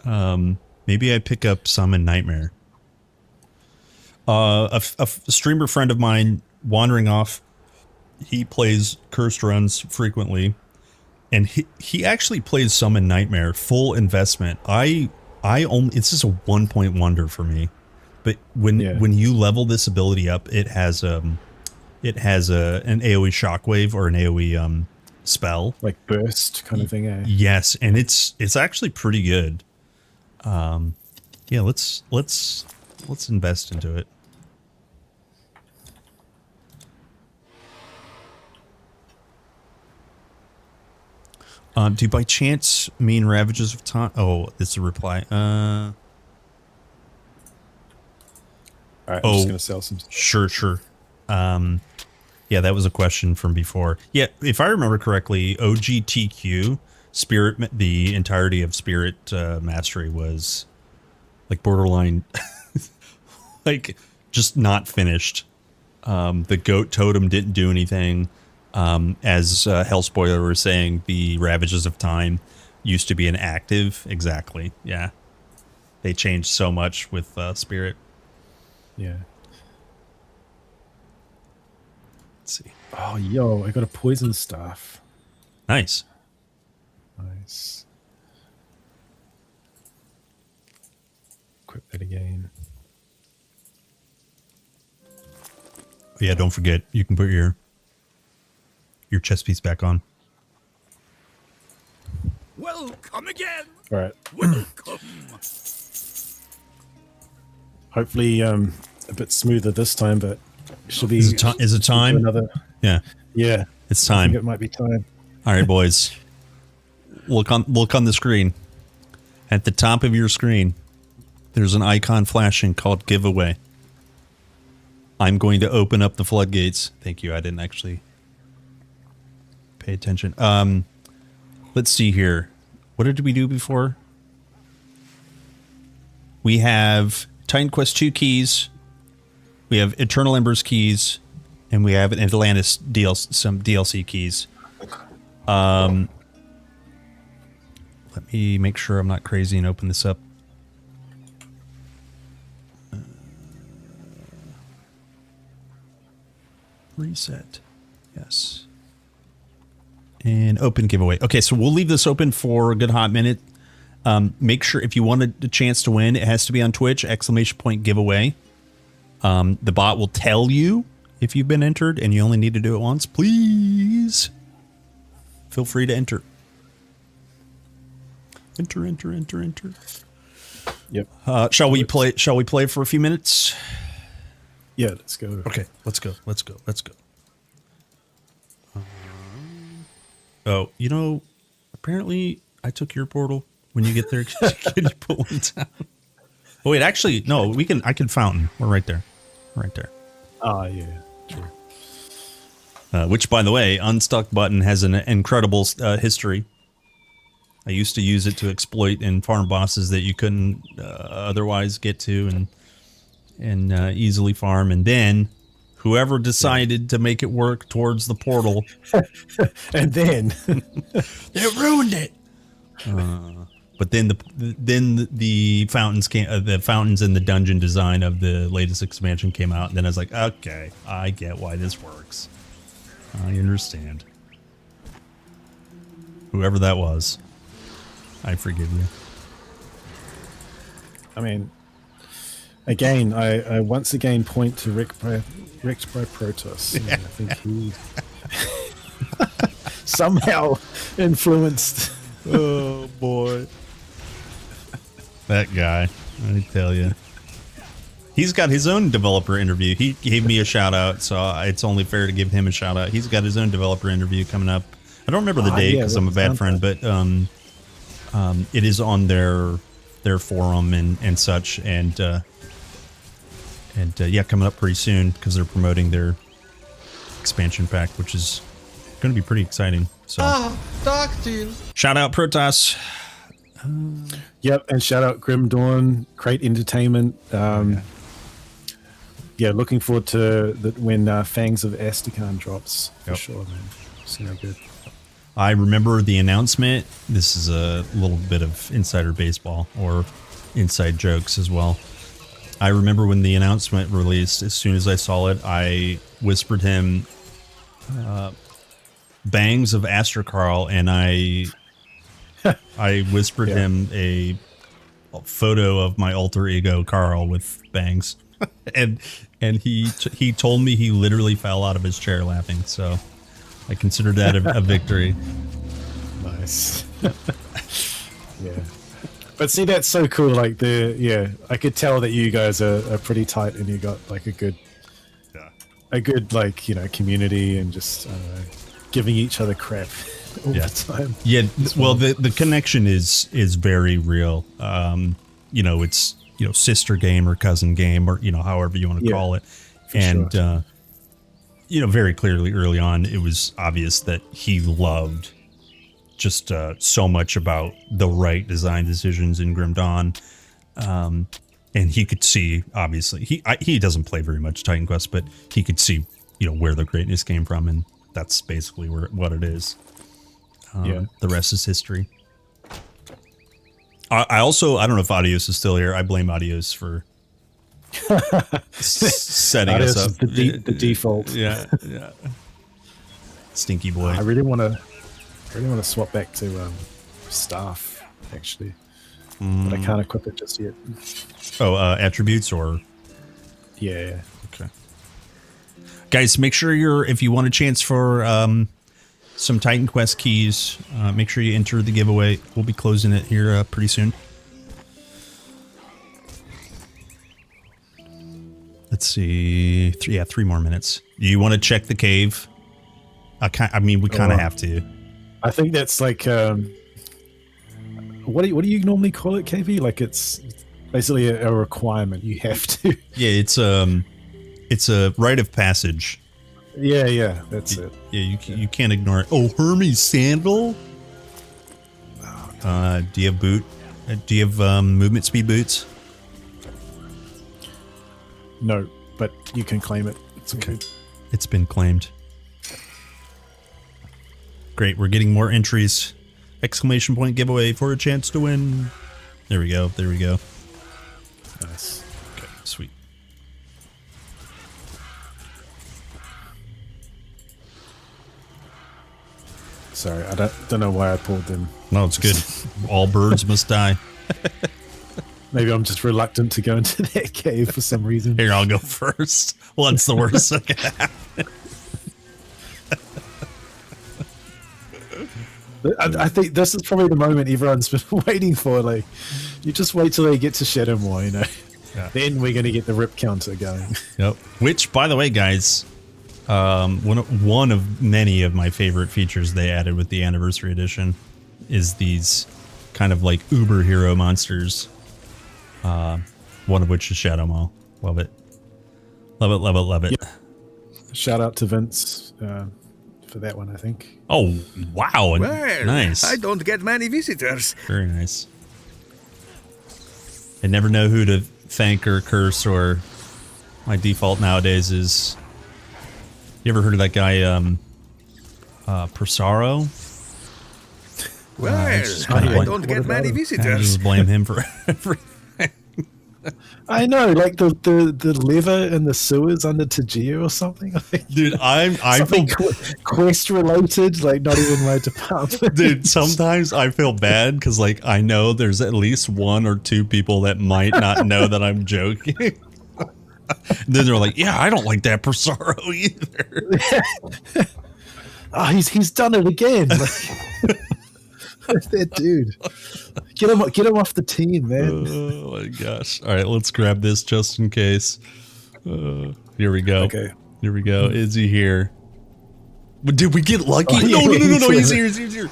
Maybe I pick up Summon Nightmare. A streamer friend of mine, Wandering Off, he plays cursed runs frequently, and he actually plays Summon Nightmare full investment. It's just a 1 point wonder for me. But when Yeah. when you level this ability up, it has an AoE shockwave or an AoE spell. Like burst kind of thing, eh? Yes, and it's actually pretty good. Yeah, let's invest into it. Do you by chance mean Ravages of Time? Oh, this is a reply. All right, I'm just gonna sell some. Sure. Yeah, that was a question from before. Yeah, if I remember correctly, OGTQ Spirit, the entirety of Spirit Mastery was like borderline, like just not finished. The Goat Totem didn't do anything. As Hell Spoiler was saying, the Ravages of Time used to be an active. Exactly. Yeah, they changed so much with Spirit. Yeah. Let's see. Oh, yo, I got a poison staff. Nice. Nice. Equip that again. Yeah, don't forget, you can put your chest piece back on. Welcome again. All right. Welcome. Hopefully, a bit smoother this time, but should be. Is it time? Another. Yeah. Yeah. It's I time. think it might be time. All right, boys. Look on the screen. At the top of your screen, there's an icon flashing called giveaway. I'm going to open up the floodgates. Thank you. I didn't actually pay attention. Let's see here. What did we do before? We have Titan Quest 2 keys. We have Eternal Embers keys, and we have an Atlantis some DLC keys. Let me make sure I'm not crazy and open this up. Reset. Yes. And open giveaway. Okay, so we'll leave this open for a good hot minute. Make sure if you wanted a chance to win, it has to be on Twitch, ! Giveaway. The bot will tell you if you've been entered, and you only need to do it once. Please feel free to enter. Enter. Yep. Shall we play for a few minutes? Yeah, let's go. Okay, let's go. Oh, apparently I took your portal. When you get there, can you put one down? Oh wait, actually, no. I can fountain. We're right there. Ah, yeah, true. Which, by the way, unstuck button has an incredible history. I used to use it to exploit and farm bosses that you couldn't otherwise get to, and easily farm. And then whoever decided to make it work towards the portal, and then they ruined it. But then the fountains came. The fountains and the dungeon design of the latest expansion came out, and then I was like, okay, I get why this works. I understand. Whoever that was, I forgive you. I mean, again, I once again point to Wrecked by Protoss. Yeah. I think he somehow influenced. Oh boy, that guy! I tell you, he's got his own developer interview. He gave me a shout out, so it's only fair to give him a shout out. He's got his own developer interview coming up. I don't remember the date because I'm a bad friend, but it is on their forum and such, and yeah, coming up pretty soon because they're promoting their expansion pack, which is going to be pretty exciting. So, shout out Protoss. Yep, and shout out Grim Dawn, Crate Entertainment. Yeah, looking forward to when Fangs of Astrakhan drops for sure, man. So good. I remember the announcement. This is a little bit of insider baseball or inside jokes as well. I remember when the announcement released, as soon as I saw it, I whispered him Bangs of Astrakhan, and I whispered him a photo of my alter ego Carl with bangs, and he told me he literally fell out of his chair laughing. So I consider that a victory. Nice. Yeah. But see, that's so cool. Like I could tell that you guys are pretty tight, and you got like a good like community, and just giving each other crap all the time. Yeah, well, the connection is very real. It's sister game or cousin game, or however you want to call it, and sure. Very clearly early on, it was obvious that he loved just so much about the right design decisions in Grim Dawn, and he could see, obviously, he doesn't play very much Titan Quest, but he could see where the greatness came from, and that's basically what it is. The rest is history. I also, I don't know if Adios is still here. I blame Adios for setting us up. The default. Yeah. Stinky boy. I really want to swap back to staff, actually, but I can't equip it just yet. Oh, attributes or? Yeah. Okay. Guys, make sure if you want a chance for some Titan Quest keys, make sure you enter the giveaway. We'll be closing it here pretty soon. Let's see. 3 more minutes. Do you want to check the cave? We kind of have to. I think that's like what do you normally call it, KV? Like it's basically a requirement. You have to. Yeah, it's a rite of passage. Yeah, that's it. Yeah, you can't ignore it. Oh, Hermes sandal. Do you have boot? Do you have movement speed boots? No, but you can claim it. It's okay. It's been claimed. Great, we're getting more entries. Exclamation point giveaway for a chance to win. There we go. Nice. Okay, sweet. Sorry, I don't know why I pulled them. No, it's good. All birds must die. Maybe I'm just reluctant to go into that cave for some reason. Here, I'll go first. What's the worst that can happen? I think this is probably the moment everyone's been waiting for. Like, you just wait till they get to Shadow Moor, Yeah. Then we're going to get the rip counter going. Yep. Which, by the way, guys, one of many of my favorite features they added with the Anniversary Edition is these kind of like uber hero monsters. One of which is Shadow Maw. Love it. Love it. Yep. Shout out to Vince for that one, I think. Oh, wow. Well, nice. I don't get many visitors. Very nice. I never know who to thank or curse, or my default nowadays is... You ever heard of that guy, Persaro? Well, I don't get many I visitors. just blame him for everything. I know, like the lever in the sewers under Tajir or something. Dude, I something feel quest related, like not even my department. Dude, sometimes I feel bad because like I know there's at least 1 or 2 people that might not know that I'm joking. Then they're like, "Yeah, I don't like that Persaro either." Oh, he's done it again. That dude, get him off the team, man. Oh my gosh! All right, let's grab this just in case. Here we go. Okay, here we go. Is he here? But did we get lucky? Oh, No! He's here.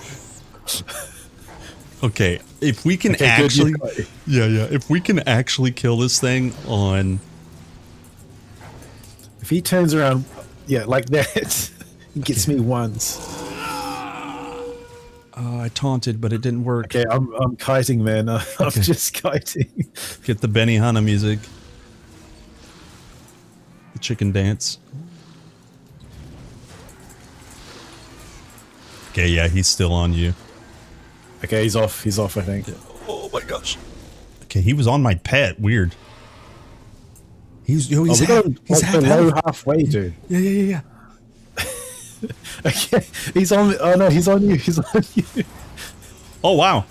Okay, if we can actually, if we can actually kill this thing on. If he turns around, like that, he gets me once. I taunted, but it didn't work. Okay, I'm kiting, man. I'm just kiting. Get the Benihana music. The chicken dance. Okay, yeah, he's still on you. Okay, he's off. He's off, I think. Oh my gosh. Okay, he was on my pet. Weird. He's halfway, dude. Yeah. Okay, he's on. Oh no, he's on you. He's on you. Oh wow.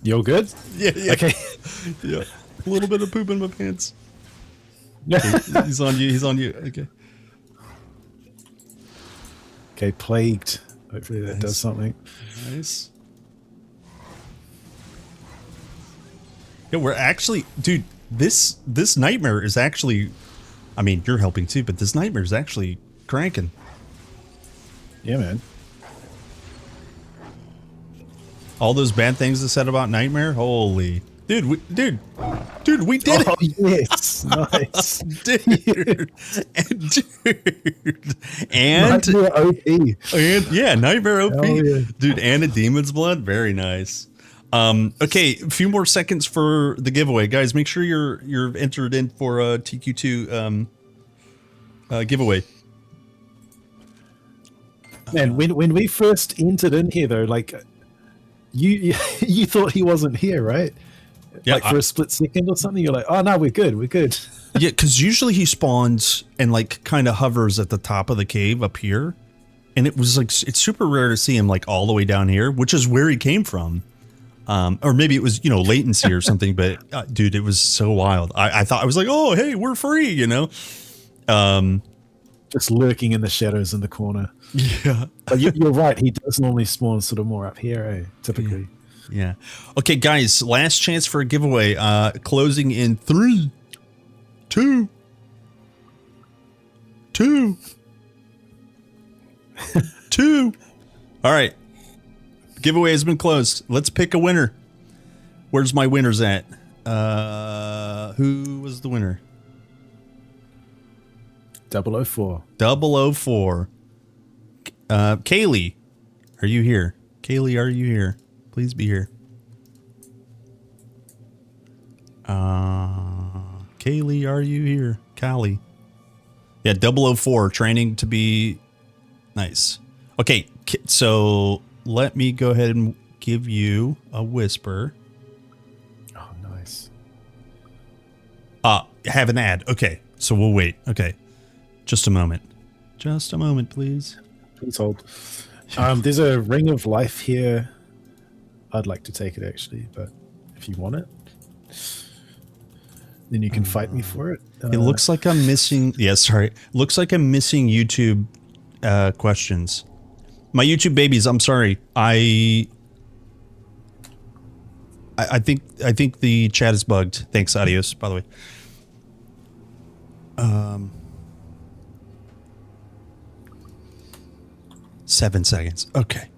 You're good? Yeah, yeah. Okay. Yeah. A little bit of poop in my pants. Yeah. Okay, he's on you. He's on you. Okay. Okay, plagued. Hopefully that Nice. does something. Nice. Yeah, we're actually, dude, this nightmare is actually, I mean, you're helping too, but this nightmare is actually cranking. Yeah, man. All those bad things I said about nightmare, holy, dude, we did Oh, it, yes. Nice. dude, and Nightmare OP. and yeah, nightmare OP, Hell yeah. dude, and a demon's blood, very nice. Okay, a few more seconds for the giveaway, guys. Make sure you're entered in for a TQ2 giveaway. Man, when we first entered in here, though, like you you thought he wasn't here, right? Yeah, like for a split second or something, you're like, oh no, we're good, we're good. Yeah, because usually he spawns and like kind of hovers at the top of the cave up here, and it was like it's super rare to see him like all the way down here, which is where he came from. Or maybe it was, you know, latency or something, but dude, it was so wild. I thought, I was like, oh, hey, we're free, you know? Just lurking in the shadows in the corner. Yeah. But you're right, he does normally spawn sort of more up here, eh? Typically. Yeah. Okay, guys, last chance for a giveaway. Closing in 3, 2, 2, 2. All right. Giveaway has been closed. Let's pick a winner. Where's my winners at? Who was the winner? 004. 004. Kaylee, are you here? Kaylee, are you here? Please be here. Kaylee, are you here? Callie. Yeah, 004, training to be nice. Okay, so let me go ahead and give you a whisper. Oh, nice. Have an ad. Okay, so we'll wait. Okay, just a moment. Just a moment, please. Please hold. There's a ring of life here. I'd like to take it, actually, but if you want it, then you can fight me for it. It looks like I'm missing. Yeah, sorry. Looks like I'm missing YouTube questions. My YouTube babies. I'm sorry. I think the chat is bugged. Thanks, adios. By the way. 7 seconds. Okay.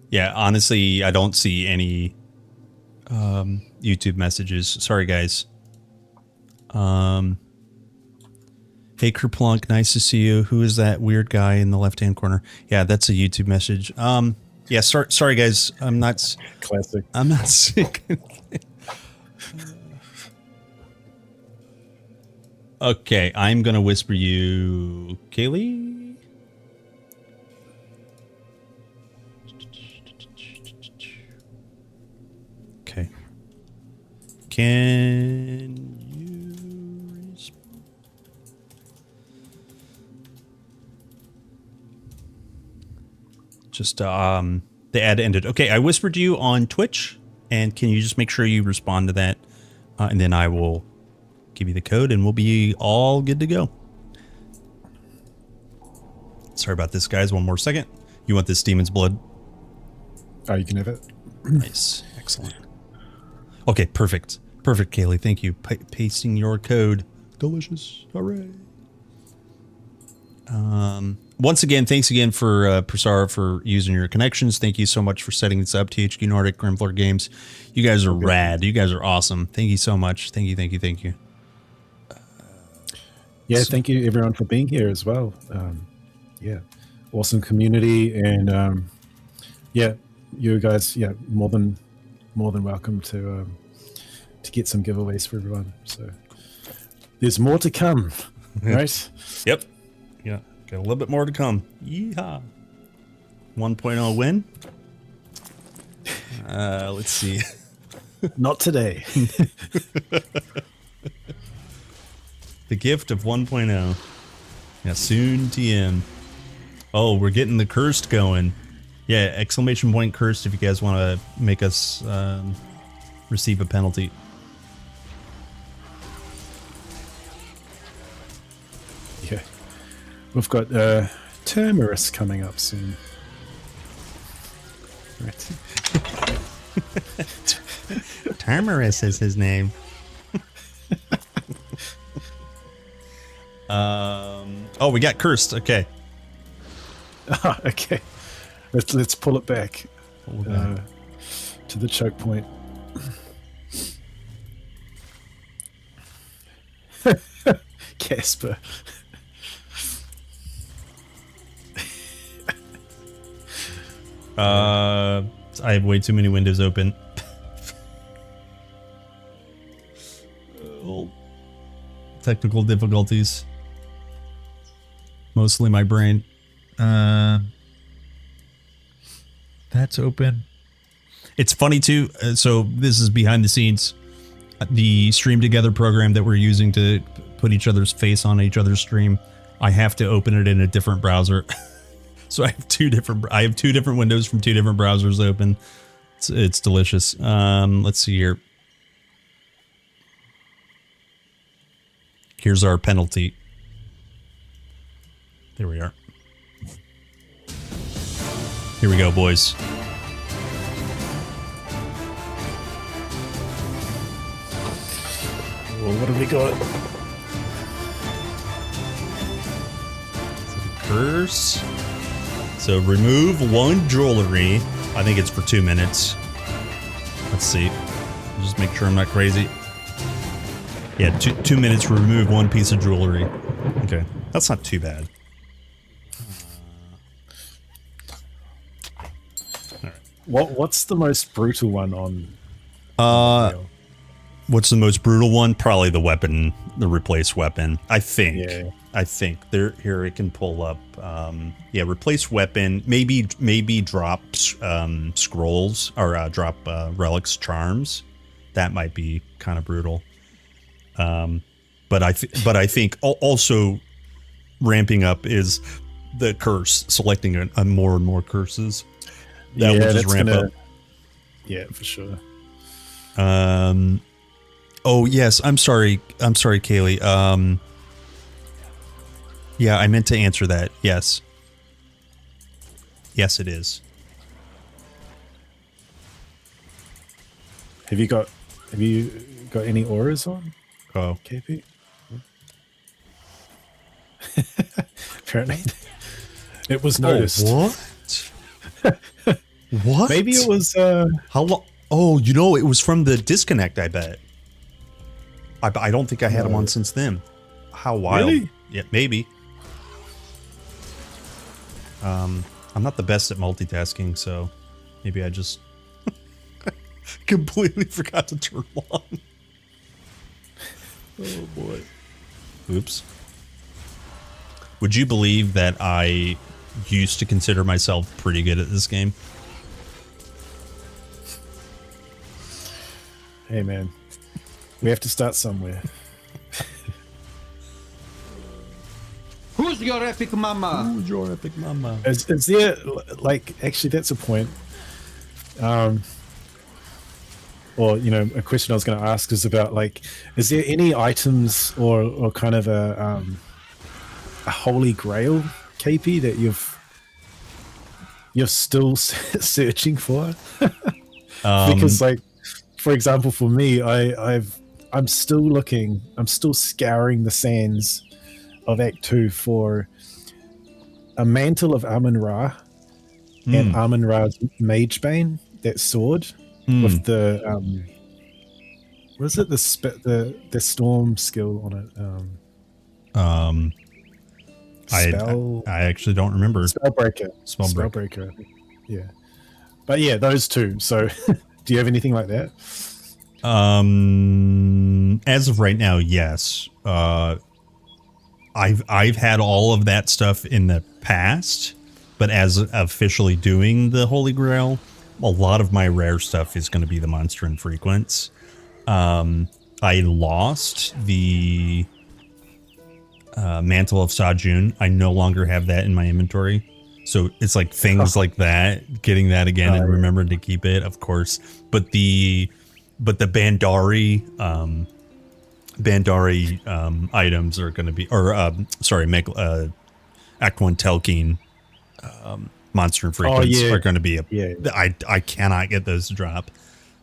Yeah, honestly, I don't see any YouTube messages. Sorry, guys. Hey, Kerplunk, nice to see you. Who is that weird guy in the left-hand corner? Yeah, that's a YouTube message. Yeah, sorry, guys. I'm not... Classic. I'm not sick. Okay, I'm going to whisper you... Kaylee? Okay. Can you respond? Just the ad ended. Okay, I whispered you on Twitch, and can you just make sure you respond to that, and then I will give you the code, and we'll be all good to go. Sorry about this, guys. One more second. You want this demon's blood? Oh, you can have it. Nice. Excellent. Okay, perfect. Perfect, Kaylee. Thank you. Pasting your code. Delicious. Hooray. Once again, thanks again for Prasara for using your connections. Thank you so much for setting this up. THQ Nordic, Grimfleur Games. You guys are rad. You guys are awesome. Thank you so much. Thank you, thank you, thank you. Yeah, thank you everyone for being here as well. Yeah, awesome community, and yeah, you guys, yeah, more than welcome to get some giveaways for everyone. So there's more to come, right? Yep. Yeah, got a little bit more to come. Yeehaw. 1.0 win. Let's see. Not today. The gift of 1.0. Yeah, soon TM. Oh, we're getting the cursed going. Yeah, exclamation point cursed if you guys want to make us receive a penalty. Yeah. We've got Termerus coming up soon. Right. Termerus is his name. Oh, we got cursed. Okay. Okay. Let's pull it back to the choke point. Casper. I have way too many windows open. Oh. Technical difficulties. Mostly my brain. That's open. It's funny too. So this is behind the scenes. The Stream Together program that we're using to put each other's face on each other's stream. I have to open it in a different browser. So I have two different windows from two different browsers open. It's delicious. Let's see here. Here's our penalty. There we are. Here we go, boys. Well, what have we got? Curse. So remove one jewelry. I think it's for 2 minutes. Let's see. Just make sure I'm not crazy. Yeah, 2 minutes to remove one piece of jewelry. Okay, that's not too bad. What's the most brutal one on? What's the most brutal one? Probably the weapon, the replace weapon. I think. Yeah. I think there. Here it can pull up. Yeah, replace weapon. Maybe drop scrolls or drop relics, charms. That might be kind of brutal. But I think also ramping up is the curse. Selecting a more and more curses. That will just ramp up. Yeah, for sure. Oh yes, I'm sorry, Kaylee. Yeah, I meant to answer that. Yes, it is. Have you got any auras on? Oh, KP. Apparently, it was noticed. Oh, what? What? Maybe it was. How long? Oh, it was from the disconnect. I bet. I don't think I had them on since then. How wild? Really? Yeah, maybe. I'm not the best at multitasking, so maybe I just completely forgot to turn them on. Oh boy. Oops. Would you believe that I used to consider myself pretty good at this game? Hey man, we have to start somewhere. Who's your epic mama? Who's your epic mama? Is there, like, actually that's a point. Or, a question I was going to ask is about, like, is there any items or kind of a holy grail, KP, that you're still searching for? Because, like, for example, for me, I'm still scouring the sands of Act 2 for a mantle of Amun-Ra and Amun-Ra's Magebane, that sword with the what is it? The storm skill on it. I actually don't remember. Spellbreaker. Yeah. But yeah, those two. So do you have anything like that? As of right now, yes. I've had all of that stuff in the past, but as officially doing the Holy Grail, a lot of my rare stuff is going to be the Monster Infrequents. I lost the Mantle of Sajun. I no longer have that in my inventory. So it's like things like that, getting that again and remembering to keep it, of course. But the Bandari items are going to be, or sorry, make Act 1 Telkeen monster and frequencies are going to be I cannot get those to drop.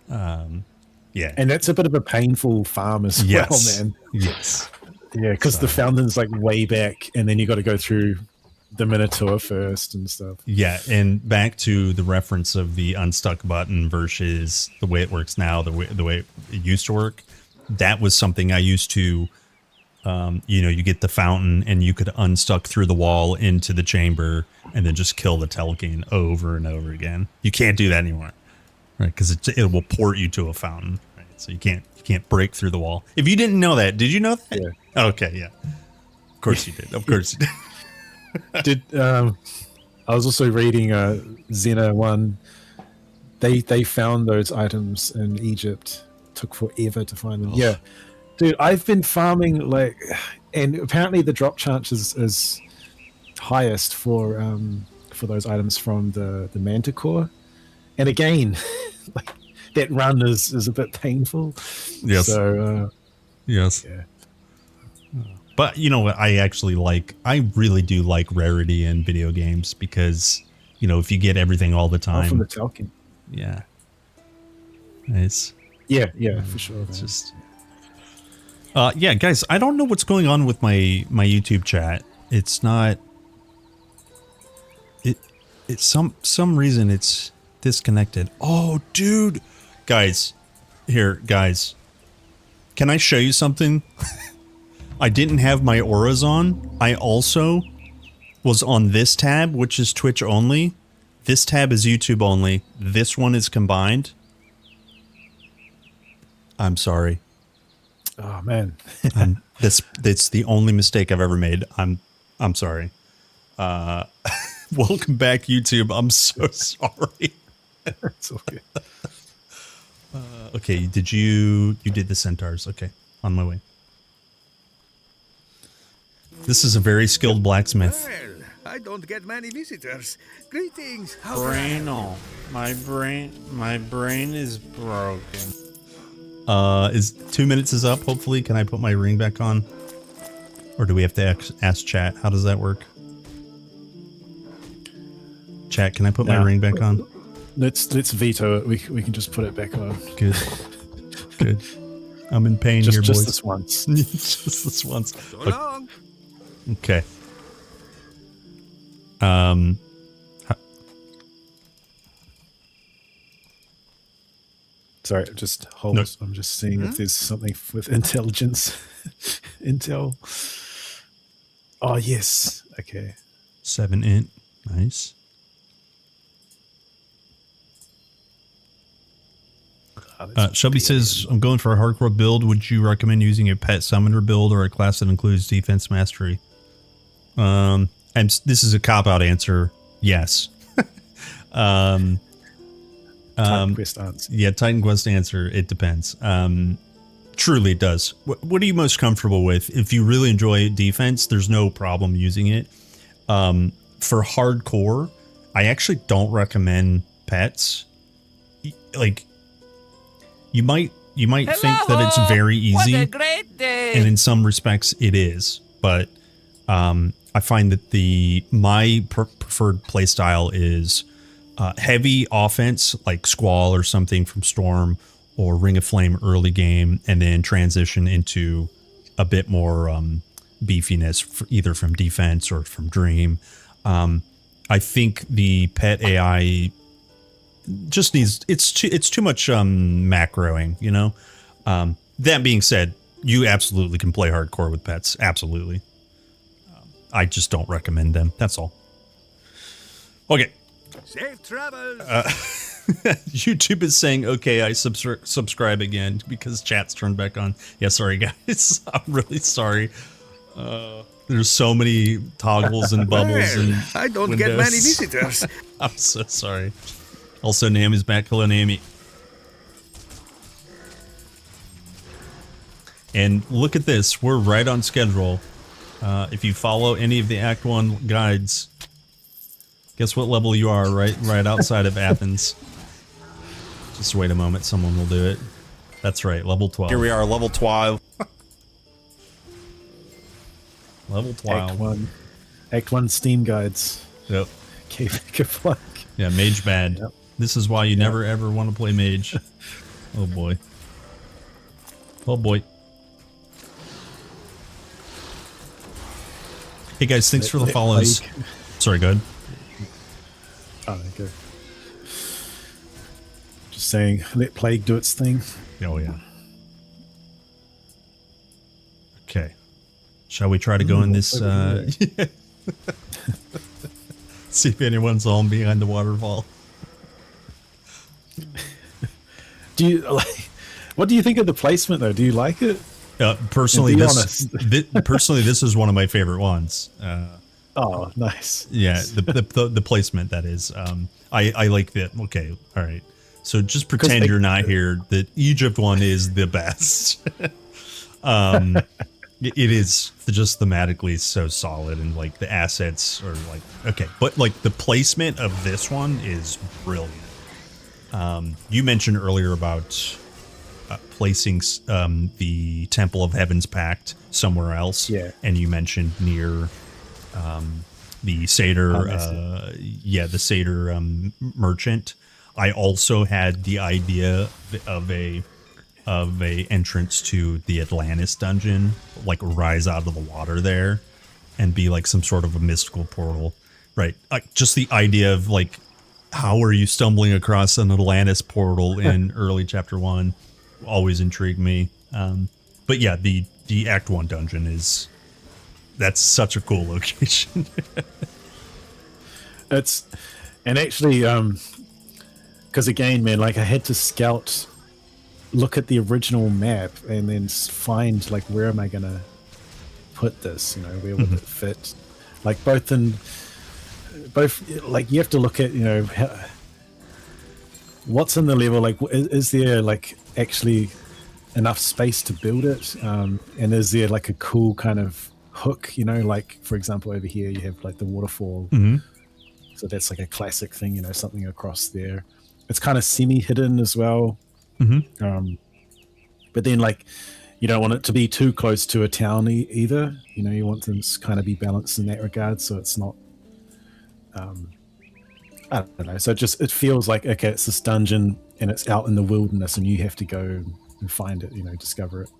Yeah, and that's a bit of a painful farm as well, man. Yes, yeah, because the fountain's like way back, and then you got to go through the Minotaur first and stuff. Yeah, and back to the reference of the unstuck button versus the way it works now, the way it used to work. That was something I used to, you get the fountain and you could unstuck through the wall into the chamber and then just kill the Telkeen over and over again. You can't do that anymore, right? Because it will port you to a fountain, right? So you can't break through the wall. If you didn't know that, did you know that? Yeah. Okay, yeah. Of course you did. Of course you did. I was also reading Xena 1. They found those items in Egypt. Took forever to find them. Yeah, dude, I've been farming and apparently the drop chance is highest for those items from the Manticore. And again, that run is a bit painful. Yes. So yes. Yeah. But you know what? I really do like rarity in video games because, if you get everything all the time. From the Telkeen. Yeah. Nice. Yeah, for sure. It's just. Yeah, guys, I don't know what's going on with my YouTube chat. It's not. It's some reason it's disconnected. Oh, dude. Guys. Can I show you something? I didn't have my auras on. I also was on this tab, which is Twitch only. This tab is YouTube only. This one is combined. I'm sorry. Oh man. That's the only mistake I've ever made. I'm sorry. Welcome back, YouTube. I'm so sorry. It's okay. Okay, you did the centaurs. Okay, on my way. This is a very skilled blacksmith. Well, I don't get many visitors. Greetings. Braino. My brain is broken. Is 2 minutes is up, hopefully. Can I put my ring back on? Or do we have to ask chat? How does that work? Chat, can I put my ring back on? Let's veto it. We can just put it back on. Good. Good. I'm in pain here, boys. Just this once. Just this once. So long. Okay. Sorry, just hold. No. I'm just seeing if there's something with intelligence. Intel. Oh yes. Okay. 7 int. Nice. Shelby says, I'm going for a hardcore build. Would you recommend using a pet summoner build or a class that includes defense mastery? And this is a cop-out answer. Yes. Titan Quest answer. Yeah, Titan Quest answer. It depends. Truly it does. What are you most comfortable with? If you really enjoy defense, there's no problem using it. For hardcore, I actually don't recommend pets. Like, you might think that it's very easy. What a great day. And in some respects it is, but I find that my preferred playstyle is heavy offense, like Squall or something from Storm or Ring of Flame early game, and then transition into a bit more beefiness, either from defense or from Dream. I think the pet AI just needs, it's too much macroing, you know. That being said, you absolutely can play hardcore with pets, absolutely. I just don't recommend them. That's all. Okay. Safe travels. YouTube is saying, okay, I subscribe again because chat's turned back on. Yeah, sorry guys. I'm really sorry. There's so many toggles and bubbles and I don't windows. get many visitors. I'm so sorry. Also, Nami's back. Hello, Nami. And look at this. We're right on schedule. If you follow any of the Act 1 guides, Guess what level you are, right outside of Athens. Just wait a moment, someone will do it. That's right, level 12. Here we are, level 12. Level 12. Act 1 Steam guides. Yep. Keep like. Yeah, mage bad. Yep. This is why you never ever want to play mage. Oh boy. Oh boy. Hey guys, thanks for the follows. Sorry, go ahead. Oh, okay. Just saying, let Plague do its thing. Oh yeah. Okay. Shall we try to go in this? See if anyone's on behind the waterfall. Do you like? What do you think of the placement though? Do you like it? Personally, Be this this is one of my favorite ones. Oh, nice. Yeah, the placement that is. I like that. Okay, all right. So just pretend you're not here. The Egypt one is the best. It is just thematically so solid, and like the assets are like okay, but like the placement of this one is brilliant. You mentioned earlier about placing the Temple of Heaven's Pact somewhere else, and you mentioned near the Seder, the Seder merchant. I also had the idea of a entrance to the Atlantis dungeon, like rise out of the water there and be like some sort of a mystical portal, right? Just the idea of like, how are you stumbling across an Atlantis portal in early chapter 1 always intrigued me. But yeah, the Act 1 dungeon that's such a cool location. And actually, because again, man, like I had to look at the original map and then find like, where am I gonna put this? You know, where would it fit? Like both like you have to look at, you know, what's in the level. Like, is there like actually enough space to build it? And is there like a cool kind of hook? You know, like for example, over here you have like the waterfall. So that's like a classic thing. You know, something across there. It's kind of semi-hidden as well. But then like you don't want it to be too close to a town either. You know, you want them to kind of be balanced in that regard, so it's not I don't know, so it feels like, okay, it's this dungeon and it's out in the wilderness and you have to go and find it, you know, discover it.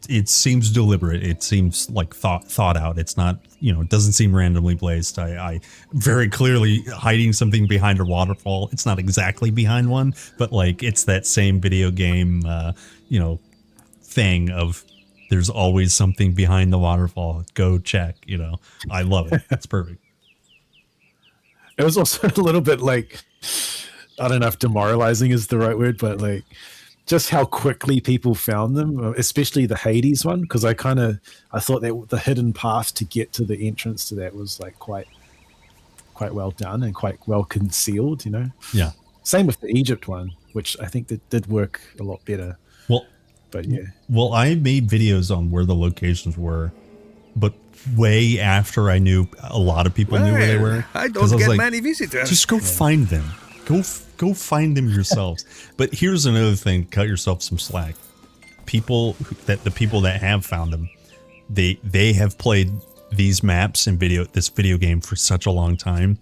It seems deliberate. It seems like thought out. It's not, you know, it doesn't seem randomly placed. I very clearly hiding something behind a waterfall. It's not exactly behind one, but like it's that same video game, you know, thing of there's always something behind the waterfall. Go check, you know. I love it. It's perfect. It was also a little bit like, I don't know if demoralizing is the right word, but like just how quickly people found them, especially the Hades one, because I thought that the hidden path to get to the entrance to that was like quite well done and quite well concealed, you know. Yeah. Same with the Egypt one, which I think that did work a lot better. But yeah. Well, I made videos on where the locations were, but way after I knew a lot of people knew where they were. I don't get many visitors. Just go find them. Go find them yourselves. But here's another thing: cut yourself some slack. The people that have found them, they have played these maps and this video game for such a long time.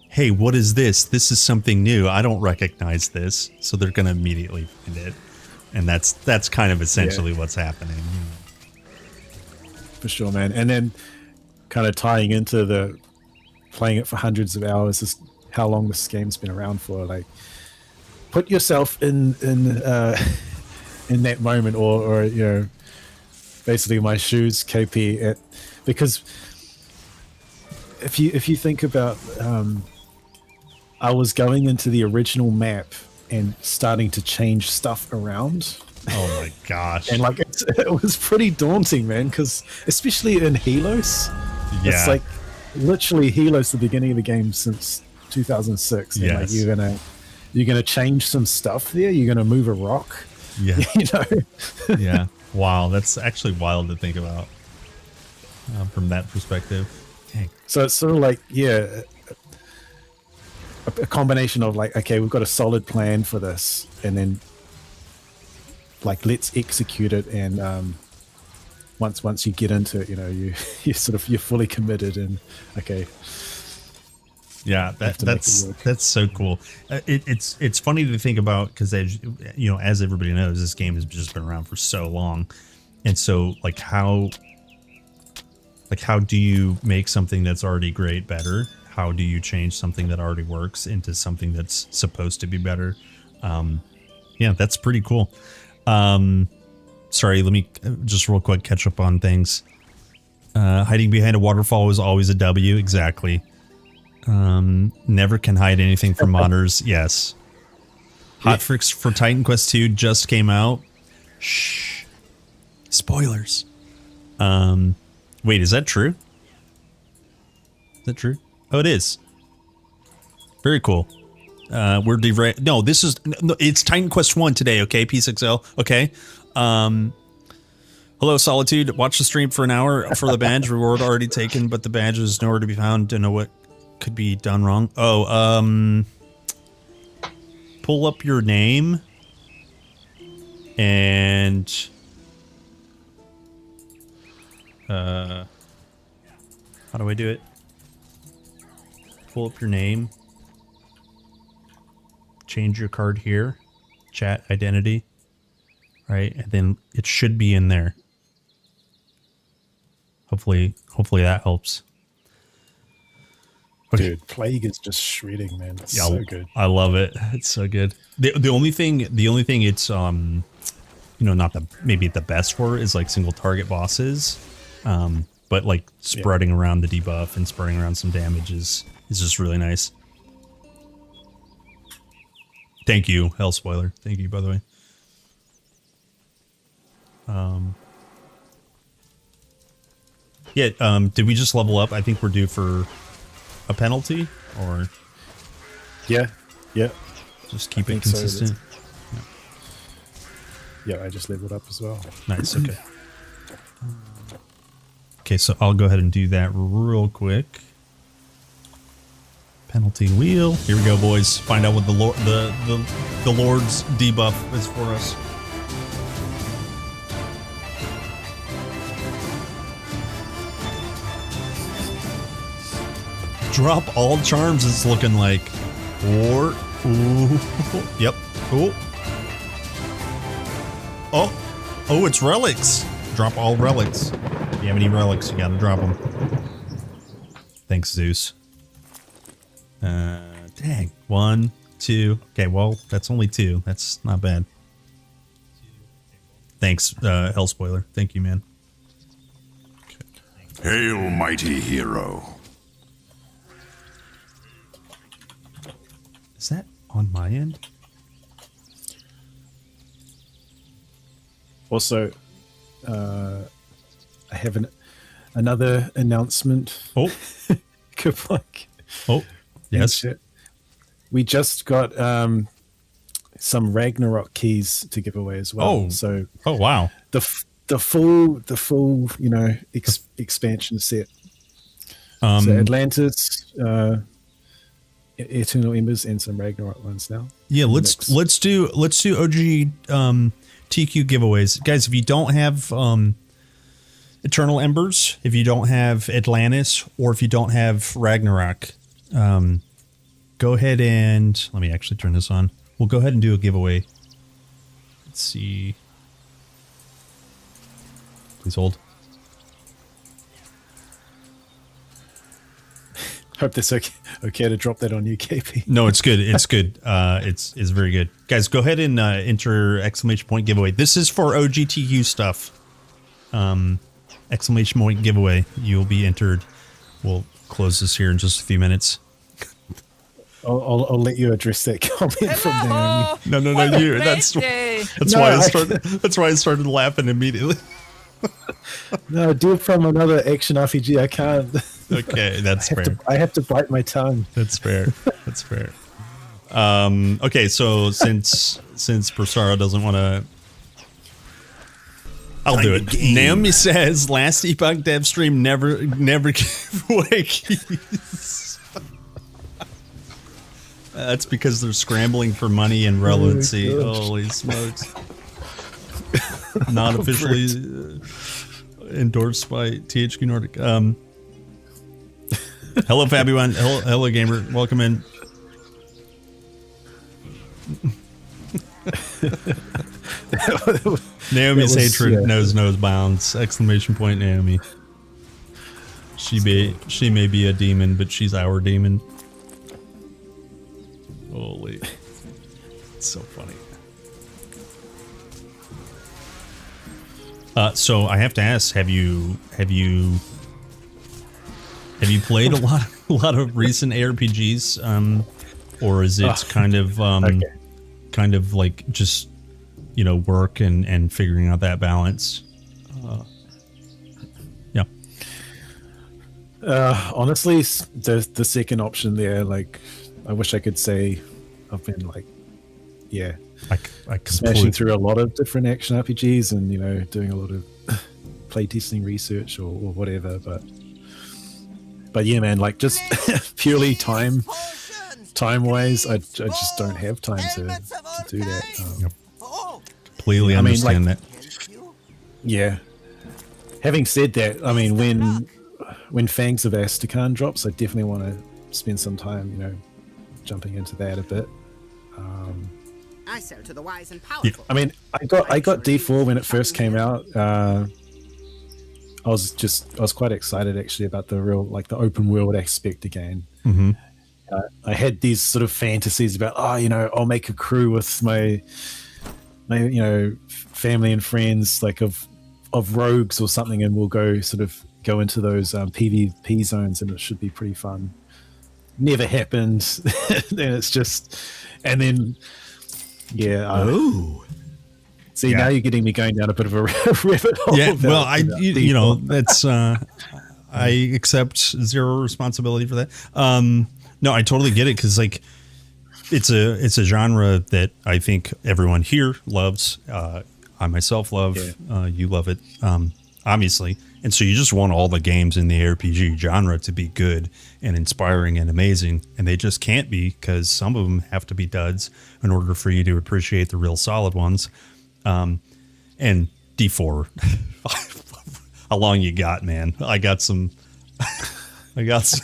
Hey, what is this? This is something new. I don't recognize this, so they're gonna immediately find it, and that's kind of essentially what's happening. For sure, man. And then kind of tying into the playing it for hundreds of hours is how long this game's been around for. Like, put yourself in that moment, or you know, basically my shoes, KP, because if you think about, I was going into the original map and starting to change stuff around. Oh my gosh. And like it was pretty daunting, man, because especially in Helos, it's like literally Helos the beginning of the game since 2006. And like you're gonna change some stuff there. You're gonna move a rock. Yeah. You know. Yeah. Wow, that's actually wild to think about from that perspective. Dang. So it's sort of like, a combination of like, okay, we've got a solid plan for this, and then like let's execute it. And once you get into it, you're fully committed, and okay. Yeah, that's so cool. It's funny to think about because as everybody knows, this game has just been around for so long, and so like how do you make something that's already great better? How do you change something that already works into something that's supposed to be better? Yeah, that's pretty cool. Sorry, let me just real quick catch up on things. Hiding behind a waterfall is always a W. Exactly. Never can hide anything from modders. Yes. Hotfix for Titan Quest 2 just came out. Shh. Spoilers. Wait, is that true? Is that true? Oh, it is. Very cool. We're no, this is it's Titan Quest 1 today, okay? P6L, okay? Hello, Solitude. Watch the stream for an hour for the badge. Reward already taken, but the badge is nowhere to be found. Don't know what could be done wrong. Oh, pull up your name and how do I do it? Pull up your name, change your card here, chat identity, right? And then it should be in there. Hopefully that helps. Okay. Dude, Plague is just shredding, man. It's so good. I love it. It's so good. The only thing it's not maybe the best for is like single target bosses. But like spreading around the debuff and spreading around some damage is just really nice. Thank you, Hell Spoiler. Thank you, by the way. Did we just level up? I think we're due for a penalty, or yeah. Just keep it consistent. So. Yeah, I just leveled up as well. Nice. Okay. Okay, so I'll go ahead and do that real quick. Penalty wheel. Here we go, boys. Find out what the Lord's debuff is for us. Drop all charms. It's looking like. Or ooh, yep. Cool. Oh, it's relics. Drop all relics. If you have any relics, you gotta drop them. Thanks, Zeus. Dang. 1, 2. Okay, well, that's only 2. That's not bad. Thanks, Hell Spoiler. Thank you, man. Okay. Hail, mighty hero. Is that on my end? Also, I have another announcement. Oh. Good luck. Oh, yes. We just got some Ragnarok keys to give away as well. Oh, so wow. The full expansion set. So Atlantis, Eternal Embers, and some Ragnarok ones now. Yeah, let's do OG TQ giveaways, guys. If you don't have Eternal Embers, if you don't have Atlantis, or if you don't have Ragnarok, go ahead and let me actually turn this on. We'll go ahead and do a giveaway. Let's see. Please hold. Hope that's okay to drop that on you, KP. No, it's good. It's good. It's very good. Guys, go ahead and enter exclamation point giveaway. This is for OGTQ stuff. Exclamation point giveaway. You'll be entered. We'll close this here in just a few minutes. I'll let you address that comment from there. No, you. That's why I started laughing immediately. No, dude, from another action RPG, I can't. Okay, that's fair. I have to bite my tongue. That's fair. That's fair. Okay, so since Prosaro doesn't want to, I'll do it. Naomi says last Epoch dev stream never gave away keys. That's because they're scrambling for money and relevancy. Holy smokes. Not officially endorsed by THQ Nordic. Hello, Fabian. Hello, gamer. Welcome in. Naomi's hatred knows no bounds! Exclamation point, Naomi. She may be a demon, but she's our demon. Holy, it's so funny. So I have to ask: Have you played a lot of recent ARPGs, or is it kind of like just work and figuring out that balance? Yeah. Honestly, the second option there, like, I wish I could say I've been like, I smashing through a lot of different action RPGs and doing a lot of playtesting research or whatever, but yeah, man, like just purely time wise, I just don't have time to do that. Completely understand that. Yeah. Having said that, I mean, when Fangs of Astrakhan drops, I definitely want to spend some time, jumping into that a bit. I sell to the wise and powerful. I mean, I got D4 when it first came out. I was quite excited actually about the open world aspect again. Mm-hmm. I had these sort of fantasies about, I'll make a crew with my family and friends, like of rogues or something, and we'll go into those PvP zones, and it should be pretty fun. Never happened. Now you're getting me going down a bit of a rabbit hole. Yeah, well, that's I accept zero responsibility for that. No, I totally get it, because like it's a genre that I think everyone here loves. I myself love. You love it, obviously, and so you just want all the games in the RPG genre to be good and inspiring and amazing, and they just can't be, because some of them have to be duds in order for you to appreciate the real solid ones. And D4, how long you got, man? I got some things to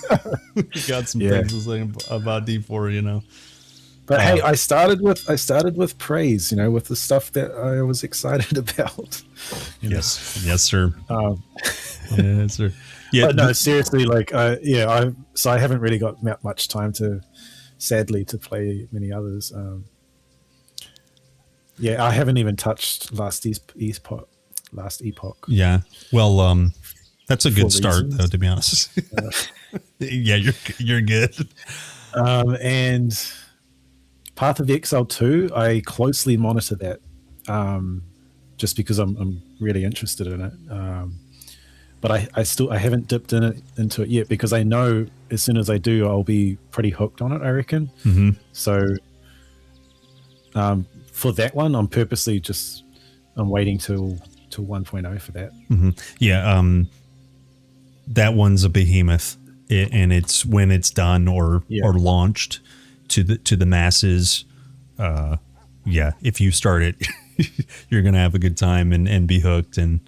say about D4, But hey, I started with praise, with the stuff that I was excited about. Yes, sir. Yes, sir. Yeah, but no, seriously, like, so I haven't really got much time sadly, to play many others. I haven't even touched Last Epoch. Yeah, well, that's a good start, though, to be honest. Yeah, you're good. And Path of Exile 2, I closely monitor that, just because I'm really interested in it. But I haven't dipped into it yet, because I know as soon as I do, I'll be pretty hooked on it, I reckon. Mm-hmm. So for that one, I'm purposely I'm waiting till 1.0 for that. Mm-hmm. Yeah, that one's a behemoth, and it's when it's done or launched to the masses. If you start it, you're gonna have a good time and be hooked, and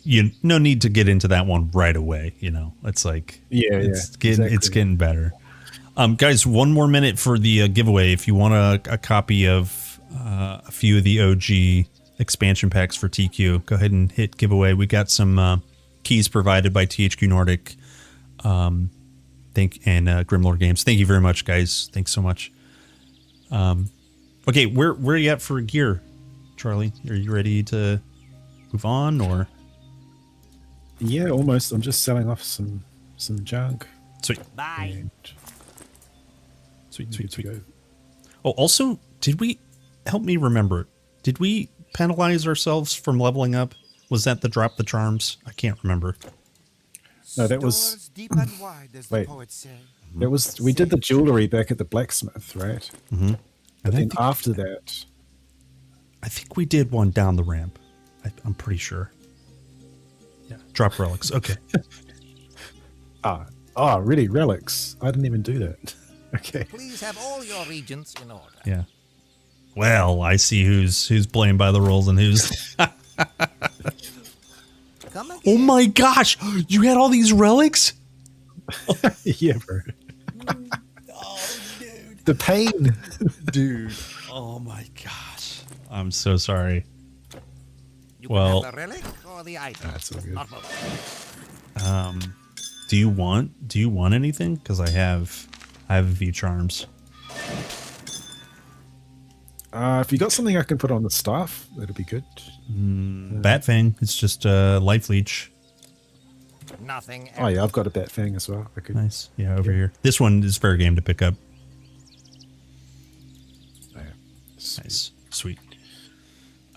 you no need to get into that one right away. It's like it's getting better. Guys, one more minute for the giveaway. If you want a copy of a few of the OG expansion packs for TQ, go ahead and hit giveaway. We got some keys provided by THQ Nordic, and Grimlord Games. Thank you very much, guys. Thanks so much. Okay, where are you at for gear, Charlie? Are you ready to move on, or? Yeah, almost. I'm just selling off some junk. Sweet. Bye. And Sweet. Oh, also, did we help me remember? Did we penalize ourselves from leveling up? Was that the drop the charms? I can't remember. No, that was. Deep and wide, as the Wait, poets say. that was. We did the jewelry back at the blacksmith, right? Mm-hmm. And then after that, I think we did one down the ramp. I'm pretty sure. Yeah, drop relics. Okay. really, relics? I didn't even do that. Okay. Please have all your regents in order. Yeah. Well, I see who's playing by the rules and who's. Come again. Oh my gosh! You had all these relics? Yeah, bro. The pain. Dude. Oh my gosh. I'm so sorry. You Well, can have the relic or the item. That's all good. Not both. do you want anything? Because I have a few charms. If you got something I can put on the staff, that'd be good. Bat Fang. It's just life leech. Nothing else. Oh yeah, I've got a bat fang as well. I could. Nice. Yeah, over here. This one is fair game to pick up. Oh, yeah. Nice. Sweet.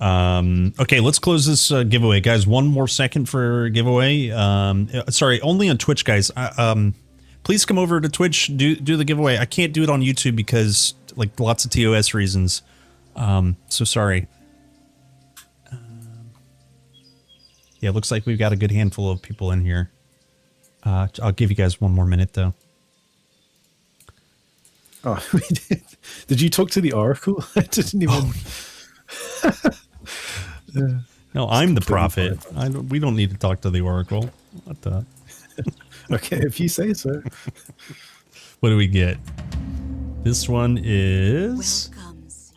Okay, let's close this giveaway, guys. One more second for giveaway. Sorry, only on Twitch, guys. Please come over to Twitch, do the giveaway. I can't do it on YouTube because like lots of TOS reasons. So sorry. Yeah, it looks like we've got a good handful of people in here. I'll give you guys one more minute though. Oh, we did. Did you talk to the Oracle? I didn't even. No, I'm the prophet. We don't need to talk to the Oracle. What the? Okay, if you say so. What do we get? This one is. Welcomes.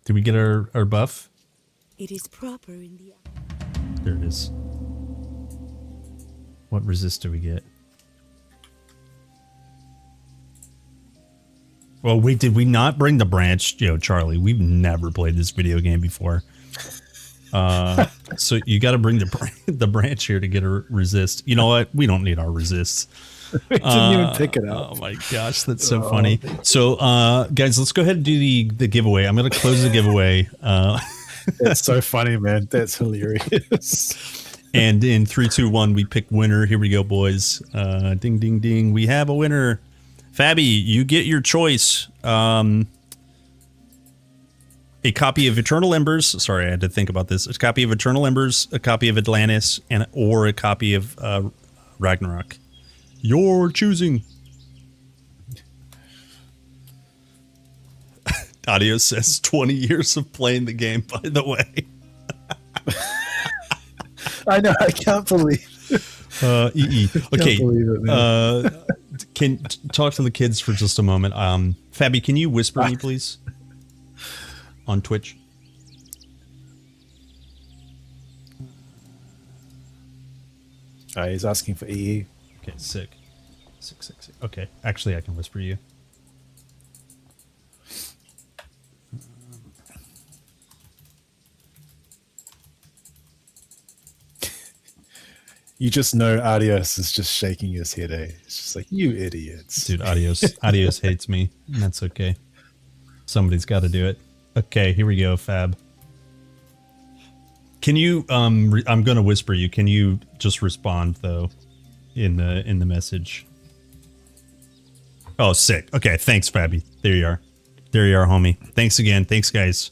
Did we get our buff? It is proper in the. There it is. What resist do we get? Well, wait, did we not bring the branch? Yo, Charlie, we've never played this video game before. So you got to bring the branch here to get a resist. You know what? We don't need our resists. We didn't even pick it up. Oh my gosh, that's so funny. So, guys, let's go ahead and do the giveaway. I'm going to close the giveaway. That's so funny, man. That's hilarious. And in 3, 2, 1, we pick winner. Here we go, boys. Ding, ding, ding. We have a winner. Fabi, you get your choice. A copy of Eternal Embers. Sorry, I had to think about this. A copy of Eternal Embers, a copy of Atlantis, or a copy of Ragnarok. You're choosing. Audio says 20 years of playing the game, by the way. I know, I can't believe it. Okay. Believe it, can talk to the kids for just a moment. Fabi, can you whisper me, please? On Twitch. He's asking for EE. Okay, sick. Sick. Okay, actually, I can whisper you. You just know Adios is just shaking his head, eh? It's just like, you idiots. Dude, Adios hates me. And that's okay. Somebody's got to do it. Okay, here we go, Fab. Can you, I'm going to whisper you. Can you just respond, though, in the message? Oh, sick. Okay, thanks, Fabi. There you are. There you are, homie. Thanks again. Thanks, guys.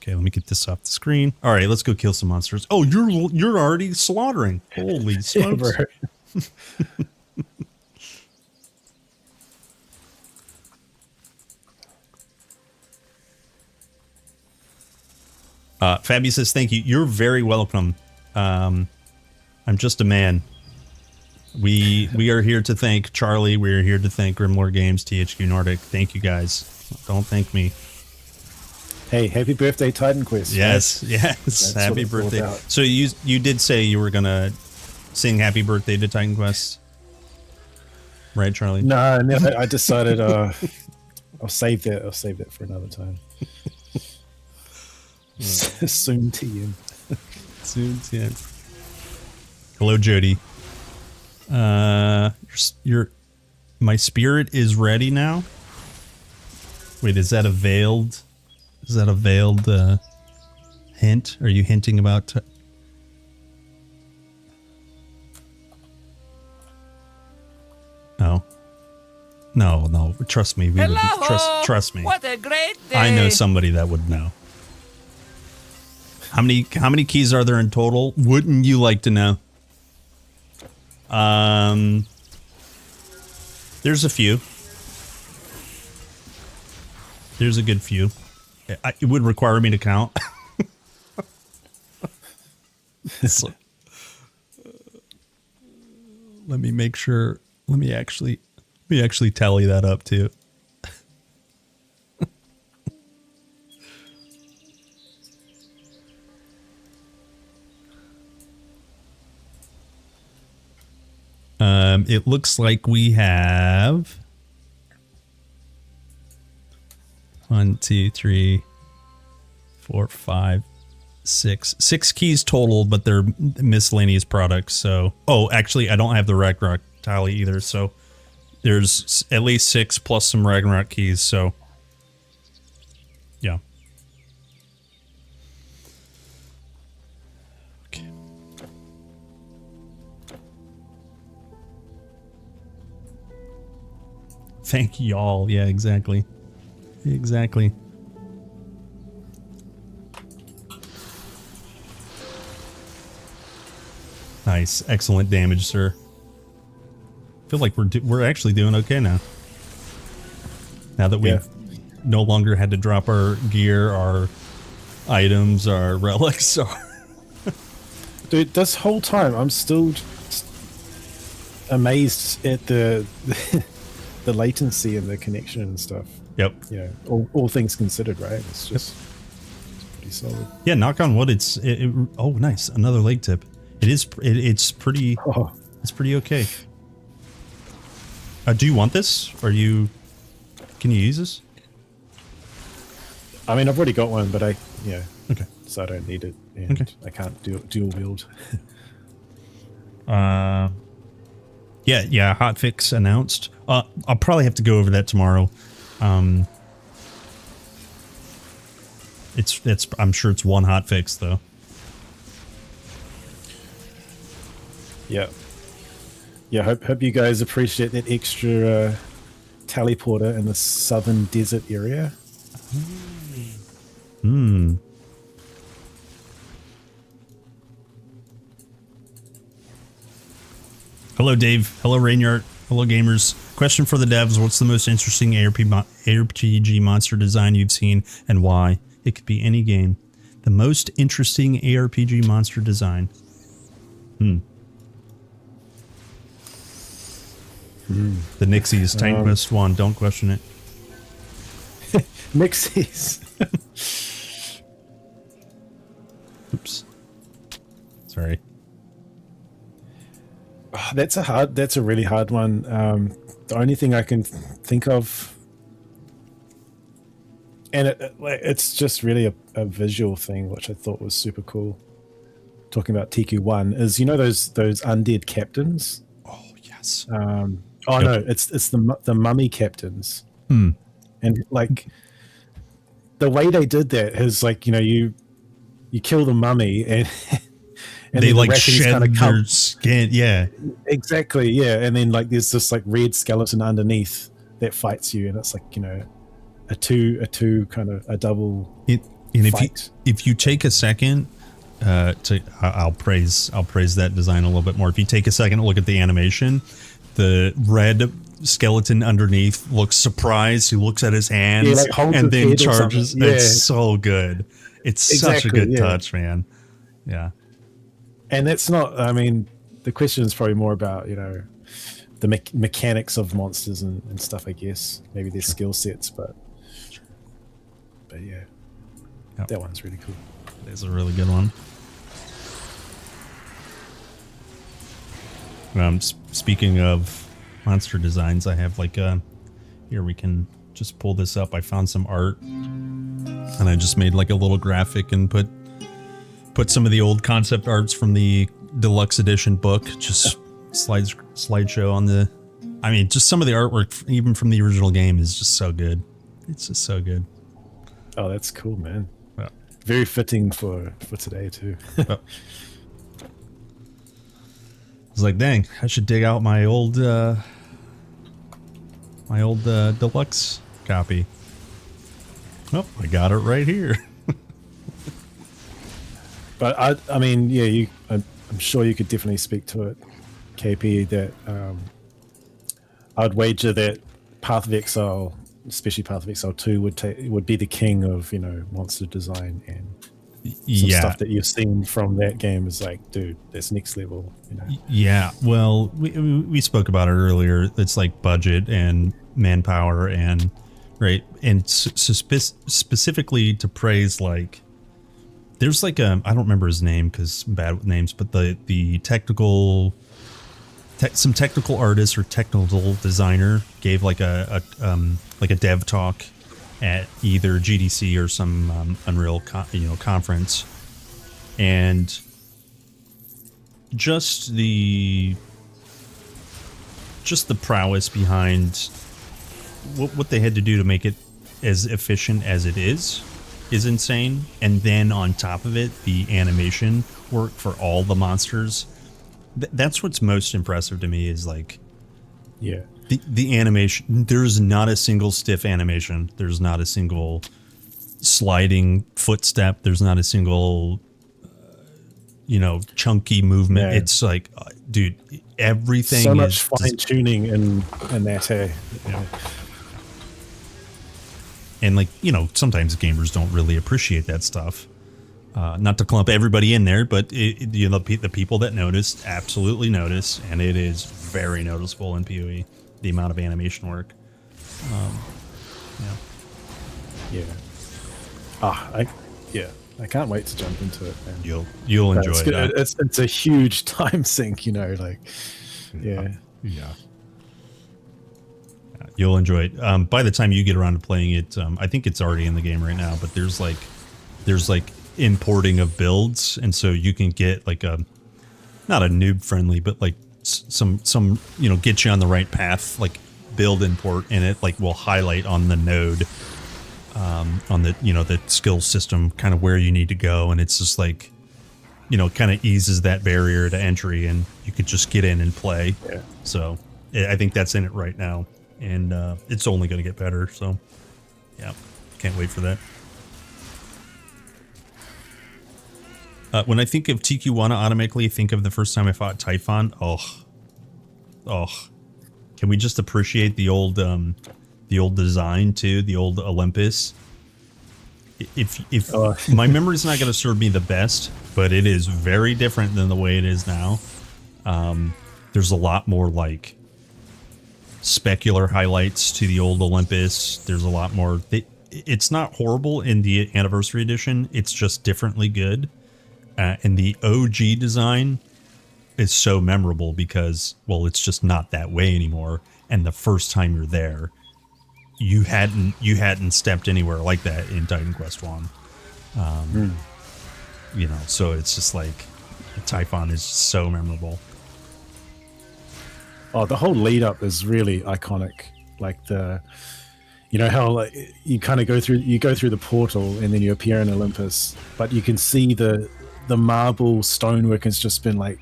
Okay, let me get this off the screen. All right, let's go kill some monsters. Oh, you're already slaughtering. Holy smokes. Fabi says, thank you. You're very welcome. I'm just a man. We are here to thank Charlie. We are here to thank Grimoire Games, THQ Nordic. Thank you, guys. Don't thank me. Hey, happy birthday, Titan Quest. Yes, right? yes. That's Happy birthday. So you did say you were gonna sing happy birthday to Titan Quest, right, Charlie? No, I decided I'll save that. I'll save that for another time. Soon TM. Soon TM. Hello, Jody. My spirit is ready now. Wait, is that a veiled? Is that a veiled hint? Are you hinting about? No. No. Trust me. We wouldn't. Trust me. What a great day. I know somebody that would know. How many keys are there in total? Wouldn't you like to know? There's a few. There's a good few. It would require me to count. So, let me make sure. Let me actually tally that up too. It looks like we have 1, 2, 3, 4, 5, 6 keys total, but they're miscellaneous products. So, oh, actually, I don't have the Ragnarok tally either. So, there's at least 6 plus some Ragnarok keys. So, yeah. Okay. Thank y'all. Yeah, exactly. Exactly. Nice. Excellent damage, sir. I feel like we're actually doing okay now. Now that we've no longer had to drop our gear, our items, our relics. Dude, this whole time I'm still amazed at the the latency and the connection and stuff. Yep. You know, all things considered, right? It's just it's pretty solid. Yeah, knock on wood. Oh, nice. Another leg tip. It's pretty. Oh. It's pretty okay. Do you want this? Can you use this? I mean, I've already got one, but okay. So I don't need it, and I can't dual wield. Yeah, hotfix announced. I'll probably have to go over that tomorrow. I'm sure it's one hotfix though. Yeah. Hope you guys appreciate that extra teleporter in the southern desert area. Hello, Dave. Hello, Rainyard. Hello, gamers. Question for the devs. What's the most interesting ARPG monster design you've seen and why? It could be any game. The most interesting ARPG monster design. The Nixies, Tank Quest 1. Don't question it. Nixies. Oops. Sorry. Oh, that's a really hard one. The only thing I can think of, and it's just really a visual thing, which I thought was super cool. Talking about TQ1 is, you know, those undead captains. Oh yes. No, it's the mummy captains. And like the way they did that is like, you know, you kill the mummy and they like shed their skin. Yeah, exactly. Yeah, and then like there's this like red skeleton underneath that fights you, and it's like, you know, a two kind of a double. If you take a second I'll praise that design a little bit more. If you take a second to look at the animation, the red skeleton underneath looks surprised. He looks at his hands and then charges. Yeah. It's so good. It's such a good touch, man. Yeah. And that's not, I mean, the question is probably more about, you know, the mechanics of monsters and stuff, I guess. Maybe their skill sets, but yeah. Yep. That one's really cool. It's a really good one. Speaking of monster designs, I have like here we can just pull this up. I found some art and I just made like a little graphic and put some of the old concept arts from the deluxe edition book, just slideshow on the, I mean, just some of the artwork even from the original game is just so good. It's just so good. Oh, that's cool, man. Yeah. Very fitting for today too. I was like, dang, I should dig out my old deluxe copy. Oh, I got it right here. But I mean, yeah, I'm sure you could definitely speak to it, KP. That I'd wager that Path of Exile, especially Path of Exile 2, would be the king of, monster design, and some stuff that you've seen from that game is like, dude, that's next level. Yeah, well, we spoke about it earlier. It's like budget and manpower and right, and specifically to praise, like there's like I don't remember his name because I'm bad with names, but the technical some technical artist or technical designer gave like a dev talk at either GDC or some Unreal conference, and just the prowess behind what they had to do to make it as efficient as it is insane. And then on top of it, the animation work for all the monsters. That's what's most impressive to me is like, yeah, the animation. There's not a single stiff animation. There's not a single sliding footstep. There's not a single, chunky movement. Yeah. It's like, dude, everything so much fine tuning in that. Hey, yeah. And like, sometimes gamers don't really appreciate that stuff. Not to clump everybody in there, but the people that notice absolutely notice, and it is very noticeable in PoE, the amount of animation work. I can't wait to jump into it, man. You'll enjoy it. It's a huge time sink, yeah. You'll enjoy it. By the time you get around to playing it, I think it's already in the game right now, but there's like importing of builds, and so you can get like not a noob friendly, but like some get you on the right path, like build import, and it like will highlight on the node, on the the skill system, kind of where you need to go, and it's just like kind of eases that barrier to entry, and you could just get in and play. Yeah. So I think that's in it right now, and it's only going to get better. So yeah, can't wait for that. When I think of TQ1, I automatically think of the first time I fought Typhon. Oh, can we just appreciate the old design too, the old Olympus? If my memory's not going to serve me the best, but it is very different than the way it is now. There's a lot more like specular highlights to the old Olympus. There's a lot more. It's not horrible in the Anniversary Edition. It's just differently good. And the OG design is so memorable because, well, it's just not that way anymore. And the first time you're there, you hadn't stepped anywhere like that in Titan Quest 1. So it's just like Typhon is so memorable. Oh, the whole lead up is really iconic. Like how like, you kind of go through the portal and then you appear in Olympus, but you can see the marble stonework has just been like,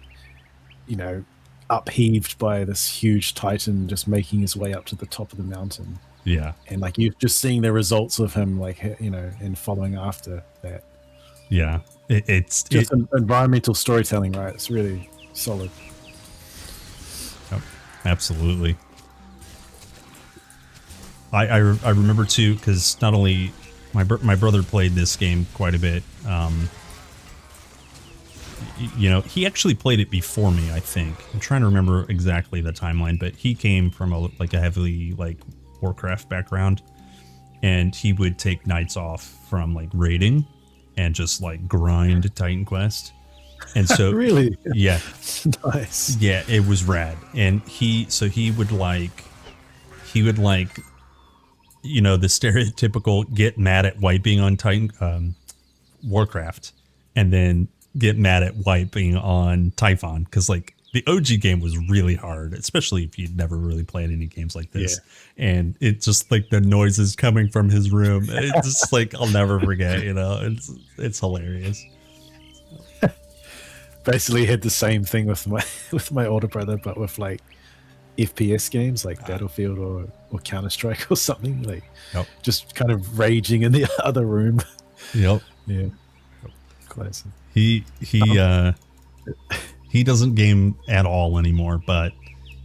upheaved by this huge Titan just making his way up to the top of the mountain. Yeah. And like you're just seeing the results of him, like, and following after that. Yeah. It's just environmental storytelling, right? It's really solid. Oh, absolutely. I remember too, because not only my brother played this game quite a bit. He actually played it before me, I think. I'm trying to remember exactly the timeline, but he came from a heavily like Warcraft background, and he would take nights off from like raiding and just like grind Titan Quest. And so really, yeah, nice. Yeah, it was rad. And he would like the stereotypical get mad at wiping on Titan Warcraft, and then get mad at wiping on Typhon, because like the OG game was really hard, especially if you'd never really played any games like this. Yeah. And it's just like the noises coming from his room. It's just like I'll never forget. It's hilarious. Basically, had the same thing with my older brother, but with like FPS games like Battlefield or Counter-Strike or something, like just kind of raging in the other room. Yep. Yeah. Classic. He doesn't game at all anymore, but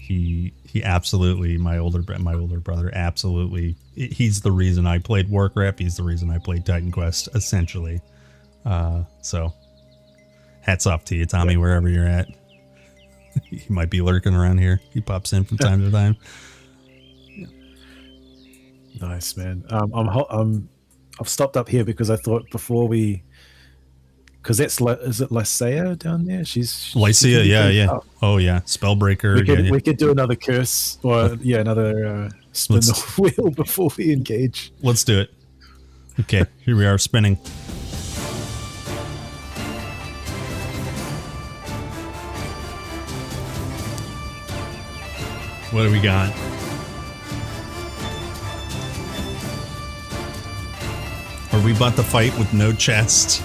he absolutely, my older brother, absolutely, he's the reason I played Warcraft. He's the reason I played Titan Quest, essentially. So hats off to you, Tommy, wherever you're at. He might be lurking around here. He pops in from time to time. Nice, man. I've stopped up here because I thought before we, because is it Lycia down there? Lycia, yeah. Tough. Oh yeah, Spellbreaker. We could do another curse or another spin the wheel before we engage. Let's do it. Okay, here we are spinning. What do we got? Are we about to fight with no chest?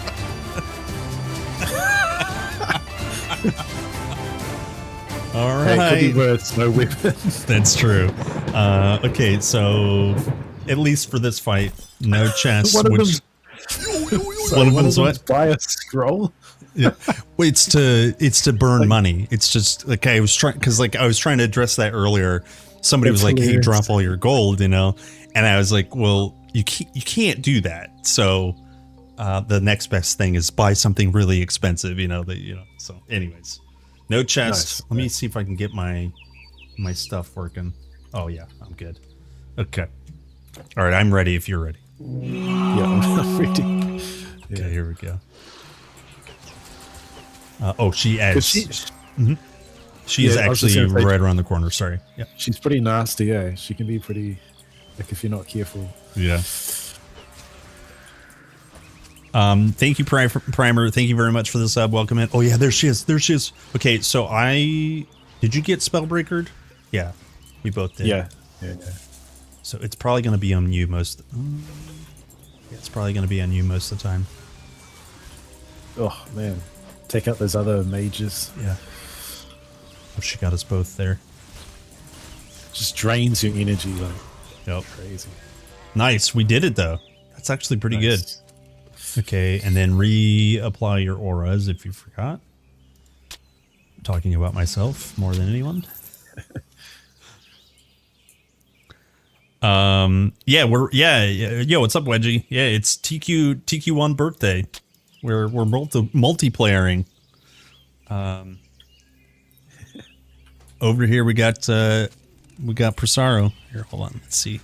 All right. It could be worse, no weapon. That's true. Okay, so at least for this fight, no chest. One of them's what? Buy a scroll. Yeah, well, it's to burn money. It's just like I was trying to address that earlier. Somebody was like, hilarious. "Hey, drop all your gold," and I was like, "Well, you can't do that." So the next best thing is buy something really expensive. So, anyways, no chest. Nice. Let me see if I can get my stuff working. Oh yeah, I'm good. Okay. All right, I'm ready. If you're ready. Yeah, I'm ready. Okay, here we go. She adds. She is actually right around the corner. Sorry. Yeah. She's pretty nasty. Yeah, she can be pretty. Like if you're not careful. Yeah. Thank you, Primer. Thank you very much for the sub. Welcome in. Oh yeah, there she is. Okay, so did you get Spellbreakered? Yeah, we both did. Yeah. So it's probably going to be on you most. It's probably going to be on you most of the time. Oh man. Take out those other mages. Yeah. Oh, she got us both there. Just drains your energy like. Yep. Crazy. Nice. We did it though. That's actually pretty good. Okay, and then reapply your auras if you forgot. I'm talking about myself more than anyone. Yo, what's up, Wedgie? Yeah, it's TQ1 birthday. We're multiplayering. Over here we got Presaro. Here, hold on. Let's see.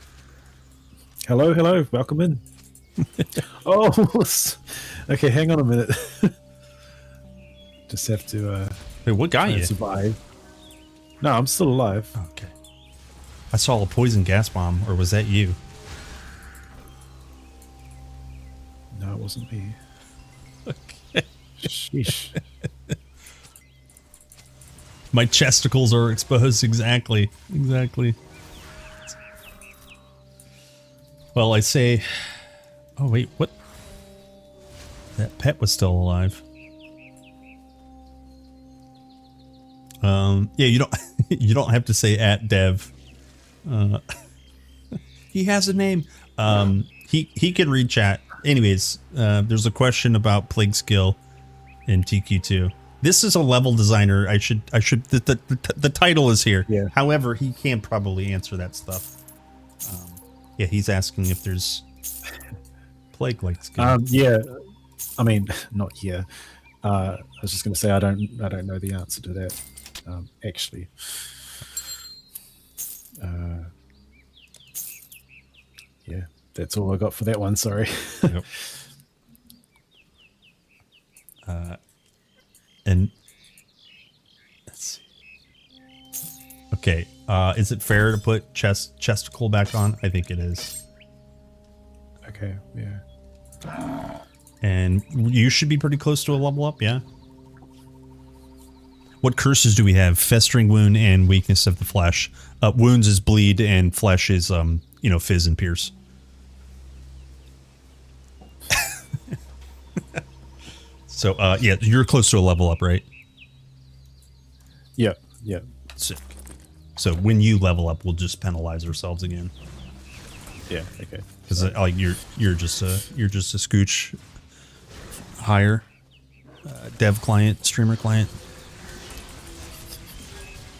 Hello. Welcome in. Oh, okay. Hang on a minute. Just have to. Wait, what got you? Survive. No, I'm still alive. Okay. I saw a poison gas bomb, or was that you? No, it wasn't me. Okay. Sheesh. My chesticles are exposed. Exactly. Well, I say... Oh, wait, what? That pet was still alive. Yeah, you don't have to say @dev. He has a name. He can read chat. Anyways, there's a question about Plague Skill in TQ2. This is a level designer. The title is here. Yeah. However, he can probably answer that stuff. Yeah, he's asking if there's plague-like skill. Yeah, I mean, not here. I was just going to say I don't know the answer to that. Actually, yeah, that's all I got for that one. Sorry. Yep. And let's see. Okay, is it fair to put chesticle back on? I think it is. Okay, yeah. And you should be pretty close to a level up, yeah? What curses do we have? Festering Wound and Weakness of the Flesh. Wounds is Bleed and Flesh is, Fizz and Pierce. So, yeah, you're close to a level up, right? Yeah. Sick. So when you level up, we'll just penalize ourselves again. Yeah, okay. Because you're just a scooch higher dev client, streamer client.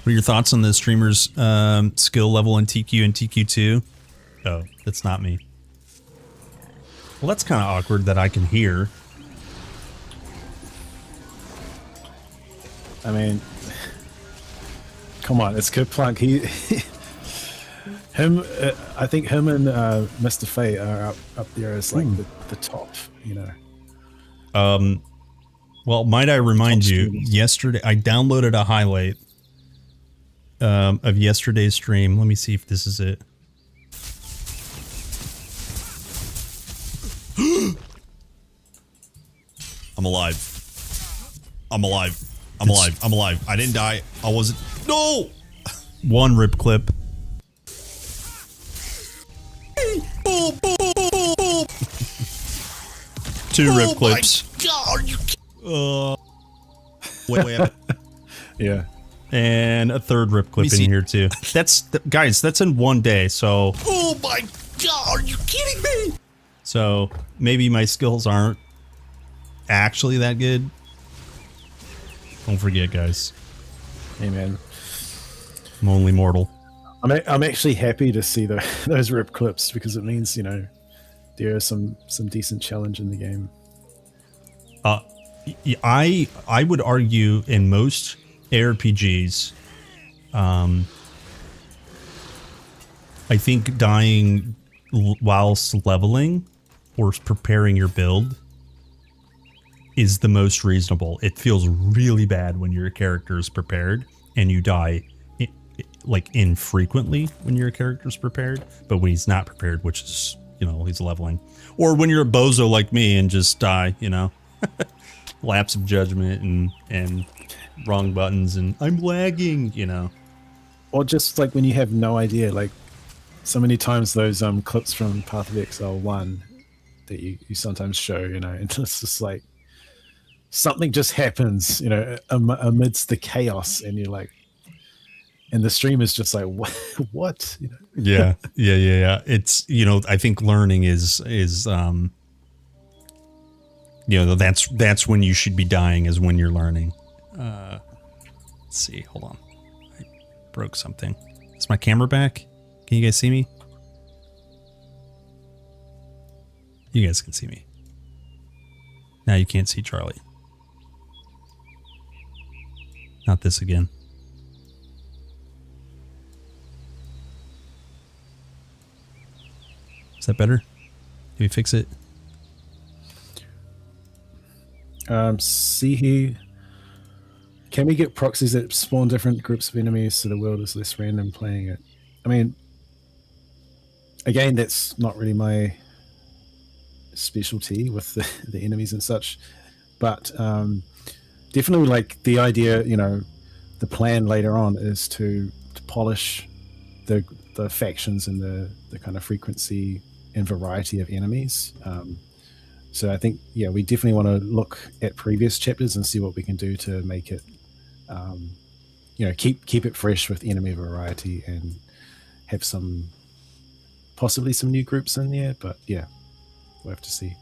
What are your thoughts on the streamer's skill level in TQ and TQ2? Oh, that's not me. Well, that's kind of awkward that I can hear. I mean, come on, it's Kerplunk. I think him and Mr. Fate are up there as like the top, you know. Well, might I remind you, yesterday I downloaded a highlight of yesterday's stream. Let me see if this is it. I'm alive. I'm alive. I'm alive. I'm alive. I didn't die. I wasn't. No! One rip clip. Boom, boom, boom, boom. Two rip clips. God, wait. Yeah. And a third rip clip in here too. Guys, that's in one day, so. Oh my God, are you kidding me? So maybe my skills aren't actually that good. Don't forget, guys. Hey, man. I'm only mortal. I'm actually happy to see those rip clips because it means, you know, there is some decent challenge in the game. I would argue in most ARPGs, I think dying whilst leveling or preparing your build is the most reasonable. It feels really bad when your character is prepared and you die like infrequently when your character is prepared, but when he's not prepared, which is, you know, he's leveling, or when you're a bozo like me and just die, you know, lapse of judgment and wrong buttons and I'm lagging, you know. Or just like when you have no idea, like so many times those clips from Path of Exile 1 that you sometimes show, you know, and it's just like something just happens, you know, amidst the chaos, and you're like, and the stream is just like, what? You know? Yeah. It's, you know, I think learning is you know, that's when you should be dying, is when you're learning. Let's see, hold on. I broke something. Is my camera back? Can you guys see me? You guys can see me. Now you can't see Charlie. Not this again. Is that better? Did we fix it? See here. Can we get proxies that spawn different groups of enemies so the world is less random playing it? I mean, again, that's not really my specialty with the enemies and such, but definitely like the idea, you know, the plan later on is to polish the factions and the kind of frequency and variety of enemies. So I think, yeah, we definitely want to look at previous chapters and see what we can do to make it, you know, keep it fresh with enemy variety and have possibly some new groups in there. But yeah, we'll have to see.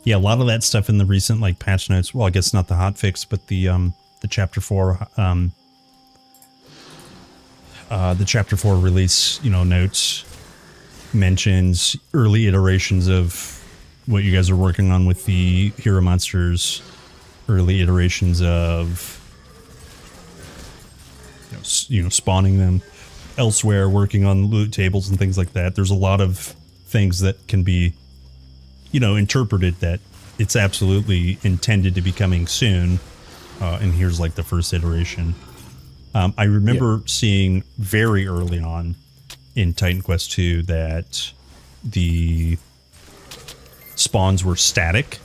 Yeah, a lot of that stuff in the recent like patch notes. Well, I guess not the hot fix, but the chapter 4 the chapter 4 release, you know, notes mentions early iterations of what you guys are working on with the hero monsters, early iterations of you know spawning them elsewhere, working on loot tables and things like that. There's a lot of things that can be, you know, interpreted that it's absolutely intended to be coming soon, and here's like the first iteration. I remember seeing very early on in Titan Quest 2 that the spawns were static.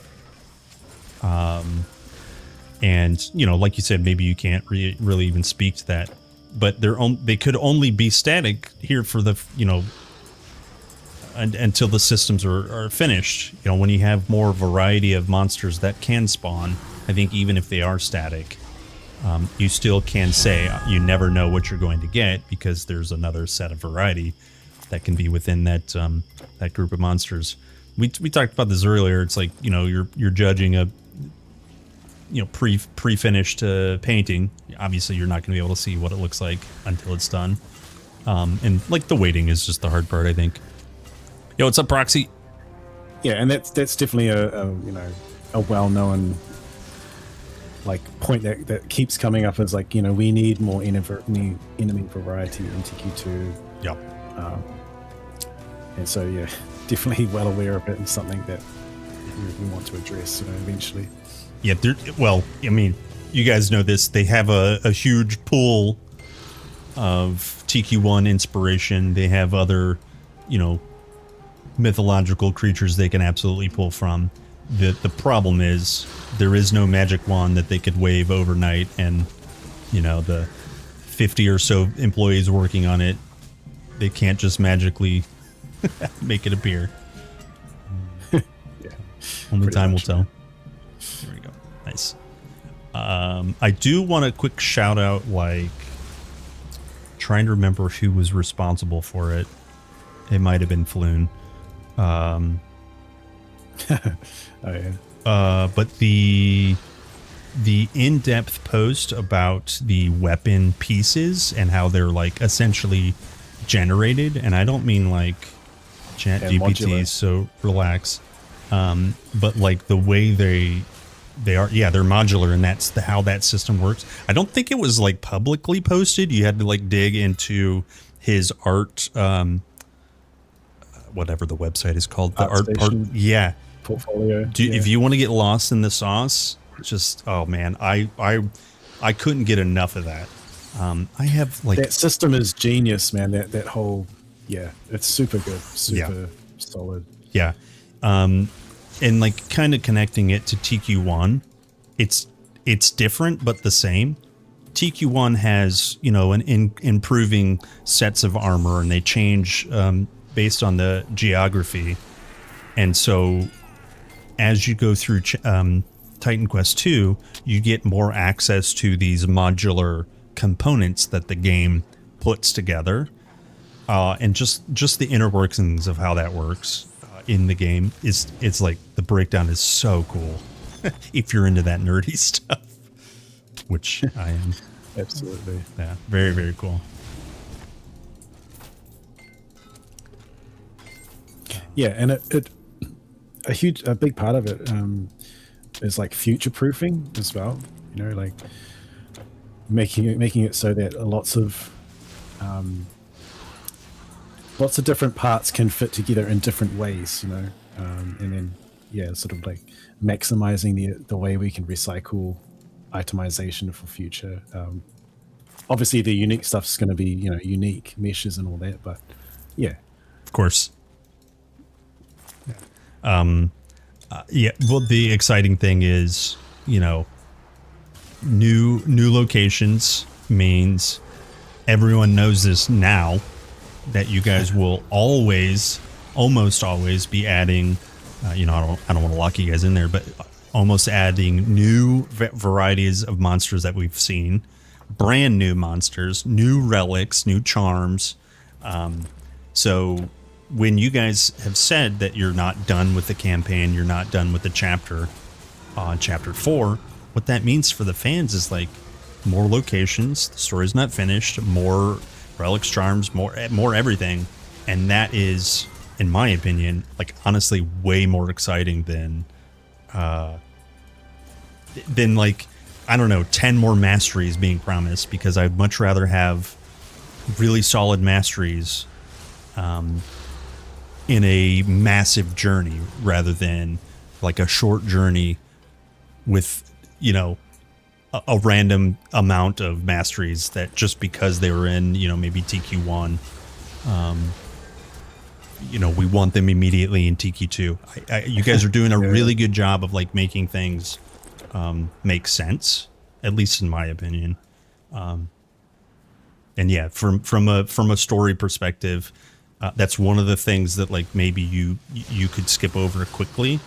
And, you know, like you said, maybe you can't really even speak to that, but they could only be static here for the, you know, until the systems are finished. You know, when you have more variety of monsters that can spawn, I think even if they are static, you still can say you never know what you're going to get because there's another set of variety that can be within that that group of monsters. We talked about this earlier. It's like, you know, you're judging pre-finished painting. Obviously, you're not going to be able to see what it looks like until it's done. And like the waiting is just the hard part, I think. Yo, what's up, Proxy? Yeah, and that's definitely a well-known like point that keeps coming up as like, we need more enemy variety in TQ2. Yep. And so yeah, definitely well aware of it and something that we want to address eventually. Yeah, well, I mean, you guys know this. They have a huge pool of TQ1 inspiration. They have other, mythological creatures they can absolutely pull from. The problem is there is no magic wand that they could wave overnight, and the 50 or so employees working on it, they can't just magically make it appear. Yeah, only time will tell. There we go. Nice. I do want a quick shout out, like trying to remember who was responsible for it. It might have been Floon. Oh yeah. But the in-depth post about the weapon pieces and how they're like essentially generated, and I don't mean like chat GPT, so relax. But like the way they are, yeah, they're modular, and that's how that system works. I don't think it was like publicly posted. You had to like dig into his art, whatever the website is called, the art part. Yeah. Portfolio. If you want to get lost in the sauce, just oh man, I couldn't get enough of that. I have like that system is genius, man. That whole it's super good, super solid. Yeah, and like kind of connecting it to TQ1, it's different but the same. TQ1 has an improving sets of armor, and they change based on the geography, and so as you go through Titan Quest 2, you get more access to these modular components that the game puts together, and just the inner workings of how that works in the game it's like the breakdown is so cool if you're into that nerdy stuff, which I am. Absolutely. Yeah, very, very cool. Yeah, and a big part of it is like future proofing as well. Like making it so that lots of different parts can fit together in different ways. And then sort of like maximizing the way we can recycle itemization for future. Obviously, the unique stuff is going to be unique meshes and all that, but of course. Well, the exciting thing is, new locations means everyone knows this now, that you guys will almost always be adding, I don't want to lock you guys in there, but almost adding new varieties of monsters that we've seen, brand new monsters, new relics, new charms. So when you guys have said that you're not done with the campaign, you're not done with the chapter on chapter 4, what that means for the fans is like more locations, the story's not finished, more relics, charms, more everything. And that is, in my opinion, like honestly way more exciting than like, I don't know, 10 more masteries being promised, because I'd much rather have really solid masteries in a massive journey rather than like a short journey with, a random amount of masteries that just because they were in, maybe TQ1, we want them immediately in TQ2. You guys are doing a really good job of like making things make sense, at least in my opinion. And yeah, from a story perspective, that's one of the things that like maybe you could skip over quickly,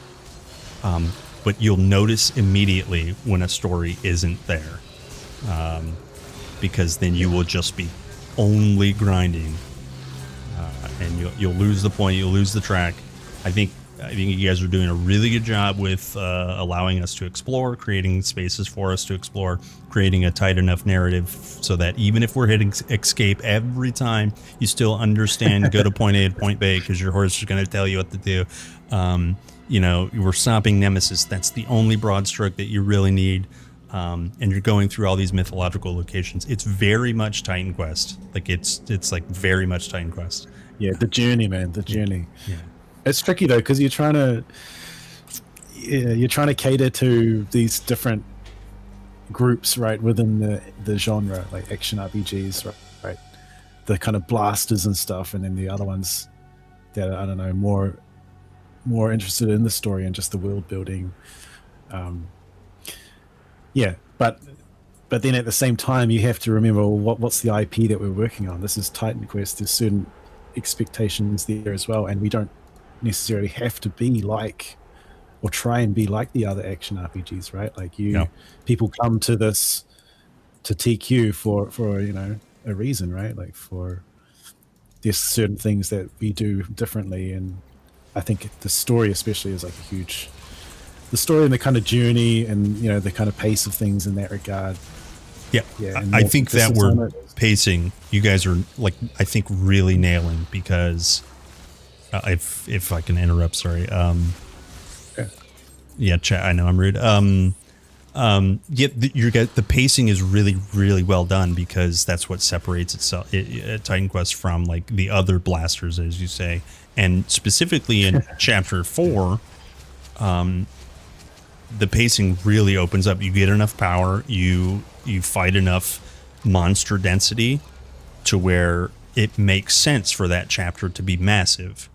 but you'll notice immediately when a story isn't there, because then you will just be only grinding, and you'll lose the point, you'll lose the track. I think I think you guys are doing a really good job with allowing us to explore, creating spaces for us to explore, creating a tight enough narrative so that even if we're hitting escape every time, you still understand go to point A to point B because your horse is going to tell you what to do. You know, we're stopping Nemesis. That's the only broad stroke that you really need. And you're going through all these mythological locations. It's very much Titan Quest. Like it's like very much Titan Quest. Yeah, the journey, man, the journey. Yeah. It's tricky though because you're trying to cater to these different groups, right, within the genre, like action RPGs, right? The kind of blasters and stuff, and then the other ones that are, I don't know, more interested in the story and just the world building. Yeah, but then at the same time, you have to remember, well, what's the IP that we're working on? This is Titan Quest. There's certain expectations there as well, and we don't necessarily have to be like or try and be like the other action RPGs, right? Like people come to this to TQ for you know a reason, right? Like for there's certain things that we do differently, and I think the story especially is like a huge. The story and the kind of journey and you know the kind of pace of things in that regard. Yeah, I think that word pacing, you guys are like I think really nailing because if I can interrupt, sorry. Yeah, chat. I know I'm rude. The pacing is really well done because that's what separates itself, Titan Quest from like the other blasters, as you say, and specifically in Chapter 4. The pacing really opens up. You get enough power, you fight enough monster density to where it makes sense for that chapter to be massive,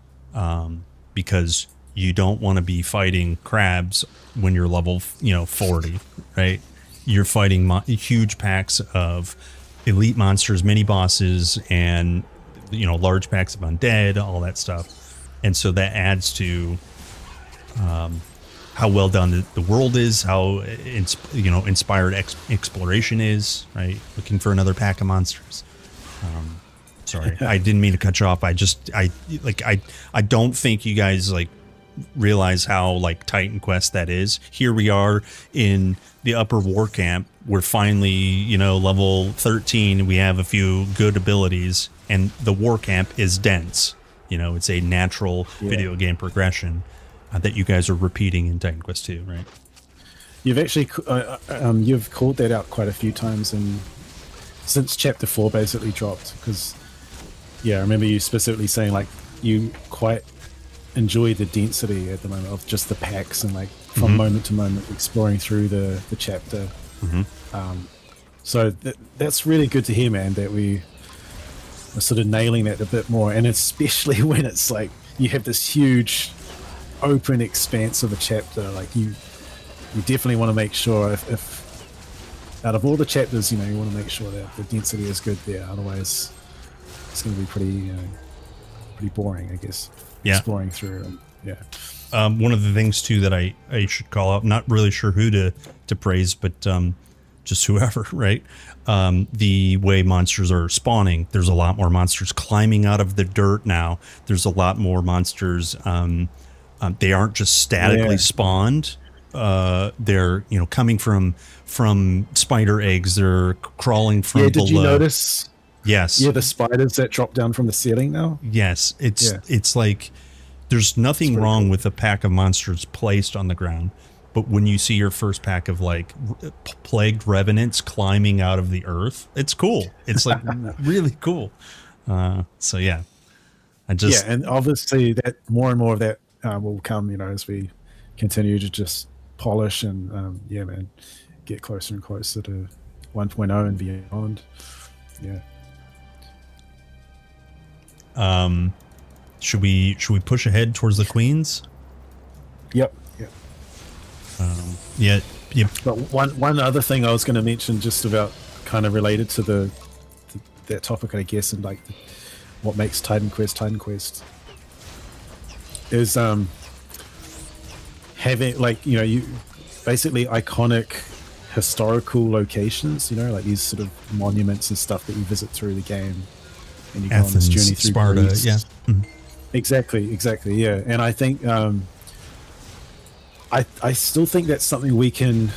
because you don't want to be fighting crabs when you're level 40, right? You're fighting huge packs of elite monsters, mini bosses, and large packs of undead, all that stuff, and so that adds to how well done the world is, how inspired exploration is, right? Looking for another pack of monsters. Sorry, I didn't mean to cut you off. I don't think you guys like realize how like Titan Quest that is. Here we are in the upper war camp. We're finally level 13. We have a few good abilities, and the war camp is dense. It's a natural video game progression that you guys are repeating in Titan Quest 2, right? You've actually you've called that out quite a few times, and since Chapter 4 basically dropped, because I remember you specifically saying like you quite enjoy the density at the moment of just the packs and like from moment to moment exploring through the chapter. So that's really good to hear, man, that we are sort of nailing that a bit more, and especially when it's like you have this huge open expanse of a chapter. Like you definitely want to make sure if out of all the chapters, you want to make sure that the density is good there. Otherwise, it's going to be pretty boring, I guess. Yeah. Exploring through. One of the things too that I should call out, not really sure who to praise, but just whoever, right? The way monsters are spawning. There's a lot more monsters climbing out of the dirt now. There's a lot more monsters. They aren't just statically spawned. They're coming from spider eggs. They're crawling from below. Did you notice? Yes. Yeah, the spiders that drop down from the ceiling now. Yes, it's like there's nothing wrong with a pack of monsters placed on the ground, but when you see your first pack of like plagued revenants climbing out of the earth, it's cool. It's like really cool. So yeah, and obviously that more and more of that will come, as we continue to just polish and man, get closer and closer to 1.0 and beyond. Should we push ahead towards the queens? Yep. But one other thing I was going to mention, just about kind of related to that topic, I guess, and like what makes Titan Quest is having like you basically iconic historical locations, like these sort of monuments and stuff that you visit through the game, and you go on this journey through Sparta, Greece. yeah. Exactly, yeah. And I think I still think that's something we can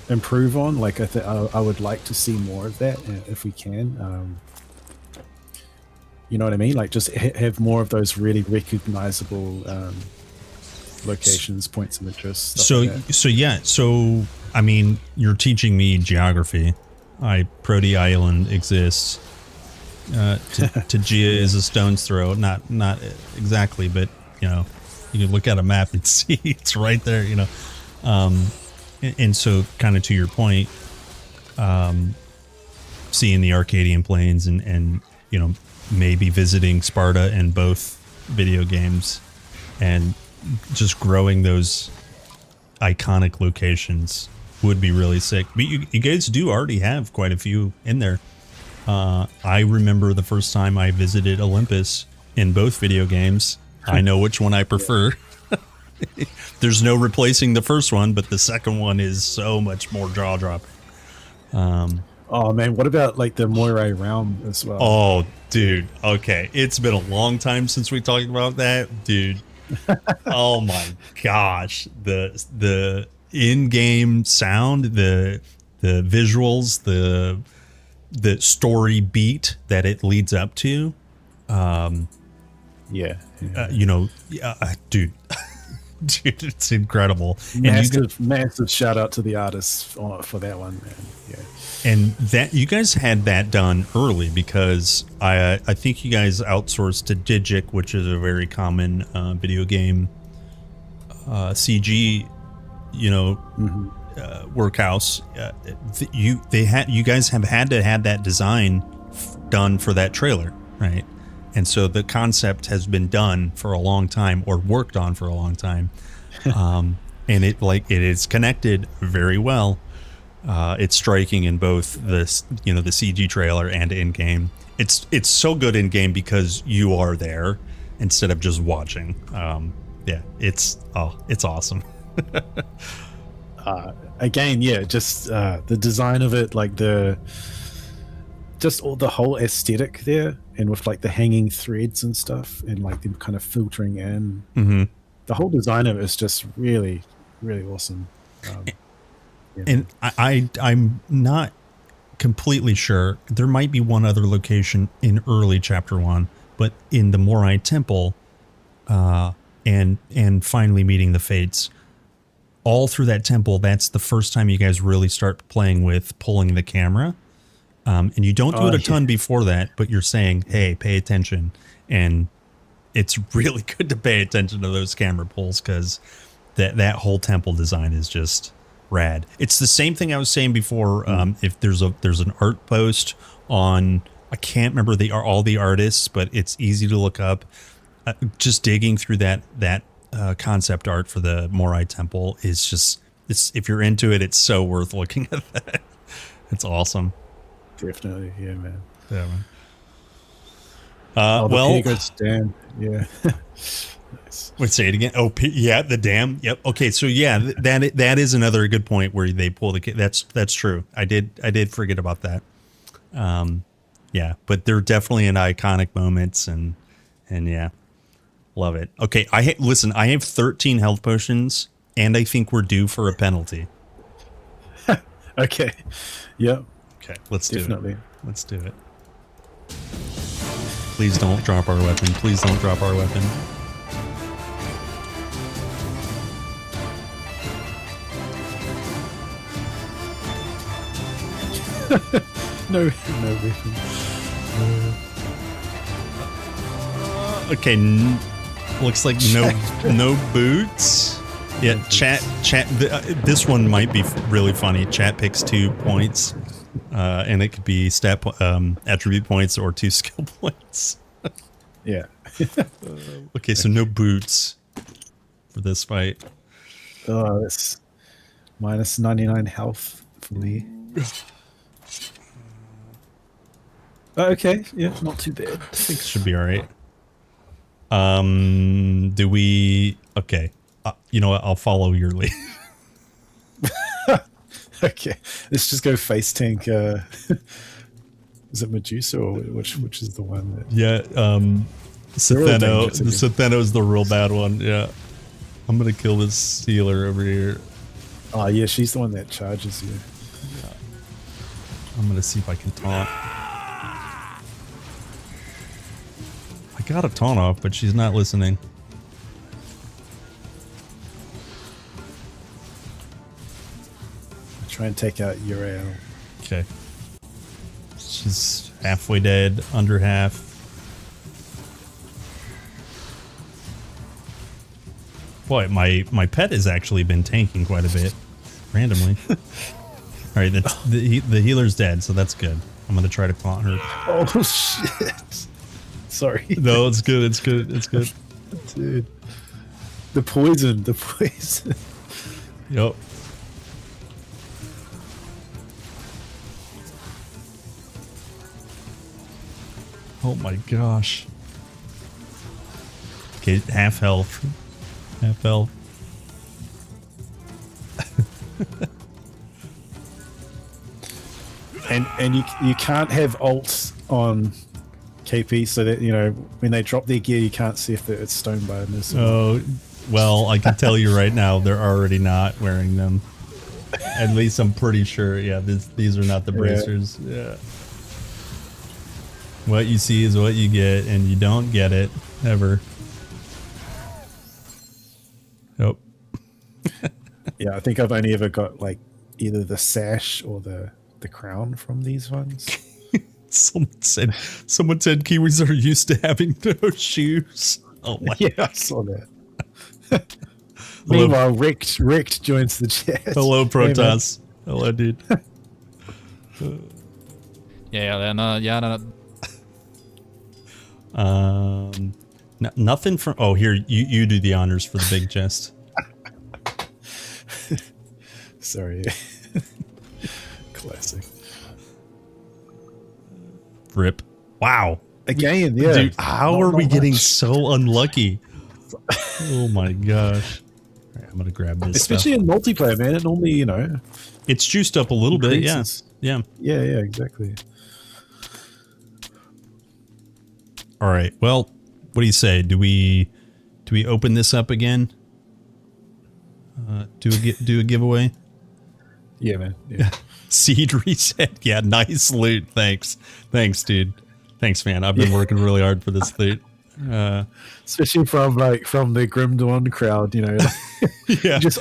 improve on. Like I would like to see more of that if we can. You know what I mean? Like just have more of those really recognizable locations, points of interest. So I mean, you're teaching me geography. Proti Island exists. Tajia is a stone's throw. Not exactly, but you know, you can look at a map and see it's right there. You know, and so kind of to your point, seeing the Arcadian Plains and you know, maybe visiting Sparta in both video games and just growing those iconic locations would be really sick. But you guys do already have quite a few in there. I remember the first time I visited Olympus in both video games. I know which one I prefer. There's no replacing the first one, but the second one is so much more jaw-dropping. Oh man, what about like the Moirai realm as well? Oh, dude. Okay, it's been a long time since we talked about that, dude. Oh my gosh, the in-game sound, the visuals, the story beat that it leads up to. You know, dude. Dude, it's incredible. Massive shout out to the artists for that one, man. Yeah. And that you guys had that done early because I think you guys outsourced to Digic, which is a very common video game CG, you know, workhouse. You guys have had to have that design done for that trailer, right? And so the concept has been done for a long time or worked on for a long time. And it is connected very well. It's striking in both the CG trailer and in game. It's so good in game because you are there instead of just watching. Yeah, it's awesome. Again, yeah, just the design of it, like the whole aesthetic there, and with like the hanging threads and stuff, and like them kind of filtering in. Mm-hmm. The whole design of it is just really, really awesome. And I'm not completely sure. There might be one other location in early chapter 1, but in the Morai Temple, and finally meeting the Fates, all through that temple, that's the first time you guys really start playing with pulling the camera. And you don't do it a ton before that, but you're saying, hey, pay attention. And it's really good to pay attention to those camera pulls because that whole temple design is just rad. It's the same thing I was saying before. If there's an art post on, I can't remember all the artists, but it's easy to look up. Just digging through that concept art for the Morai Temple is just, if you're into it, it's so worth looking at that. It's awesome. Definitely, yeah, man. Yeah, man. Dam, yeah. Nice. Wait, say it again. Oh, yeah, the dam. Yep. Okay, so yeah, that is another good point where they pull the. That's true. I did forget about that. Yeah, but they're definitely in iconic moments, and yeah, love it. Okay, listen. I have 13 health potions, and I think we're due for a penalty. Okay. Yep. Okay, let's do it. Let's do it. Please don't drop our weapon. Please don't drop our weapon. No weapon. Okay, looks like no boots. Yeah, chat. This one might be really funny. Chat picks 2 points, and it could be stat attribute points or 2 skill points. Yeah. Okay, so no boots for this fight. Oh, that's minus 99 health for me. Okay, yeah, not too bad. I think it should be all right. Do we? Okay, you know what? I'll follow your lead. Okay, let's just go face tank. Is it Medusa or which is the one that? Yeah, Cetheno. The Cetheno is the real bad one. Yeah. I'm gonna kill this healer over here. Oh yeah, she's the one that charges you. I'm gonna see if I can taunt. I got a taunt off, but she's not listening. Try and take out Uriel. Okay. She's halfway dead, under half. Boy, my pet has actually been tanking quite a bit, randomly. All right, the healer's dead, so that's good. I'm gonna try to taunt her. Oh shit! Sorry. No, it's good. It's good. It's good. Dude, the poison. The poison. Yep. Oh my gosh. Okay, half health. Half health. and you can't have ults on KP, so that when they drop their gear, you can't see if it's stone bonus. Oh, well, I can tell you right now, they're already not wearing them. At least I'm pretty sure. Yeah, these are not the bracers. Yeah. What you see is what you get, and you don't get it ever. Nope. Yeah, I think I've only ever got like either the sash or the crown from these ones. Someone said Kiwis are used to having no shoes. Oh my! Yeah, I saw that. Meanwhile, Richt joins the chat. Hello, Protoss. Hey, hello, dude. Nothing from. Oh, here you do the honors for the big chest. Sorry. Classic. Rip. Wow. Again, yeah. Dude, how are we getting so unlucky? Oh my gosh. All right, I'm gonna grab this. Especially in multiplayer, man. It normally, it's juiced up a little bit. Yeah. Yeah, exactly. All right. Well, what do you say? Do we open this up again? Do a giveaway? Yeah, man. Yeah. Seed reset. Yeah, nice loot. Thanks, dude. Thanks, man. I've been working really hard for this loot. Especially from the Grim Dawn crowd, Yeah. You just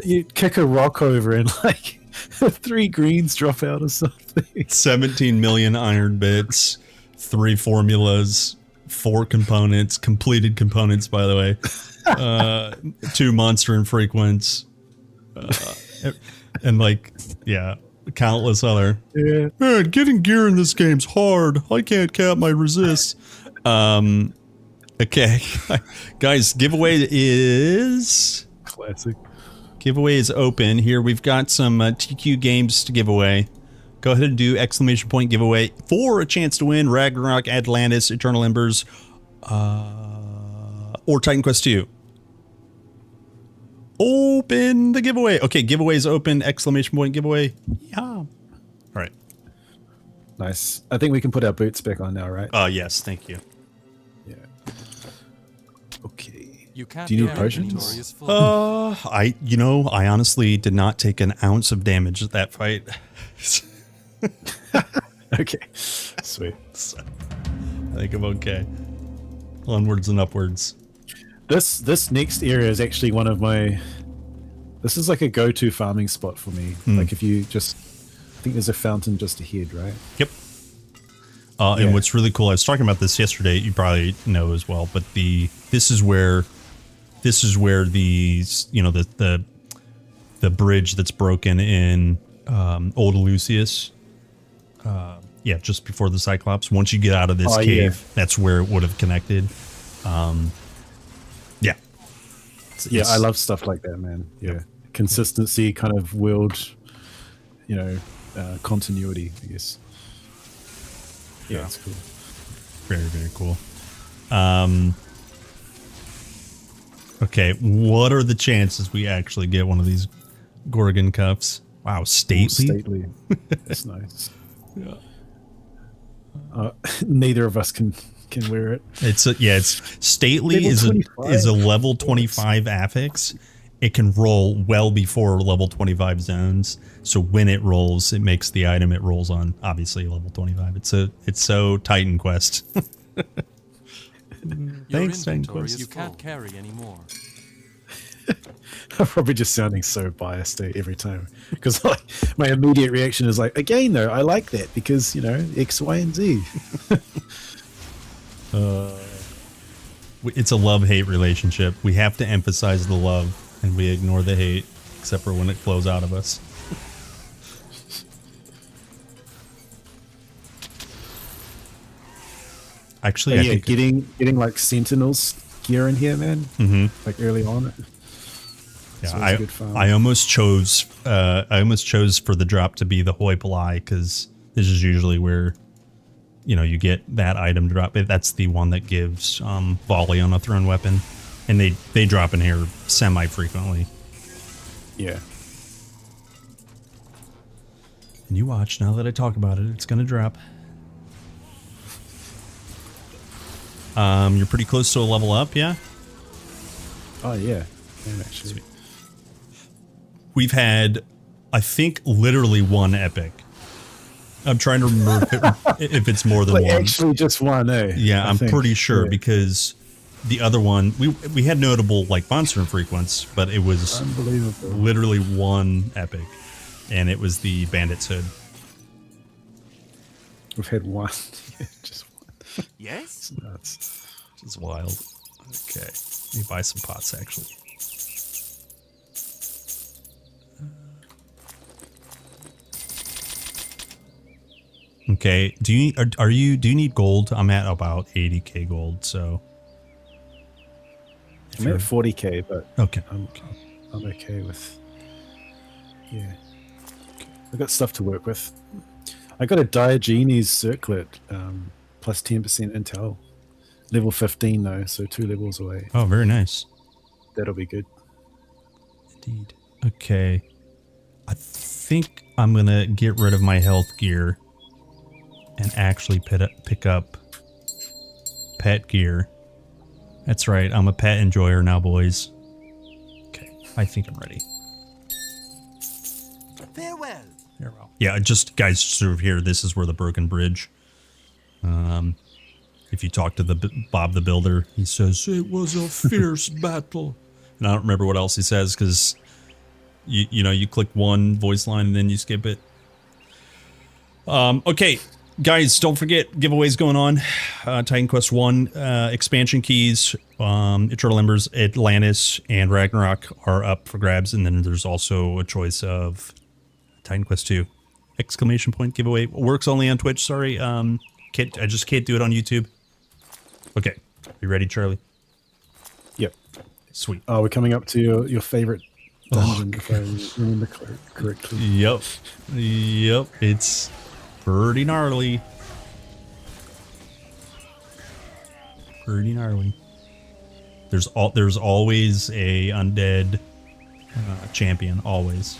you kick a rock over and like 3 greens drop out or something. 17 million iron bits, 3 formulas, 4 components, completed components, by the way. 2 monster infrequents. And countless other. Yeah. Man, getting gear in this game's hard. I can't cap my resists. Okay. Guys, giveaway is... Classic. Giveaway is open. Here we've got some TQ games to give away. Go ahead and do exclamation point giveaway for a chance to win Ragnarok, Atlantis, Eternal Embers, or Titan Quest 2. Open the giveaway. Okay, giveaway is open. Exclamation point giveaway. Yeah. All right. Nice. I think we can put our boots back on now, right? Yes. Thank you. Yeah. Okay. You can't do you need your potions? inventory is full. I honestly did not take an ounce of damage at that fight. Okay. Sweet. I think I'm okay. Onwards and upwards. This next area is actually one of my... This is like a go-to farming spot for me. Like if you just... I think there's a fountain just ahead, right? Yep. And what's really cool, I was talking about this yesterday, you probably know as well, but this is where these, the bridge that's broken in Old Lucius, just before the Cyclops. Once you get out of this cave, that's where it would have connected. I love stuff like that, man. Yeah. Consistency, kind of world, continuity, I guess. Yeah, it's cool. Very, very cool. Okay, what are the chances we actually get one of these Gorgon cuffs? Wow, stately. Stately. That's nice. Yeah. Neither of us can can wear it. It's stately is a level 25 affix. It can roll well before level 25 zones. So when it rolls, it makes the item it rolls on obviously level 25. It's so Titan Quest. Thanks, Titan Quest. You can't carry anymore. I'm probably just sounding so biased every time because like my immediate reaction is like, again though, I like that because X, Y, and Z. It's a love-hate relationship. We have to emphasize the love and we ignore the hate, except for when it flows out of us. Actually, I think getting like Sentinels gear in here, man. Like early on. Yeah, I almost chose for the drop to be the Hoi Pollai because this is usually where you get that item drop. That's the one that gives volley on a thrown weapon, and they drop in here semi frequently. Yeah. And you watch, now that I talk about it, it's gonna drop. You're pretty close to a level up, yeah? Oh yeah. Actually. Sweet. We've had, I think, literally one epic. I'm trying to remember if it's more than one. Actually, just one, eh? Yeah, I'm pretty sure because the other one, we had notable like monster infrequents, but it was unbelievable. Literally one epic, and it was the Bandit's Hood. We've had one, just one. Yes, it's nuts. It's wild. Okay, let me buy some pots actually. Okay. Do you need gold? I'm at about 80k gold, so I'm at 40k, but okay. I'm okay with. Yeah, I got stuff to work with. I got a Diogenes circlet, plus 10% intel, level 15 though, so 2 levels away. Oh, very nice. That'll be good. Indeed. Okay. I think I'm gonna get rid of my health gear and actually pick up pet gear. That's right, I'm a pet enjoyer now, boys. Okay, I think I'm ready. Farewell. Farewell. Yeah, just guys, sort of here, this is where the broken bridge. If you talk to Bob the Builder, he says, it was a fierce battle. And I don't remember what else he says because you click one voice line and then you skip it. Okay. Guys, don't forget, giveaways going on. Titan Quest 1 expansion keys, Eternal Embers, Atlantis, and Ragnarok are up for grabs. And then there's also a choice of Titan Quest 2 exclamation point giveaway. Works only on Twitch, sorry. I just can't do it on YouTube. Okay. You ready, Charlie? Yep. Sweet. Oh, we're coming up to your favorite dungeon, if I remember correctly. Yep. It's pretty gnarly. Pretty gnarly. There's always a undead champion, always.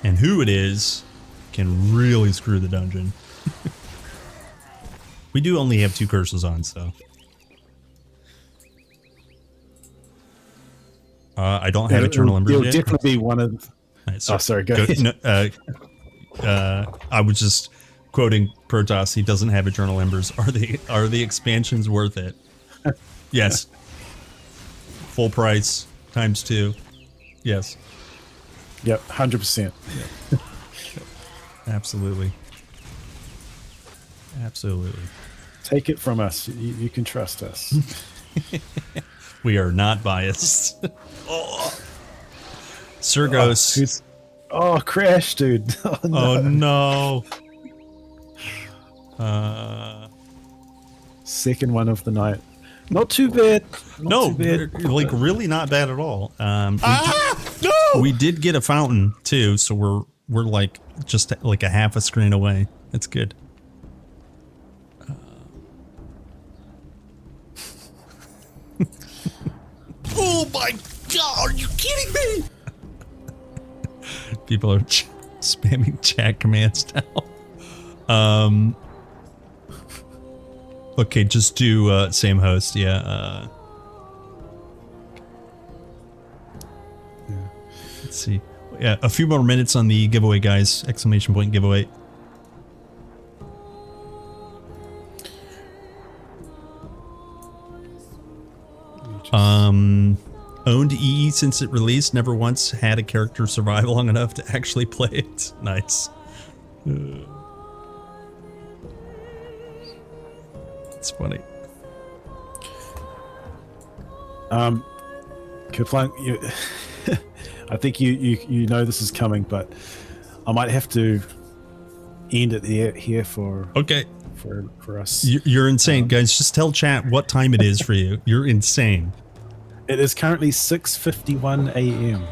And who it is can really screw the dungeon. We do only have 2 curses on, so. I don't have Eternal Embers You'll yet. definitely be one of... Right, oh, sorry, go ahead. I was just quoting Protoss. He doesn't have Eternal Embers. Are the expansions worth it? Yes. Full price times 2. Yes. Yep, 100%. Yep. Absolutely. Absolutely. Take it from us. You can trust us. We are not biased. Oh. Sergos. Oh, crash, dude. Oh, no. Oh, no. Second one of the night. Not too bad. Not too bad. Like really not bad at all. We did get a fountain too, so we're like just like a half a screen away. It's good. Oh my god, are you kidding me? People are spamming chat commands now. Okay, just do same host. Yeah. Let's see. Yeah, a few more minutes on the giveaway, guys. Exclamation point giveaway. Owned EE since it released. Never once had a character survive long enough to actually play it. Nice. It's funny. Kaplan, I think you know this is coming, but I might have to end it here for for us. You're insane, guys. Just tell chat what time it is for you. You're insane. It is currently 6:51 a.m.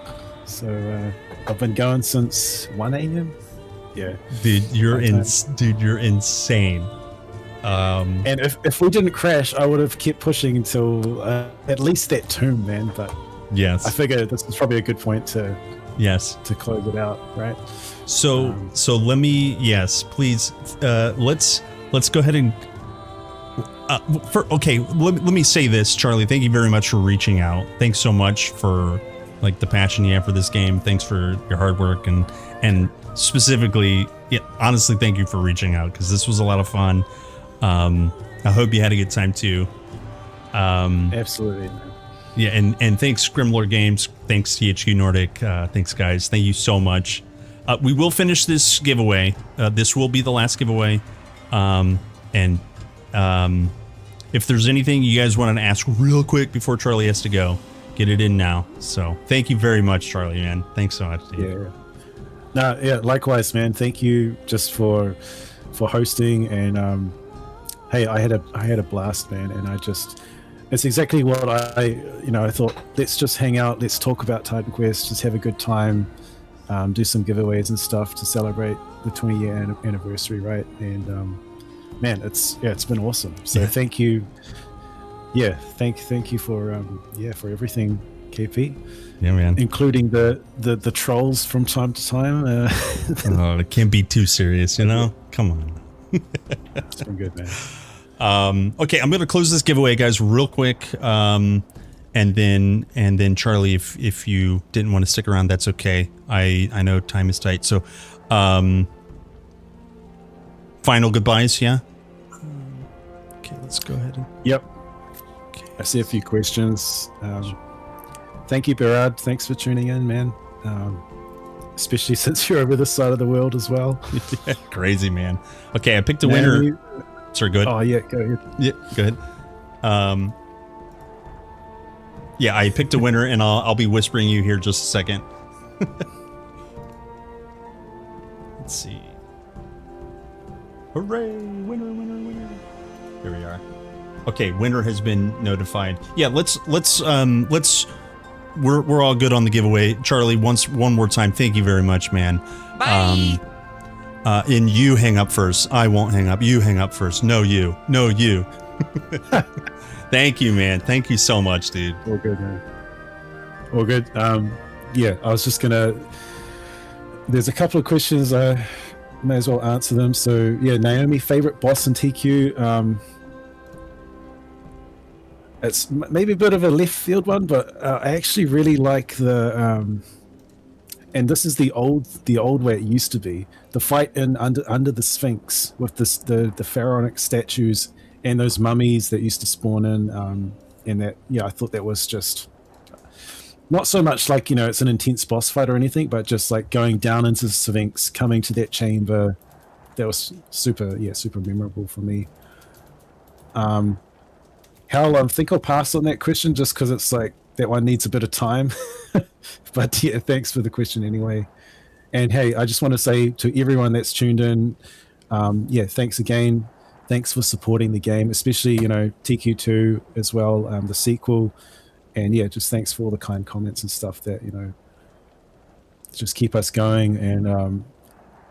So I've been going since 1 a.m. Yeah, dude, you're insane. And if we didn't crash, I would have kept pushing until at least that tomb, man. But yes, I figure this is probably a good point to close it out, right? So let me please let's go ahead and let me say this, Charlie. Thank you very much for reaching out. Thanks so much for like the passion you have for this game. Thanks for your hard work and specifically, honestly, thank you for reaching out because this was a lot of fun. I hope you had a good time too. Absolutely. Yeah, and thanks Grimlord Games, thanks THQ Nordic, thanks guys, thank you so much. We will finish this giveaway. This will be the last giveaway. If there's anything you guys want to ask real quick before Charlie has to go, get it in now. So thank you very much, Charlie, man. Thanks so much, dude. Yeah, likewise, man. Thank you just for hosting and hey, I had a blast, man, and it's exactly what I thought. Let's just hang out, let's talk about Titan Quest, just have a good time, do some giveaways and stuff to celebrate the 20-year anniversary, right? And man, it's been awesome. So thank you. Yeah, thank you for everything, KP. Yeah, man. Including the trolls from time to time. Oh, it can't be too serious, you know? Come on. It's been good, man. Okay, I'm gonna close this giveaway, guys, real quick. And then Charlie, if you didn't want to stick around, that's okay. I know time is tight. So final goodbyes, yeah? Okay, let's go ahead. Yep. Okay. I see a few questions. Thank you, Berard. Thanks for tuning in, man. Especially since you're over this side of the world as well. Yeah, crazy, man. Okay, I picked a winner. Sorry, go ahead. Oh, yeah, go ahead. Yeah, go ahead. Yeah, I picked a winner, and I'll be whispering you here just a second. Let's see. Hooray! Winner! Here we are. Okay, winner has been notified. Yeah, let's we're all good on the giveaway. Charlie, one more time, thank you very much, man. Bye. And you hang up first. I won't hang up. You hang up first. No, you. Thank you, man. Thank you so much, dude. All good, man. All good. Yeah, I was just gonna. There's a couple of questions. I may as well answer them. So yeah, Naomi, favorite boss in TQ. It's maybe a bit of a left field one, but I actually really like the. And this is the old way it used to be. The fight in under the Sphinx with the pharaonic statues and those mummies that used to spawn in. And that, I thought that was just not so much like, it's an intense boss fight or anything, but just like going down into the Sphinx, coming to that chamber. That was super memorable for me. Hal, I think I'll pass on that question just because it's like that one needs a bit of time. But yeah, thanks for the question anyway. And hey, I just want to say to everyone that's tuned in, thanks again. Thanks for supporting the game, especially, TQ2 as well, the sequel. And yeah, just thanks for all the kind comments and stuff that, just keep us going. And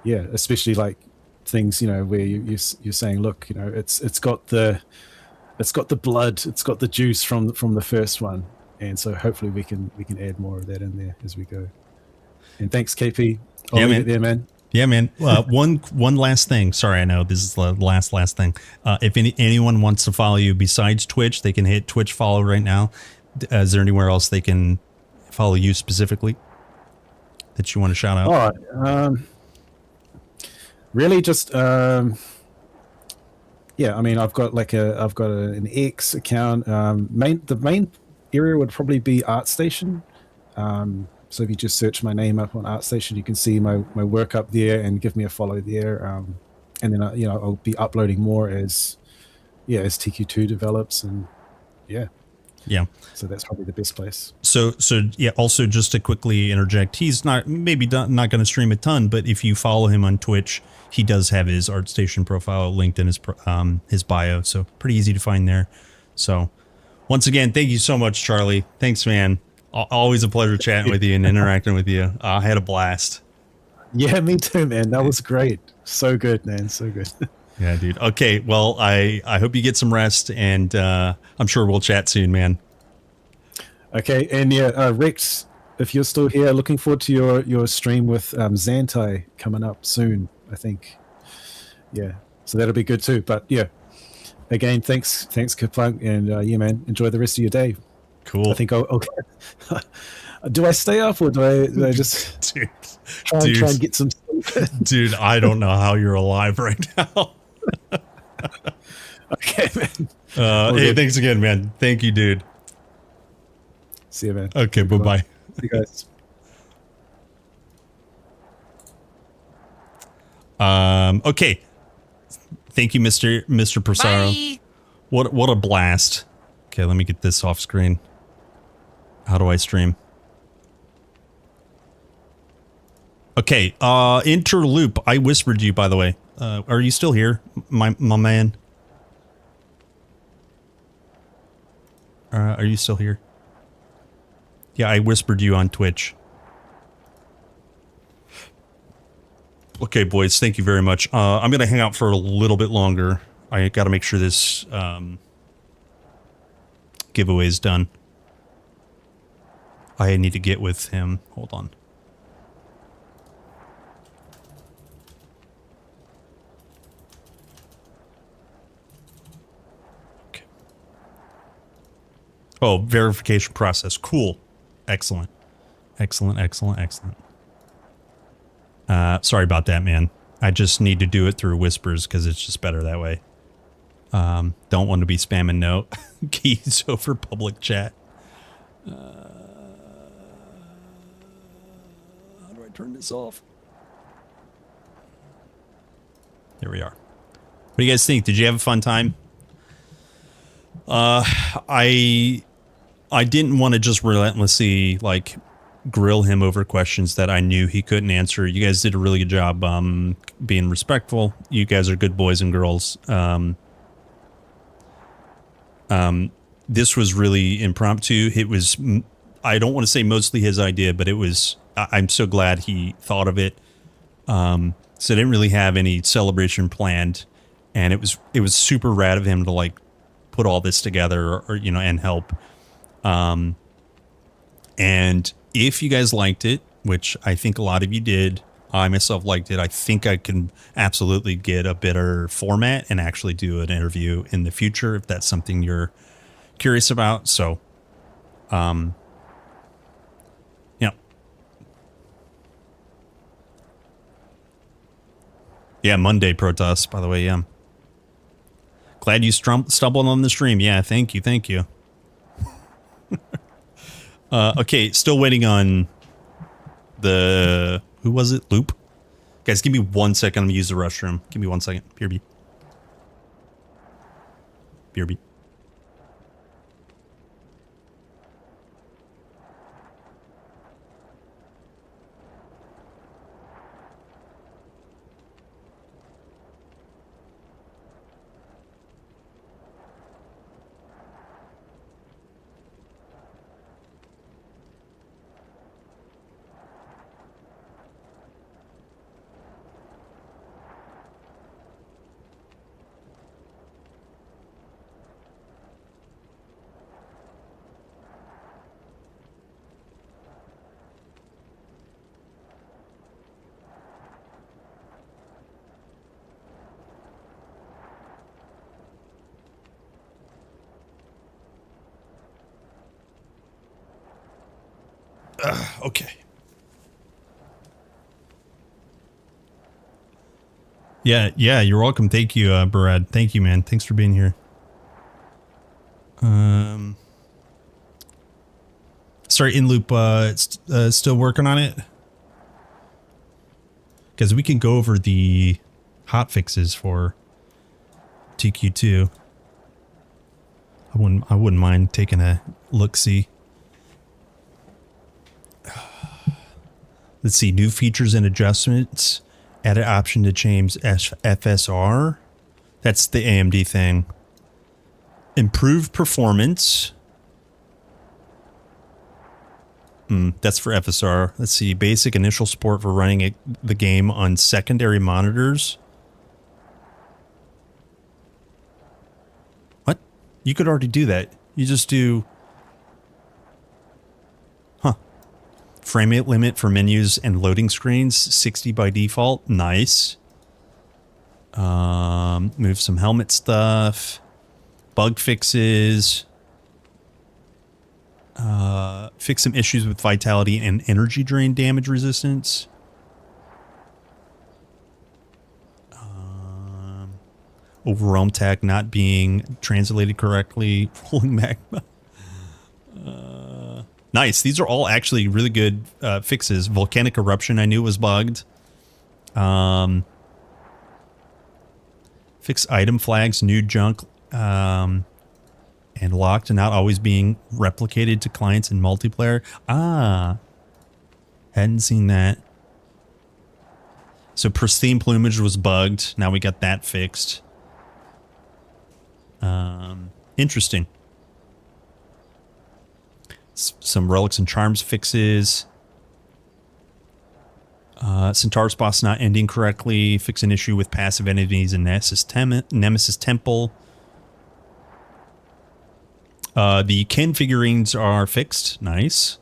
especially like things, where you're saying, look, it's got the blood, it's got the juice from the first one. And so hopefully we can add more of that in there as we go. And thanks, KP. I'll leave it there, man. Yeah, man. One last thing. Sorry, I know this is the last thing. If anyone wants to follow you besides Twitch, they can hit Twitch follow right now. Is there anywhere else they can follow you specifically that you want to shout out? All right. Really, just yeah. I mean, I've got an X account. The main area would probably be ArtStation. So if you just search my name up on ArtStation, you can see my work up there and give me a follow there. And then I'll be uploading more as TQ2 develops, and yeah. So that's probably the best place. So yeah. Also, just to quickly interject, he's not going to stream a ton, but if you follow him on Twitch, he does have his ArtStation profile linked in his bio, so pretty easy to find there. So once again, thank you so much, Charlie. Thanks, man. Always a pleasure chatting with you and interacting with you. I had a blast. Yeah, me too, man. That was great. So good, man. So good. Yeah, dude. Okay, well, I hope you get some rest, and I'm sure we'll chat soon, man. Okay, and yeah, Rex, if you're still here, looking forward to your stream with Zantai coming up soon, I think. Yeah, so that'll be good too. But yeah, again, thanks, Kapunk, and yeah, man, enjoy the rest of your day. Cool. I think I'll do I stay up, or do I just try and get some sleep? Dude, I don't know how you're alive right now. Okay, man. Hey, thanks again, man. Thank you, dude. See you, man. Okay, bye-bye. See you guys. Okay. Thank you, Mr. Prosaro. Bye. What a blast. Okay, let me get this off screen. How do I stream? Okay, interloop. I whispered you, by the way. Are you still here, my man? Are you still here? Yeah, I whispered you on Twitch. Okay, boys, thank you very much. I'm going to hang out for a little bit longer. I got to make sure this giveaway is done. I need to get with him. Hold on. Okay. Oh, verification process. Cool. Excellent. Excellent. Sorry about that, man. I just need to do it through whispers because it's just better that way. Don't want to be spamming no keys over public chat. How do I turn this off? There we are. What do you guys think? Did you have a fun time? I didn't want to just relentlessly like grill him over questions that I knew he couldn't answer. You guys did a really good job being respectful. You guys are good boys and girls. This was really impromptu. It was, I don't want to say mostly his idea, but it was, I'm so glad he thought of it. So I didn't really have any celebration planned, and it was super rad of him to like put all this together or you know, and help. And if you guys liked it, which I think a lot of you did, I myself liked it. I think I can absolutely get a better format and actually do an interview in the future if that's something you're curious about. So, yeah. Yeah, Monday Protoss, by the way, yeah. Glad you stumbled on the stream. Yeah, thank you. Okay, still waiting on the... Who was it? Loop? Guys, give me 1 second. I'm going to use the restroom. Give me 1 second. BRB. Okay. Yeah, you're welcome. Thank you, Barad. Thank you, man. Thanks for being here. Sorry, in loop. Still working on it. Because we can go over the hot fixes for TQ2. I wouldn't mind taking a look. See. Let's see. New features and adjustments. Added option to change FSR. That's the AMD thing. Improved performance. That's for FSR. Let's see. Basic initial support for running the game on secondary monitors. What? You could already do that. You just do... Huh. Frame rate limit for menus and loading screens. 60 by default. Nice. Move some helmet stuff. Bug fixes. Fix some issues with vitality and energy drain damage resistance. Overwhelm tech not being translated correctly. Rolling magma. Nice. These are all actually really good fixes. Volcanic eruption I knew was bugged. Fix item flags, new junk, and locked and not always being replicated to clients in multiplayer. Hadn't seen that. So pristine plumage was bugged. Now we got that fixed. Interesting. Some relics and charms fixes. Centaur's boss not ending correctly. Fix an issue with passive enemies in Nemesis Temple. The Ken figurines are fixed. Nice.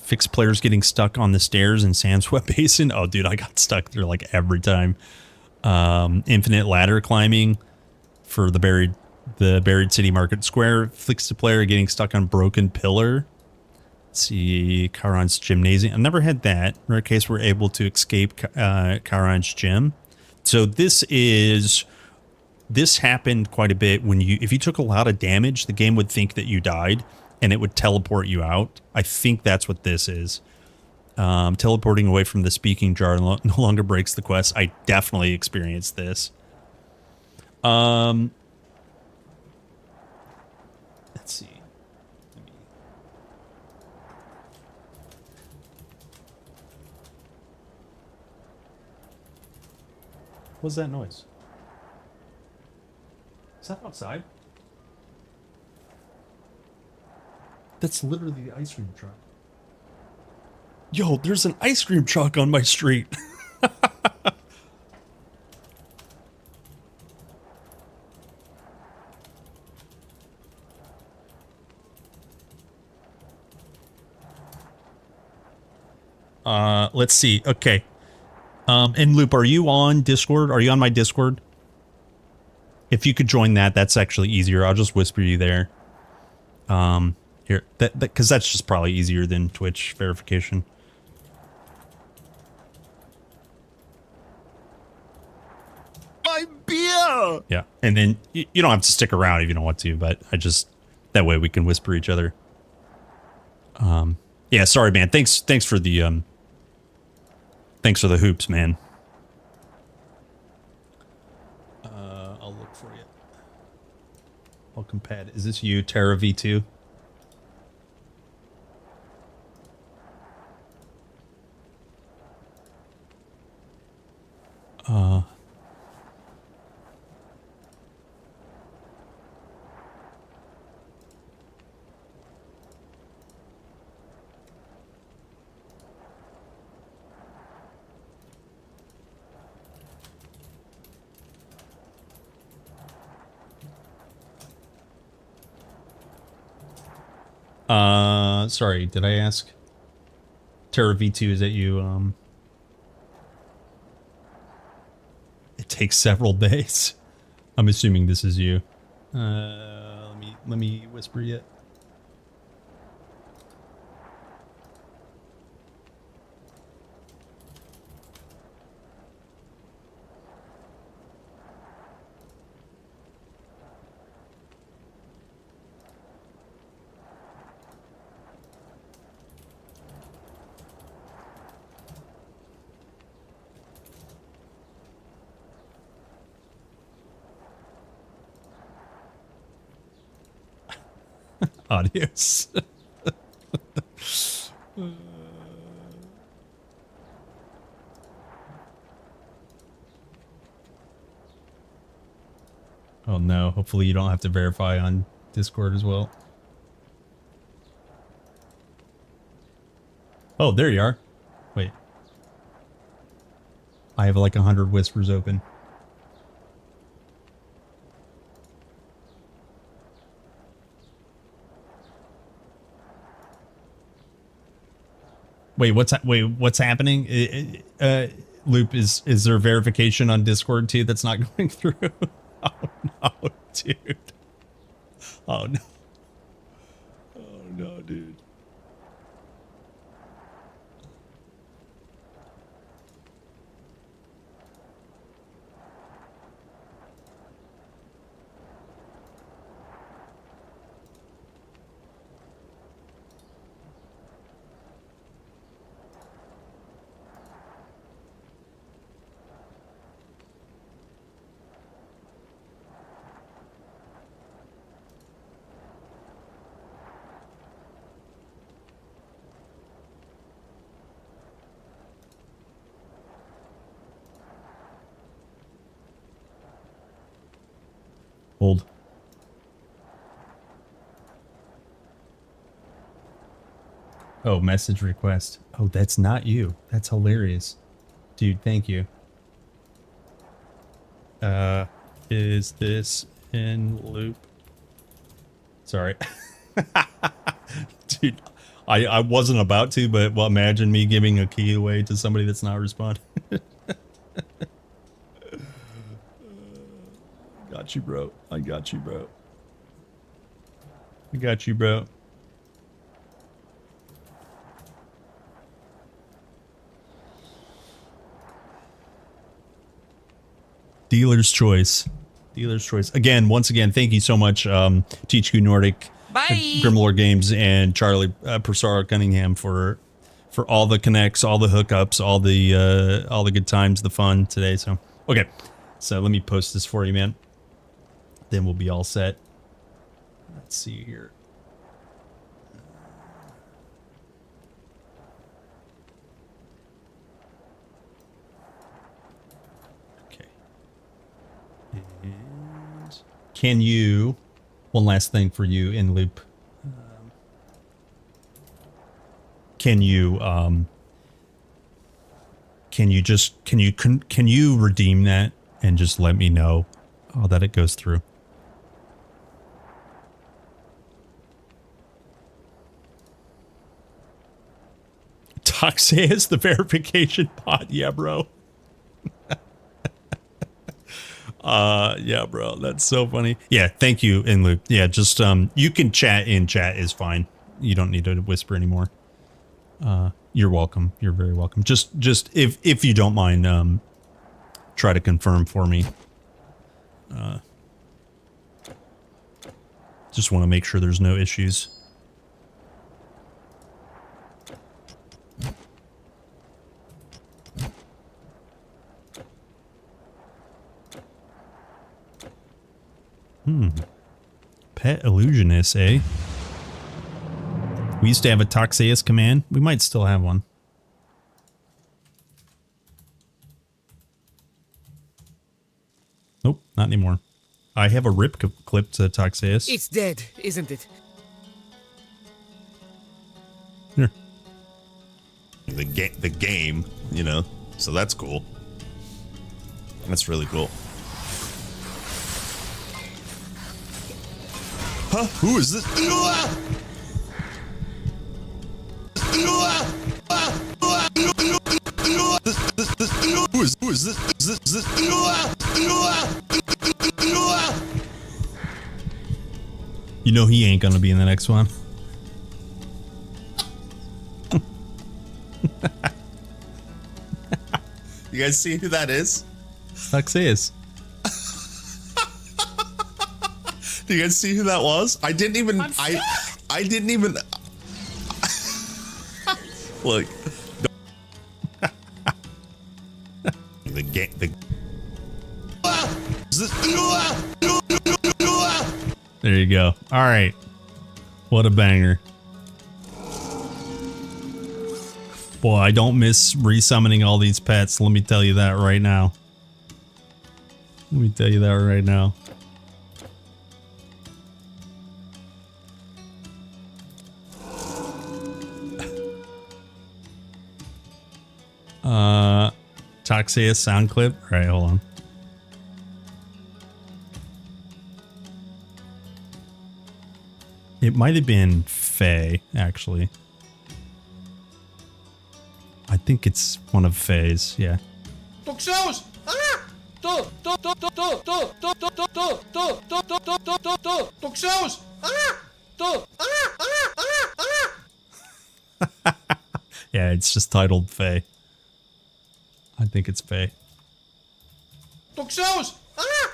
Fix players getting stuck on the stairs in Sandswept Basin. Oh, dude, I got stuck there like every time. Infinite ladder climbing for the buried city market square. Fix the player getting stuck on broken pillar. Let's see, Charon's gymnasium. I've never had that. Rare case we're able to escape Charon's gym. So this happened quite a bit when if you took a lot of damage, the game would think that you died and it would teleport you out. I think that's what this is. Teleporting away from the speaking jar no longer breaks the quest. I definitely experienced this. Let's see. What's that noise? Is that outside? That's literally the ice cream truck. Yo, there's an ice cream truck on my street. Let's see. Okay. And Loop, are you on Discord? Are you on my Discord? If you could join that, that's actually easier. I'll just whisper you there. Here, because that's just probably easier than Twitch verification. My beer! Yeah, and then you don't have to stick around if you don't want to, but I just that way we can whisper each other. Yeah, sorry, man. Thanks for the thanks for the hoops, man. I'll look for you. Welcome, Pat. Is this you, Terra V2? Sorry, did I ask? Terra V2, is that you? It takes several days. I'm assuming this is you. Let me whisper you. Adios. Oh no, hopefully you don't have to verify on Discord as well. Oh, there you are. Wait. I have like 100 whispers open. Wait, what's happening? Loop, is there verification on Discord too that's not going through? Oh no, dude. Oh no. Oh no, dude. Hold. Oh, message request. Oh, that's not you. That's hilarious. Dude, thank you. Is this in loop? Sorry. Dude, I wasn't about to, but well, imagine me giving a key away to somebody that's not responding. Got you, bro. I got you, bro. I got you, bro. Dealer's choice. Dealer's choice. Again, once again, thank you so much, THQ Nordic, Grimlore Games, and Charlie Persar Cunningham for all the connects, all the hookups, all the good times, the fun today. So okay, so let me post this for you, man. Then we'll be all set. Let's see here. Okay. And can you, one last thing for you in loop. Can you redeem that and just let me know that it goes through? Toxeus, the verification bot. Yeah, bro. Yeah, bro. That's so funny. Yeah, thank you, Inloop. Yeah, just you can chat in chat is fine. You don't need to whisper anymore. You're welcome. You're very welcome. Just if you don't mind, try to confirm for me. Just want to make sure there's no issues. Pet illusionist, eh? We used to have a Toxeus command. We might still have one. Nope, not anymore. I have a rip clip to Toxeus. It's dead, isn't it? Here. The game, you know, so that's cool. That's really cool. Huh? Who is this? Who is this? Is this? You know he ain't gonna be in the next one. You guys see who that is? Toxeus. Do you guys see who that was? I didn't even. I didn't even. Look. The game. There you go. All right. What a banger. Boy, I don't miss resummoning all these pets. Let me tell you that right now. Let me tell you that right now. Toxia sound clip. All right, hold on. It might have been Faye, actually. I think it's one of Faye's, yeah. Toxels! Ah! Toxels! Ah! Yeah, it's just titled Faye. I think it's Faye. Toxels! Ah!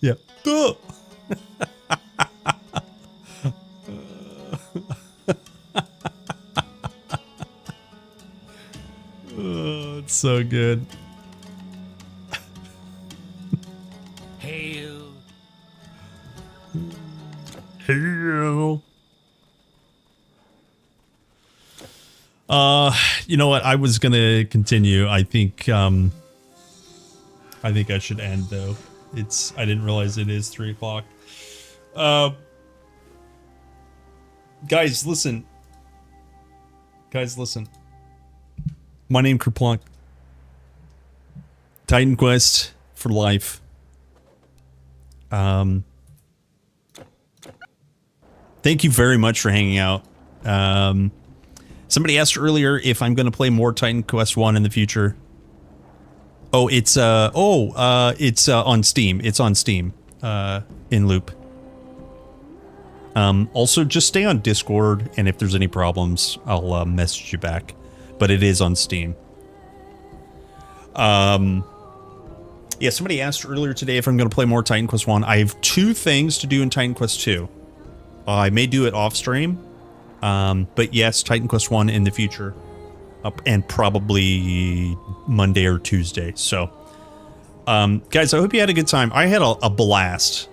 Yep. Oh, it's so good. Hail. Hail. You know what? I was gonna continue. I think I should end though. I didn't realize it is 3 o'clock. Guys, listen. My name Kerplunk. Titan Quest for life. Thank you very much for hanging out. Somebody asked earlier if I'm going to play more Titan Quest 1 in the future. Oh, it's on Steam. It's on Steam in loop. Also, just stay on Discord, and if there's any problems, I'll message you back. But it is on Steam. Yeah, somebody asked earlier today if I'm going to play more Titan Quest 1. I have 2 things to do in Titan Quest 2. I may do it off stream. But yes, Titan Quest 1 in the future. And probably Monday or Tuesday. So, guys, I hope you had a good time. I had a blast.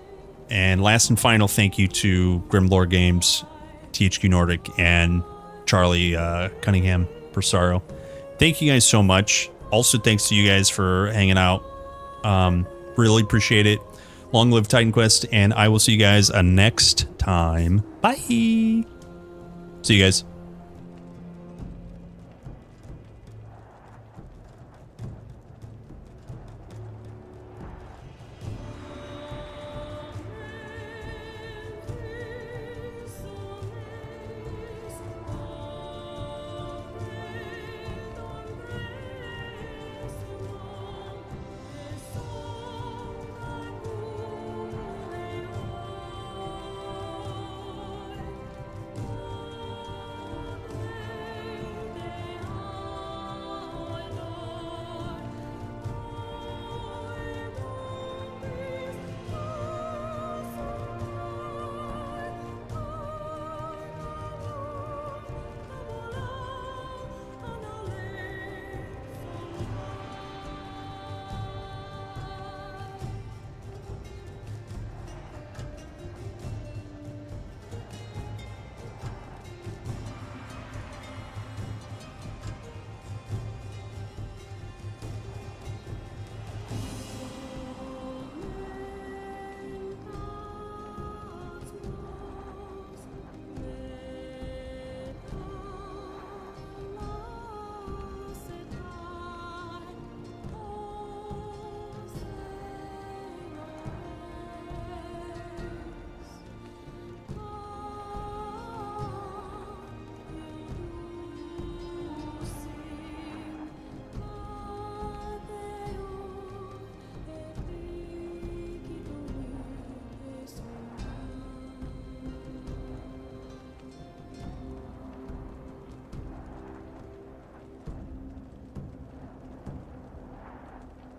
And last and final thank you to Grimlore Games, THQ Nordic, and Charlie Cunningham Persaro. Thank you guys so much. Also, thanks to you guys for hanging out. Really appreciate it. Long live Titan Quest, and I will see you guys next time. Bye. See you guys.